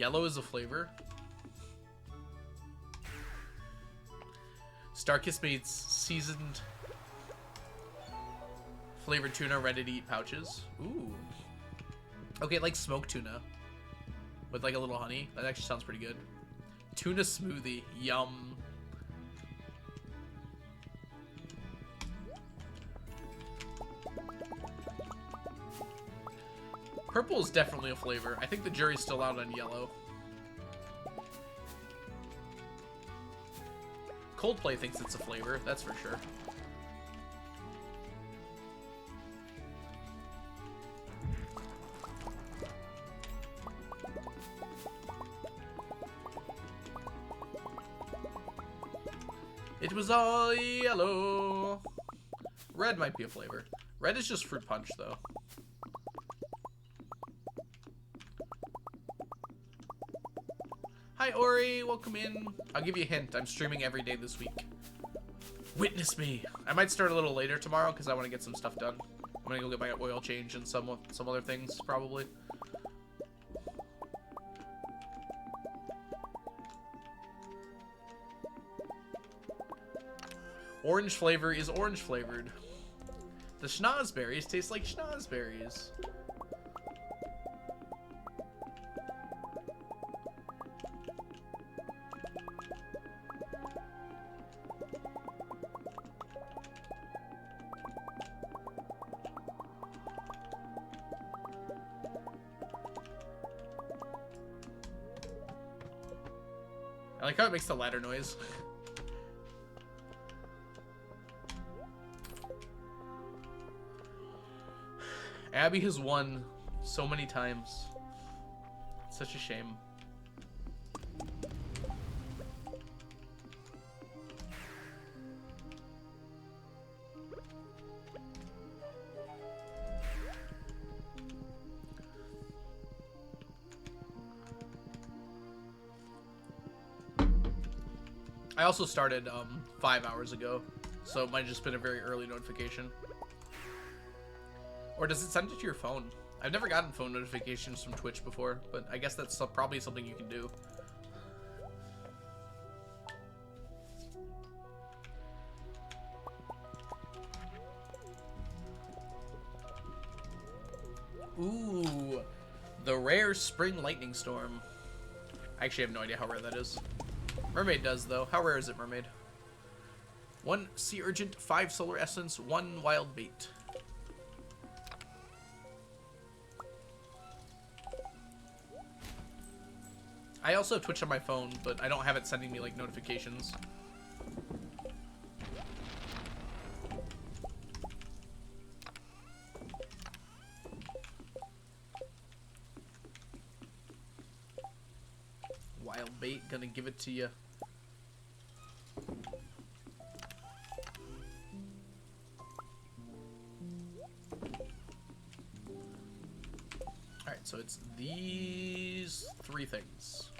Yellow is a flavor. Starkiss Mates seasoned flavored tuna ready to eat pouches. Ooh. Okay, like smoked tuna with like a little honey. That actually sounds pretty good. Tuna smoothie. Yum. Purple is definitely a flavor. I think the jury's still out on yellow. Coldplay thinks it's a flavor, that's for sure. It was all yellow. Red might be a flavor. Red is just fruit punch, though. Hi, Ori. Welcome in. I'll give you a hint. I'm streaming every day this week. Witness me. I might start a little later tomorrow because I want to get some stuff done. I'm going to go get my oil change and some other things, probably. Orange flavor is orange flavored. The schnozberries taste like schnozberries. I like how it makes the ladder noise. Abby has won so many times. It's such a shame. I also started 5 hours ago, so it might have just been a very early notification. Or does it send it to your phone? I've never gotten phone notifications from Twitch before, but I guess that's probably something you can do. Ooh, the rare spring lightning storm. I actually have no idea how rare that is. Mermaid does, though. How rare is it, Mermaid? 1 sea urgent, 5 solar essence, 1 wild bait. I also have Twitch on my phone, but I don't have it sending me, like, notifications. Wild bait, gonna give it to you. Alright, so it's these 3 things.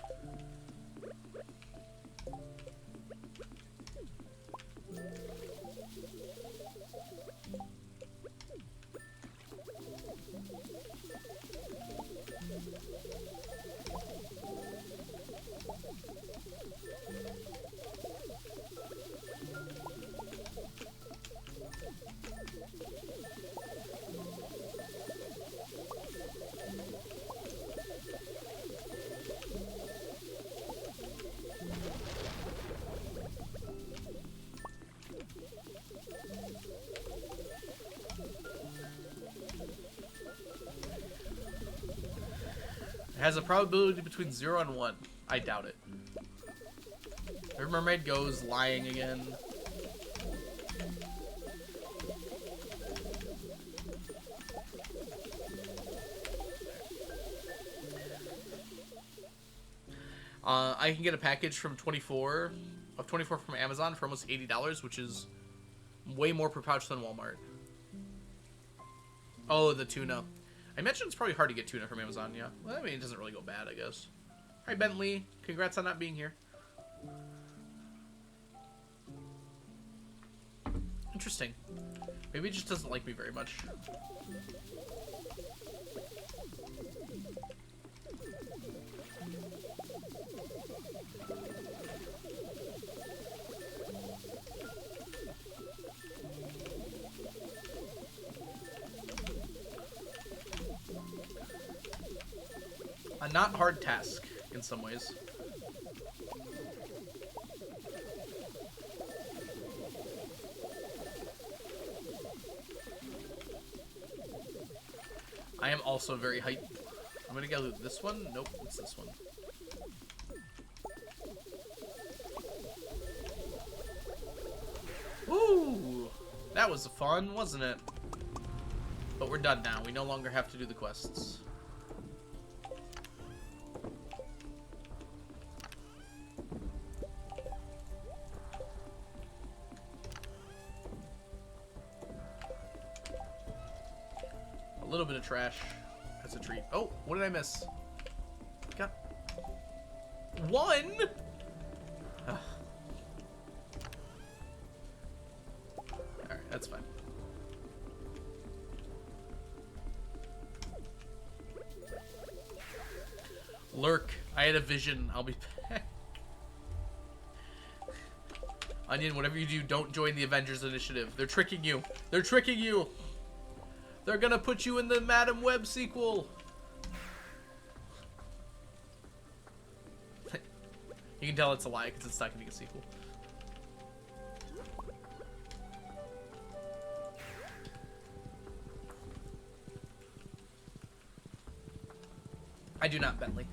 It has a probability between 0 and 1. I doubt it. If Mermaid goes lying again. I can get a package from 24 from Amazon for almost $80, which is way more per pouch than Walmart. Oh, the tuna. I mentioned it's probably hard to get tuna from Amazon, yeah. Well, I mean, it doesn't really go bad, I guess. Hi, Bentley. Congrats on not being here. Interesting. Maybe it just doesn't like me very much. A not hard task in some ways. I am also very hyped. I'm gonna go this one. Nope, it's this one. Ooh, that was fun, wasn't it? But we're done now. We no longer have to do the quests. A little bit of trash. That's a treat. Oh, what did I miss? Got one? Ugh. Alright, that's fine. Lurk. I had a vision. I'll be back. Onion, whatever you do, don't join the Avengers Initiative. They're tricking you. They're tricking you. They're gonna put you in the Madam Web sequel. You can tell it's a lie because it's not gonna be a sequel. I do not, Bentley.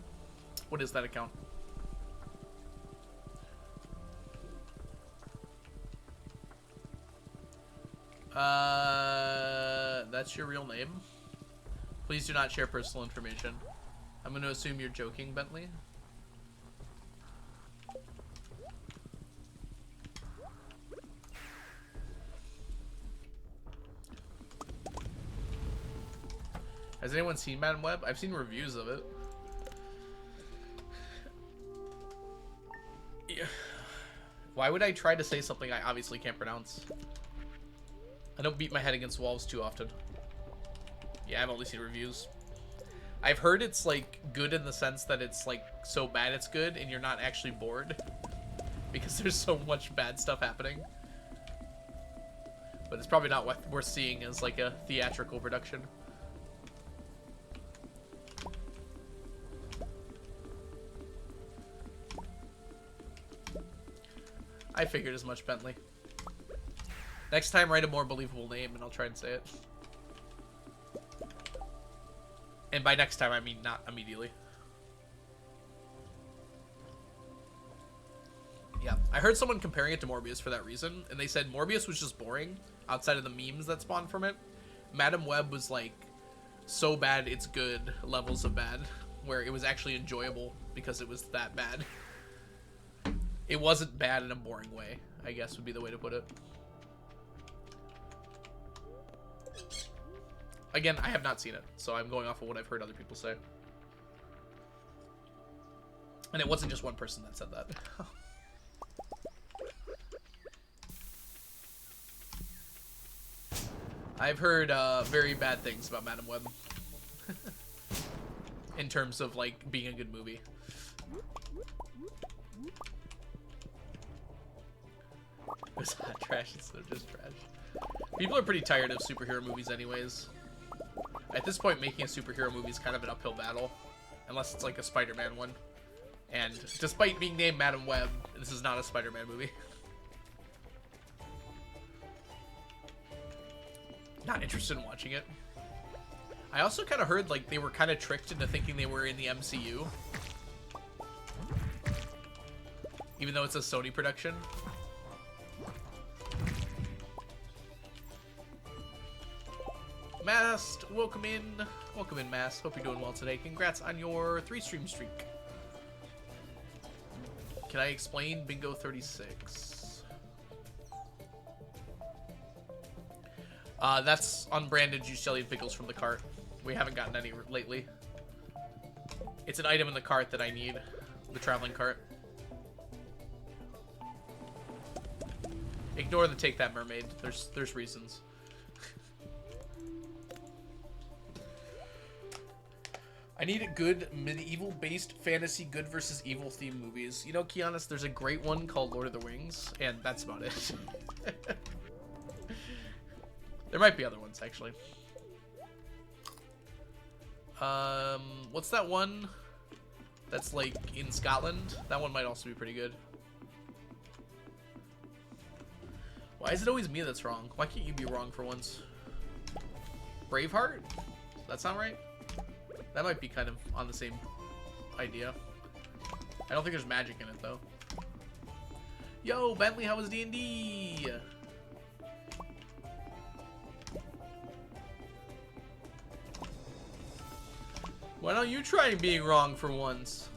What is that account? That's your real name? Please do not share personal information. I'm going to assume you're joking, Bentley. Has anyone seen Madam Web? I've seen reviews of it. Yeah. Why would I try to say something I obviously can't pronounce? I don't beat my head against walls too often. Yeah, I've only seen reviews. I've heard it's like good in the sense that it's like so bad it's good and you're not actually bored because there's so much bad stuff happening. But it's probably not what we're seeing as like a theatrical production. I figured as much, Bentley. Next time, write a more believable name, and I'll try and say it. And by next time, I mean not immediately. Yeah, I heard someone comparing it to Morbius for that reason, and they said Morbius was just boring, outside of the memes that spawned from it. Madam Web was like, so bad it's good levels of bad, where it was actually enjoyable because it was that bad. It wasn't bad in a boring way, I guess would be the way to put it. Again, I have not seen it, so I'm going off of what I've heard other people say. And it wasn't just one person that said that. I've heard very bad things about Madam Web. In terms of, like, being a good movie. It's hot trash instead of just trash. People are pretty tired of superhero movies anyways. At this point, making a superhero movie is kind of an uphill battle. Unless it's like a Spider-Man one. And despite being named Madam Web, this is not a Spider-Man movie. Not interested in watching it. I also kind of heard like they were kind of tricked into thinking they were in the MCU. Even though it's a Sony production. Mast, welcome in. Welcome in, Mast. Hope you're doing well today. Congrats on your 3-stream streak. Can I explain Bingo 36? That's unbranded juice, jelly, and pickles from the cart. We haven't gotten any lately. It's an item in the cart that I need. The traveling cart. Ignore the take that mermaid. There's reasons. I need a good medieval-based fantasy good versus evil themed movies. You know, Kianis, there's a great one called Lord of the Rings, and that's about it. There might be other ones, actually. What's that one? That's like in Scotland. That one might also be pretty good. Why is it always me that's wrong? Why can't you be wrong for once? Braveheart? Does that sound right? That might be kind of on the same idea. I don't think there's magic in it though. Yo, Bentley, how was D&D? Why don't you try being wrong for once?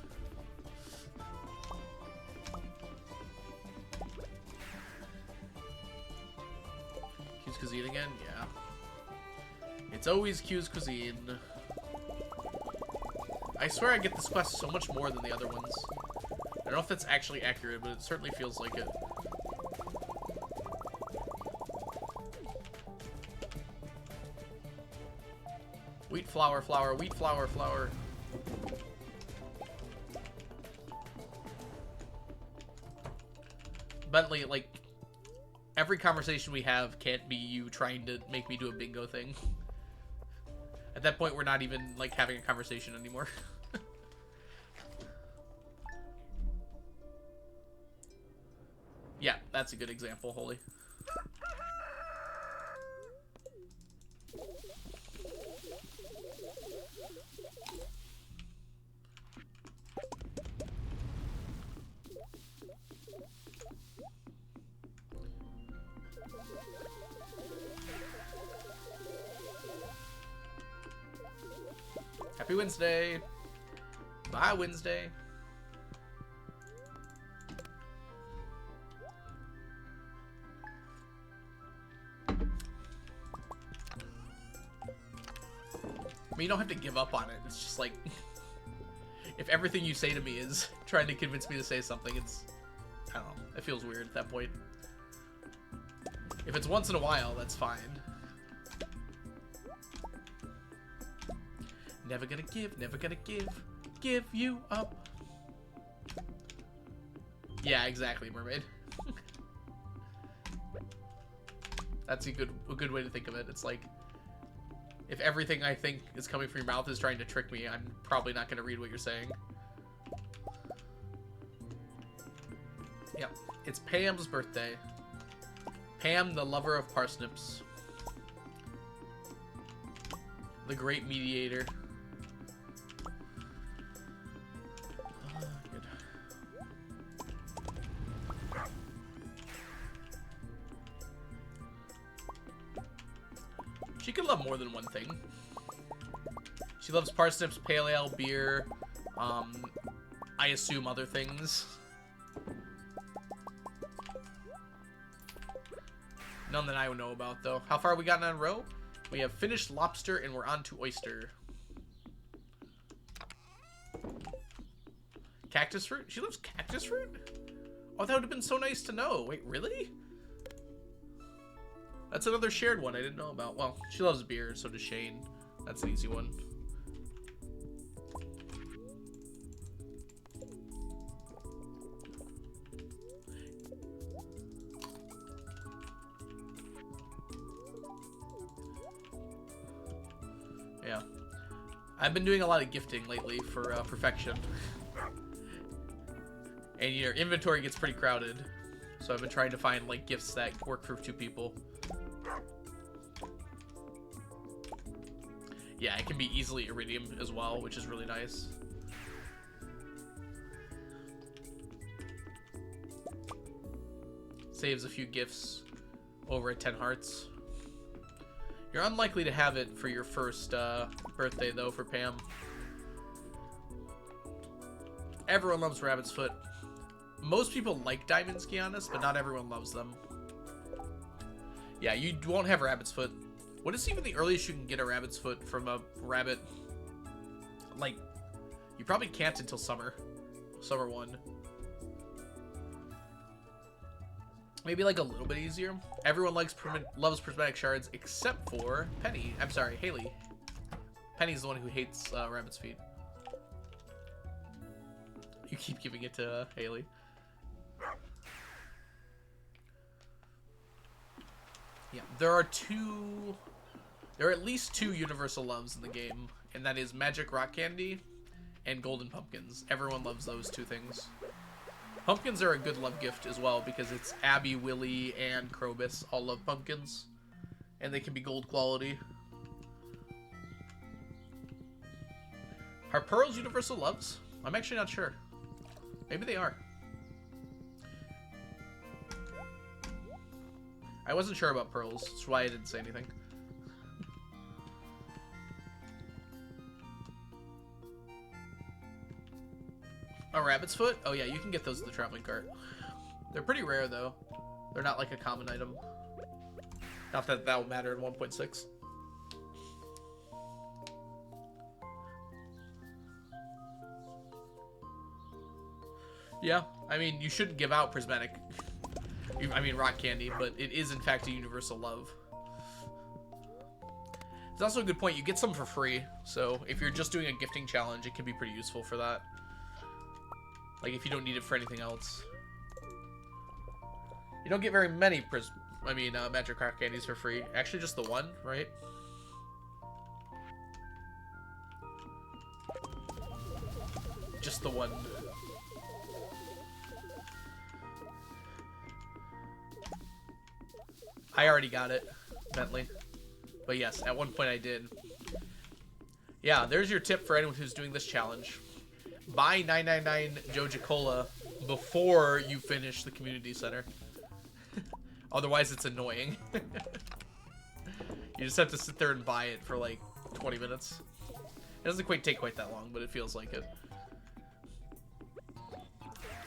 Q's Cuisine again? Yeah. It's always Q's Cuisine. I swear I get this quest so much more than the other ones. I don't know if that's actually accurate, but it certainly feels like it. Wheat flour, flour, wheat flour, flour. Bentley, like, every conversation we have can't be you trying to make me do a bingo thing. At that point, we're not even, like, having a conversation anymore. Yeah, that's a good example, Holy. Happy Wednesday. Bye, Wednesday. I mean, you don't have to give up on it. It's just like, if everything you say to me is trying to convince me to say something, it's, I don't know, it feels weird at that point. If it's once in a while, that's fine. Never gonna give you up. Yeah, exactly, mermaid. That's a good way to think of it. It's like, if everything I think is coming from your mouth is trying to trick me, I'm probably not gonna read what you're saying. Yeah, it's Pam's birthday. Pam, the lover of parsnips. The great mediator. Good. She can love more than one thing. She loves parsnips, pale ale, beer, I assume other things. None that I would know about, though. How far have we gotten on row? We have finished lobster, and we're on to oyster. Cactus fruit? She loves cactus fruit? Oh, that would have been so nice to know. Wait, really? That's another shared one I didn't know about. Well, she loves beer, so does Shane. That's an easy one. Yeah. I've been doing a lot of gifting lately for perfection. And your inventory gets pretty crowded. So I've been trying to find like gifts that work for 2 people. Yeah, it can be easily iridium as well, which is really nice. Saves a few gifts over at 10 hearts. You're unlikely to have it for your first birthday, though, for Pam. Everyone loves Rabbit's Foot. Most people like diamonds, to be honest, but not everyone loves them. Yeah, you won't have Rabbit's Foot. What is even the earliest you can get a Rabbit's Foot from a rabbit? Like, you probably can't until summer. Summer 1. Maybe like a little bit easier. Everyone loves prismatic shards except for Penny. I'm sorry, Haley. Penny's the one who hates rabbit's feet. You keep giving it to Haley. Yeah, there are at least 2 universal loves in the game, and that is magic rock candy and golden pumpkins. Everyone loves those two things. Pumpkins are a good love gift as well because it's Abby, Willie, and Krobus all love pumpkins. And they can be gold quality. Are pearls universal loves? I'm actually not sure. Maybe they are. I wasn't sure about pearls. That's why I didn't say anything. A rabbit's foot? Oh yeah, you can get those at the traveling cart. They're pretty rare though. They're not like a common item. Not that that will matter in 1.6. Yeah, I mean, you shouldn't give out prismatic. I mean, rock candy, but it is in fact a universal love. It's also a good point. You get some for free, so if you're just doing a gifting challenge, it can be pretty useful for that. Like if you don't need it for anything else. You don't get very many magic rock candies for free. Actually, just the one, right? Just the one. I already got it, Bentley. But yes, at one point I did. Yeah, there's your tip for anyone who's doing this challenge. Buy 999 Joja Cola before you finish the community center. Otherwise, it's annoying. You just have to sit there and buy it for like 20 minutes. It doesn't take quite that long, but it feels like it.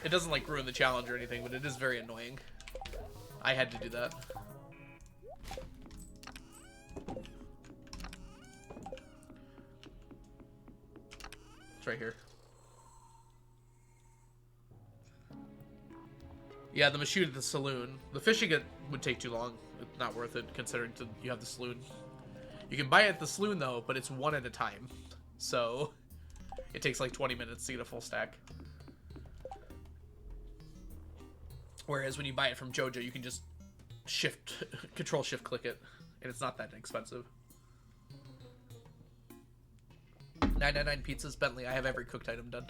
It doesn't like ruin the challenge or anything, but it is very annoying. I had to do that. It's right here. Yeah, the machine at the saloon. The fishing would take too long. It's not worth it, considering you have the saloon. You can buy it at the saloon, though, but it's one at a time. So, it takes like 20 minutes to get a full stack. Whereas when you buy it from Joja, you can just Control-Shift-click it, and it's not that expensive. 999 pizzas, Bentley. I have every cooked item done.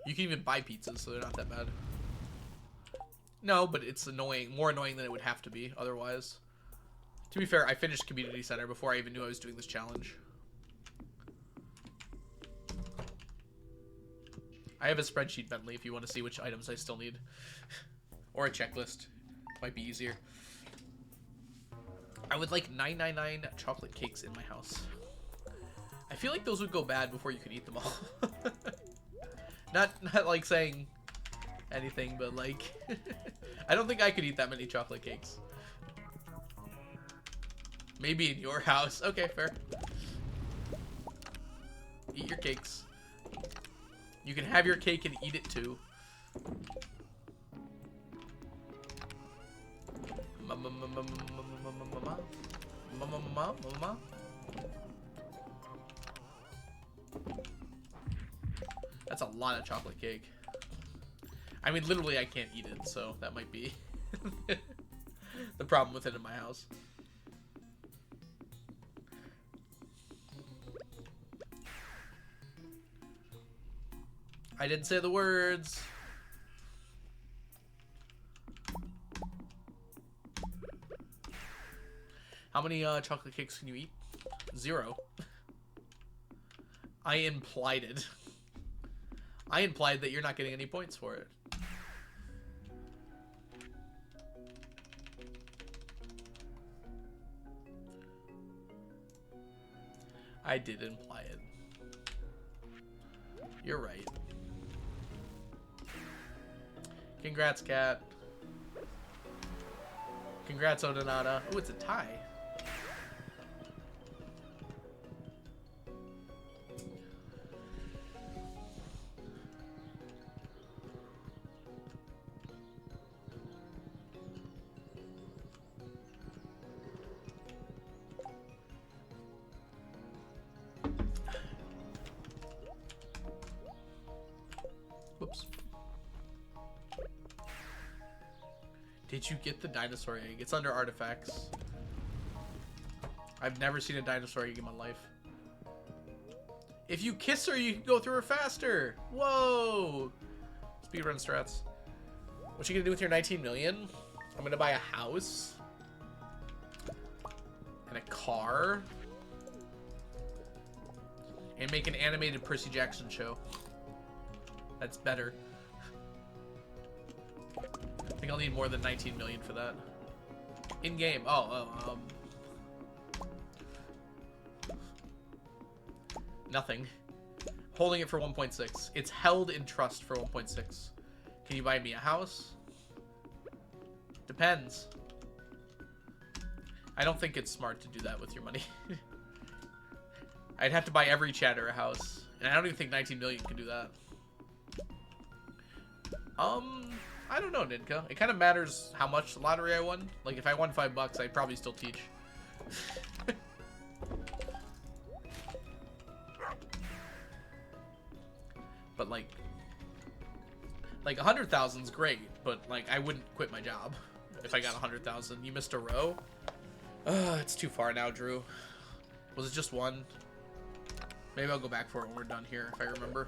You can even buy pizzas, so they're not that bad. No, but it's annoying. More annoying than it would have to be otherwise. To be fair, I finished Community Center before I even knew I was doing this challenge. I have a spreadsheet, Bentley, if you want to see which items I still need. Or a checklist. Might be easier. I would like 999 chocolate cakes in my house. I feel like those would go bad before you could eat them all. Not like saying anything, but like I don't think I could eat that many chocolate cakes. Maybe in your house. Okay, fair. Eat your cakes. You can have your cake and eat it too. That's a lot of chocolate cake. I mean, literally, I can't eat it, so that might be the problem with it in my house. I didn't say the words. How many chocolate cakes can you eat? 0. I implied it. I implied that you're not getting any points for it. I did imply it. You're right. Congrats, Cat. Congrats, Odonata. Oh, it's a tie. Whoops. Did you get the dinosaur egg? It's under artifacts. I've never seen a dinosaur egg in my life. If you kiss her, you can go through her faster. Whoa. Speedrun strats. What you gonna do with your 19 million? I'm gonna buy a house. And a car. And make an animated Percy Jackson show. That's better. I think I'll need more than 19 million for that. In game. Nothing. Holding it for 1.6. It's held in trust for 1.6. Can you buy me a house? Depends. I don't think it's smart to do that with your money. I'd have to buy every chatter a house. And I don't even think 19 million can do that. I don't know, Ninka. It kind of matters how much lottery I won. Like, if I won $5, I'd probably still teach. But, like 100,000 is great, but, like, I wouldn't quit my job if I got 100,000. You missed a row? It's too far now, Drew. Was it just one? Maybe I'll go back for it when we're done here, if I remember.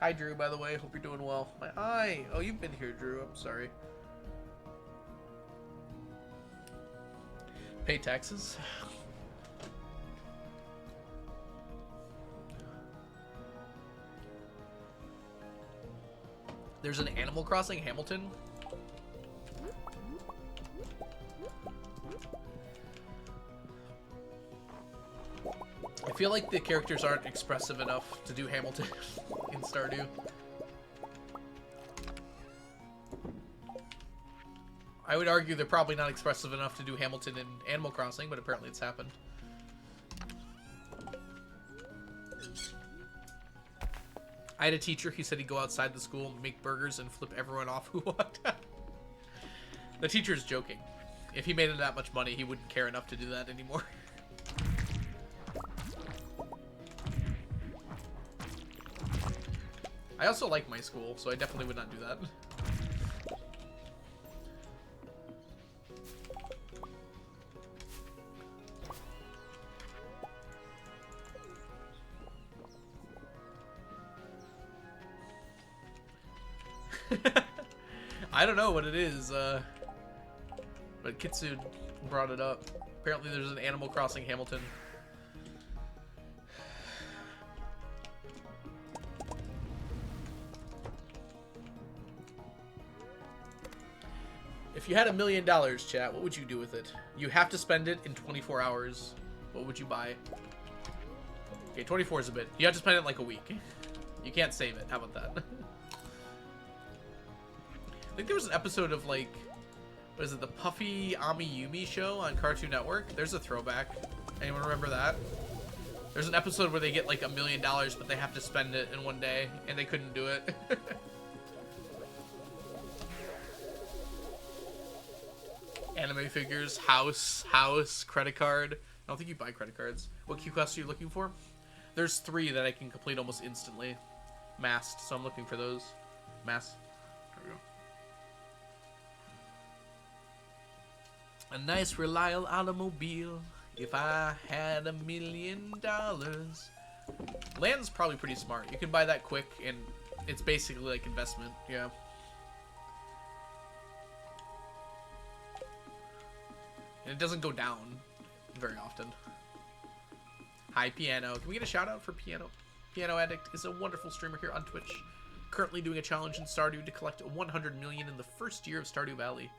Hi, Drew, by the way. Hope you're doing well. My eye. Oh, you've been here, Drew. I'm sorry. Pay taxes. There's an Animal Crossing Hamilton. I feel like the characters aren't expressive enough to do Hamilton in Stardew. I would argue they're probably not expressive enough to do Hamilton in Animal Crossing, but apparently it's happened. I had a teacher, he said he'd go outside the school, make burgers, and flip everyone off who walked out. The teacher's joking. If he made it that much money, he wouldn't care enough to do that anymore. I also like my school, so I definitely would not do that. I don't know what it is, but Kitsune brought it up. Apparently there's an Animal Crossing Hamilton. If you had $1 million, chat, what would you do with it? You have to spend it in 24 hours. What would you buy? Okay, 24 is a bit. You have to spend it in like a week. You can't save it. How about that? I think there was an episode of, like, what is it, the Puffy Amiyumi show on Cartoon Network? There's a throwback. Anyone remember that? There's an episode where they get like $1 million, but they have to spend it in one day, and they couldn't do it. Anime figures, house, credit card. I don't think you buy credit cards. What Q quests are you looking for? There's 3 that I can complete almost instantly. Masked, so I'm looking for those. Masked. There we go. A nice, reliable automobile. If I had $1 million. Land's probably pretty smart. You can buy that quick, and it's basically like investment. Yeah. And it doesn't go down very often. Hi, Piano. Can we get a shout out for Piano? Piano Addict is a wonderful streamer here on Twitch. Currently doing a challenge in Stardew to collect 100 million in the first year of Stardew Valley.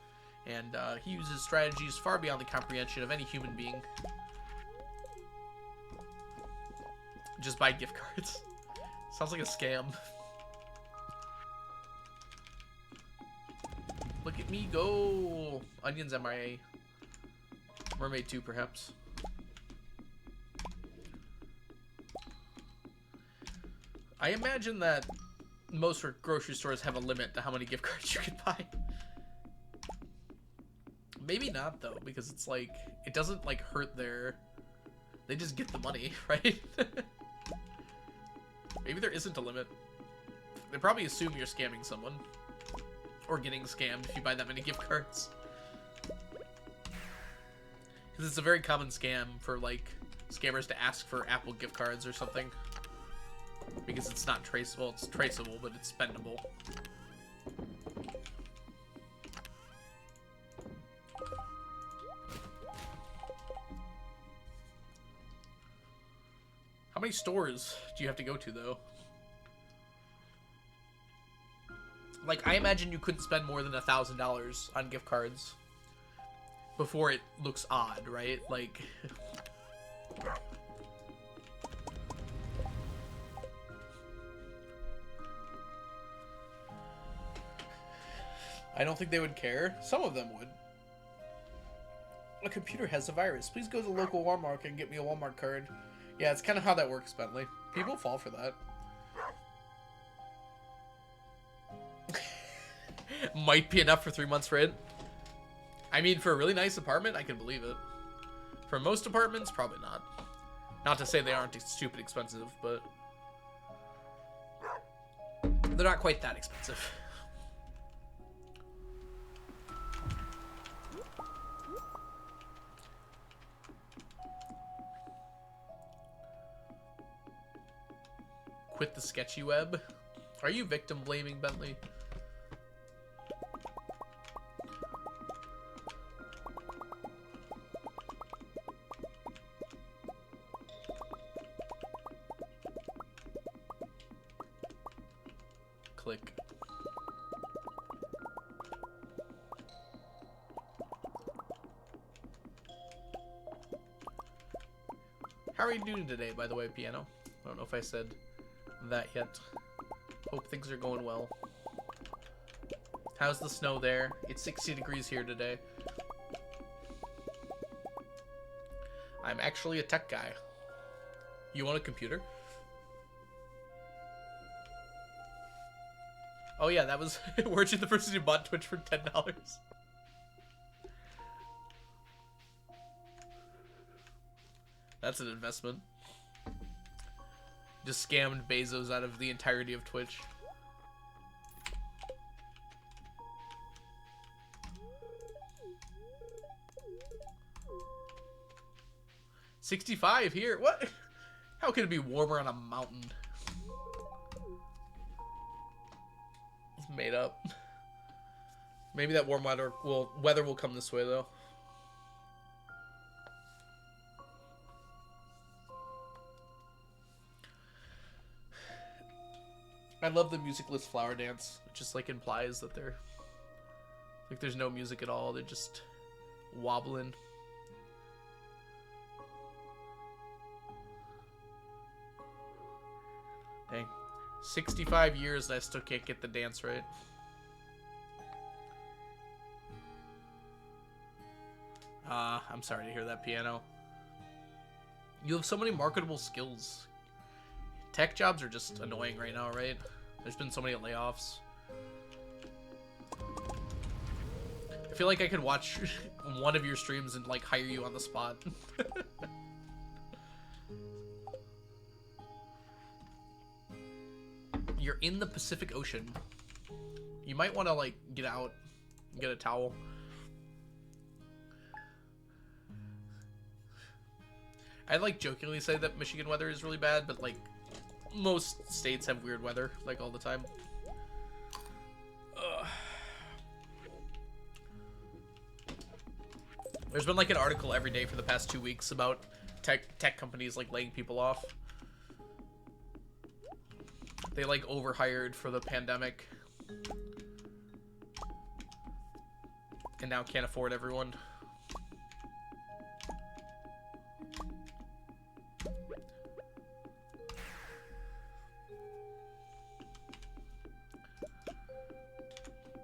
And he uses strategies far beyond the comprehension of any human being. Just buy gift cards. Sounds like a scam. Look at me go! Onions MIA. Mermaid 2, perhaps. I imagine that most grocery stores have a limit to how many gift cards you can buy. Maybe not, though, because it's like, it doesn't, like, hurt their... They just get the money, right? Maybe there isn't a limit. They probably assume you're scamming someone. Or getting scammed if you buy that many gift cards. Because it's a very common scam for, like, scammers to ask for Apple gift cards or something. Because it's not traceable. It's traceable, but it's spendable. How many stores do you have to go to, though? Like, I imagine you couldn't spend more than $1,000 on gift cards before it looks odd, right? Like... I don't think they would care. Some of them would. A computer has a virus. Please go to the local Walmart and get me a Walmart card. Yeah, it's kind of how that works, Bentley. People fall for that. Might be enough for 3 months rent. I mean, for a really nice apartment, I can believe it. For most apartments, probably not. Not to say they aren't stupid expensive, but... they're not quite that expensive. Quit the sketchy web. Are you victim blaming, Bentley? Click. How are you doing today, by the way, Piano? I don't know if I said that yet. Hope things are going well. How's the snow there? It's 60 degrees here today. I'm actually a tech guy. You want a computer? Oh yeah, that was... weren't you the person who bought Twitch for $10? That's an investment. Just scammed Bezos out of the entirety of Twitch. $65 here? What? How can it be warmer on a mountain? It's made up. Maybe that warm weather will come this way though. I love the musicless flower dance. It just like implies that they're like there's no music at all. They're just wobbling. Dang. 65 years and I still can't get the dance right. I'm sorry to hear that, Piano. You have so many marketable skills. Tech jobs are just annoying right now, right? There's been so many layoffs. I feel like I could watch one of your streams and like hire you on the spot. You're in the Pacific Ocean. You might want to like get out and get a towel. I like jokingly say that Michigan weather is really bad, but like most states have weird weather like all the time. Ugh. There's been like an article every day for the past 2 weeks about tech companies like laying people off. They like overhired for the pandemic and now can't afford everyone.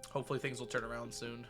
Hopefully things will turn around soon.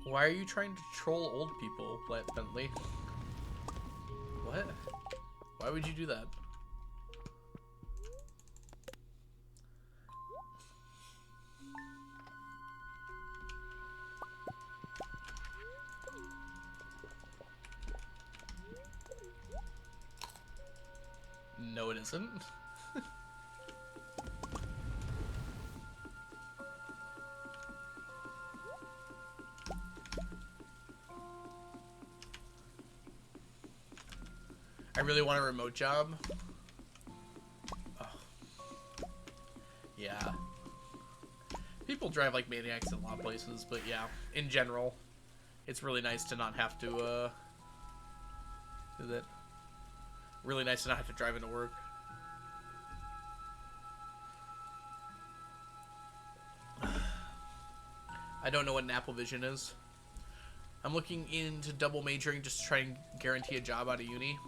Why are you trying to troll old people, Bentley? What? Why would you do that? No, it isn't. I really want a remote job. Oh. Yeah. People drive like maniacs in a lot of places, but yeah, in general, it's really nice to not have to, do that. Really nice to not have to drive into work. I don't know what an Apple Vision is. I'm looking into double majoring just to try and guarantee a job out of uni.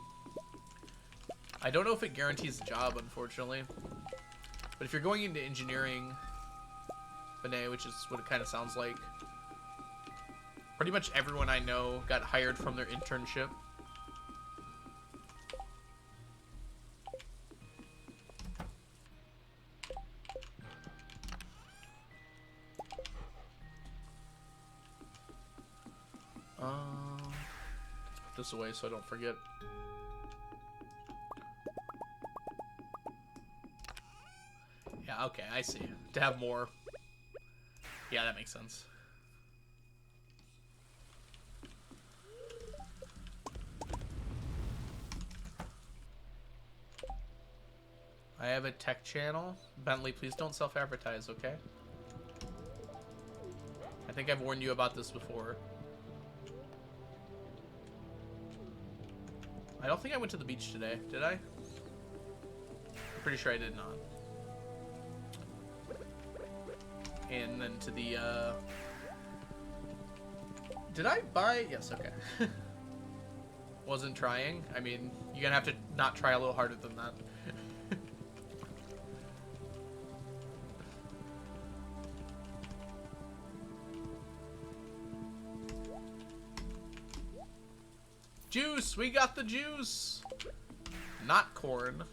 I don't know if it guarantees a job, unfortunately. But if you're going into engineering, Benet, which is what it kind of sounds like, pretty much everyone I know got hired from their internship. Let's put this away so I don't forget. Yeah, okay, I see. To have more. Yeah, that makes sense. I have a tech channel. Bentley, please don't self-advertise, okay? I think I've warned you about this before. I don't think I went to the beach today, did I? I'm pretty sure I did not. And then to the, did I buy? Yes, okay. Wasn't trying. I mean, you're gonna have to not try a little harder than that. Juice! We got the juice! Not corn.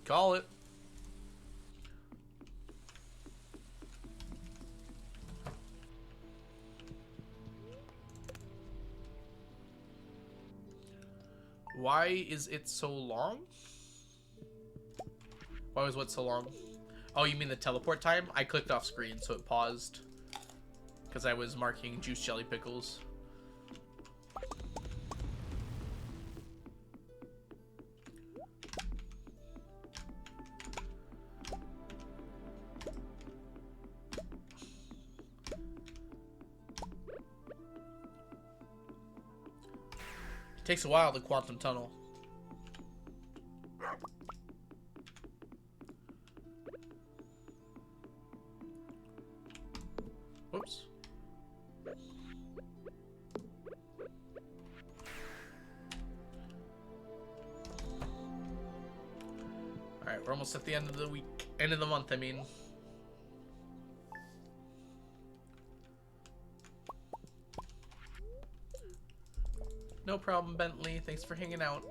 Call it. Why is it so long? Why was what so long? Oh, you mean the teleport time? I clicked off screen, so it paused. Because I was marking juice jelly pickles. It takes a while, the quantum tunnel. Whoops. Alright, we're almost at the end of the week. End of the month, I mean. No problem, Bentley. Thanks for hanging out.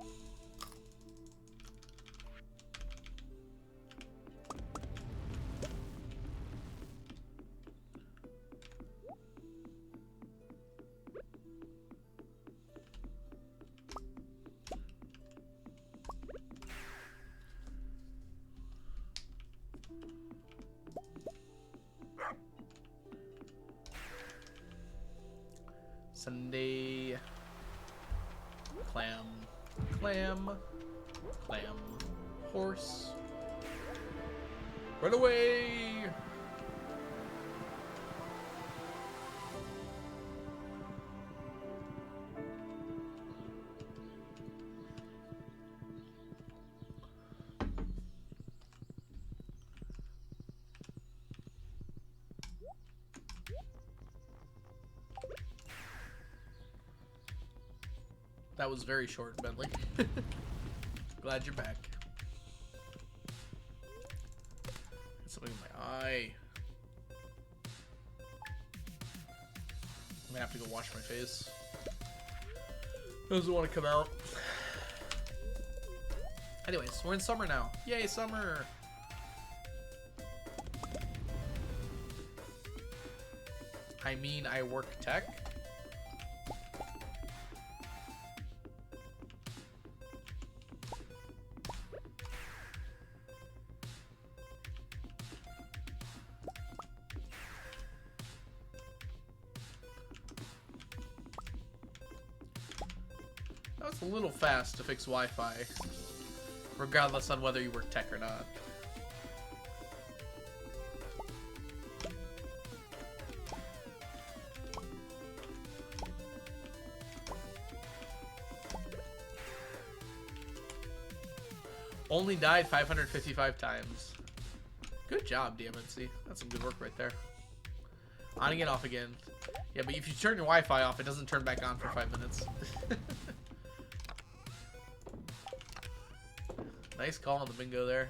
Sunday. Clam. Clam. Clam. Horse. Run away! That was very short, Bentley. Glad you're back. Something in my eye. gonna have to go wash my face. Doesn't want to come out. Anyways, we're in summer now. Yay, summer! I mean, I work tech. That was a little fast to fix Wi-Fi, regardless on whether you work tech or not. Only died 555 times. Good job, DMNC. That's some good work right there. On again, off again. Yeah, but if you turn your Wi-Fi off, it doesn't turn back on for 5 minutes. Nice call on the bingo there.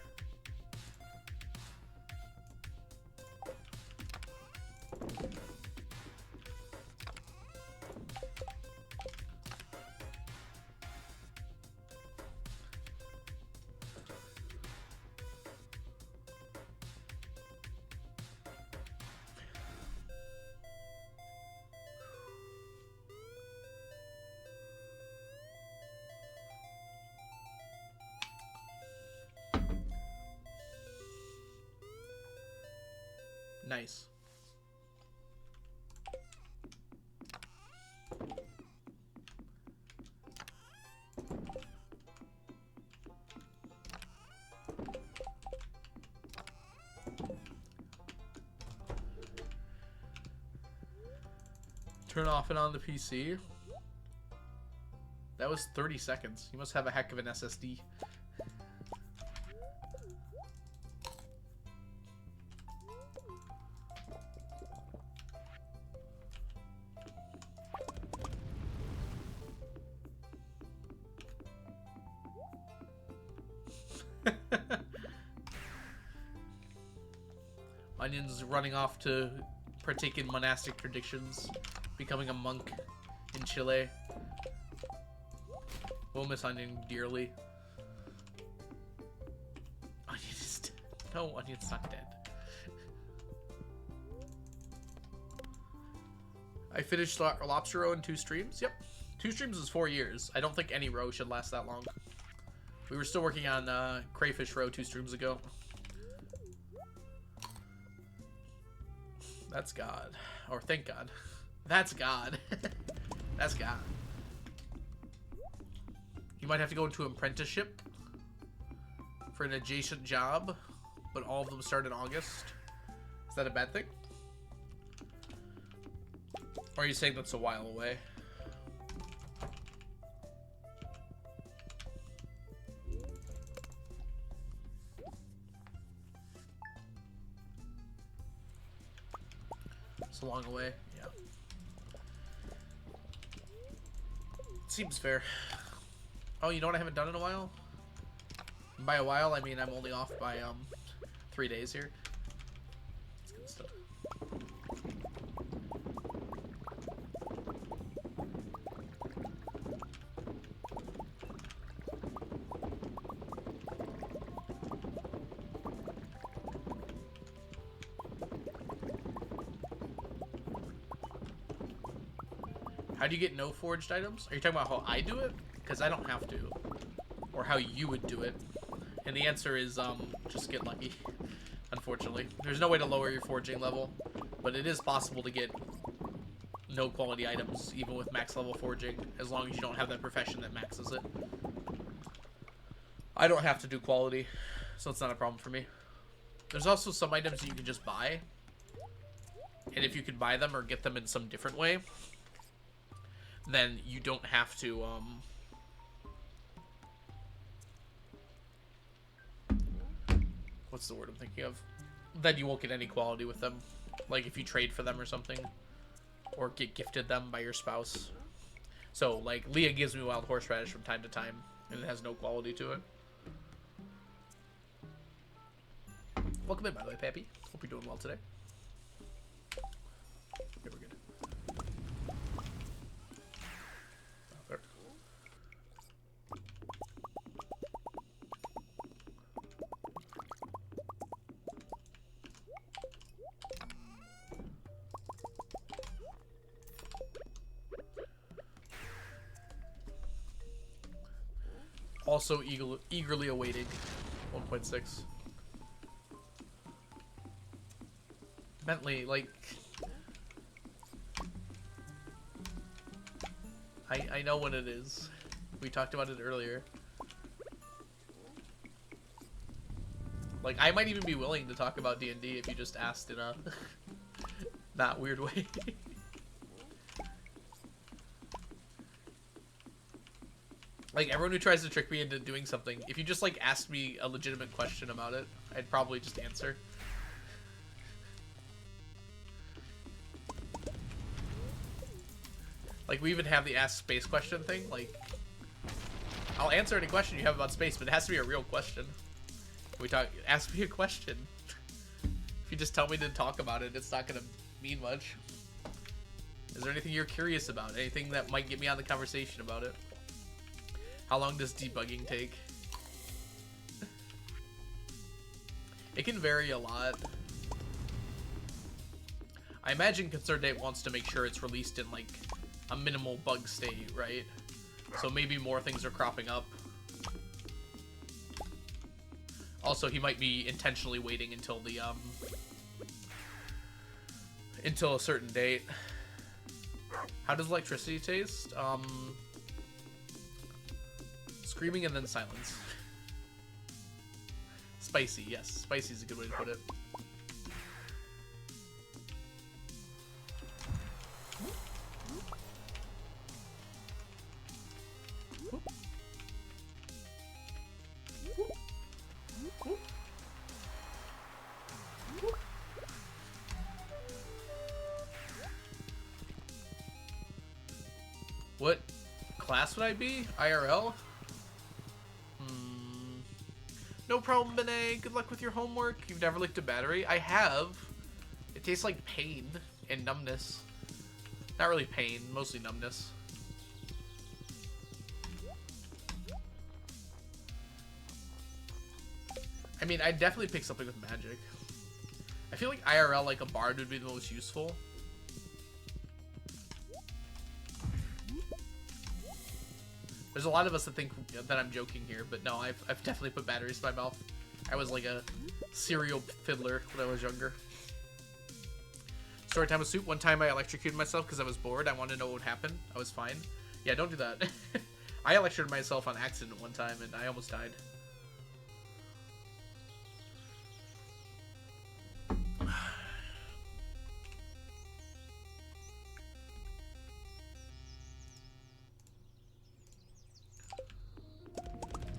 Nice. Turn off and on the PC. That was 30 seconds. You must have a heck of an SSD. Onion's running off to partake in monastic traditions, becoming a monk in Chile. We'll miss Onion dearly. Onion is dead. No, Onion's not dead. I finished Lobster Row in 2 streams. Yep. 2 streams is 4 years. I don't think any row should last that long. We were still working on Crayfish Row 2 streams ago. That's God. Or thank God. That's God. That's God. You might have to go into an apprenticeship for an adjacent job, but all of them start in August. Is that a bad thing? Or are you saying that's a while away? It's a long way, yeah. Seems fair. Oh, you know what I haven't done in a while? And by a while, I mean I'm only off by 3 days here. Let's get this stuff. How do you get no forged items? Are you talking about how I do it? Because I don't have to. Or how you would do it. And the answer is, just get lucky. Unfortunately. There's no way to lower your forging level. But it is possible to get no quality items, even with max level forging, as long as you don't have that profession that maxes it. I don't have to do quality, so it's not a problem for me. There's also some items that you can just buy. And if you can buy them or get them in some different way, then you don't have to, what's the word I'm thinking of? Then you won't get any quality with them. Like if you trade for them or something. Or get gifted them by your spouse. So, like, Leah gives me wild horseradish from time to time, and it has no quality to it. Welcome in, by the way, Pappy. Hope you're doing well today. Okay, we're good. Also eagerly awaiting 1.6. Bentley, like... I know when it is. We talked about it earlier. Like, I might even be willing to talk about D&D if you just asked in a not weird way. Like, everyone who tries to trick me into doing something, if you just, like, asked me a legitimate question about it, I'd probably just answer. Like, we even have the ask space question thing. Like, I'll answer any question you have about space, but it has to be a real question. Ask me a question. If you just tell me to talk about it, it's not gonna mean much. Is there anything you're curious about? Anything that might get me on the conversation about it? How long does debugging take? It can vary a lot. I imagine ConcernedApe wants to make sure it's released in, like, a minimal bug state, right? So maybe more things are cropping up. Also, he might be intentionally waiting until the, until a certain date. How does electricity taste? Screaming and then silence. Spicy, yes. Spicy is a good way to put it. What class would I be? IRL? No problem, Benet. Good luck with your homework. You've never licked a battery? I have. It tastes like pain and numbness. Not really pain, mostly numbness. I mean, I'd definitely pick something with magic. I feel like IRL, like a bard, would be the most useful. There's a lot of us that think that I'm joking here, but no, I've definitely put batteries in my mouth. I was like a serial fiddler when I was younger. Story time with Soup. One time I electrocuted myself because I was bored. I wanted to know what would happen. I was fine. Yeah, don't do that. I electrocuted myself on accident one time and I almost died.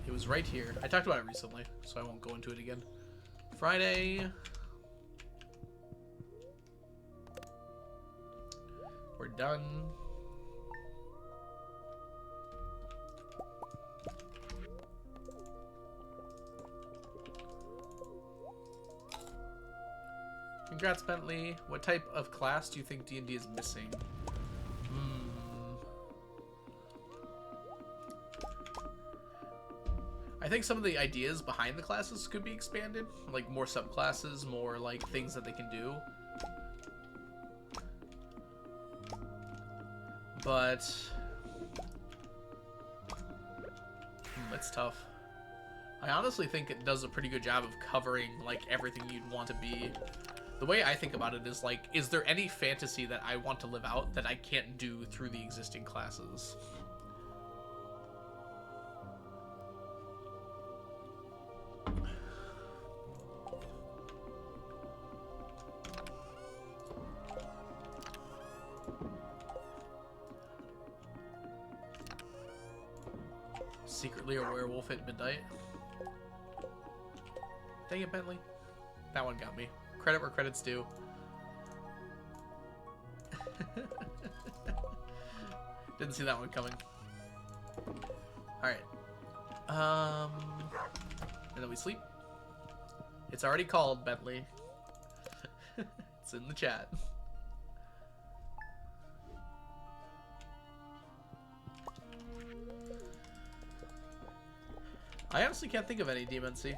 It was right here. I talked about it recently, so I won't go into it again. Friday. We're done. Congrats, Bentley. What type of class do you think D&D is missing? I think some of the ideas behind the classes could be expanded, like more subclasses, more like things that they can do. But it's tough. I honestly think it does a pretty good job of covering like everything you'd want to be. The way I think about it is like, is there any fantasy that I want to live out that I can't do through the existing classes? Secretly a werewolf at midnight. Dang it, Bentley. That one got me. Credit where credit's due. Didn't see that one coming. Alright. And then we sleep. It's already called, Bentley. It's in the chat. I honestly can't think of any DMNC.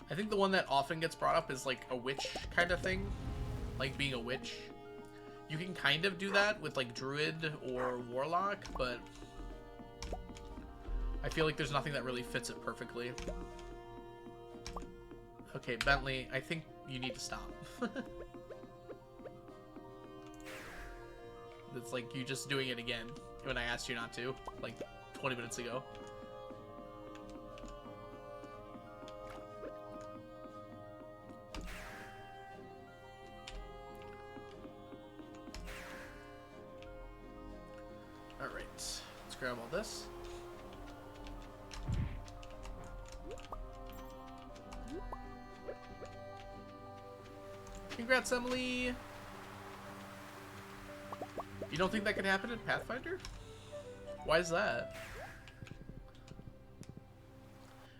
I think the one that often gets brought up is like a witch kind of thing. Like being a witch. You can kind of do that with like Druid or Warlock, but I feel like there's nothing that really fits it perfectly. Okay, Bentley, I think you need to stop. It's like you just doing it again when I asked you not to, like 20 minutes ago. Alright, let's grab all this. Congrats, Emily! You don't think that could happen in Pathfinder? Why is that?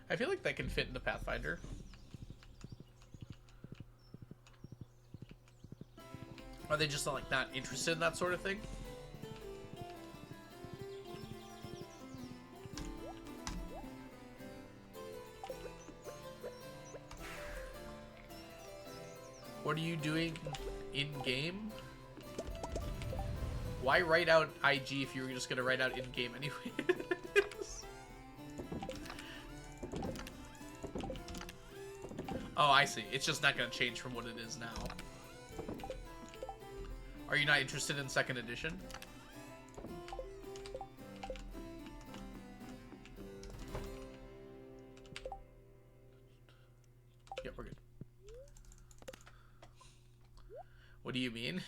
I feel like that can fit into Pathfinder. Are they just like not interested in that sort of thing? What are you doing in-game? Why write out IG if you were just gonna write out in-game anyways? Oh, I see. It's just not gonna change from what it is now. Are you not interested in 2nd edition? Yep, we're good. What do you mean?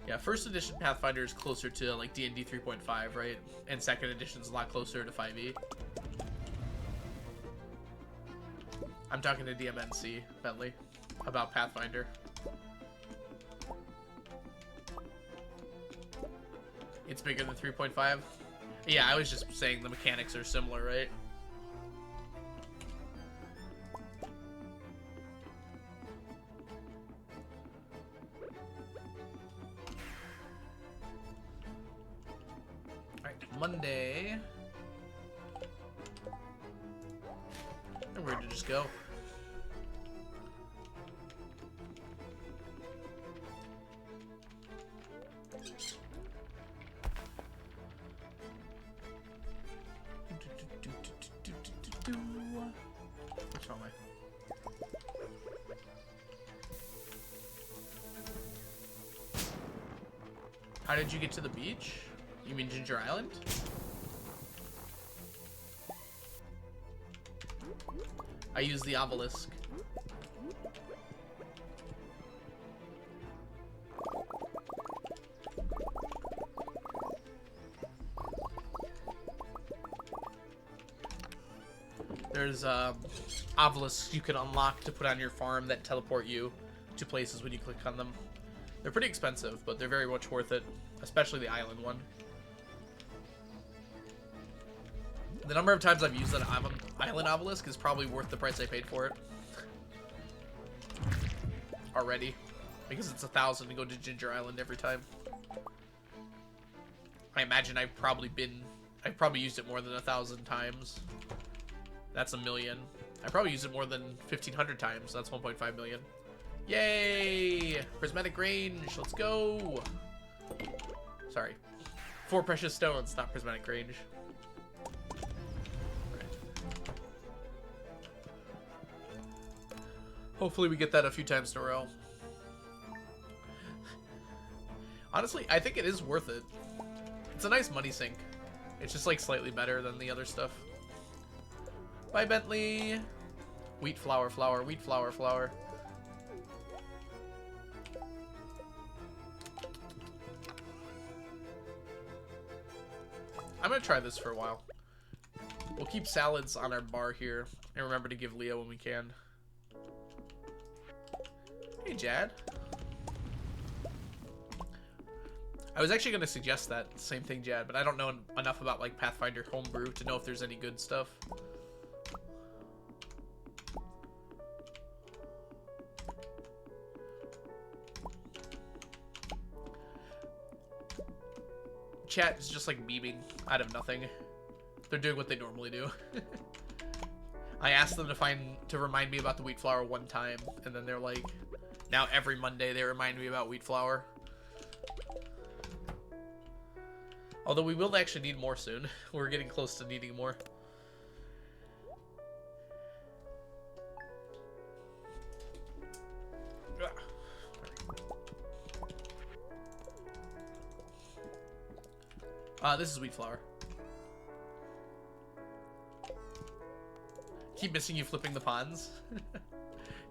Yeah, 1st edition Pathfinder is closer to like D&D 3.5, right? And 2nd edition is a lot closer to 5e. I'm talking to DMNC, Bentley, about Pathfinder. It's bigger than 3.5? Yeah, I was just saying the mechanics are similar, right? Alright, Monday. And we're ready to just go. Which one am I? How did you get to the beach? You mean Ginger Island? I use the obelisk. There's obelisks you can unlock to put on your farm that teleport you to places when you click on them. They're pretty expensive, but they're very much worth it, especially the island one. The number of times I've used that island obelisk is probably worth the price I paid for it. Already. Because it's 1,000 to go to Ginger Island every time. I imagine I've probably used it more than 1,000 times. That's 1 million. I probably used it more than 1,500 times. That's 1.5 million. Yay! Prismatic range. Let's go. Sorry. 4 precious stones, not prismatic range. Hopefully we get that a few times in a row. Honestly, I think it is worth it. It's a nice money sink. It's just like slightly better than the other stuff. Bye, Bentley. Wheat flour, flour, wheat flour, flour. I'm gonna try this for a while. We'll keep salads on our bar here and remember to give Leo when we can. Hey, Jad. I was actually gonna suggest that same thing, Jad, but I don't know enough about like Pathfinder homebrew to know if there's any good stuff. Chat is just like beaming out of nothing. They're doing what they normally do. I asked them to remind me about the wheat flour one time, and then they're like, now every Monday they remind me about wheat flour. Although we will actually need more soon. We're getting close to needing more. This is wheat flour. Keep missing you flipping the ponds.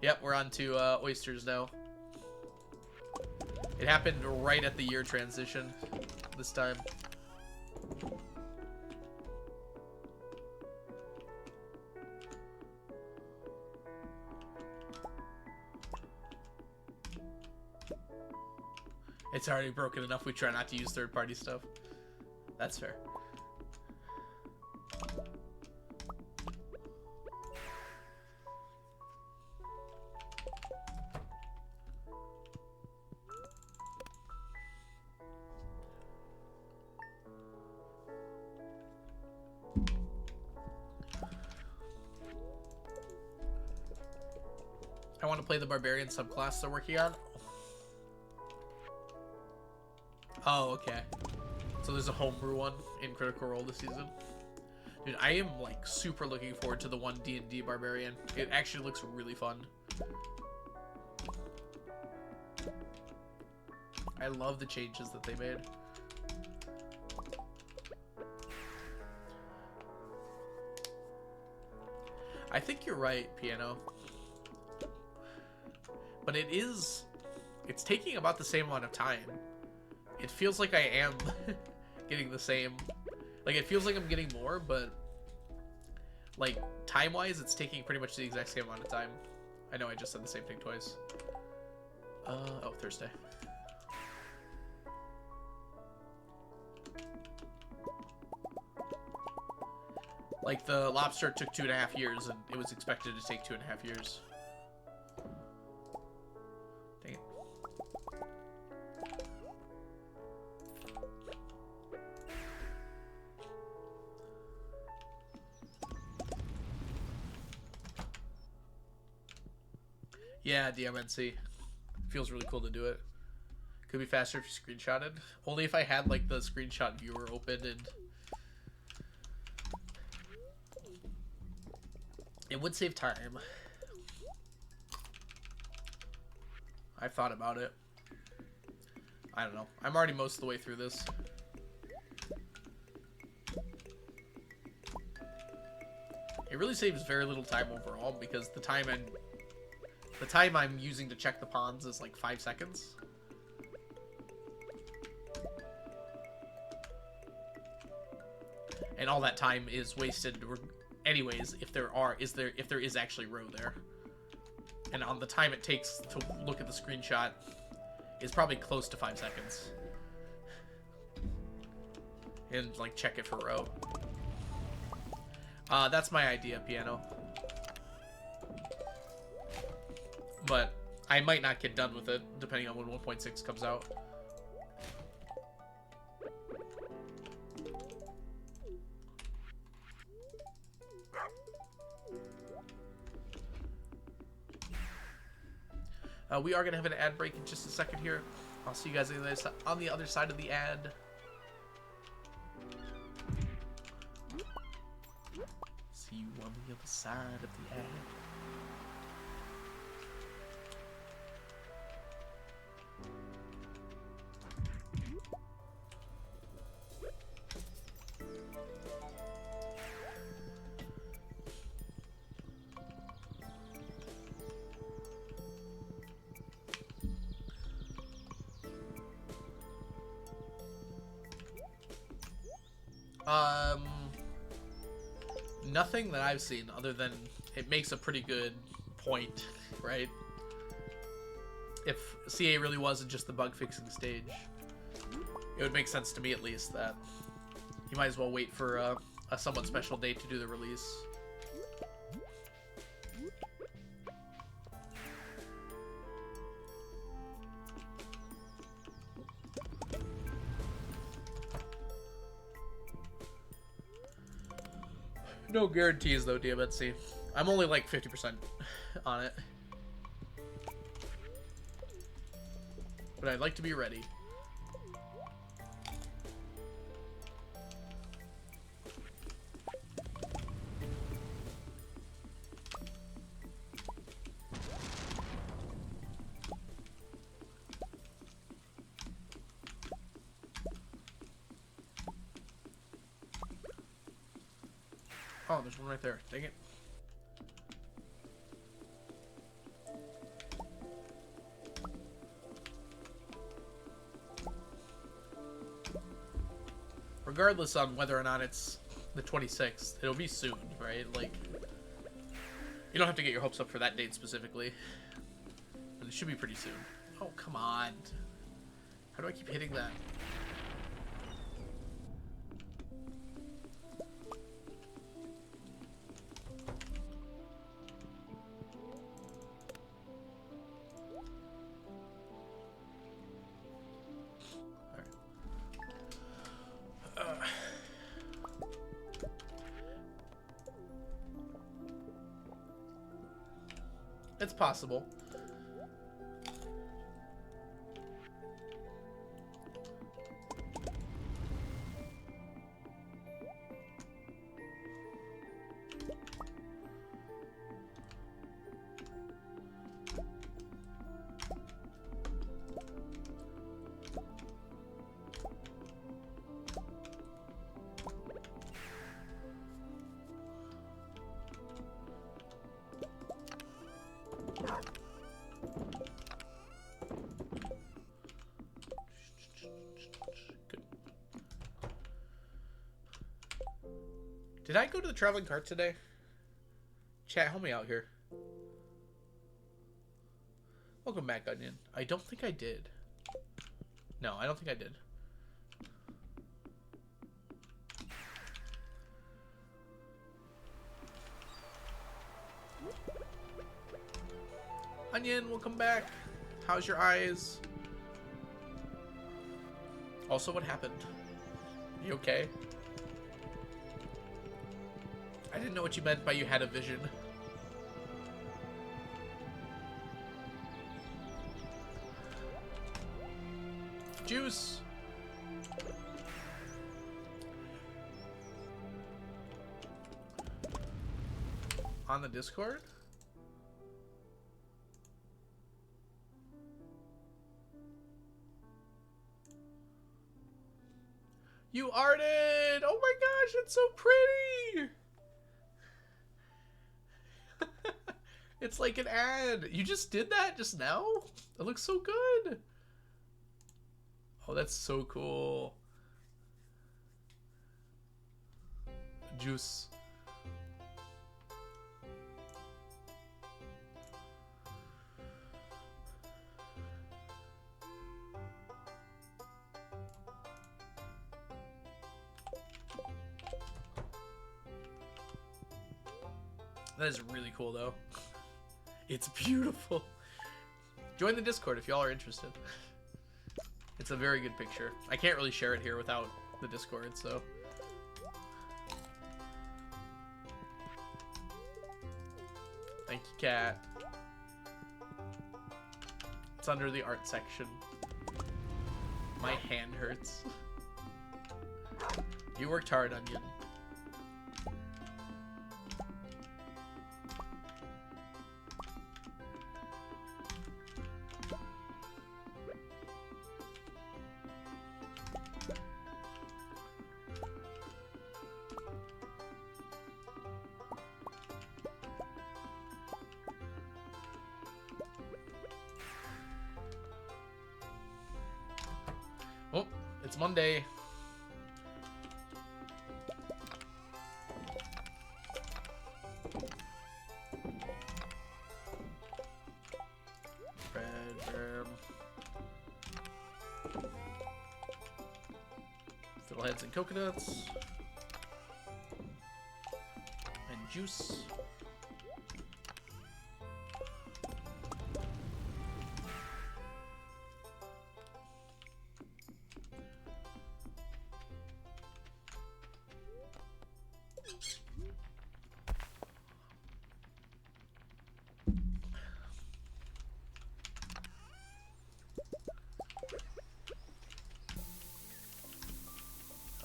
Yep, we're on to oysters now. It happened right at the year transition this time. It's already broken enough. We try not to use third-party stuff. That's fair. I want to play the barbarian subclass they're working on. Oh, okay. So there's a homebrew one in Critical Role this season. Dude, I am like super looking forward to the one D&D barbarian. It actually looks really fun. I love the changes that they made. I think you're right, Piano. But it's taking about the same amount of time. It feels like I am getting the same. Like, it feels like I'm getting more, but like, time-wise, it's taking pretty much the exact same amount of time. I know I just said the same thing twice. Oh, Thursday. Like, the lobster took 2.5 years, and it was expected to take 2.5 years. Dang it. Yeah, DMNC. Feels really cool to do it. Could be faster if you screenshotted. Only if I had, like, the screenshot viewer open and... It would save time. I've thought about it. I don't know. I'm already most of the way through this. It really saves very little time overall because the time I'm using to check the ponds is like 5 seconds. And all that time is wasted anyways if there is actually row there. And on the time it takes to look at the screenshot is probably close to 5 seconds. And like check it for row. That's my idea, Piano. But I might not get done with it, depending on when 1.6 comes out. We are going to have an ad break in just a second here. I'll see you guys on the other side of the ad. See you on the other side of the ad. Nothing that I've seen other than it makes a pretty good point, right? If CA really wasn't just the bug fixing stage, it would make sense to me at least that you might as well wait for a somewhat special date to do the release. No guarantees though, DMNC. I'm only like 50% on it. But I'd like to be ready. Oh, there's one right there. Dang it. Regardless on whether or not it's the 26th, it'll be soon, right? Like, you don't have to get your hopes up for that date specifically. But it should be pretty soon. Oh, come on. How do I keep hitting that? It's possible. Good. Did I go to the traveling cart today? Chat, help me out here. Welcome back, Onion. I don't think I did. No, I don't think I did. Onion, welcome back. How's your eyes? Also, what happened? You okay? I didn't know what you meant by you had a vision. Juice! On the Discord? You arted! Oh my gosh, it's so pretty! It's like an ad. You just did that just now? It looks so good. Oh, that's so cool. Juice. That is really cool, though. It's beautiful. Join the Discord if y'all are interested. It's a very good picture. I can't really share it here without the Discord, so... Thank you, Kat. It's under the art section. My hand hurts. You worked hard, Onion. Oh, it's Monday. Bread, fiddleheads and coconuts. And juice.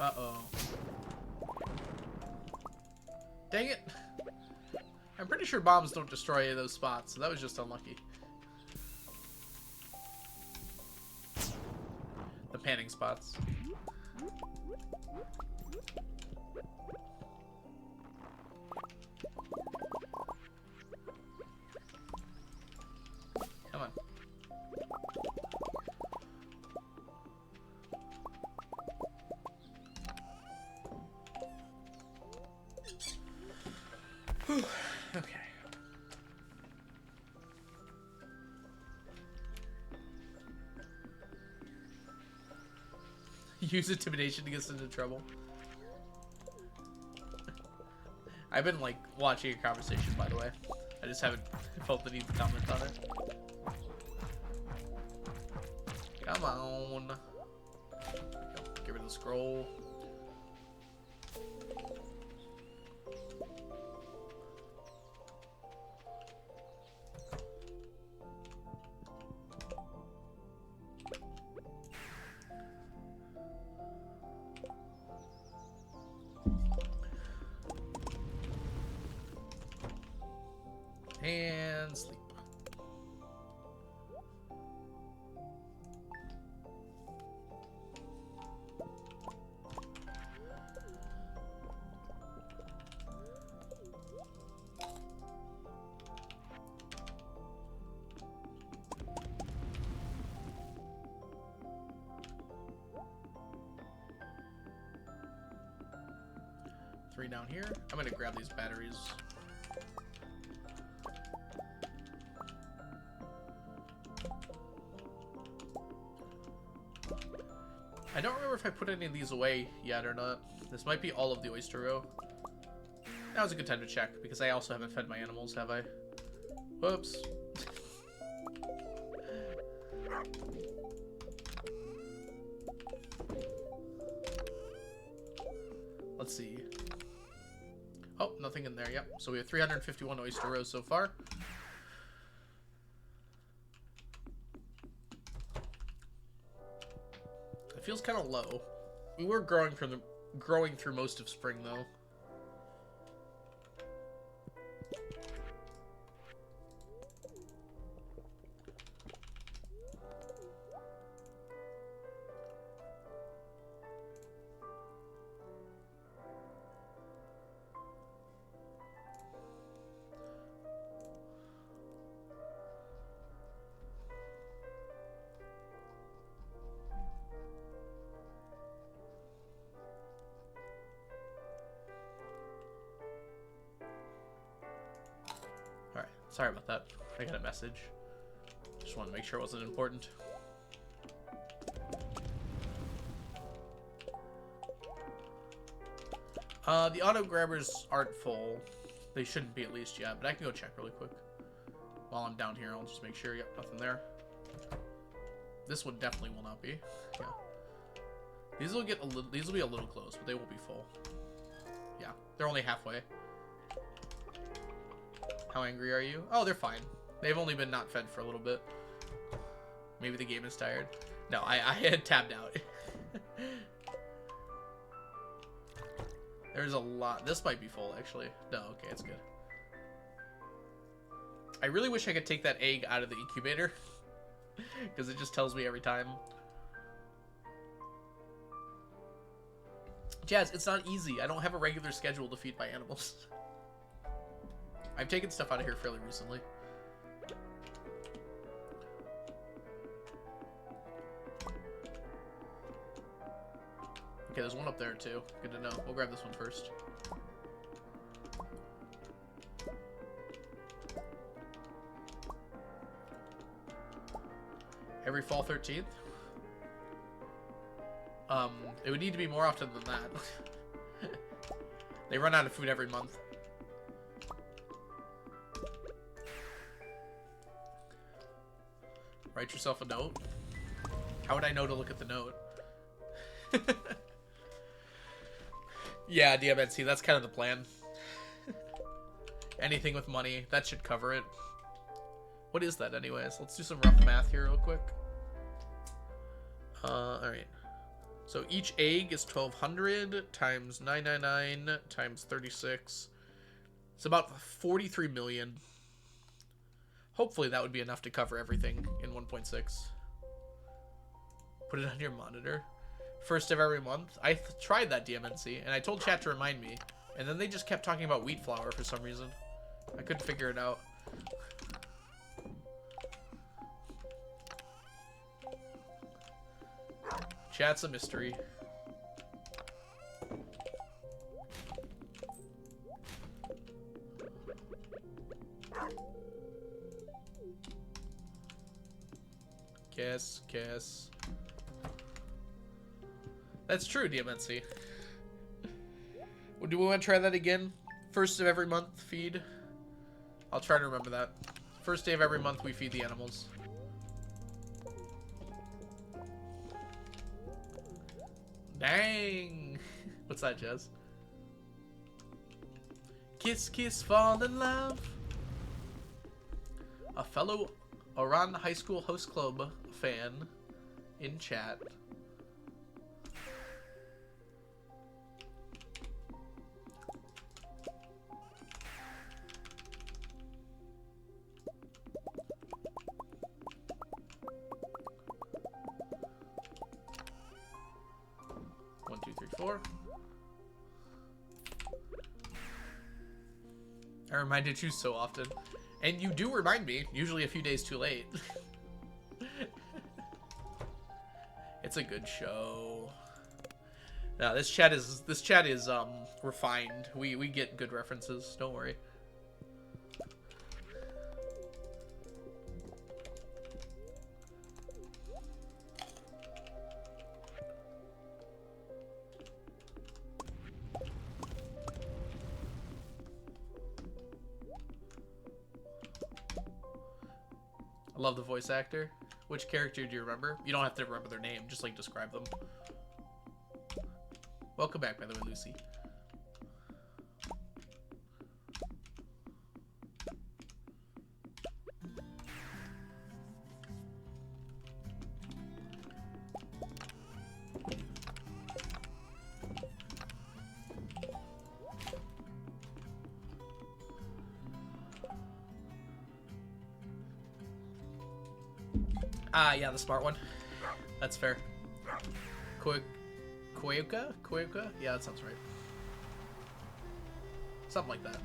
Uh-oh. Dang it. I'm pretty sure bombs don't destroy any of those spots, so that was just unlucky. The panning spots. Come on. Whew. Okay. Use intimidation to get us into trouble. I've been like watching a conversation, by the way. I just haven't felt the need to comment on it. Come on. Get rid of the scroll. And sleep. Three down here. I'm gonna grab these batteries. I don't remember if I put any of these away yet or not. This might be all of the oyster row. That was a good time to check, because I also haven't fed my animals, have I? Whoops. Let's see. Oh, nothing in there, yep. So we have 351 oyster rows so far. It feels kind of low. We were growing through most of spring though. Sorry about that. I got a message. Just wanted to make sure it wasn't important. The auto grabbers aren't full. They shouldn't be at least yet, but I can go check really quick. While I'm down here, I'll just make sure. Yep, nothing there. This one definitely will not be. Yeah. These will get a little. These will be a little close, but they won't be full. Yeah, they're only halfway. How angry are you? Oh, they're fine. They've only been not fed for a little bit. Maybe the game is tired. No, I had tabbed out. There's a lot. This might be full, actually. No, okay, it's good. I really wish I could take that egg out of the incubator. Because it just tells me every time. Jazz, it's not easy. I don't have a regular schedule to feed my animals. I've taken stuff out of here fairly recently. Okay, there's one up there too. Good to know. We'll grab this one first. Every fall 13th? It would need to be more often than that. They run out of food every month. Write yourself a note? How would I know to look at the note? Yeah, DMNC, that's kind of the plan. Anything with money, that should cover it. What is that anyways? Let's do some rough math here real quick. Alright. So each egg is 1,200 times 999 times 36. It's about 43 million. Hopefully that would be enough to cover everything in 1.6. Put it on your monitor. First of every month. I tried that DMNC, and I told chat to remind me. And then they just kept talking about wheat flour for some reason. I couldn't figure it out. Chat's a mystery. Guess. That's true, DMNC. Do we want to try that again? First of every month feed? I'll try to remember that. First day of every month we feed the animals. Dang! What's that, Jez? Kiss, kiss, fall in love. A fellow Oran High School Host Club fan in chat. One, two, three, four. I reminded you so often. And you do remind me, usually a few days too late. It's a good show. No, this chat is refined. We get good references, don't worry. I love the voice actor. Which character do you remember? You don't have to remember their name, just like describe them. Welcome back, by the way, Lucy. Ah, yeah, the smart one. That's fair. Koyuka? Yeah, that sounds right. Something like that.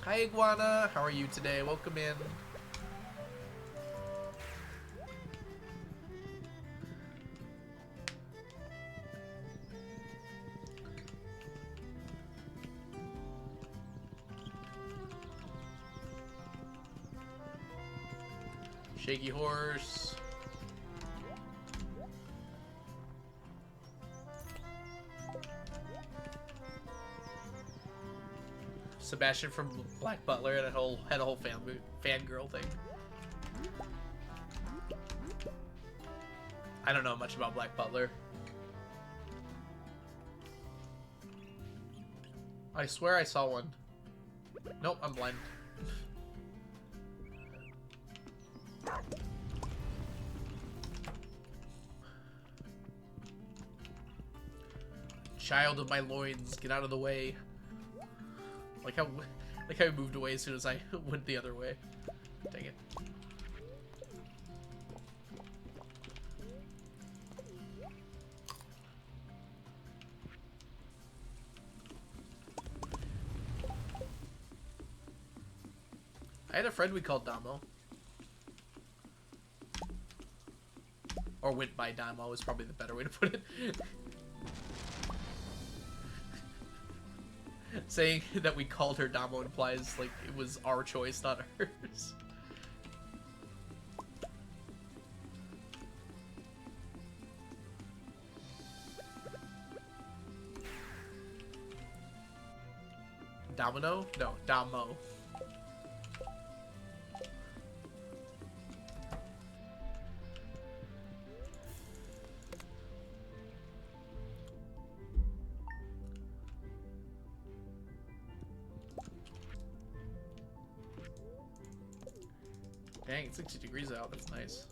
Hi, Iguana. How are you today? Welcome in. Shaky horse. Sebastian from Black Butler had a whole fangirl thing. I don't know much about Black Butler. I swear I saw one. Nope, I'm blind. Child of my loins, get out of the way. Like how I moved away as soon as I went the other way. Dang it. I had a friend we called Damo. Or went by Damo is probably the better way to put it. Saying that we called her Damo implies like it was our choice, not hers. Domino? No, Damo. Dang, it's 60 degrees out. That's nice.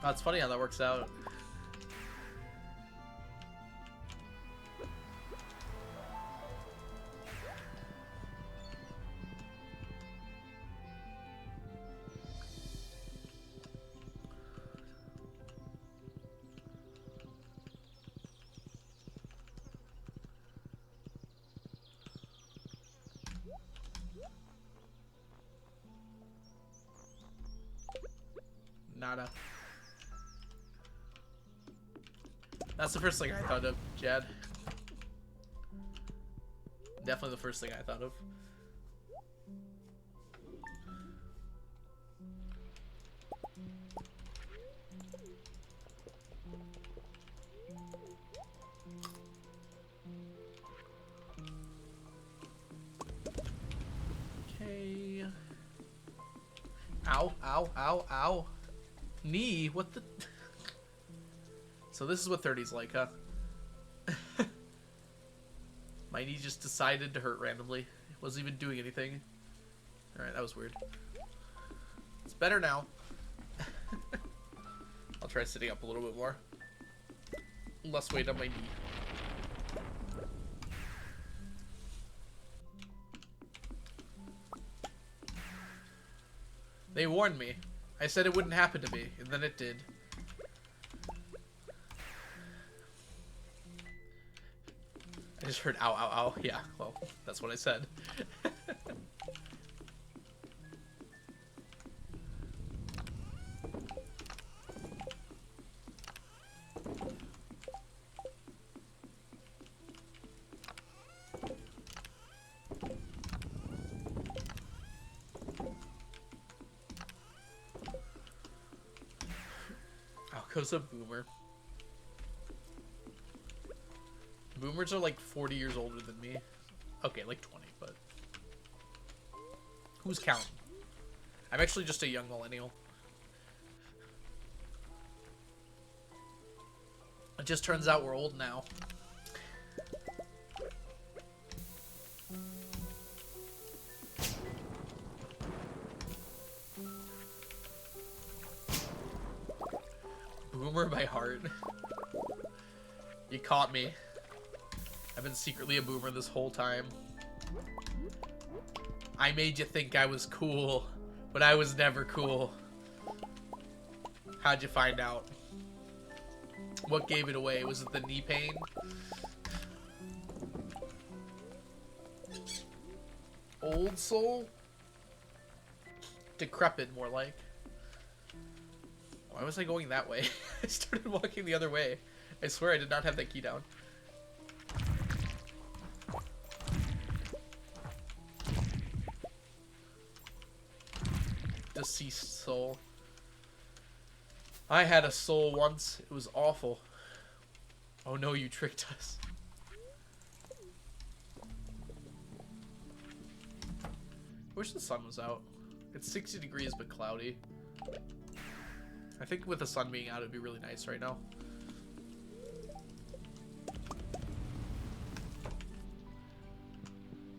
Oh, it's funny how that works out. Nada. That's the first thing I thought of, Jad. Definitely the first thing I thought of. Okay. Ow, ow, ow, ow. Knee, what the... So this is what 30's like, huh? My knee just decided to hurt randomly. It wasn't even doing anything. Alright, that was weird. It's better now. I'll try sitting up a little bit more. Less weight on my knee. They warned me. I said it wouldn't happen to me, and then it did. I just heard ow, ow, ow. Yeah, well, that's what I said. Out goes a boomer. Boomers are like 40 years older than me. Okay, like 20, but... Who's counting? I'm actually just a young millennial. It just turns out we're old now. Boomer by heart. You caught me. I've been secretly a boomer this whole time. I made you think I was cool, but I was never cool. How'd you find out? What gave it away? Was it the knee pain? Old soul? Decrepit, more like. Why was I going that way? I started walking the other way. I swear I did not have that key down. Deceased soul. I had a soul once. It was awful. Oh no, you tricked us. Wish the sun was out. It's 60 degrees but cloudy. I think with the sun being out it'd be really nice right now.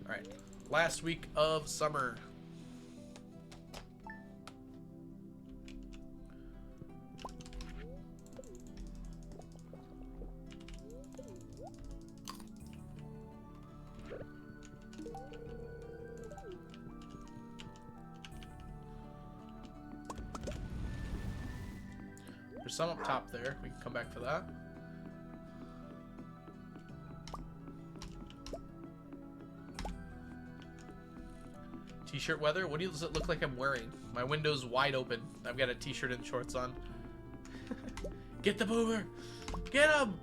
Alright. Last week of summer. There's some up top there. We can come back for that. T-shirt weather? What does it look like I'm wearing? My window's wide open. I've got a t-shirt and shorts on. Get the boomer! Get him!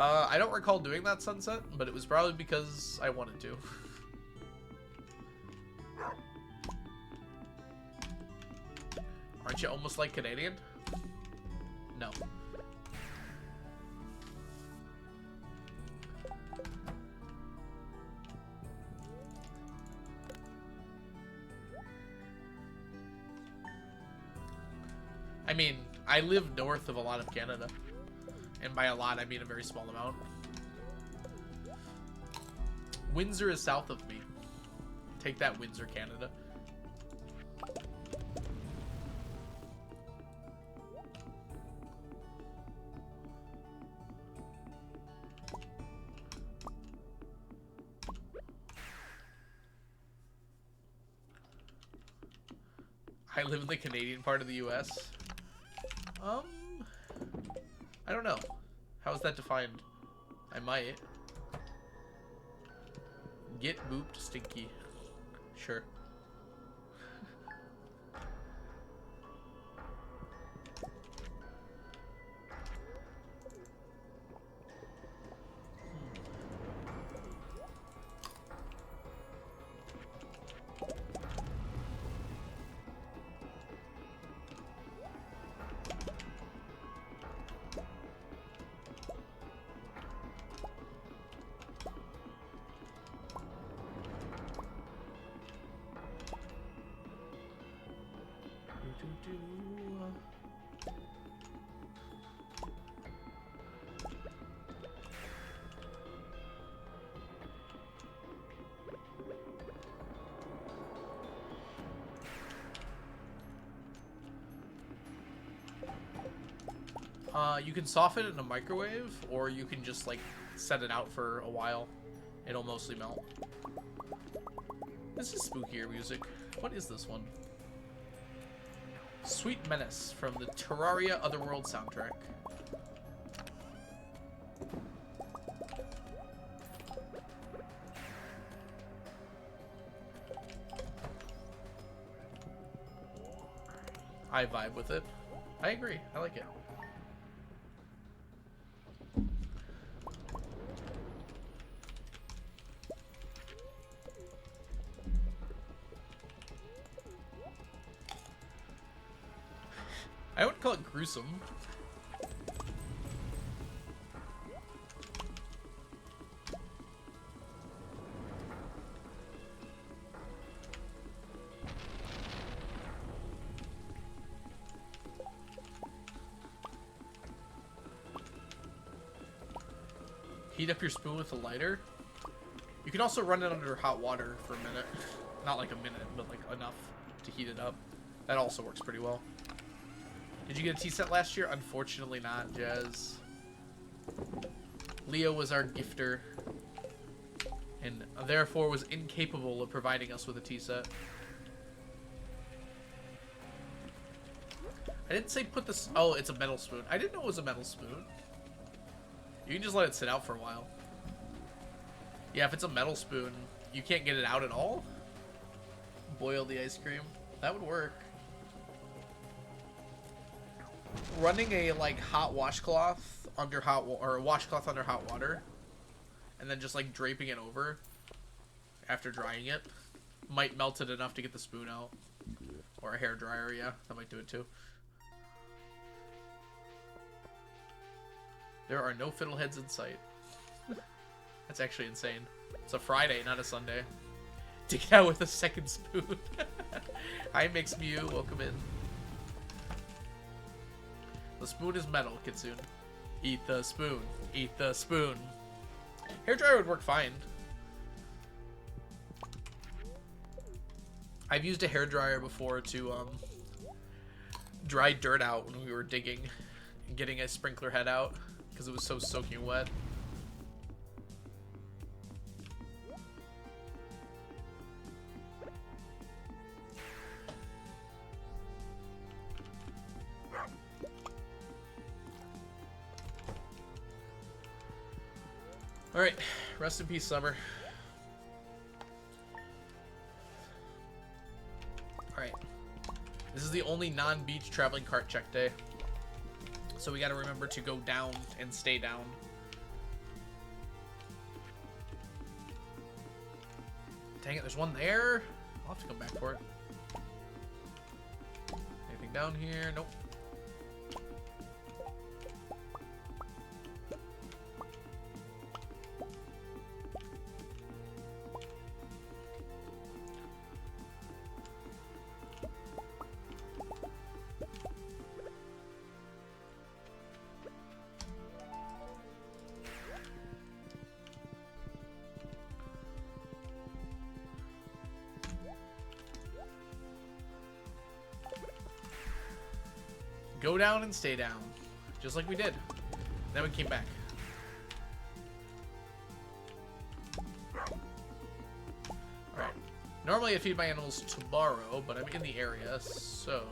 I don't recall doing that sunset, but it was probably because I wanted to. Aren't you almost like Canadian? No. I mean, I live north of a lot of Canada. And by a lot, I mean a very small amount. Windsor is south of me. Take that, Windsor, Canada. I live in the Canadian part of the US. I don't know. How is that defined? I might. Get booped stinky. Sure. You can soften it in a microwave, or you can just like set it out for a while. It'll mostly melt. This is spookier music. What is this one? Sweet Menace from the Terraria Otherworld soundtrack. I vibe with it. I agree. I like it. I would call it gruesome. Heat up your spoon with a lighter. You can also run it under hot water for a minute. Not like a minute, but like enough to heat it up. That also works pretty well. Did you get a tea set last year? Unfortunately not, Jazz. Leo was our gifter, and therefore was incapable of providing us with a tea set. I didn't say put this... Oh, it's a metal spoon. I didn't know it was a metal spoon. You can just let it sit out for a while. Yeah, if it's a metal spoon, you can't get it out at all? Boil the ice cream. That would work. Running a like hot washcloth under hot or a washcloth under hot water, and then just like draping it over after drying it might melt it enough to get the spoon out. Or a hair dryer, yeah, that might do it too. There are no fiddleheads in sight. That's actually insane. It's a Friday, not a Sunday. Dig it out with a second spoon. Hi, Mix Mew, welcome in. The spoon is metal, Kitsune. Eat the spoon. Eat the spoon. Hairdryer would work fine. I've used a hairdryer before to dry dirt out when we were digging and getting a sprinkler head out because it was so soaking wet. Alright, rest in peace, Summer. Alright. This is the only non-beach traveling cart check day. So we gotta remember to go down and stay down. Dang it, there's one there. I'll have to come back for it. Anything down here? Nope. Go down and stay down. Just like we did. Then we came back. Alright. Normally I feed my animals tomorrow, but I'm in the area, so...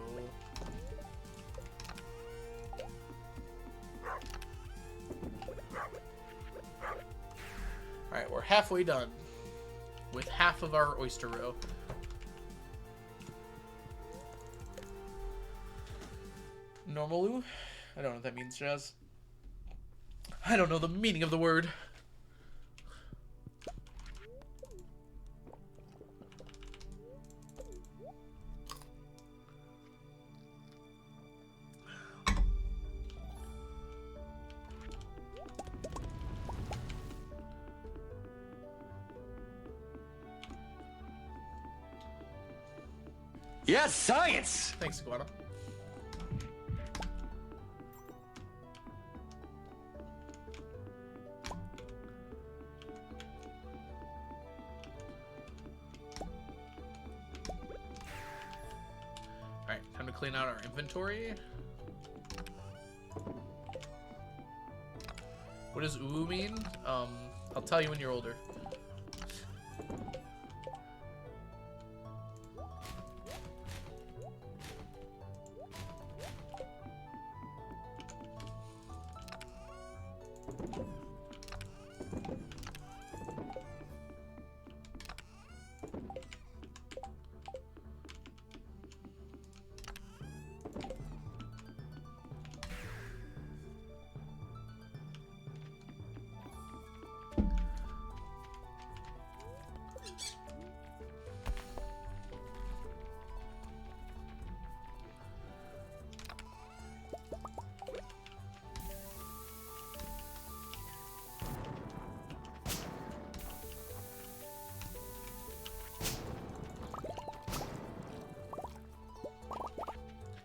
Alright, we're halfway done. With half of our oyster row. Normalu? I don't know what that means, Jazz. I don't know the meaning of the word. Yes, science! Thanks, Iguana. Alright, time to clean out our inventory. What does ooh mean? I'll tell you when you're older.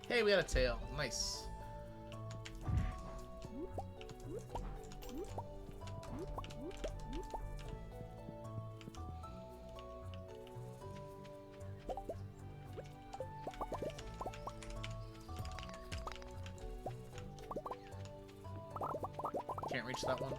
Hey, we got a tail. Nice. Can't reach that one.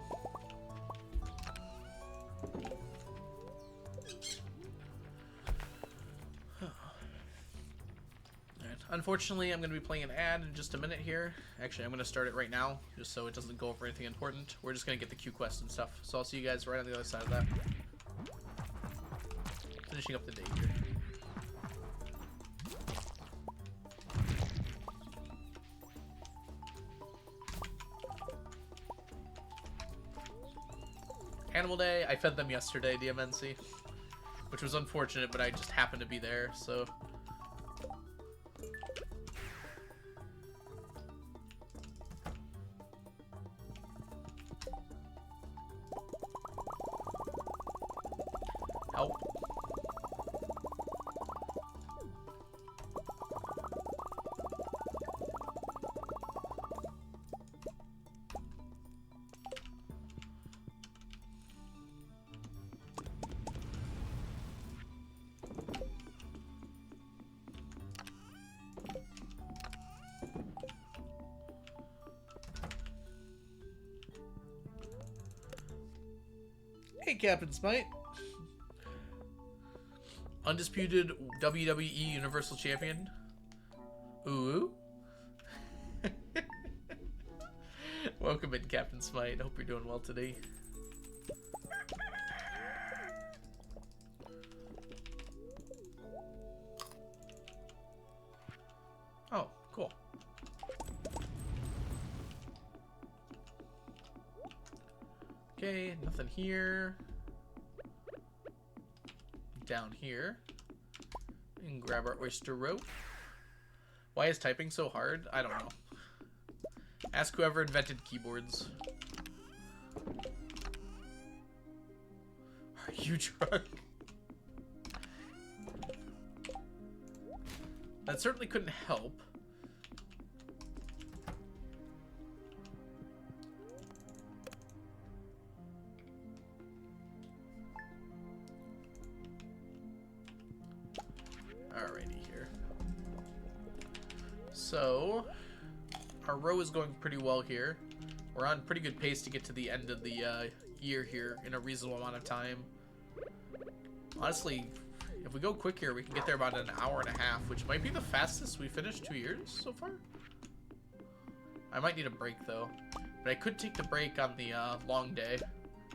Unfortunately, I'm going to be playing an ad in just a minute here. Actually, I'm going to start it right now, just so it doesn't go over anything important. We're just going to get the Q quest and stuff. So I'll see you guys right on the other side of that. Finishing up the day here. Animal Day, I fed them yesterday, DMNC. Which was unfortunate, but I just happened to be there, so... Help. Hey, Captain Smite. Undisputed WWE Universal Champion. Ooh. Welcome in, Captain Smite. Hope you're doing well today. Oh, cool. Okay, nothing here. down here and grab our oyster rope. Why is typing so hard? I don't know. Ask whoever invented keyboards. Are you drunk? That certainly couldn't help. Alrighty here. So, our row is going pretty well here. We're on pretty good pace to get to the end of the year here in a reasonable amount of time. Honestly, if we go quick here, we can get there about an hour and a half, which might be the fastest we finished 2 years so far. I might need a break though, but I could take the break on the long day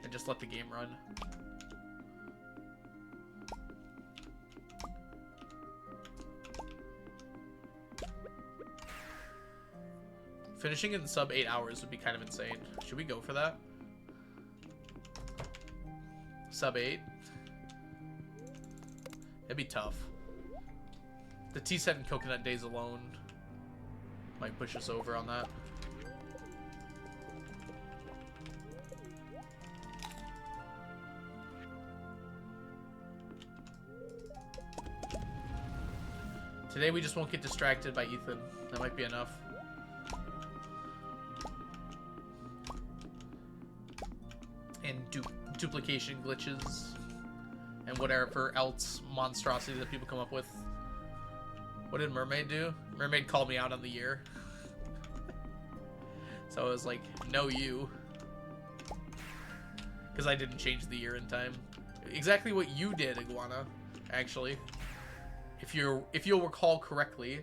and just let the game run. Finishing in sub 8 hours would be kind of insane. Should we go for that? Sub 8? It'd be tough. The tea set and coconut days alone might push us over on that. Today we just won't get distracted by Ethan. That might be enough. And duplication glitches. And whatever else monstrosity that people come up with. What did Mermaid do? Mermaid called me out on the year. So I was like, no you. Because I didn't change the year in time. Exactly what you did, Iguana, actually. If you'll recall correctly.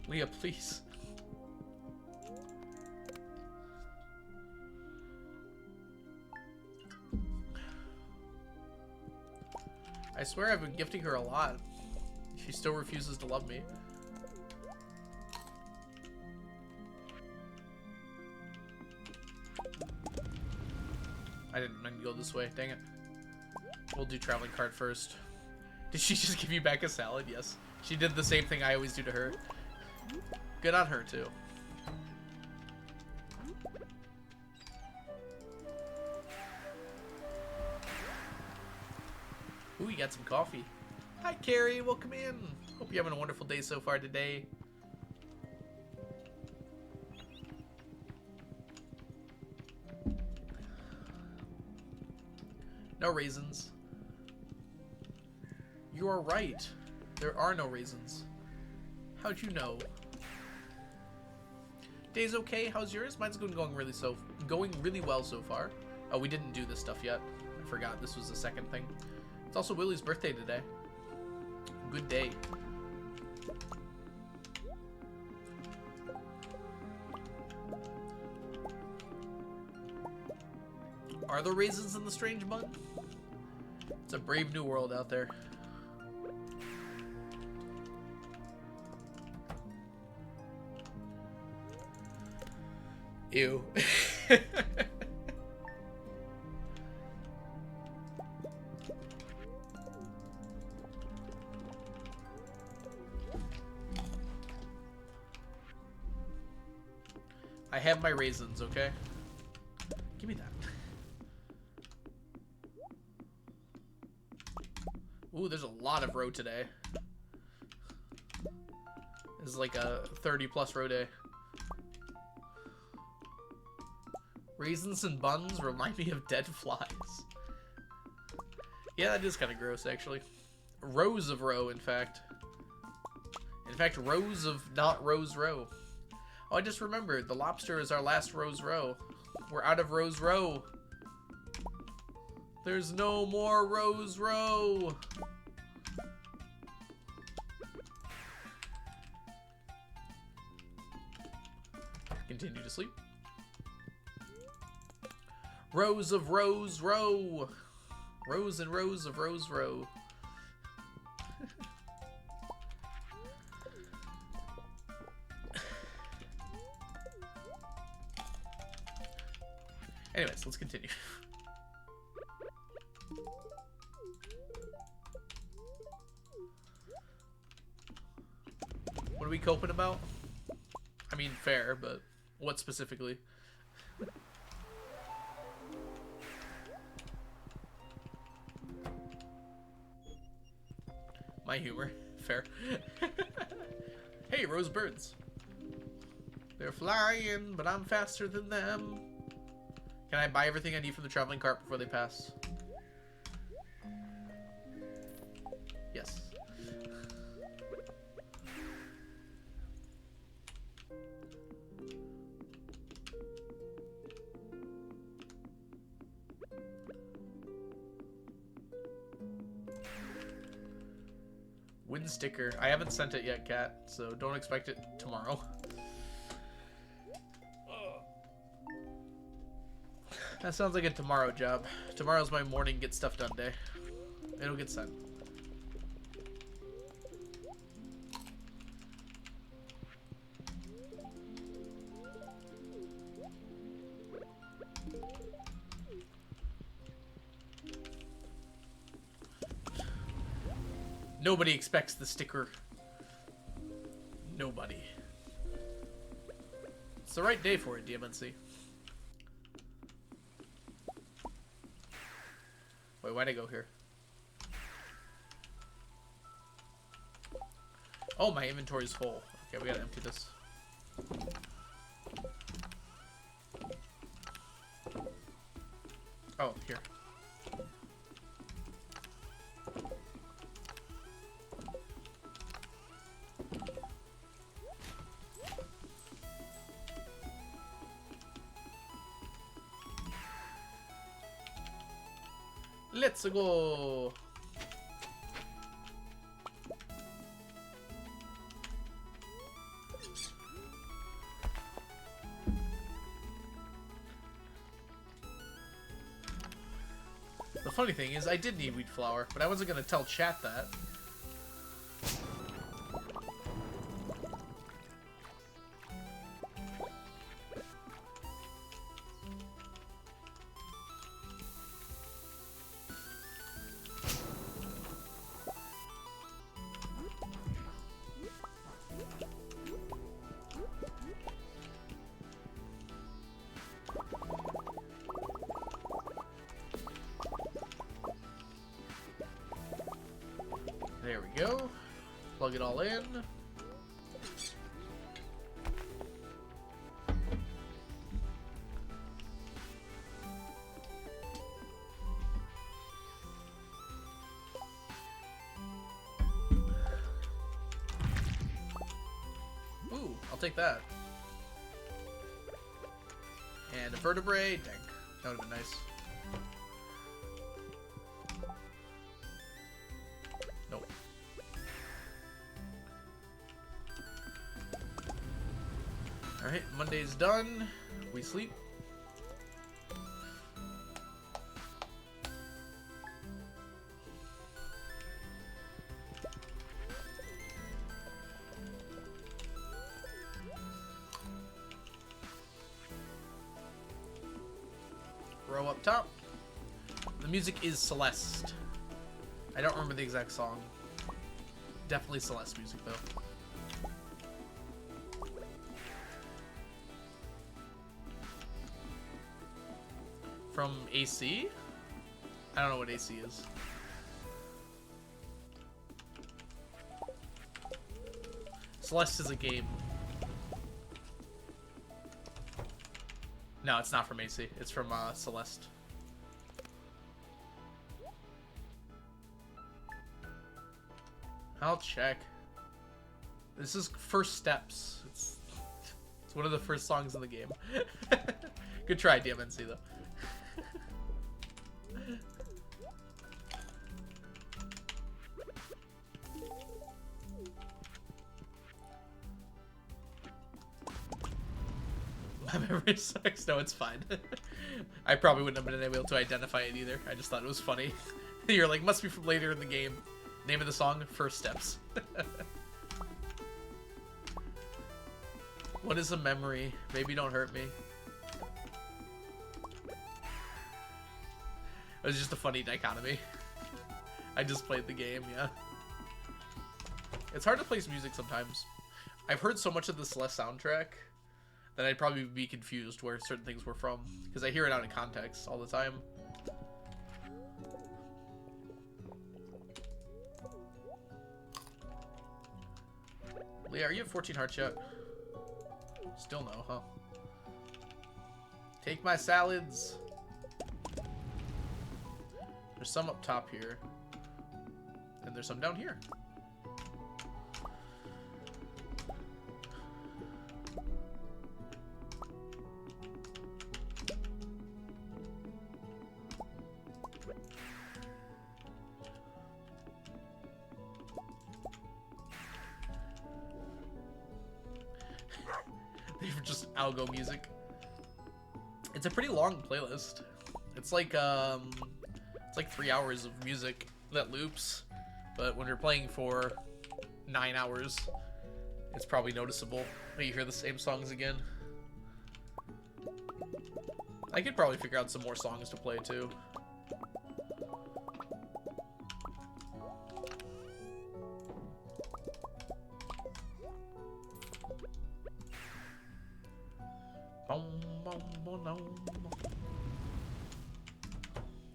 Leah, please. I swear I've been gifting her a lot. She still refuses to love me. I didn't mean to go this way, dang it. We'll do traveling card first. Did she just give you back a salad? Yes. She did the same thing I always do to her. Good on her, too. Ooh, you got some coffee. Hi, Carrie. Welcome in. Hope you're having a wonderful day so far today. No raisins. You are right. There are no raisins. How'd you know? Day's okay. How's yours? Mine's going really well so far. Oh, we didn't do this stuff yet. I forgot this was the second thing. It's also Willie's birthday today. Good day. Are there raisins in the strange bun? It's a brave new world out there. Ew. I have my raisins, okay? Give me that. Ooh, there's a lot of row today. This is like a 30+ row day. Raisins and buns remind me of dead flies. Yeah, that is kind of gross, actually. Rows of row, in fact. In fact, rows of not Rose Row. Oh, I just remembered. The lobster is our last Rose Row. We're out of Rose Row. There's no more Rose Row. Continue to sleep. Rows of rows row. Rows and rows of rows row. Anyways, let's continue. What are we coping about? I mean, fair, but what specifically? My humor. Fair. Hey, rose birds. They're flying, but I'm faster than them. Can I buy everything I need from the traveling cart before they pass? Yes. Win sticker. I haven't sent it yet, Kat, so don't expect it tomorrow. That sounds like a tomorrow job. Tomorrow's my morning get stuff done day. It'll get sent. Nobody expects the sticker. Nobody. It's the right day for it, DMNC. Wait, why'd I go here? Oh, my inventory's full. Okay, we gotta empty this. Oh, here. Let's go. The funny thing is, I did need wheat flour, but I wasn't gonna tell chat that. There we go. Plug it all in. Ooh, I'll take that. And a vertebrae. Dang, that would have been nice. Nope. Alright, Monday's done. We sleep. Row up top. The music is Celeste. I don't remember the exact song. Definitely Celeste music, though. From AC? I don't know what AC is. Celeste is a game. No, it's not from AC. It's from Celeste. I'll check. This is First Steps. It's one of the first songs in the game. Good try, DMNC, though. My memory sucks. No, it's fine. I probably wouldn't have been able to identify it either. I just thought it was funny. You're like, must be from later in the game. Name of the song, First Steps. What is a memory? Baby, don't hurt me. It was just a funny dichotomy. I just played the game, yeah. It's hard to place music sometimes. I've heard so much of the Celeste soundtrack that I'd probably be confused where certain things were from, because I hear it out of context all the time. Leah, are you at 14 hearts yet? Still no, huh? Take my salads. There's some up top here. And there's some down here. They've just algo music. It's a pretty long playlist. It's like 3 hours of music that loops, but when you're playing for 9 hours, it's probably noticeable that you hear the same songs again. I could probably figure out some more songs to play too.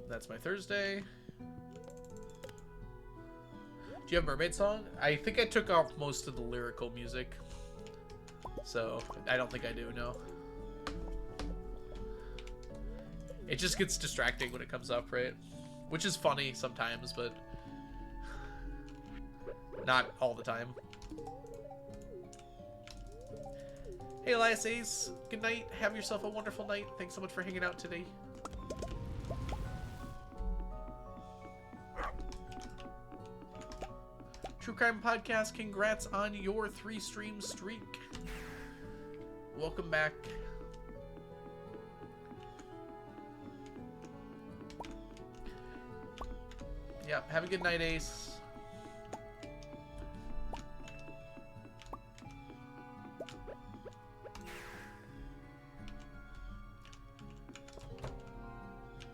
That's my Thursday. Do you have Mermaid Song? I think I took off most of the lyrical music, so I don't think I do, no. It just gets distracting when it comes up, right? Which is funny sometimes, but not all the time. Hey Elias Ace, good night. Have yourself a wonderful night. Thanks so much for hanging out today. True Crime Podcast, congrats on your 3-stream streak. Welcome back. Yep, have a good night, Ace.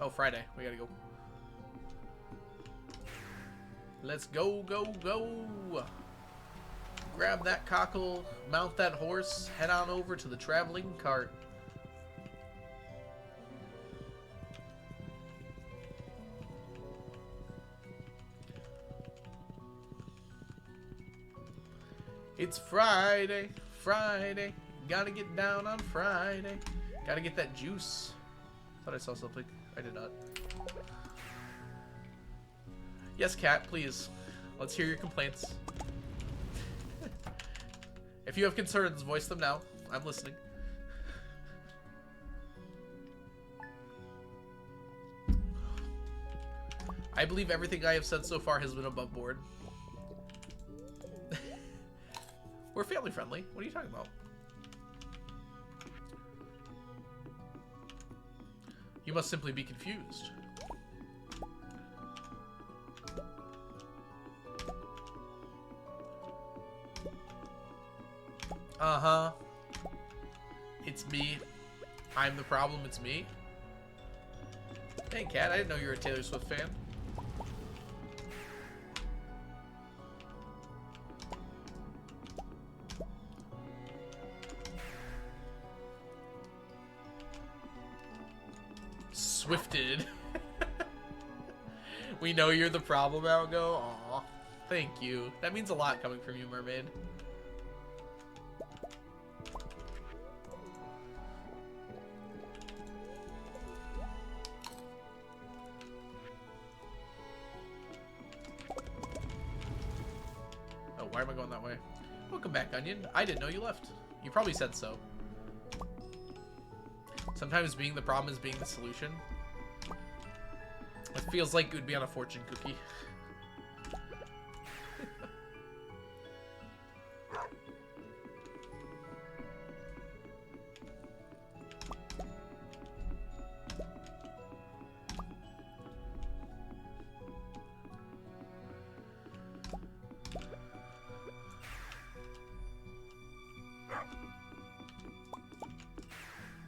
Oh, Friday. We gotta go. Let's go, go, go. Grab that cockle, mount that horse, head on over to the traveling cart. It's Friday, Friday. Gotta get down on Friday. Gotta get that juice. Thought I saw something. I did not. Yes, Cat, please. Let's hear your complaints. If you have concerns, voice them now. I'm listening. I believe everything I have said so far has been above board. We're family friendly. What are you talking about? You must simply be confused. Uh-huh. It's me. I'm the problem, it's me. Hey, Cat, I didn't know you were a Taylor Swift fan. Swifted. We know you're the problem, Algo. Aw, thank you. That means a lot coming from you, Mermaid. Oh, why am I going that way? Welcome back, Onion. I didn't know you left. You probably said so. Sometimes being the problem is being the solution. It feels like it would be on a fortune cookie.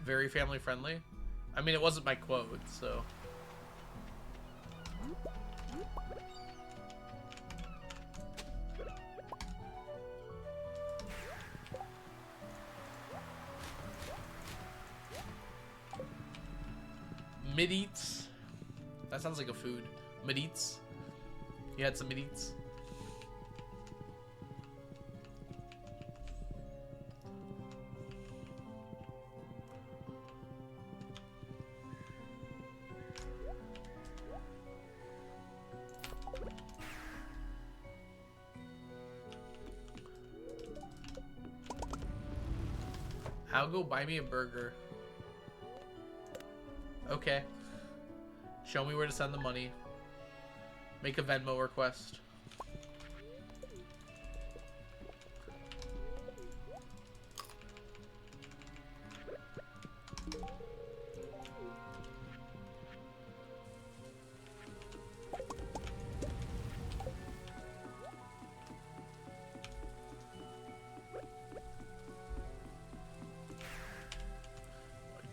Very family friendly. I mean, it wasn't my quote, so. Mid-eats. That sounds like a food. Mid-eats. You had some mid-eats. I'll go buy me a burger. Okay. Show me where to send the money. Make a Venmo request.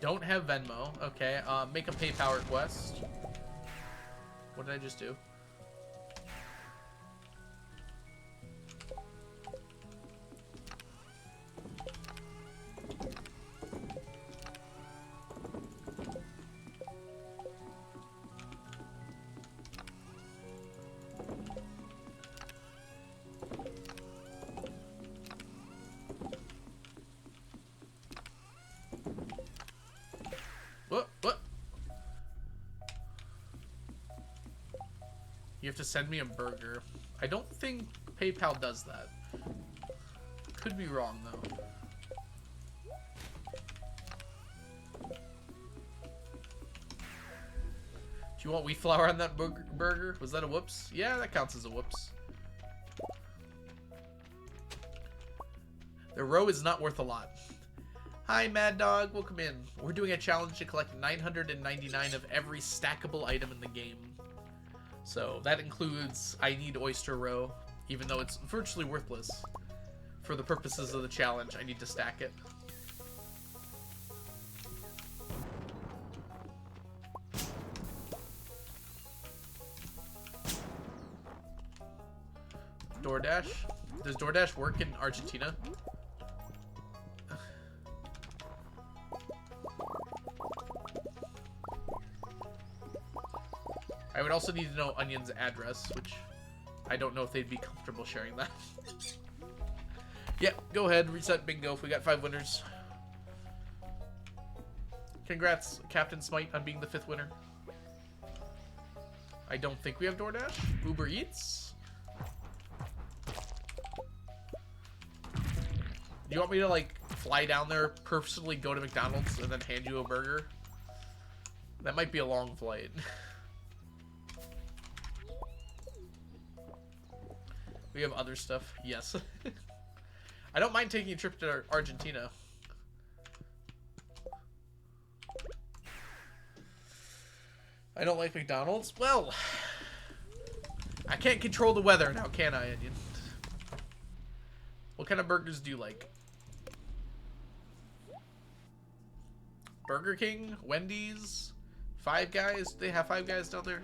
Don't have Venmo. Okay. Make a PayPal request. What did I just do? What? You have to send me a burger. I don't think PayPal does that. Could be wrong, though. Do you want wheat flour on that burger? Was that a whoops? Yeah, that counts as a whoops. The row is not worth a lot. Hi, Mad Dog. Welcome in. We're doing a challenge to collect 999 of every stackable item in the game. So that includes I need Oyster Row, even though it's virtually worthless. For the purposes of the challenge, I need to stack it. DoorDash? Does DoorDash work in Argentina? I would also need to know Onion's address, which I don't know if they'd be comfortable sharing that. Yeah, go ahead, reset bingo if we got 5 winners. Congrats, Captain Smite, on being the 5th winner. I don't think we have DoorDash. Uber Eats? Do you want me to, like, fly down there, personally go to McDonald's, and then hand you a burger? That might be a long flight. We have other stuff. Yes. I don't mind taking a trip to Argentina. I don't like McDonald's. Well, I can't control the weather now, can I, Onion? What kind of burgers do you like? Burger King? Wendy's? Five Guys? Do they have Five Guys down there?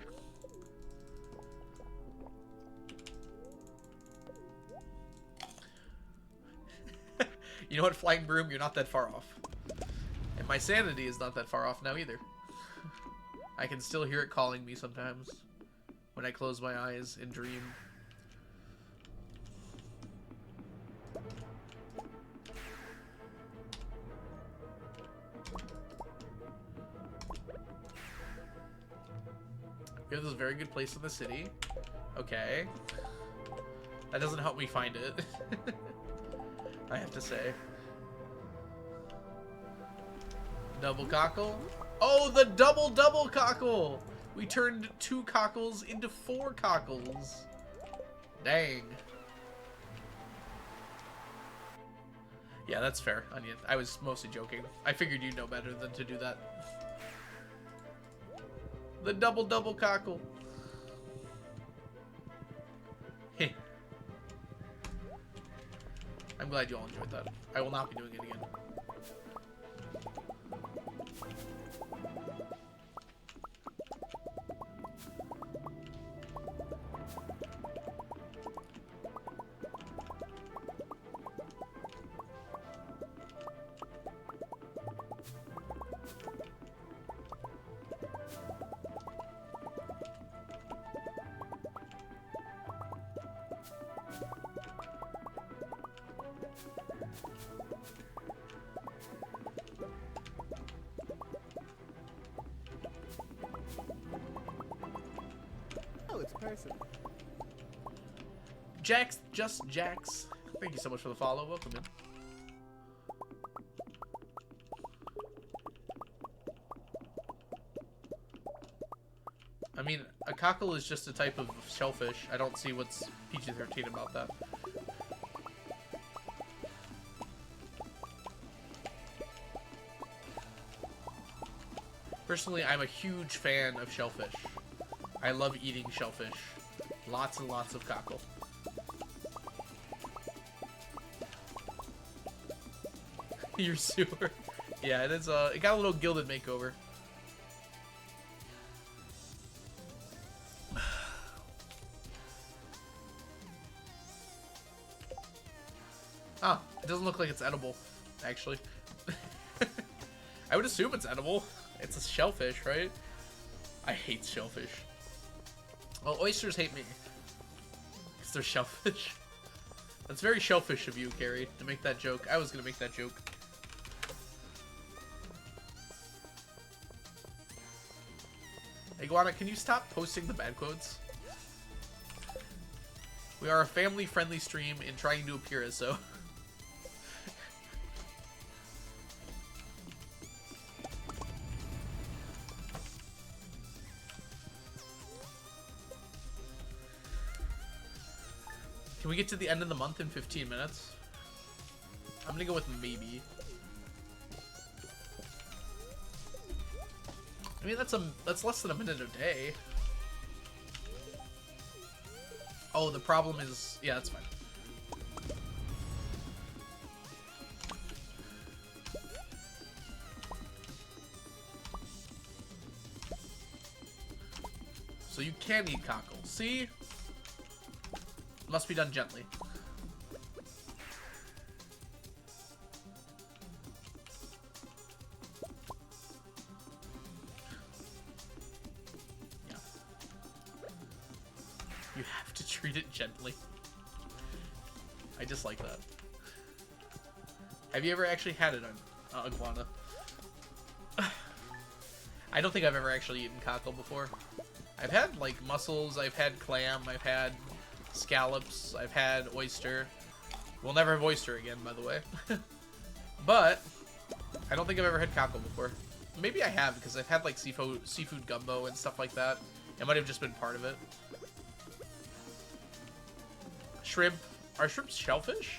You know what, Flying Broom? You're not that far off. And my sanity is not that far off now either. I can still hear it calling me sometimes when I close my eyes and dream. We have this very good place in the city. Okay. That doesn't help me find it. I have to say. Double cockle. Oh, the double cockle! We turned 2 cockles into 4 cockles. Dang. Yeah, that's fair, Onion. I was mostly joking. I figured you'd know better than to do that. The double cockle. Heh. I'm glad you all enjoyed that. I will not be doing it again. person. Jax, just Jax. Thank you so much for the follow. Welcome in. I mean, a cockle is just a type of shellfish. I don't see what's PG-13 about that. Personally, I'm a huge fan of shellfish. I love eating shellfish. Lots and lots of cockle. Your sewer. Yeah, it is. It got a little gilded makeover. Ah, it doesn't look like it's edible, actually. I would assume it's edible. It's a shellfish, right? I hate shellfish. Well, oysters hate me. Because they're shellfish. That's very shellfish of you, Carrie, to make that joke. I was going to make that joke. Iguana, can you stop posting the bad quotes? We are a family-friendly stream and trying to appear as so. Can we get to the end of the month in 15 minutes? I'm gonna go with maybe. I mean, that's less than a minute a day. Oh, the problem is... Yeah, that's fine. So you can eat cockle. See? Must be done gently. Yeah. You have to treat it gently. I just like that. Have you ever actually had it on iguana? I don't think I've ever actually eaten cockle before. I've had, like, mussels, I've had clam, I've had scallops, I've had oyster. We'll never have oyster again, by the way. But I don't think I've ever had cockle before. Maybe I have, because I've had, like, seafood gumbo and stuff like that. It might have just been part of it. Shrimp. Are shrimps shellfish?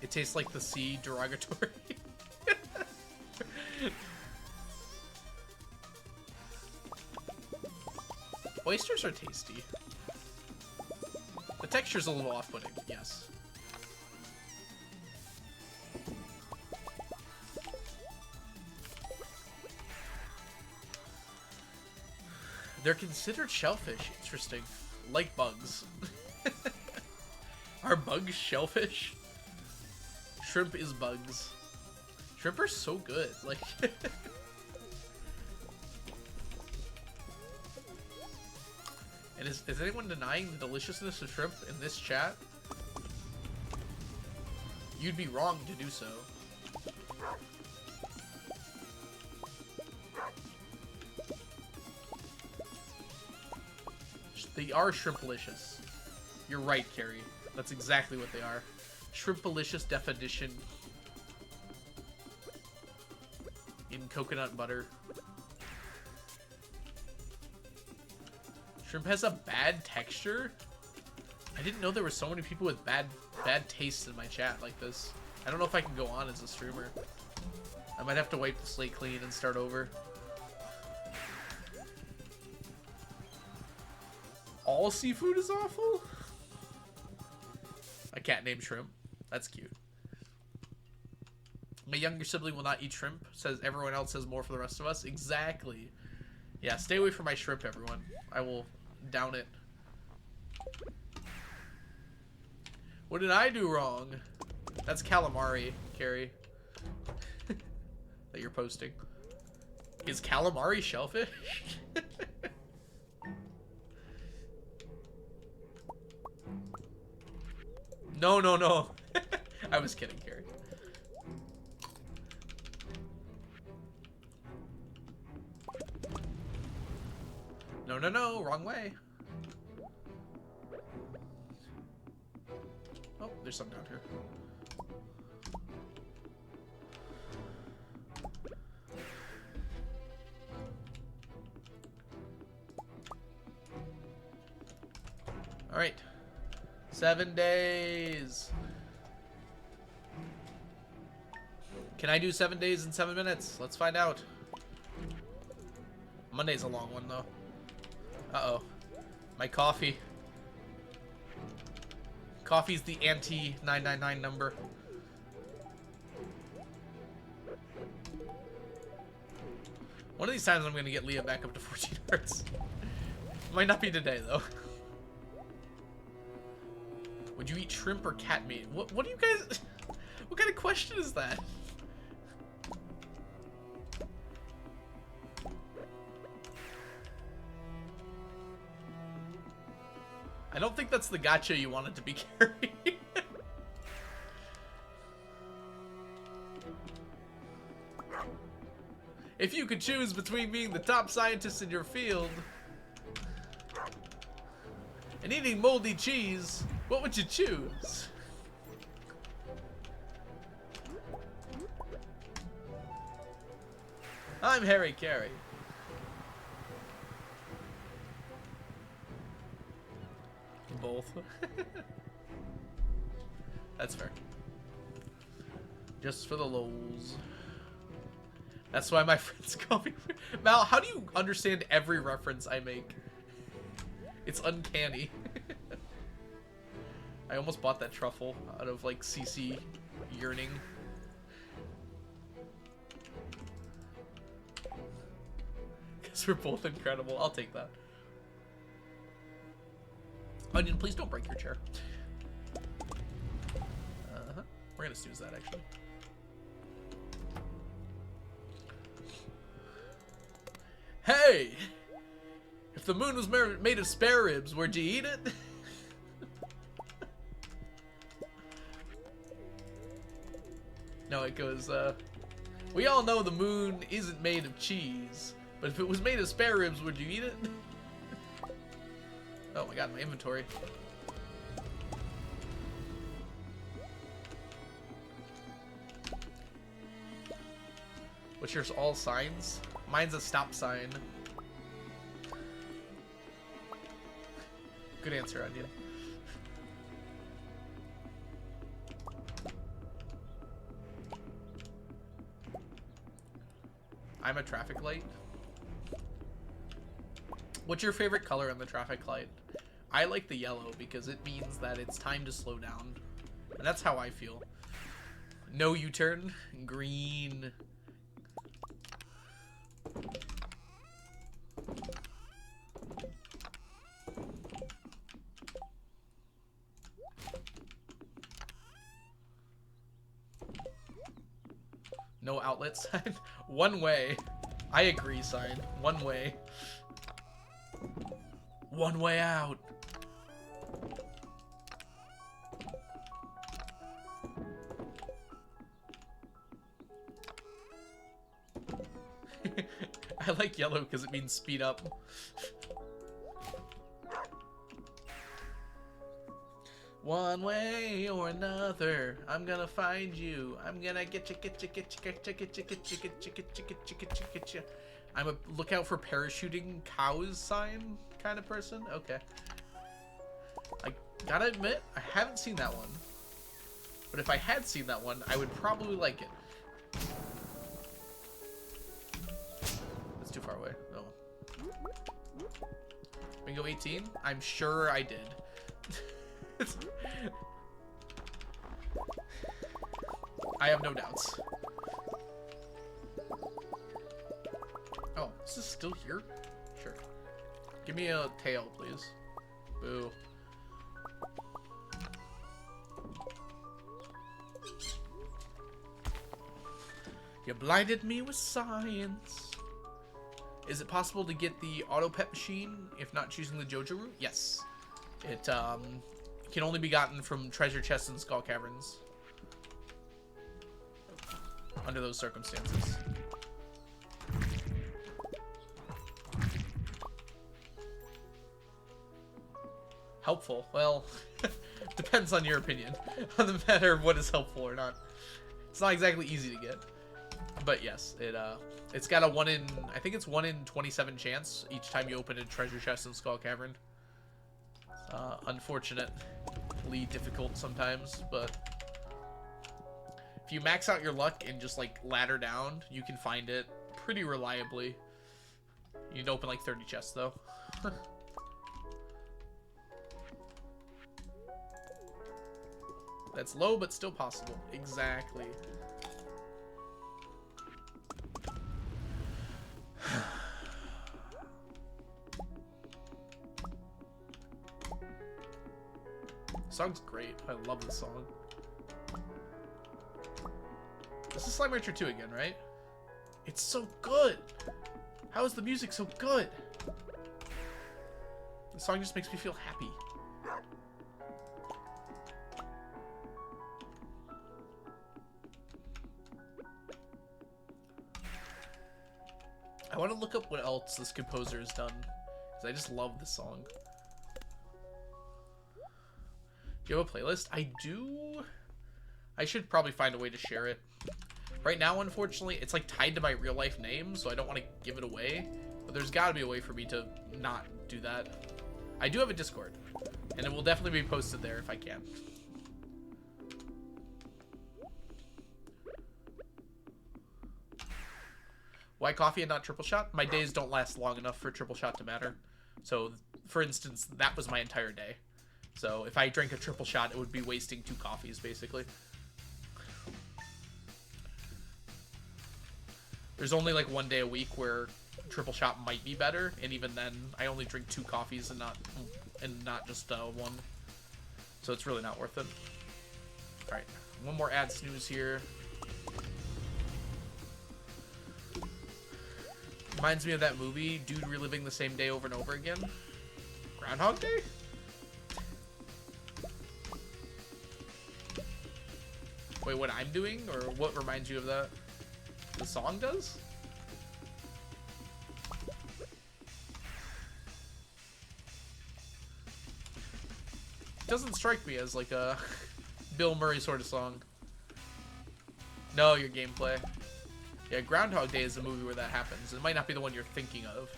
It tastes like the sea, derogatory. Oysters are tasty. The texture's a little off-putting, yes. They're considered shellfish. Interesting. Like bugs. Are bugs shellfish? Shrimp is bugs. Shrimp are so good. Like... And is anyone denying the deliciousness of shrimp in this chat? You'd be wrong to do so. They are shrimp-licious. You're right, Carrie. That's exactly what they are. Shrimp-licious definition. In coconut butter. Shrimp has a bad texture? I didn't know there were so many people with bad taste in my chat like this. I don't know if I can go on as a streamer. I might have to wipe the slate clean and start over. All seafood is awful? A cat named Shrimp. That's cute. My younger sibling will not eat shrimp. Says everyone else has more for the rest of us. Exactly. Yeah, stay away from my shrimp, everyone. I will down it. What did I do wrong? That's calamari, Carrie. That you're posting. Is calamari shellfish? No, no, no. I was kidding, Carrie. No, no, no, wrong way. Oh, there's some down here. All right, 7 days. Can I do 7 days in 7 minutes? Let's find out. Monday's a long one though. Uh-oh. My coffee. Coffee's the anti-999 number. One of these times I'm gonna get Leah back up to 14 hearts. Might not be today though. Would you eat shrimp or cat meat? What do you guys... What kind of question is that? I don't think that's the gotcha you wanted to be carrying. If you could choose between being the top scientist in your field and eating moldy cheese, what would you choose? I'm Harry Carey. Both. That's fair. Just for the lols. That's why my friends call me. Mal, how do you understand every reference I make? It's uncanny. I almost bought that truffle out of like CC yearning. Because we're both incredible. I'll take that. Onion, please don't break your chair. We're gonna snooze that actually. Hey! If the moon was made of spare ribs, would you eat it? No, it goes, we all know the moon isn't made of cheese, but if it was made of spare ribs, would you eat it? Oh my god, my inventory. What's yours, all signs? Mine's a stop sign. Good answer, Onion. I'm a traffic light. What's your favorite color on the traffic light? I like the yellow because it means that it's time to slow down. And that's how I feel. No U-turn. Green. No outlet sign. One way. I agree sign. One way. One way out. I like yellow because it means speed up. One way or another, I'm gonna find you. I'm gonna get you. I'm a look out for parachuting cows sign kind of person. Okay. I gotta admit, I haven't seen that one. But if I had seen that one, I would probably like it. That's too far away. Oh. Bingo 18? I'm sure I did. I have no doubts. Oh, is this still here? Sure. Give me a tail, please. Boo. You blinded me with science. Is it possible to get the auto pet machine if not choosing the JoJo route? Yes. It can only be gotten from treasure chests and skull caverns. Under those circumstances. Helpful. Well, depends on your opinion on the matter of what is helpful or not. It's not exactly easy to get, but yes, it's got a I think it's 1 in 27 chance each time you open a treasure chest in Skull Cavern. Unfortunately difficult sometimes, but if you max out your luck and just like ladder down, you can find it pretty reliably. You need to open like 30 chests though. That's low, but still possible. Exactly. The song's great. I love this song. This is Slime Rancher 2 again, right? It's so good! How is the music so good? The song just makes me feel happy. I want to look up what else this composer has done, because I just love this song. Do you have a playlist? I do. I should probably find a way to share it. Right now, unfortunately, it's like tied to my real life name, so I don't want to give it away. But there's got to be a way for me to not do that. I do have a Discord, and it will definitely be posted there if I can. Why coffee and not triple shot? My days don't last long enough for triple shot to matter. So, for instance, that was my entire day. So, if I drank a triple shot, it would be wasting 2 coffees, basically. There's only like 1 day a week where triple shot might be better, and even then, I only drink 2 coffees and not just 1. So it's really not worth it. All right, one more ad snooze here. Reminds me of that movie, dude reliving the same day over and over again. Groundhog Day? Wait, what I'm doing, or what reminds you of that? The song does? Doesn't strike me as like a Bill Murray sort of song. No, your gameplay. Yeah, Groundhog Day is a movie where that happens. It might not be the one you're thinking of.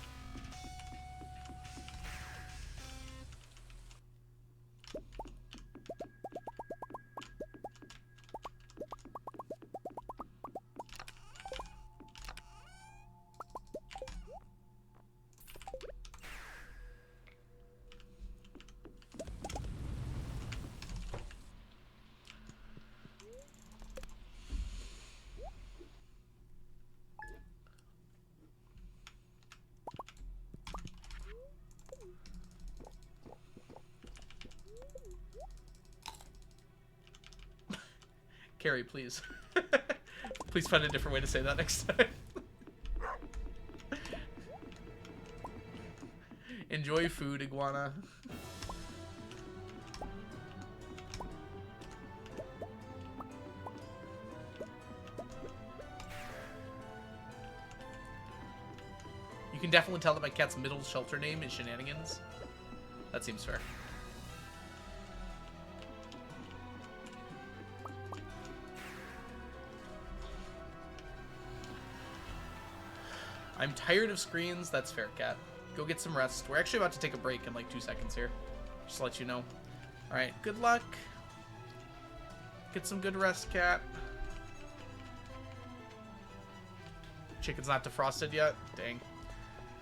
Carrie, please. Please find a different way to say that next time. Enjoy food, iguana. You can definitely tell that my cat's middle shelter name is Shenanigans. That seems fair. I'm tired of screens. That's fair, cat. Go get some rest. We're actually about to take a break in like 2 seconds here. Just to let you know. Alright, good luck. Get some good rest, cat. Chicken's not defrosted yet? Dang.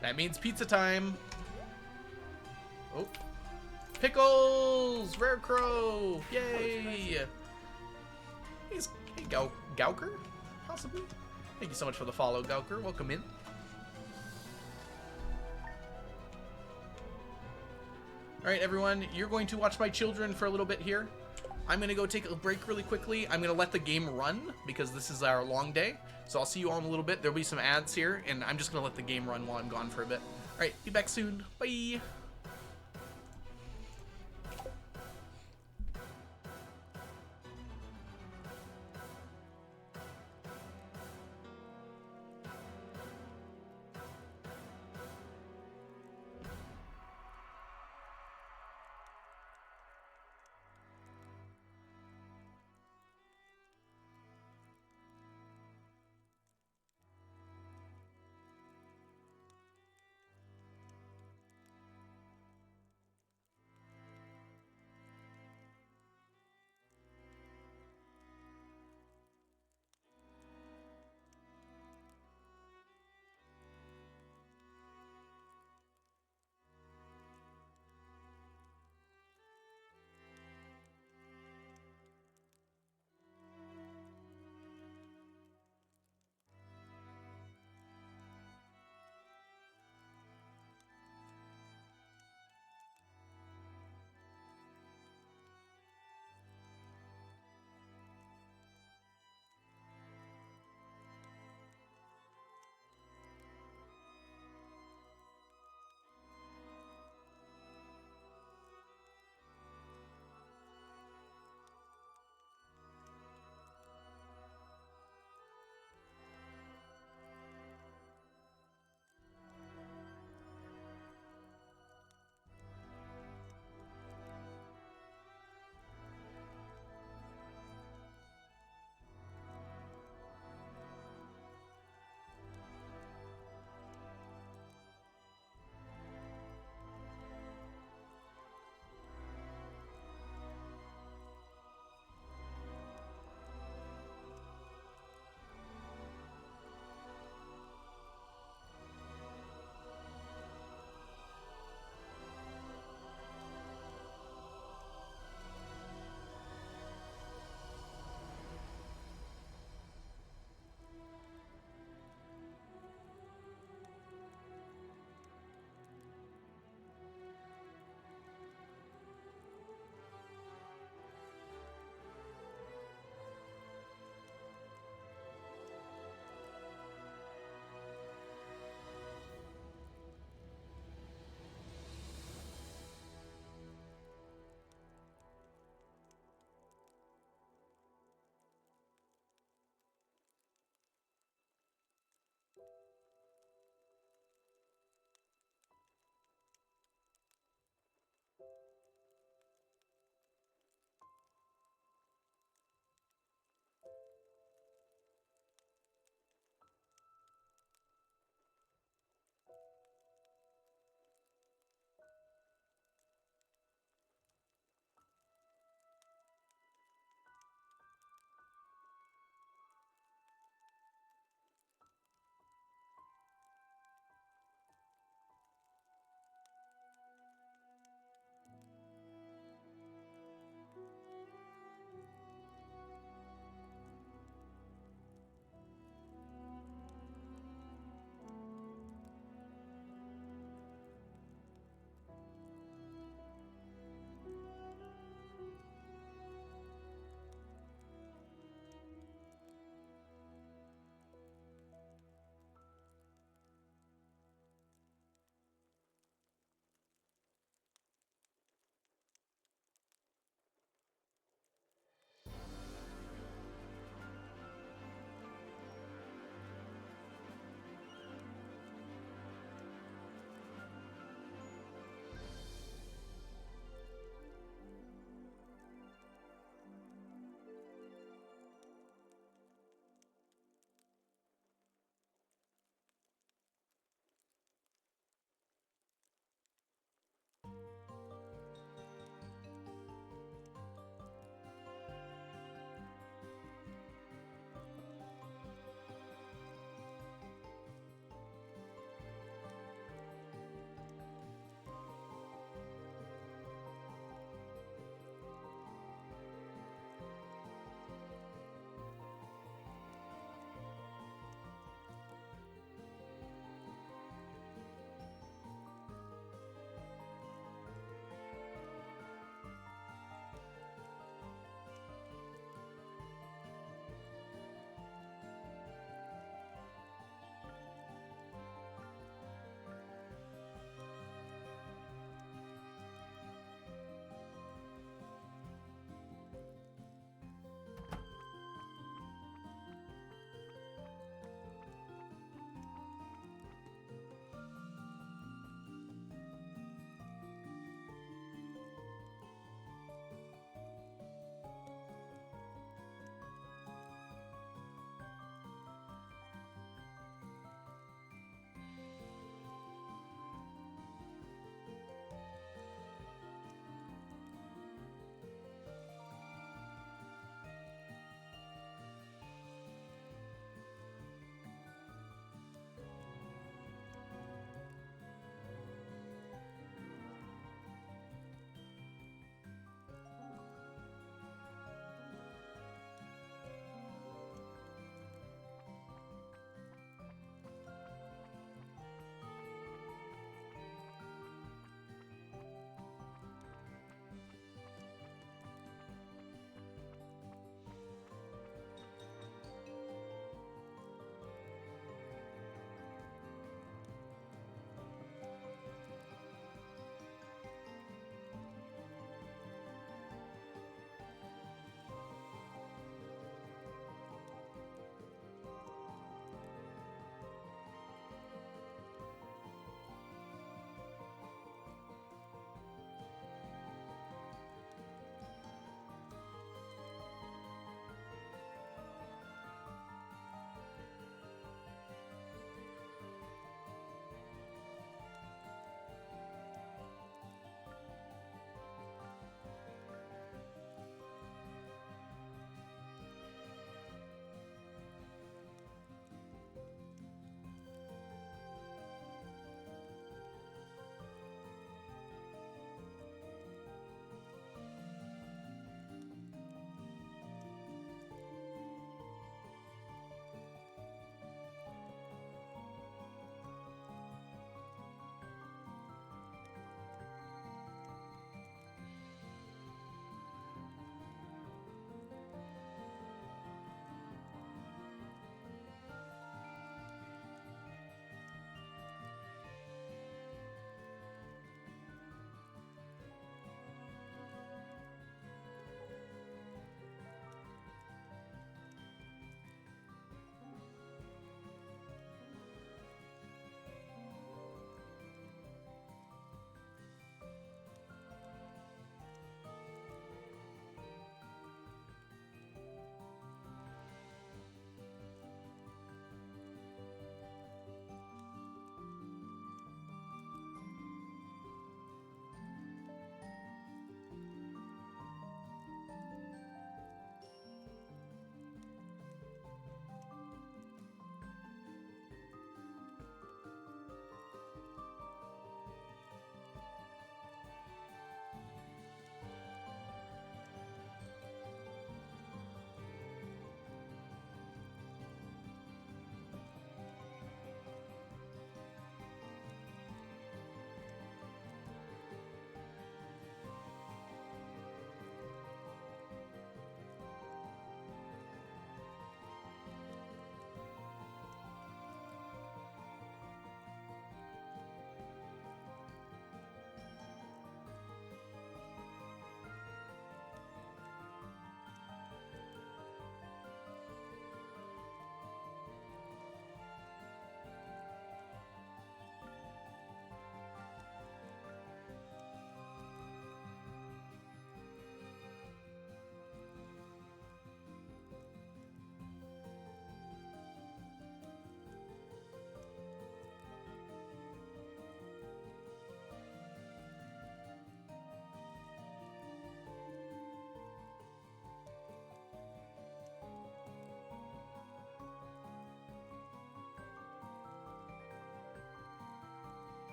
That means pizza time. Oh. Pickles! Rare Crow! Yay! Hey, Gauker? Possibly? Thank you so much for the follow, Gauker. Welcome in. Alright, everyone, you're going to watch my children for a little bit here. I'm going to go take a break really quickly. I'm going to let the game run because this is our long day. So I'll see you all in a little bit. There'll be some ads here, and I'm just going to let the game run while I'm gone for a bit. Alright, be back soon. Bye!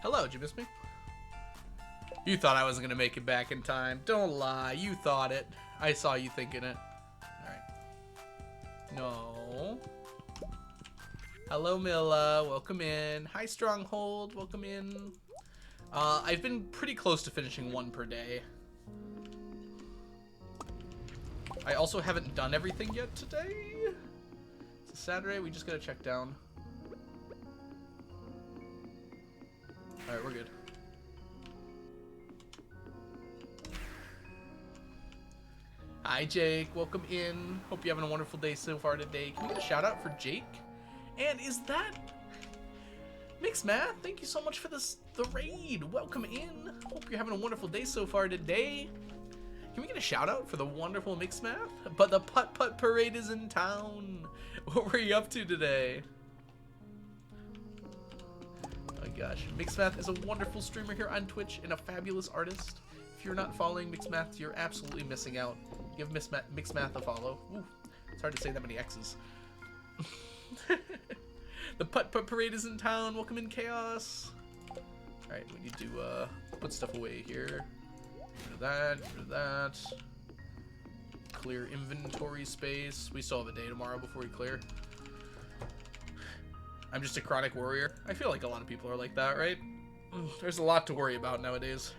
Hello, did you miss me? You thought I wasn't gonna make it back in time. Don't lie, you thought it. I saw you thinking it. Alright. No. Hello, Milla. Welcome in. Hi, Stronghold. Welcome in. I've been pretty close to finishing one per day. I also haven't done everything yet today. It's a Saturday. We just gotta check down. Alright, we're good. Hi, Jake. Welcome in. Hope you're having a wonderful day so far today. Can we get a shout out for Jake? And is that Mixed Math? Thank you so much for the raid. Welcome in. Hope you're having a wonderful day so far today. Can we get a shout out for the wonderful Mixed Math? But the Putt Putt Parade is in town. What were you up to today? Oh my gosh. Mixed Math is a wonderful streamer here on Twitch and a fabulous artist. If you're not following Mixed Math, you're absolutely missing out. Give Mixed Math a follow. Ooh, it's hard to say that many X's. The Putt Putt Parade is in town. Welcome in, Chaos. Alright, we need to put stuff away here. Rid of that, rid of that. Clear inventory space. We still have a day tomorrow before we clear. I'm just a chronic warrior. I feel like a lot of people are like that, right? There's a lot to worry about nowadays.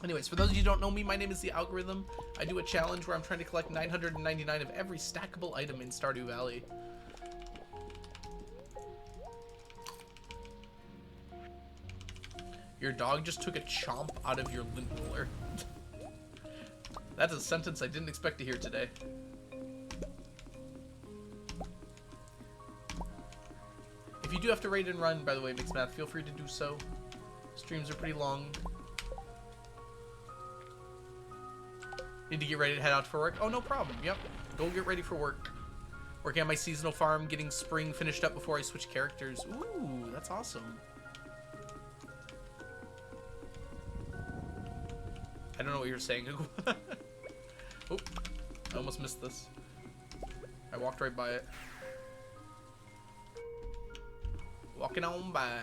Anyways, for those of you who don't know me, my name is The Algorithm. I do a challenge where I'm trying to collect 999 of every stackable item in Stardew Valley. Your dog just took a chomp out of your lint roller. That's a sentence I didn't expect to hear today. If you do have to raid and run, by the way, Mixed Math, feel free to do so. Streams are pretty long. Need to get ready to head out for work? Oh, no problem. Yep. Go get ready for work. Working on my seasonal farm, getting spring finished up before I switch characters. Ooh, that's awesome. I don't know what you're saying. Oh, I almost missed this. I walked right by it. Walking on by.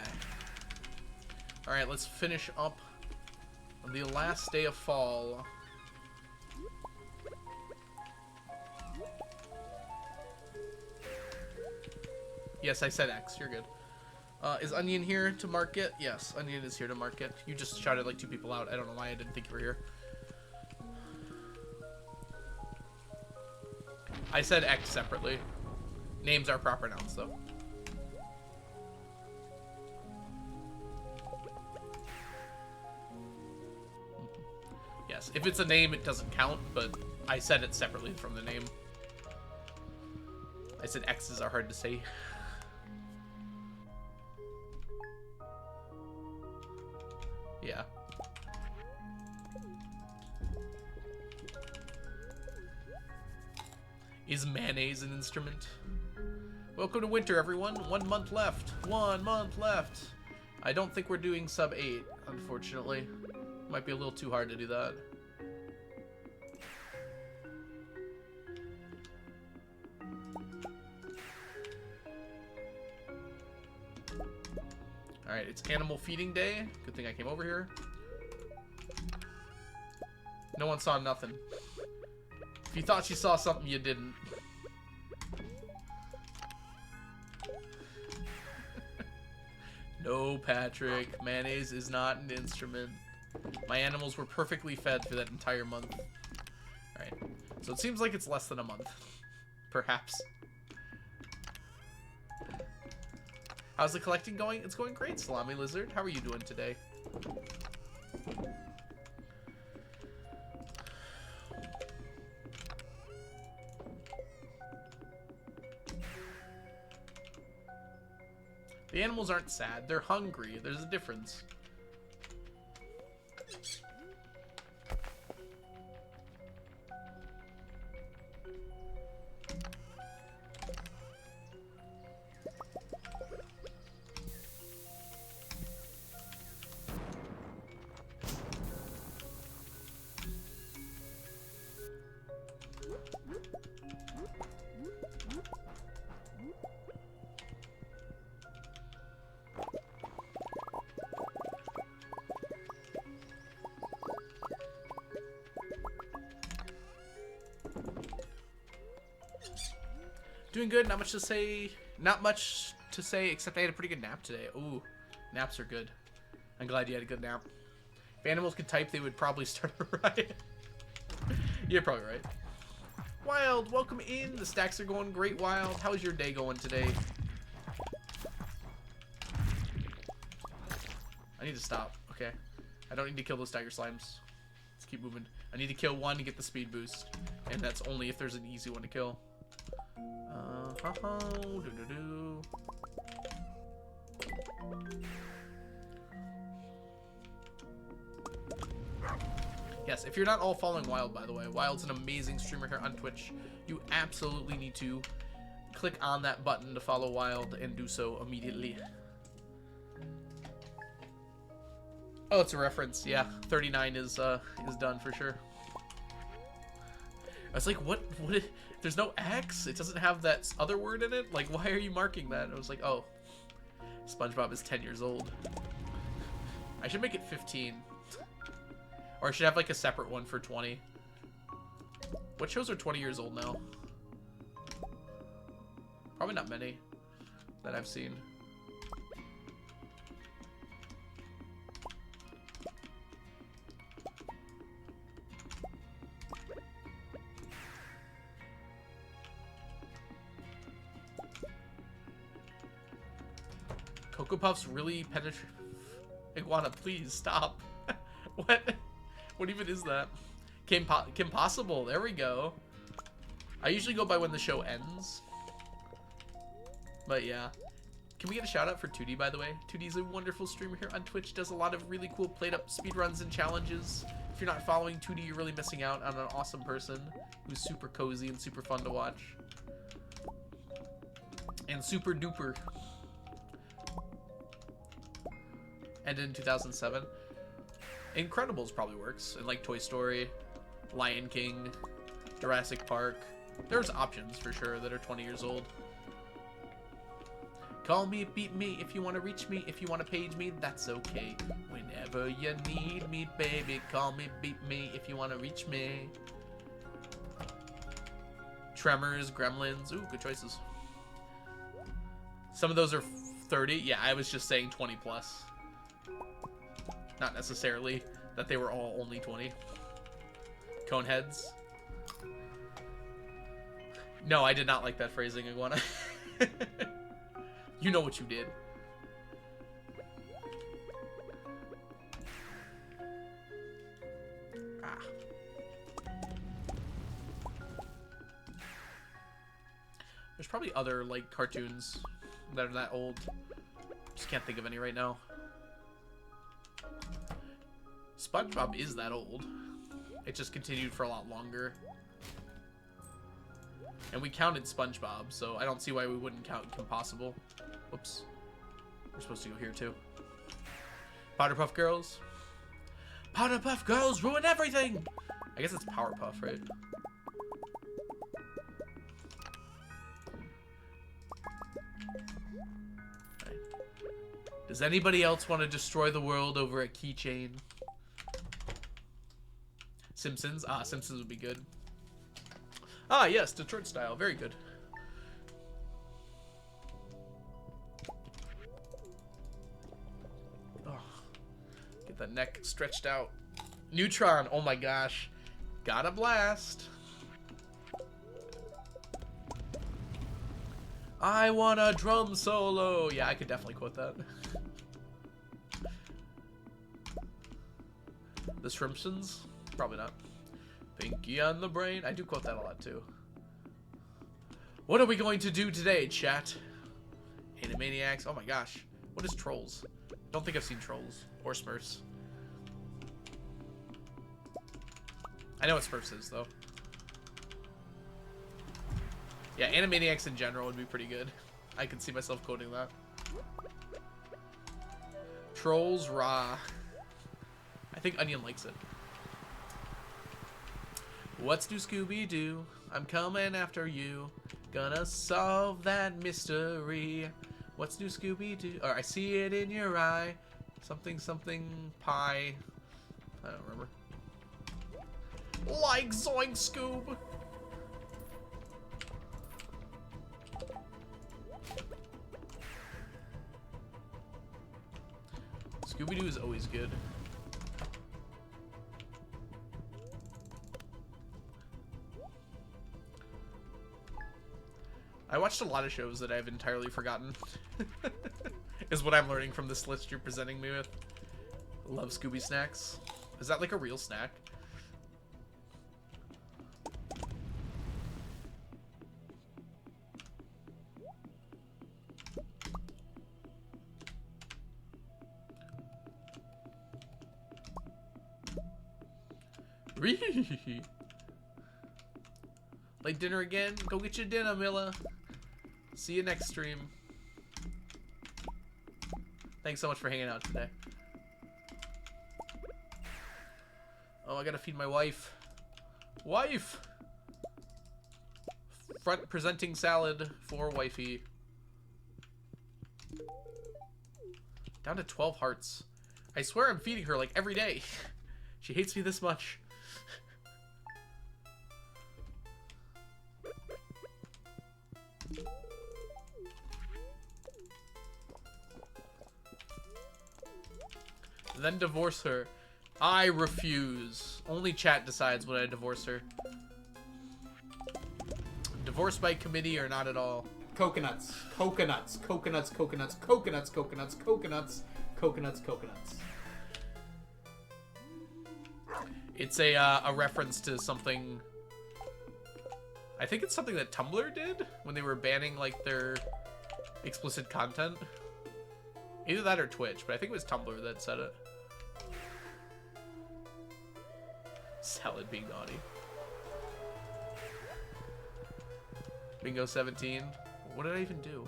Alright, let's finish up the last day of fall. Yes, I said X. You're good. Is Onion here to market? Yes, Onion is here to market. You just shouted like 2 people out. I don't know why I didn't think you were here. I said X separately. Names are proper nouns, though. Yes, if it's a name, it doesn't count, but I said it separately from the name. I said X's are hard to say. Yeah. Is mayonnaise an instrument? Welcome to winter, everyone. 1 month left. 1 month left. I don't think we're doing sub 8, unfortunately. Might be a little too hard to do that. Alright, it's animal feeding day. Good thing I came over here. No one saw nothing. If you thought you saw something, you didn't. No, Patrick. Mayonnaise is not an instrument. My animals were perfectly fed for that entire month. Alright. So it seems like it's less than a month. Perhaps. How's the collecting going? It's going great, Salami Lizard. How are you doing today? The animals aren't sad. They're hungry. There's a difference. Doing good. Not much to say. Not much to say except I had a pretty good nap today. Ooh, naps are good. I'm glad you had a good nap. If animals could type, they would probably start a riot. You're probably right. Wild, welcome in. The stacks are going great, Wild. How's your day going today? I need to stop. Okay. I don't need to kill those tiger slimes. Let's keep moving. I need to kill one to get the speed boost. And that's only if there's an easy one to kill. Do-do-do. Yes, if you're not all following Wild, by the way, Wild's an amazing streamer here on Twitch. You absolutely need to click on that button to follow Wild and do so immediately. Oh, it's a reference. Yeah, 39 is done for sure. I was like, what? There's no X? It doesn't have that other word in it? Like, why are you marking that? I was like, oh, SpongeBob is 10 years old. I should make it 15. Or I should have like a separate one for 20. What shows are 20 years old now? Probably not many that I've seen. Cocoa Puffs really penetrate. Iguana, please stop. What? What even is that? Kim Possible. There we go. I usually go by when the show ends. But yeah. Can we get a shout out for 2D, by the way? 2D is a wonderful streamer here on Twitch. Does a lot of really cool played up speedruns and challenges. If you're not following 2D, you're really missing out on an awesome person who's super cozy and super fun to watch. And super duper. Ended in 2007. Incredibles probably works. And like Toy Story, Lion King, Jurassic Park. There's options for sure that are 20 years old. Call me, beat me, if you want to reach me, if you want to page me, that's okay. Whenever you need me, baby, call me, beat me, if you want to reach me. Tremors, Gremlins, ooh, good choices. Some of those are 30. Yeah, I was just saying 20 plus. Not necessarily that they were all only 20. Coneheads. No, I did not like that phrasing, Iguana. You know what you did. Ah. There's probably other, like, cartoons that are that old. Just can't think of any right now. SpongeBob is that old. It just continued for a lot longer. And we counted SpongeBob, so I don't see why we wouldn't count Kim Possible. Whoops. We're supposed to go here, too. Powderpuff Girls. Powderpuff Girls ruin everything! I guess it's Powerpuff, right? Okay. Does anybody else want to destroy the world over a keychain? Simpsons? Ah, Simpsons would be good. Ah, yes, Detroit style. Very good. Oh, get the neck stretched out. Neutron. Oh my gosh. Got a blast. I want a drum solo. Yeah, I could definitely quote that. The Shrimpsons? Probably not. Pinky on the brain. I do quote that a lot too. What are we going to do today, chat? Animaniacs. Oh my gosh. What is Trolls? Don't think I've seen Trolls or Smurfs. I know what Smurfs is though. Yeah, Animaniacs in general would be pretty good. I can see myself quoting that. Trolls raw. I think Onion likes it. What's new, Scooby-Doo? I'm coming after you. Gonna solve that mystery. What's new, Scooby-Doo? Or I see it in your eye. Something, something, pie. I don't remember. Like Zoink Scoob. Scooby-Doo is always good. I watched a lot of shows that I've entirely forgotten. Is what I'm learning from this list you're presenting me with. Love Scooby snacks. Is that like a real snack? Late dinner again? Go get your dinner, Milla. See you next stream. Thanks so much for hanging out today. Oh, I gotta feed my wife. Wife! Front presenting salad for wifey. Down to 12 hearts. I swear I'm feeding her like every day. She hates me this much. Then divorce her. I refuse. Only chat decides when I divorce her. Divorce by committee or not at all. Coconuts. Coconuts. Coconuts. Coconuts. Coconuts. Coconuts. Coconuts. Coconuts. Coconuts. It's a reference to something. I think it's something that Tumblr did when they were banning like their explicit content. Either that or Twitch, but I think it was Tumblr that said it. Salad being naughty. Bingo 17. What did I even do?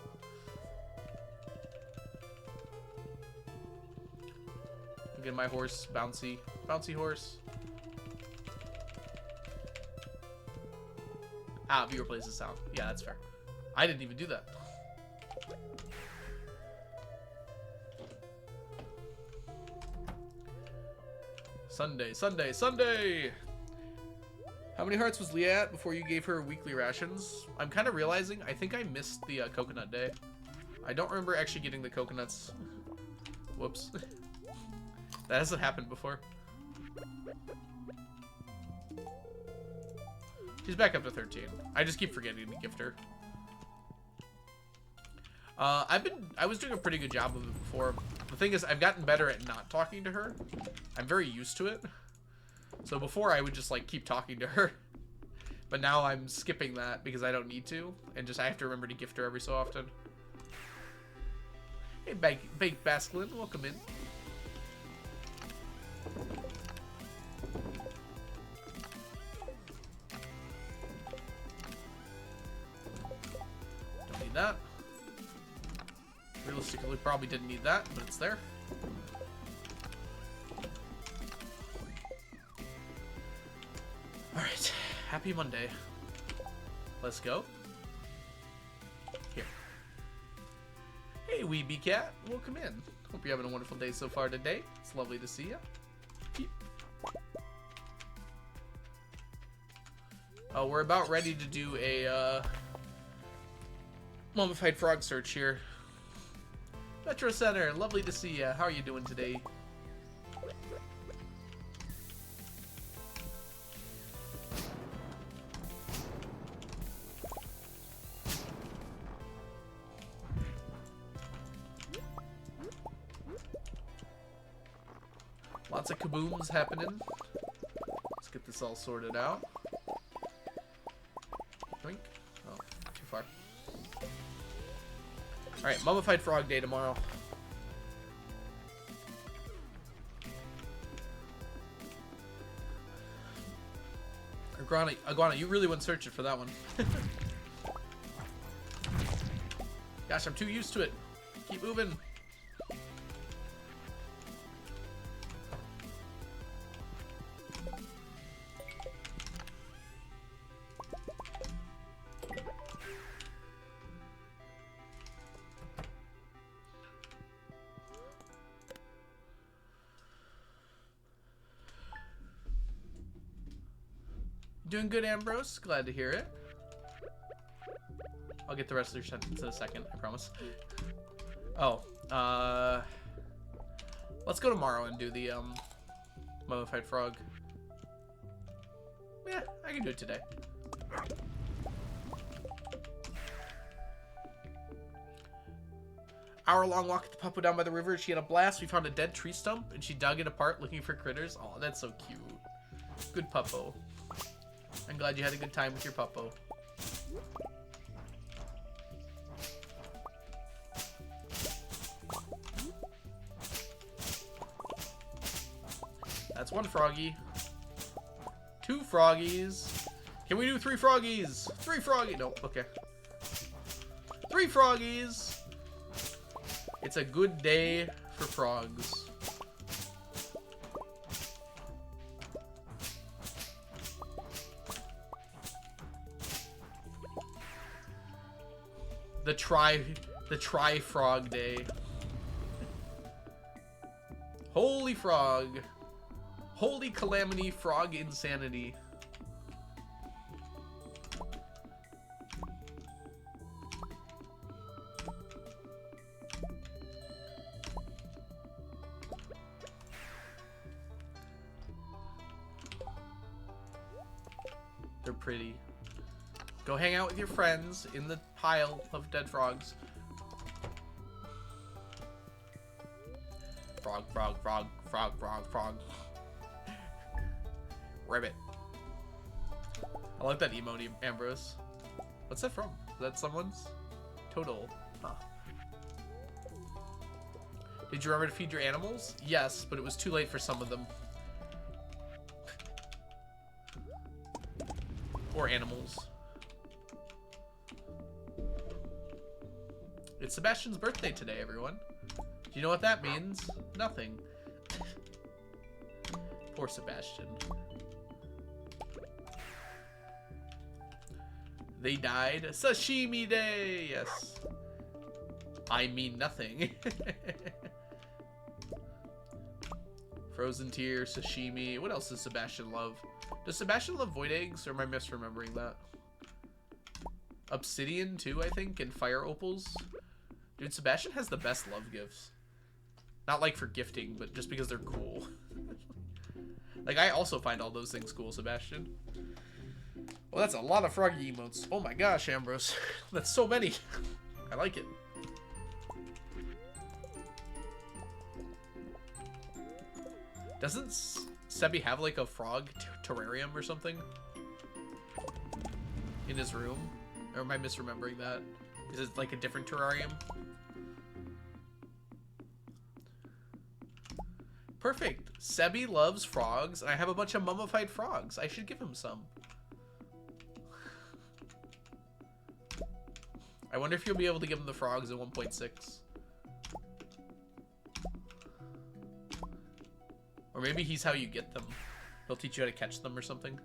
Get my horse, bouncy horse. Ah, viewer plays the sound. Yeah, that's fair. I didn't even do that. Sunday, Sunday, Sunday! How many hearts was Leah at before you gave her weekly rations? I'm kind of realizing I think I missed the coconut day. I don't remember actually getting the coconuts. Whoops. That hasn't happened before. She's back up to 13. I just keep forgetting to gift her. I was doing a pretty good job of it before. The thing is, I've gotten better at not talking to her. I'm very used to it. So before I would just like keep talking to her. But now I'm skipping that because I don't need to. And just I have to remember to gift her every so often. Hey, Baked Basklin, welcome in. Don't need that. Realistically, probably didn't need that, but it's there. Alright, happy Monday. Let's go. Here. Hey, Weeby Cat, welcome in. Hope you're having a wonderful day so far today. It's lovely to see you. Peep. Oh, we're about ready to do a mummified frog search here. Metro Center, lovely to see you. How are you doing today? Lots of kabooms happening. Let's get this all sorted out. Blink. Oh, too far. Alright, Mummified Frog Day tomorrow. Iguana, you really went searching for that one. Gosh, I'm too used to it. Keep moving. Doing good, Ambrose. Glad to hear it. I'll get the rest of your sentence in a second, I promise. Oh, Let's go tomorrow and do the mummified frog. Yeah, I can do it today. Hour-long walk at the puppo down by the river. She had a blast. We found a dead tree stump, and she dug it apart looking for critters. Oh, that's so cute. Good puppo. I'm glad you had a good time with your puppo. That's one froggy. 2 froggies. Can we do 3 froggies? 3 froggies. Nope. Okay. 3 froggies. It's a good day for frogs. The try frog day. Holy frog. Holy calamity, frog insanity. They're pretty. Go hang out with your friends in the pile of dead frogs. Frog, frog, frog, frog, frog, frog. Ribbit. I like that emote, Ambrose. What's that from? Is that someone's? Total. Huh. Did you remember to feed your animals? Yes, but it was too late for some of them. Or animals. It's Sebastian's birthday today, everyone. Do you know what that means? Nothing. Poor Sebastian. They died. Sashimi day! Yes. I mean nothing. Frozen tear, sashimi. What else does Sebastian love? Does Sebastian love void eggs, or am I misremembering that? Obsidian too, I think, and fire opals. Dude, Sebastian has the best love gifts. Not like for gifting, but just because they're cool. Like, I also find all those things cool, Sebastian. Well, that's a lot of froggy emotes. Oh my gosh, Ambrose. That's so many. I like it. Doesn't Sebi have like a frog terrarium or something in his room? Or am I misremembering that? Is it like a different terrarium? Perfect. Sebi loves frogs, and I have a bunch of mummified frogs. I should give him some. I wonder if you'll be able to give him the frogs at 1.6. Or maybe he's how you get them. He'll teach you how to catch them or something.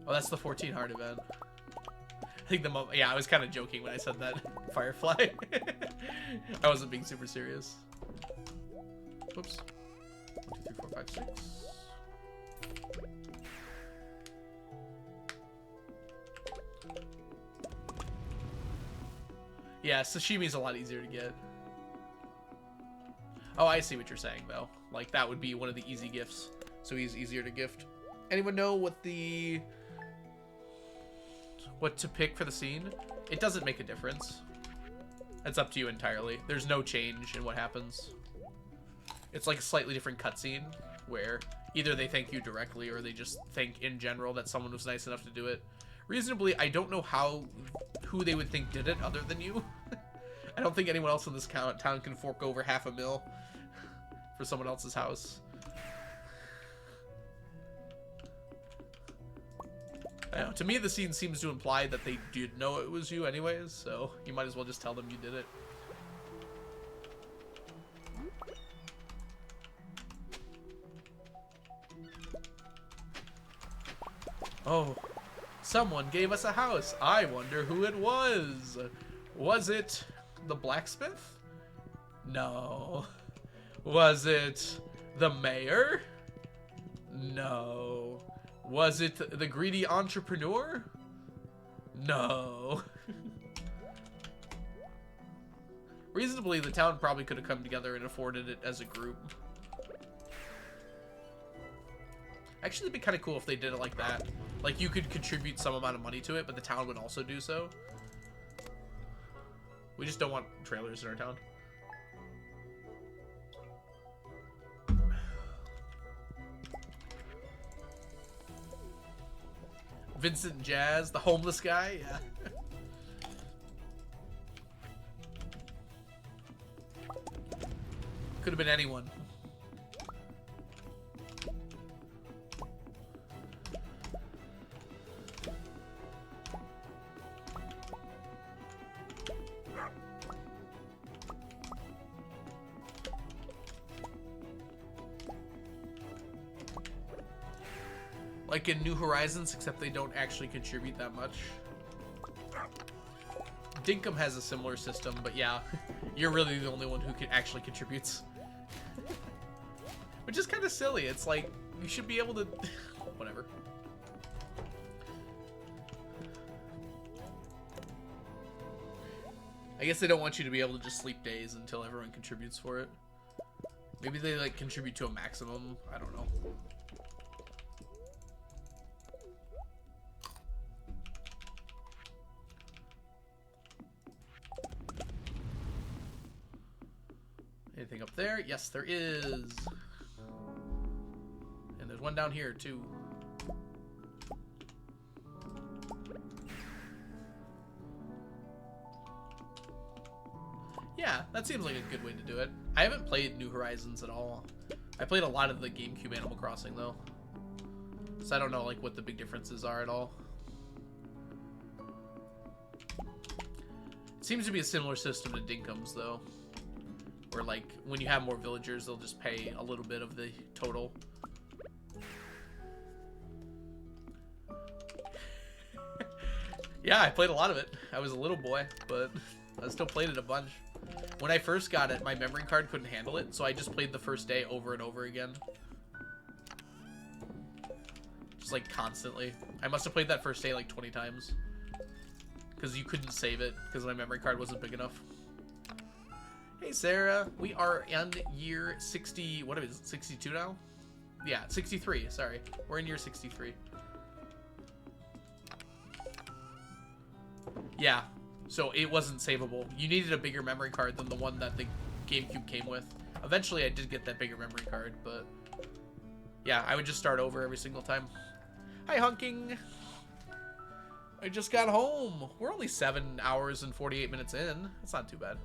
Oh, that's the 14 heart event. I think yeah, I was kind of joking when I said that. Firefly. I wasn't being super serious. Whoops. 1, 2, 3, 4, 5, 6. Yeah, sashimi's a lot easier to get. Oh, I see what you're saying, though. Like, that would be one of the easy gifts. So he's easier to gift. Anyone know what to pick for the scene? It doesn't make a difference. It's up to you entirely. There's no change in what happens. It's like a slightly different cutscene where either they thank you directly or they just think in general that someone was nice enough to do it. Reasonably, I don't know who they would think did it other than you. I don't think anyone else in this town can fork over $500,000 for someone else's house. I don't know, to me, the scene seems to imply that they did know it was you anyways, so you might as well just tell them you did it. Oh, someone gave us a house. I wonder who it was. Was it the blacksmith? No. Was it the mayor? No. Was it the greedy entrepreneur? No. Reasonably, the town probably could have come together and afforded it as a group. Actually, it'd be kind of cool if they did it like that. Like, you could contribute some amount of money to it, but the town would also do so. We just don't want trailers in our town. Vincent Jazz, the homeless guy? Yeah. Could have been anyone. Like in New Horizons, except they don't actually contribute that much. Dinkum has a similar system, but yeah, you're really the only one who actually contributes. Which is kind of silly. It's like, you should be able to... Whatever. I guess they don't want you to be able to just sleep days until everyone contributes for it. Maybe they, like, contribute to a maximum. I don't know. Anything up there? Yes, there is. And there's one down here, too. Yeah, that seems like a good way to do it. I haven't played New Horizons at all. I played a lot of the GameCube Animal Crossing, though. So I don't know, like, what the big differences are at all. It seems to be a similar system to Dinkum's, though. Where, like, when you have more villagers, they'll just pay a little bit of the total. Yeah, I played a lot of it. I was a little boy, but I still played it a bunch. When I first got it, my memory card couldn't handle it, so I just played the first day over and over again. Just, like, constantly. I must have played that first day, like, 20 times. Because you couldn't save it, because my memory card wasn't big enough. Hey, Sarah. We are in year 60... What is it? 62 now? Yeah, 63. Sorry. We're in year 63. Yeah. So it wasn't savable. You needed a bigger memory card than the one that the GameCube came with. Eventually, I did get that bigger memory card, but... Yeah, I would just start over every single time. Hi, Hunking. I just got home. We're only 7 hours and 48 minutes in. That's not too bad.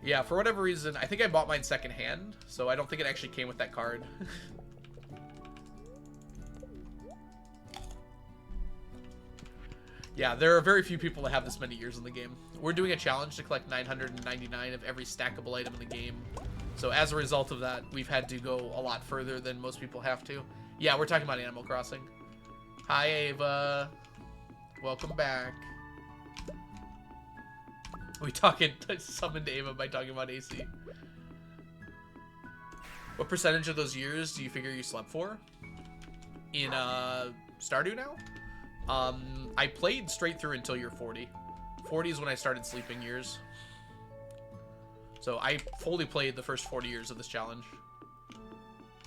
Yeah, for whatever reason, I think I bought mine secondhand, so I don't think it actually came with that card. Yeah, there are very few people that have this many years in the game. We're doing a challenge to collect 999 of every stackable item in the game. So as a result of that, we've had to go a lot further than most people have to. Yeah, we're talking about Animal Crossing. Hi, Ava. Welcome back. We summoned Ava by talking about AC. What percentage of those years do you figure you slept for? In Stardew now? I played straight through until year 40. 40 is when I started sleeping years. So I fully played the first 40 years of this challenge.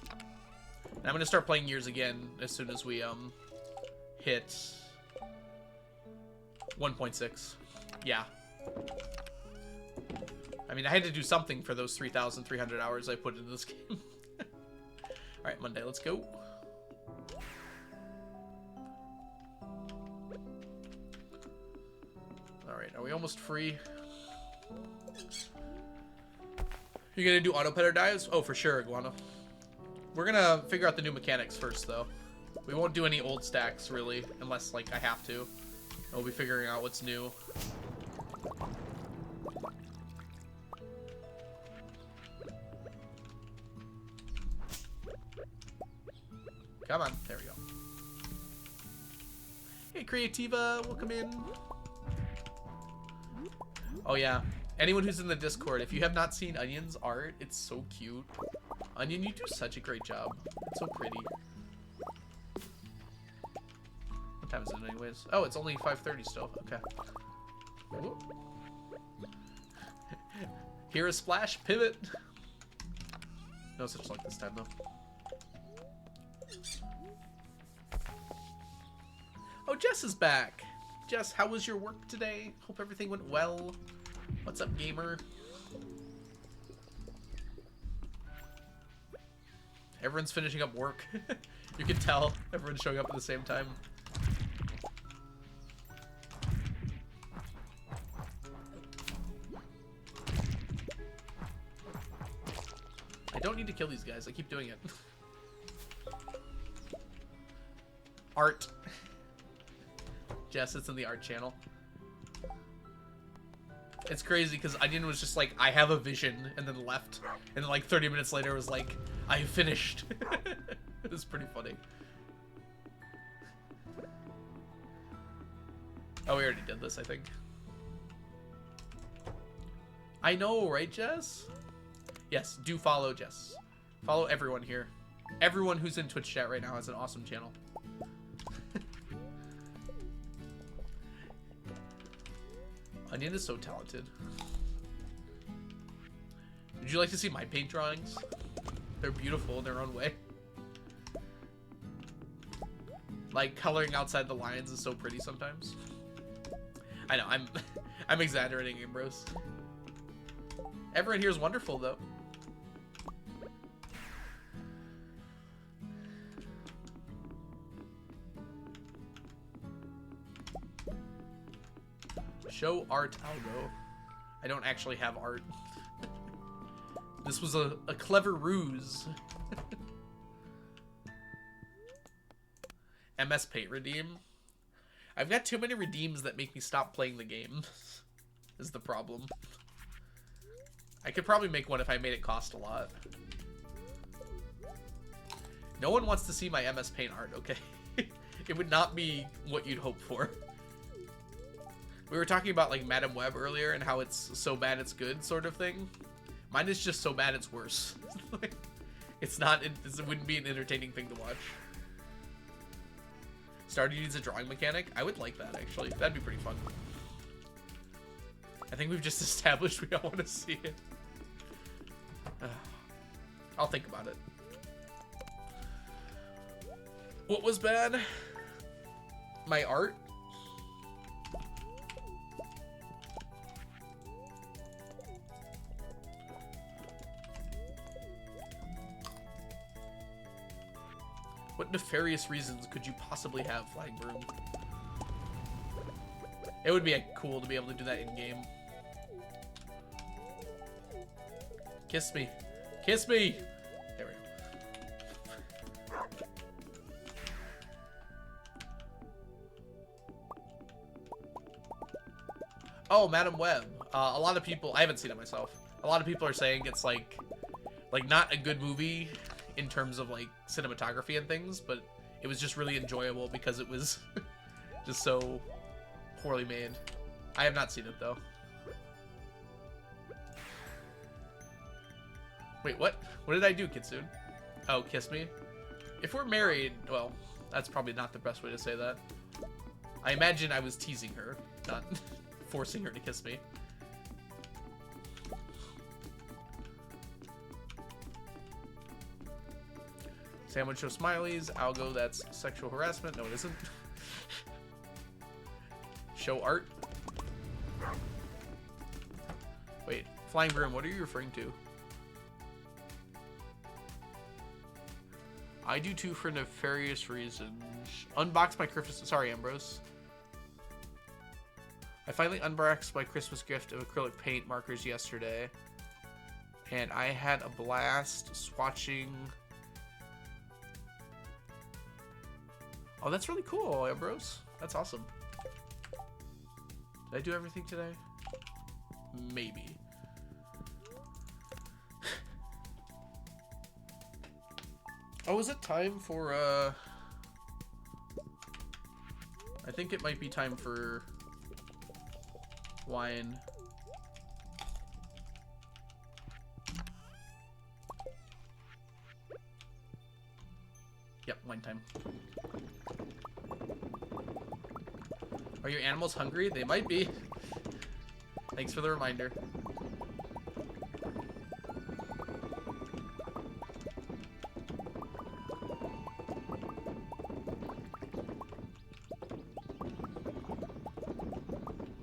And I'm going to start playing years again as soon as we hit 1.6. Yeah. I mean, I had to do something for those 3,300 hours I put into this game. Alright, Monday, let's go. Alright, are we almost free? You're gonna do auto petter dives? Oh, for sure, Iguana. We're gonna figure out the new mechanics first, though. We won't do any old stacks, really, unless, like, I have to. We'll be figuring out what's new. Come on, there we go. Hey, Creativa, welcome in. Oh yeah, anyone who's in the Discord, if you have not seen Onion's art, it's so cute. Onion, you do such a great job. It's so pretty. What time is it anyways? Oh, it's only 5:30 still. Okay. Ooh. Here a splash, pivot. No such luck this time though. Oh, Jess is back. Jess, how was your work today? Hope everything went well. What's up, gamer? Everyone's finishing up work. You can tell everyone's showing up at the same time. I don't need to kill these guys. I keep doing it. Art. Jess, it's in the art channel. It's crazy because Onion was just like, I have a vision, and then left. And then like 30 minutes later was like, I finished. It was pretty funny. Oh, we already did this, I think. I know, right, Jess? Yes, do follow Jess. Follow everyone here. Everyone who's in Twitch chat right now has an awesome channel. Onion is so talented. Would you like to see my paint drawings? They're beautiful in their own way. Like, coloring outside the lines is so pretty sometimes. I know, I'm exaggerating, Ambrose. Everyone here is wonderful, though. Show art, I'll go. I don't actually have art. This was a clever ruse. MS Paint redeem. I've got too many redeems that make me stop playing the game. Is the problem. I could probably make one if I made it cost a lot. No one wants to see my MS Paint art, okay? It would not be what you'd hope for. We were talking about like Madam Web earlier and how it's so bad it's good sort of thing. Mine is just so bad it's worse. It wouldn't be an entertaining thing to watch. Stardew needs a drawing mechanic. I would like that actually. That'd be pretty fun. I think we've just established we don't want to see it. I'll think about it. What was bad? My art? What nefarious reasons could you possibly have, Flying Broom? It would be cool to be able to do that in-game. Kiss me. Kiss me! There we go. Oh, Madam Web. A lot of people... I haven't seen it myself. A lot of people are saying it's like not a good movie in terms of like cinematography and things, but it was just really enjoyable because it was just so poorly made. I have not seen it though. Wait, what? What did I do, Kitsune? Oh, kiss me? If we're married, well, that's probably not the best way to say that. I imagine I was teasing her, not forcing her to kiss me. Sandwich show smileys. Algo, that's sexual harassment. No, it isn't. Show art. Wait, Flying Broom, what are you referring to? I do too for nefarious reasons. Unbox my Christmas... Sorry, Ambrose. I finally unboxed my Christmas gift of acrylic paint markers yesterday. And I had a blast swatching... Oh, that's really cool, Ambrose. That's awesome. Did I do everything today? Maybe. Oh, is it time for, I think it might be time for wine. mine time. Are your animals hungry? They might be. Thanks for the reminder.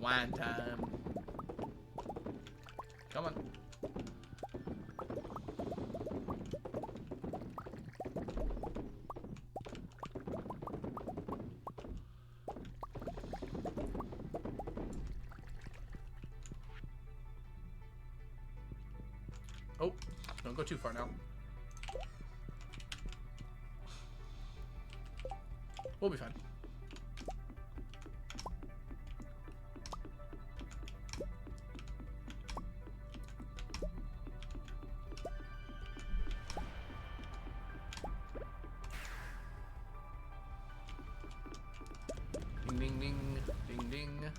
Wine time. Come on. Oh, don't go too far now. We'll be fine. Ding, ding, ding, ding, ding.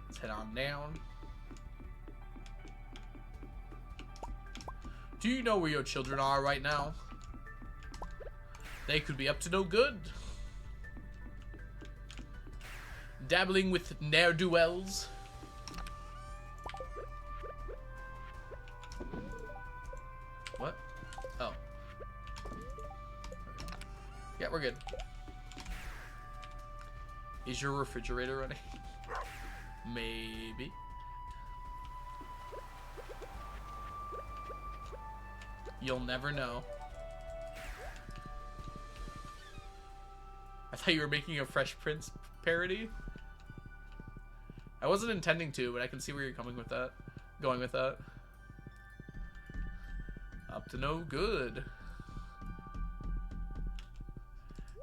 Let's head on down. Do you know where your children are right now? They could be up to no good. Dabbling with ne'er-do-wells. What? Oh. Yeah, we're good. Is your refrigerator running? Maybe. You'll never know. I thought you were making a Fresh Prince parody. I wasn't intending to, but I can see where you're coming with that. Going with that. Up to no good.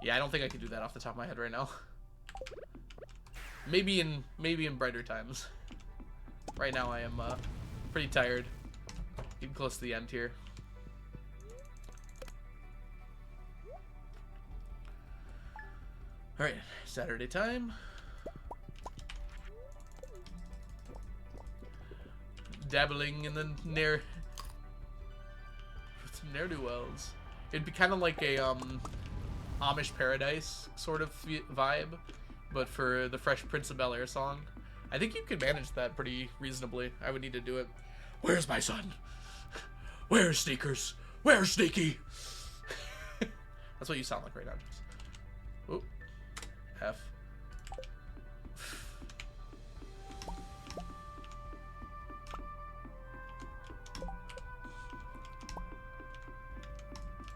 Yeah, I don't think I can do that off the top of my head right now. Maybe in brighter times. Right now I am pretty tired. Getting close to the end here. Alright, Saturday time. Dabbling in the ne'er-do-wells. It'd be kind of like a Amish Paradise sort of vibe, but for the Fresh Prince of Bel-Air song. I think you could manage that pretty reasonably. I would need to do it. Where's my son? Where's Sneakers? Where's Sneaky? That's what you sound like right now. Oop. F.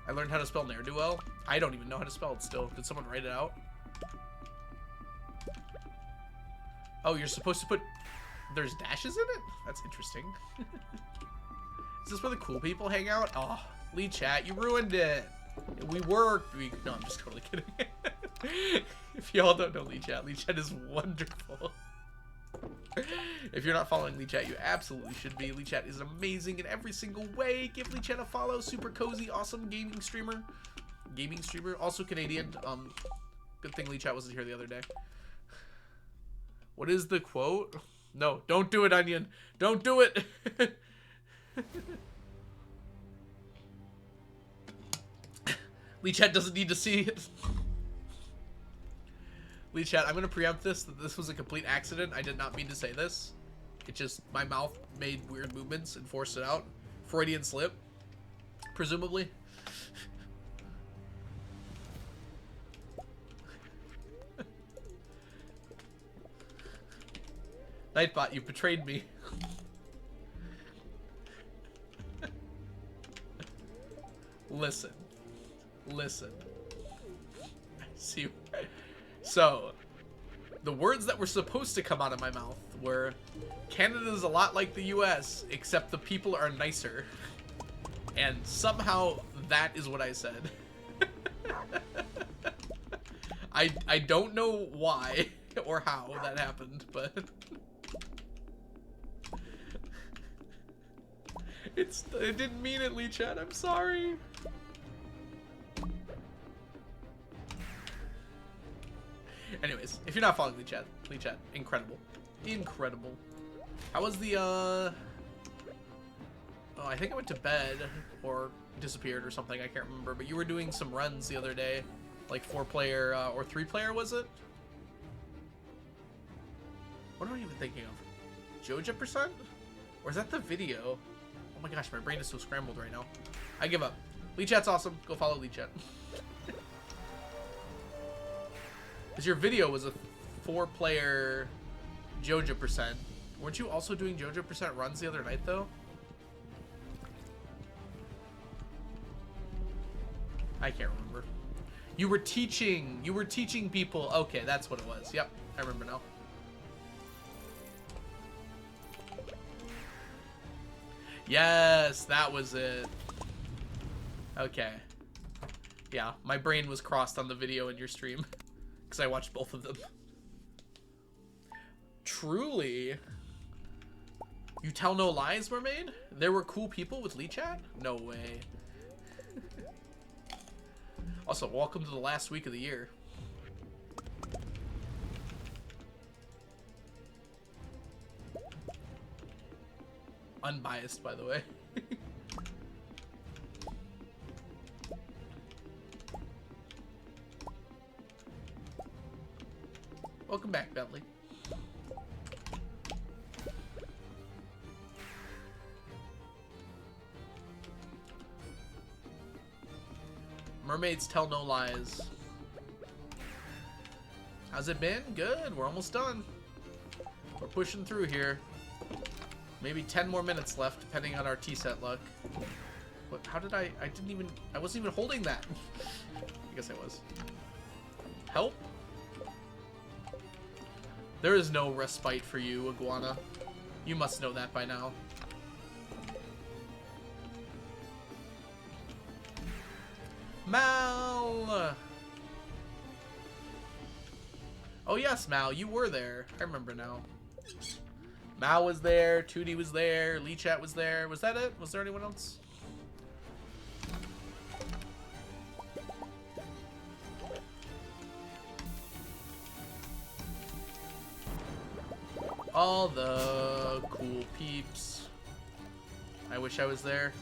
I learned how to spell ne'er-do-well. I don't even know how to spell it still. Did someone write it out? Oh, you're supposed to put... There's dashes in it? That's interesting. Is this where the cool people hang out? Oh, Lee Chat, you ruined it. We worked. No, I'm just totally kidding. If y'all don't know Lee Chat is wonderful. If you're not following Lee Chat, you absolutely should be. Lee Chat is amazing in every single way. Give Lee Chat a follow. Super cozy, awesome gaming streamer. Also Canadian. Good thing Lee Chat wasn't here the other day. What is the quote? No, don't do it, Onion. Don't do it. Lee Chat doesn't need to see it. Lee Chat, I'm gonna preempt this, that this was a complete accident. I did not mean to say this. It just, my mouth made weird movements and forced it out. Freudian slip, presumably. Nightbot, you betrayed me. Listen. See. So, the words that were supposed to come out of my mouth were, Canada's a lot like the US, except the people are nicer. And somehow that is what I said. I don't know why or how that happened, but I didn't mean it, Lee Chat. I'm sorry. Anyways, if you're not following Lee Chat, incredible. How was the, oh, I think I went to bed or disappeared or something, I can't remember, but you were doing some runs the other day. Like 4-player or 3-player, was it? What am I even thinking of? Joja%? Or is that the video? Oh my gosh, my brain is so scrambled right now. I give up. Lee Chat's awesome. Go follow Lee Chat. Because your video was a 4-player Joja%. Weren't you also doing Joja% runs the other night, though? I can't remember. You were teaching people. Okay, that's what it was. Yep, I remember now. Yes, that was it. Okay. Yeah, my brain was crossed on the video in your stream. Because I watched both of them. Truly? You tell no lies, mermaid? There were cool people with Lee Chat? No way. Also, welcome to the last week of the year. Unbiased, by the way. Welcome back, Bentley. Mermaids tell no lies. How's it been? Good. We're almost done. We're pushing through here. Maybe 10 more minutes left, depending on our T-set luck. What? How did I wasn't even holding that. I guess I was. Help? There is no respite for you, Iguana. You must know that by now. Mal! Oh yes, Mal, you were there. I remember now. Mal was there, Tootie was there, Lee Chat was there. Was that it? Was there anyone else? All the cool peeps. I wish I was there.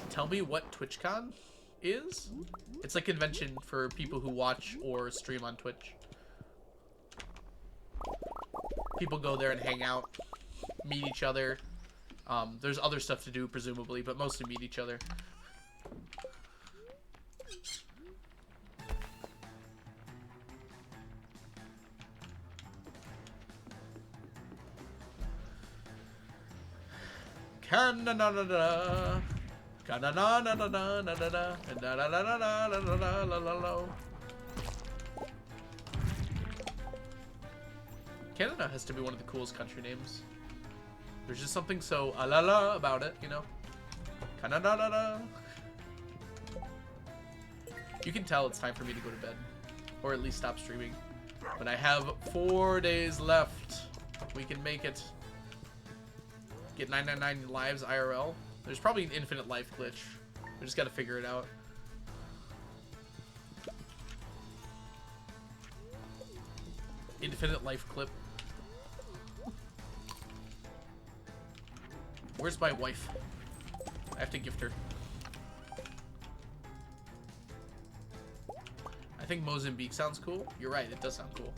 Tell me what TwitchCon is? It's a convention for people who watch or stream on Twitch. People go there and hang out, meet each other. There's other stuff to do, presumably, but mostly meet each other. Canada. Canada has to be one of the coolest country names. There's just something so la about it, you know? Canada. You can tell it's time for me to go to bed. Or at least stop streaming. But I have 4 days left. We can make it. Get 999 lives IRL. There's probably an infinite life glitch. We just gotta figure it out. Infinite life clip. Where's my wife? I have to gift her. I think Mozambique sounds cool. You're right, it does sound cool.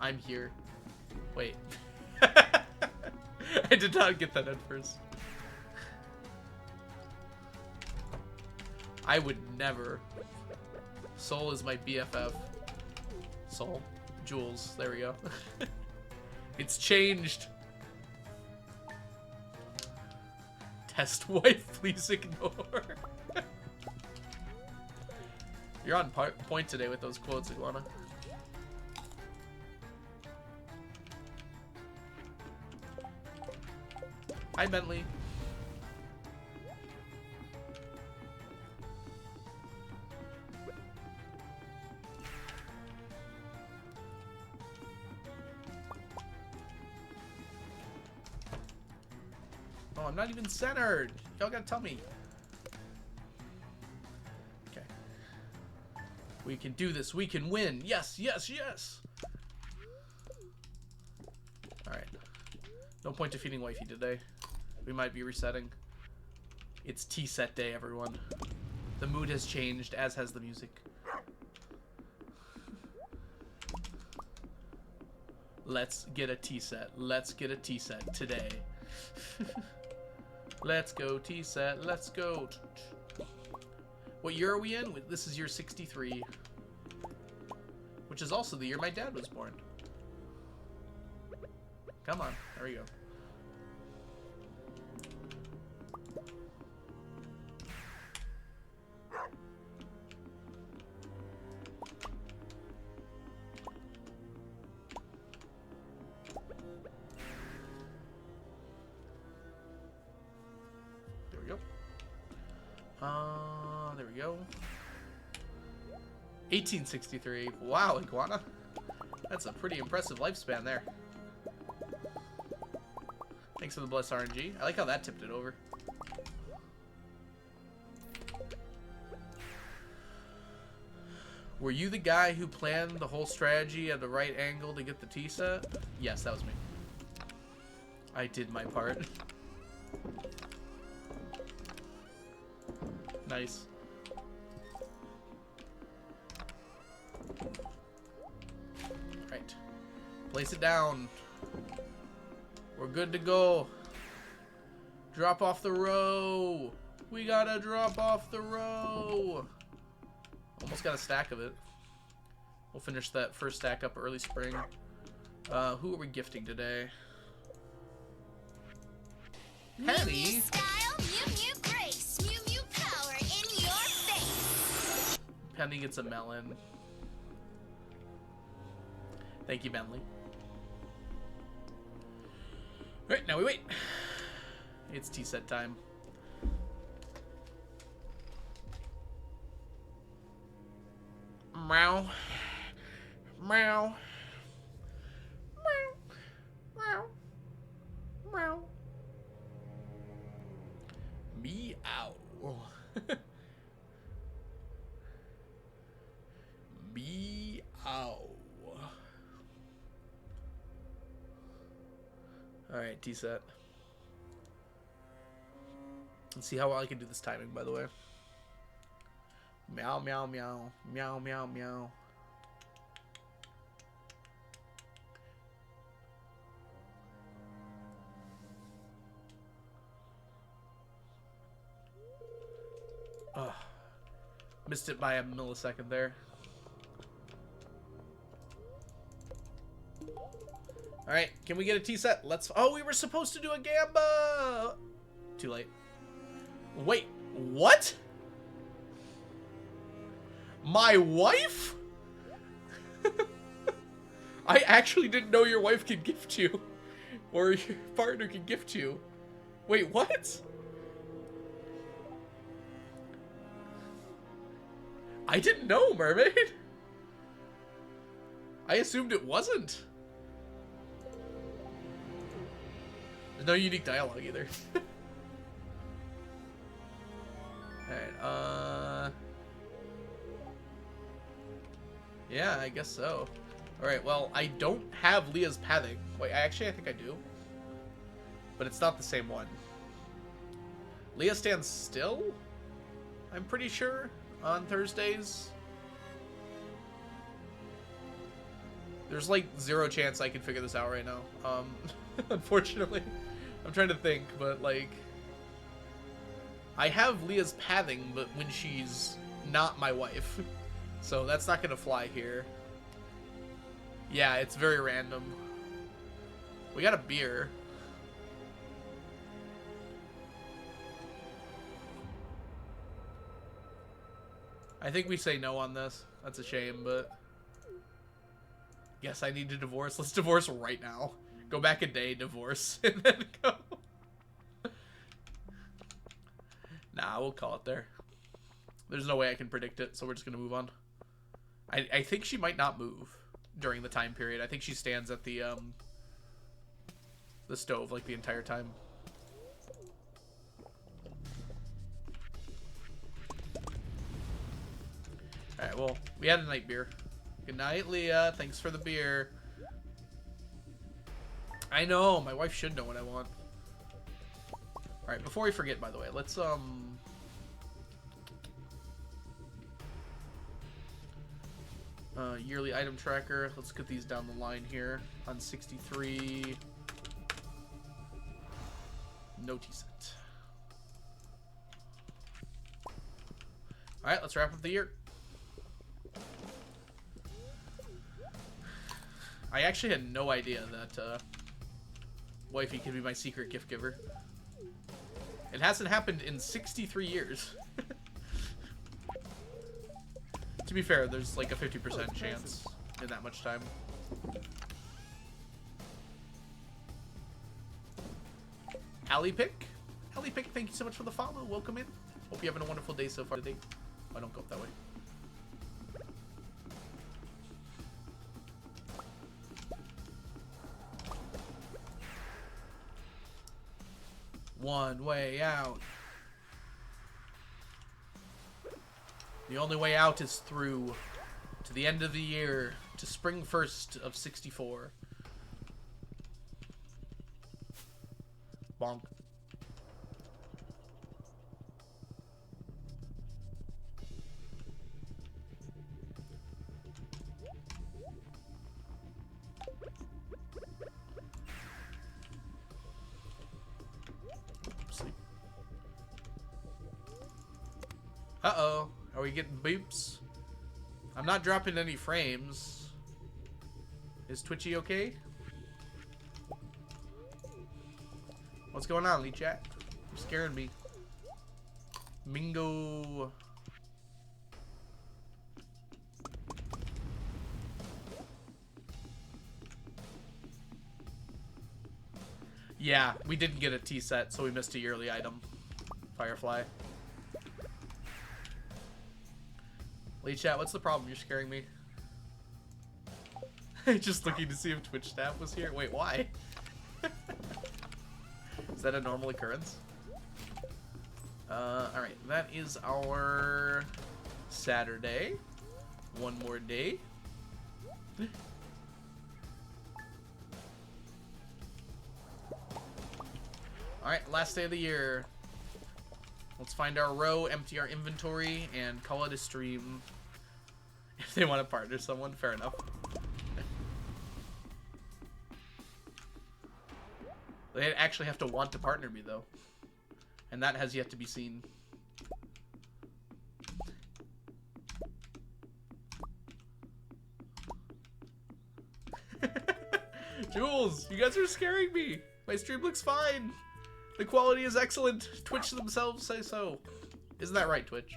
I'm here. Wait. I did not get that at first. I would never. Soul is my BFF. Soul. Jules. There we go. It's changed. Test wife, please ignore. You're on point today with those quotes, Iguana. Hi, Bentley. Oh, I'm not even centered. Y'all gotta tell me. Okay. We can do this. We can win. Yes, yes, yes. All right. No point defeating wifey today. We might be resetting. It's tea set day, everyone. The mood has changed, as has the music. Let's get a tea set. Let's get a tea set today. Let's go tea set. Let's go. What year are we in? This is year 63. Which is also the year my dad was born. Come on. There we go. There we go. There we go. 1863. Wow, Iguana. That's a pretty impressive lifespan there. Thanks for the blessed RNG. I like how that tipped it over. Were you the guy who planned the whole strategy at the right angle to get the tea set? Yes, that was me. I did my part. Nice. Right. Place it down. We're good to go. Drop off the row. We gotta drop off the row. Almost got a stack of it. We'll finish that first stack up early spring. Who are we gifting today? Penny. Mew Mew style, Mew Mew grace, Mew Mew power in your face. Penny gets a melon. Thank you, Bentley. Alright, now we wait. It's tea set time. Meow. Meow. Meow. Meow. Meow. Meow. Meow. Alright, tea set. Let's see how well I can do this timing, by the way. Meow, meow, meow. Meow, meow, meow. Ugh. Missed it by a millisecond there. Alright, can we get a tea set? Let's... Oh, we were supposed to do a gamba! Too late. Wait, what? My wife? I actually didn't know your wife could gift you. Or your partner could gift you. Wait, what? I didn't know, Mermaid. I assumed it wasn't. There's no unique dialogue either. Alright, yeah, I guess so. Alright, well, I don't have Leah's pathing. Wait, I think I do. But it's not the same one. Leah stands still? I'm pretty sure. On Thursdays. There's like 0 chance I can figure this out right now. Unfortunately. I'm trying to think, but like... I have Leah's pathing, but when she's not my wife. So that's not gonna fly here. Yeah, it's very random. We got a beer. I think we say no on this. That's a shame, but... Yes, I need to divorce. Let's divorce right now. Go back a day, divorce, and then go. Nah, we'll call it there. There's no way I can predict it, so we're just gonna move on. I think she might not move during the time period. I think she stands at the stove like the entire time. Alright, well, we had a night beer. Good night, Leah. Thanks for the beer. I know. My wife should know what I want. Alright, before we forget, by the way, let's, yearly item tracker. Let's get these down the line here. On 63. No T-set. Alright, let's wrap up the year. I actually had no idea that, wifey could be my secret gift giver. It hasn't happened in 63 years. To be fair, there's like a 50% chance in that much time. Allie Pick, thank you so much for the follow. Welcome in. Hope you're having a wonderful day so far today. Oh, don't go up that way. One way out. The only way out is through to the end of the year, to spring 1st of 64. Bonk. Sleep. Uh-oh. Are we getting boops? I'm not dropping any frames. Is Twitchy okay? What's going on, Lee Chat? You're scaring me. Mingo. Yeah, we didn't get a T set, so we missed a yearly item. Firefly. Lee Chat, what's the problem? You're scaring me. Just looking to see if Twitch staff was here. Wait, why? Is that a normal occurrence? Alright, that is our Saturday. One more day. Alright, last day of the year. Let's find our row, empty our inventory, and call it a stream. If they want to partner someone, fair enough. They actually have to want to partner me, though. And that has yet to be seen. Jules, you guys are scaring me. My stream looks fine. The quality is excellent. Twitch themselves say so. Isn't that right, Twitch?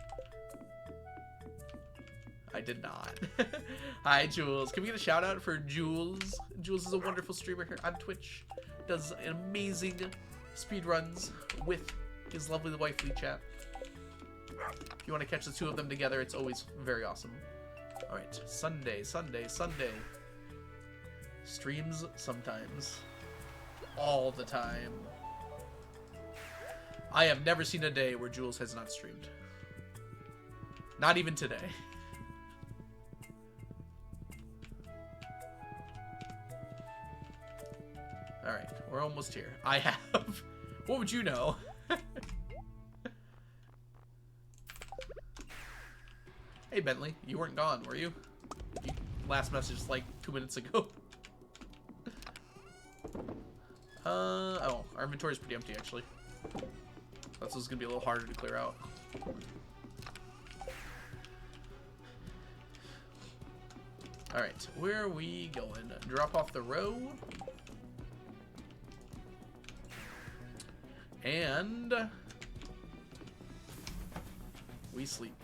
I did not. Hi, Jules. Can we get a shout out for Jules? Jules is a wonderful streamer here on Twitch. Does amazing speedruns with his lovely wife, Lee Chat. If you want to catch the two of them together, it's always very awesome. Alright, Sunday. Streams sometimes. All the time. I have never seen a day where Jules has not streamed. Not even today. Alright, we're almost here. I have. What would you know? Hey, Bentley. You weren't gone, were you? Last message like 2 minutes ago. Oh, our inventory is pretty empty, actually. That's what's gonna be a little harder to clear out. Alright, where are we going? Drop off the row. And we sleep.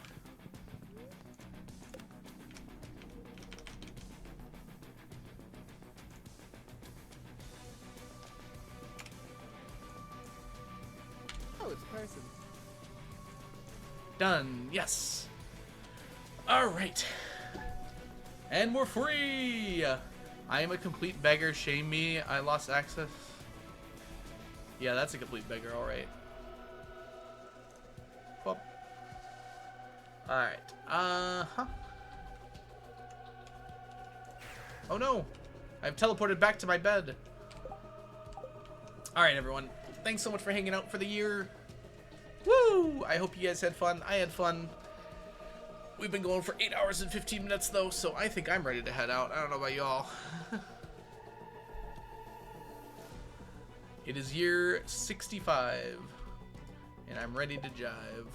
Oh, it's a person. Done. Yes. All right. And we're free. I am a complete beggar. Shame me. I lost access. Yeah, that's a complete beggar. All right. Well. All right. Huh. Oh no. I've teleported back to my bed. All right, everyone. Thanks so much for hanging out for the year. Woo! I hope you guys had fun. I had fun. We've been going for 8 hours and 15 minutes, though, so I think I'm ready to head out. I don't know about y'all. It is year 65, and I'm ready to jive.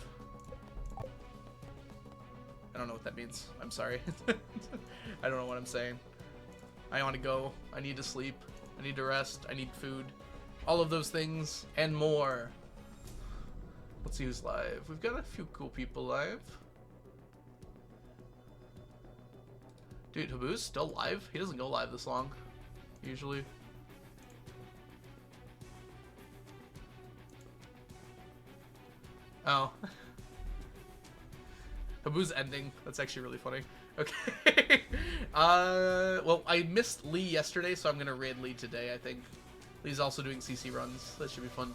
I don't know what that means. I'm sorry. I don't know what I'm saying. I want to go. I need to sleep. I need to rest. I need food. All of those things and more. Let's see who's live. We've got a few cool people live. Dude, Habu's still live? He doesn't go live this long, usually. Oh. Habu's ending. That's actually really funny. Okay. Well, I missed Lee yesterday, so I'm gonna raid Lee today, I think. Lee's also doing CC runs. That should be fun.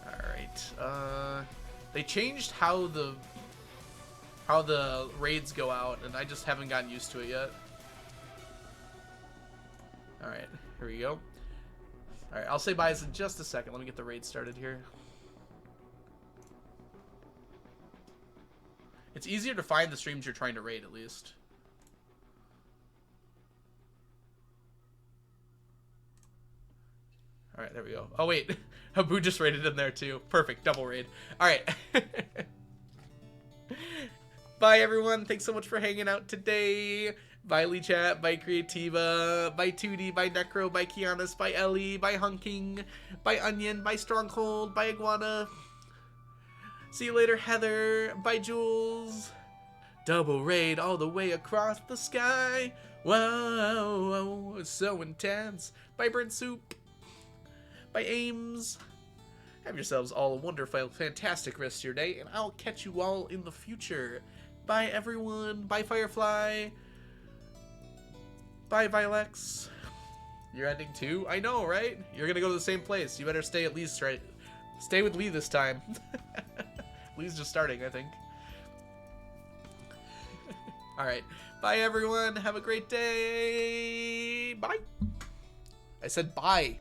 Alright. Alright. They changed how the raids go out, and I just haven't gotten used to it yet. Alright, here we go. Alright, I'll say bye in just a second. Let me get the raid started here. It's easier to find the streams you're trying to raid, at least. Alright, there we go. Oh, wait. Habu just raided in there, too. Perfect. Double raid. Alright. Bye, everyone. Thanks so much for hanging out today. Bye, Lee Chat. Bye, Creativa. Bye, 2D. Bye, Necro. Bye, Kianis. Bye, Ellie. Bye, Hunking. Bye, Onion. Bye, Stronghold. Bye, Iguana. See you later, Heather. Bye, Jules. Double raid all the way across the sky. Whoa, it's so intense. Bye, Burnt Soup. Bye, Ames. Have yourselves all a wonderful, fantastic rest of your day, and I'll catch you all in the future. Bye, everyone. Bye, Firefly. Bye, Vilex. You're ending too? I know, right? You're gonna go to the same place. You better stay at least, right? Stay with Lee this time. Lee's just starting, I think. Alright. Bye, everyone. Have a great day. Bye. I said bye.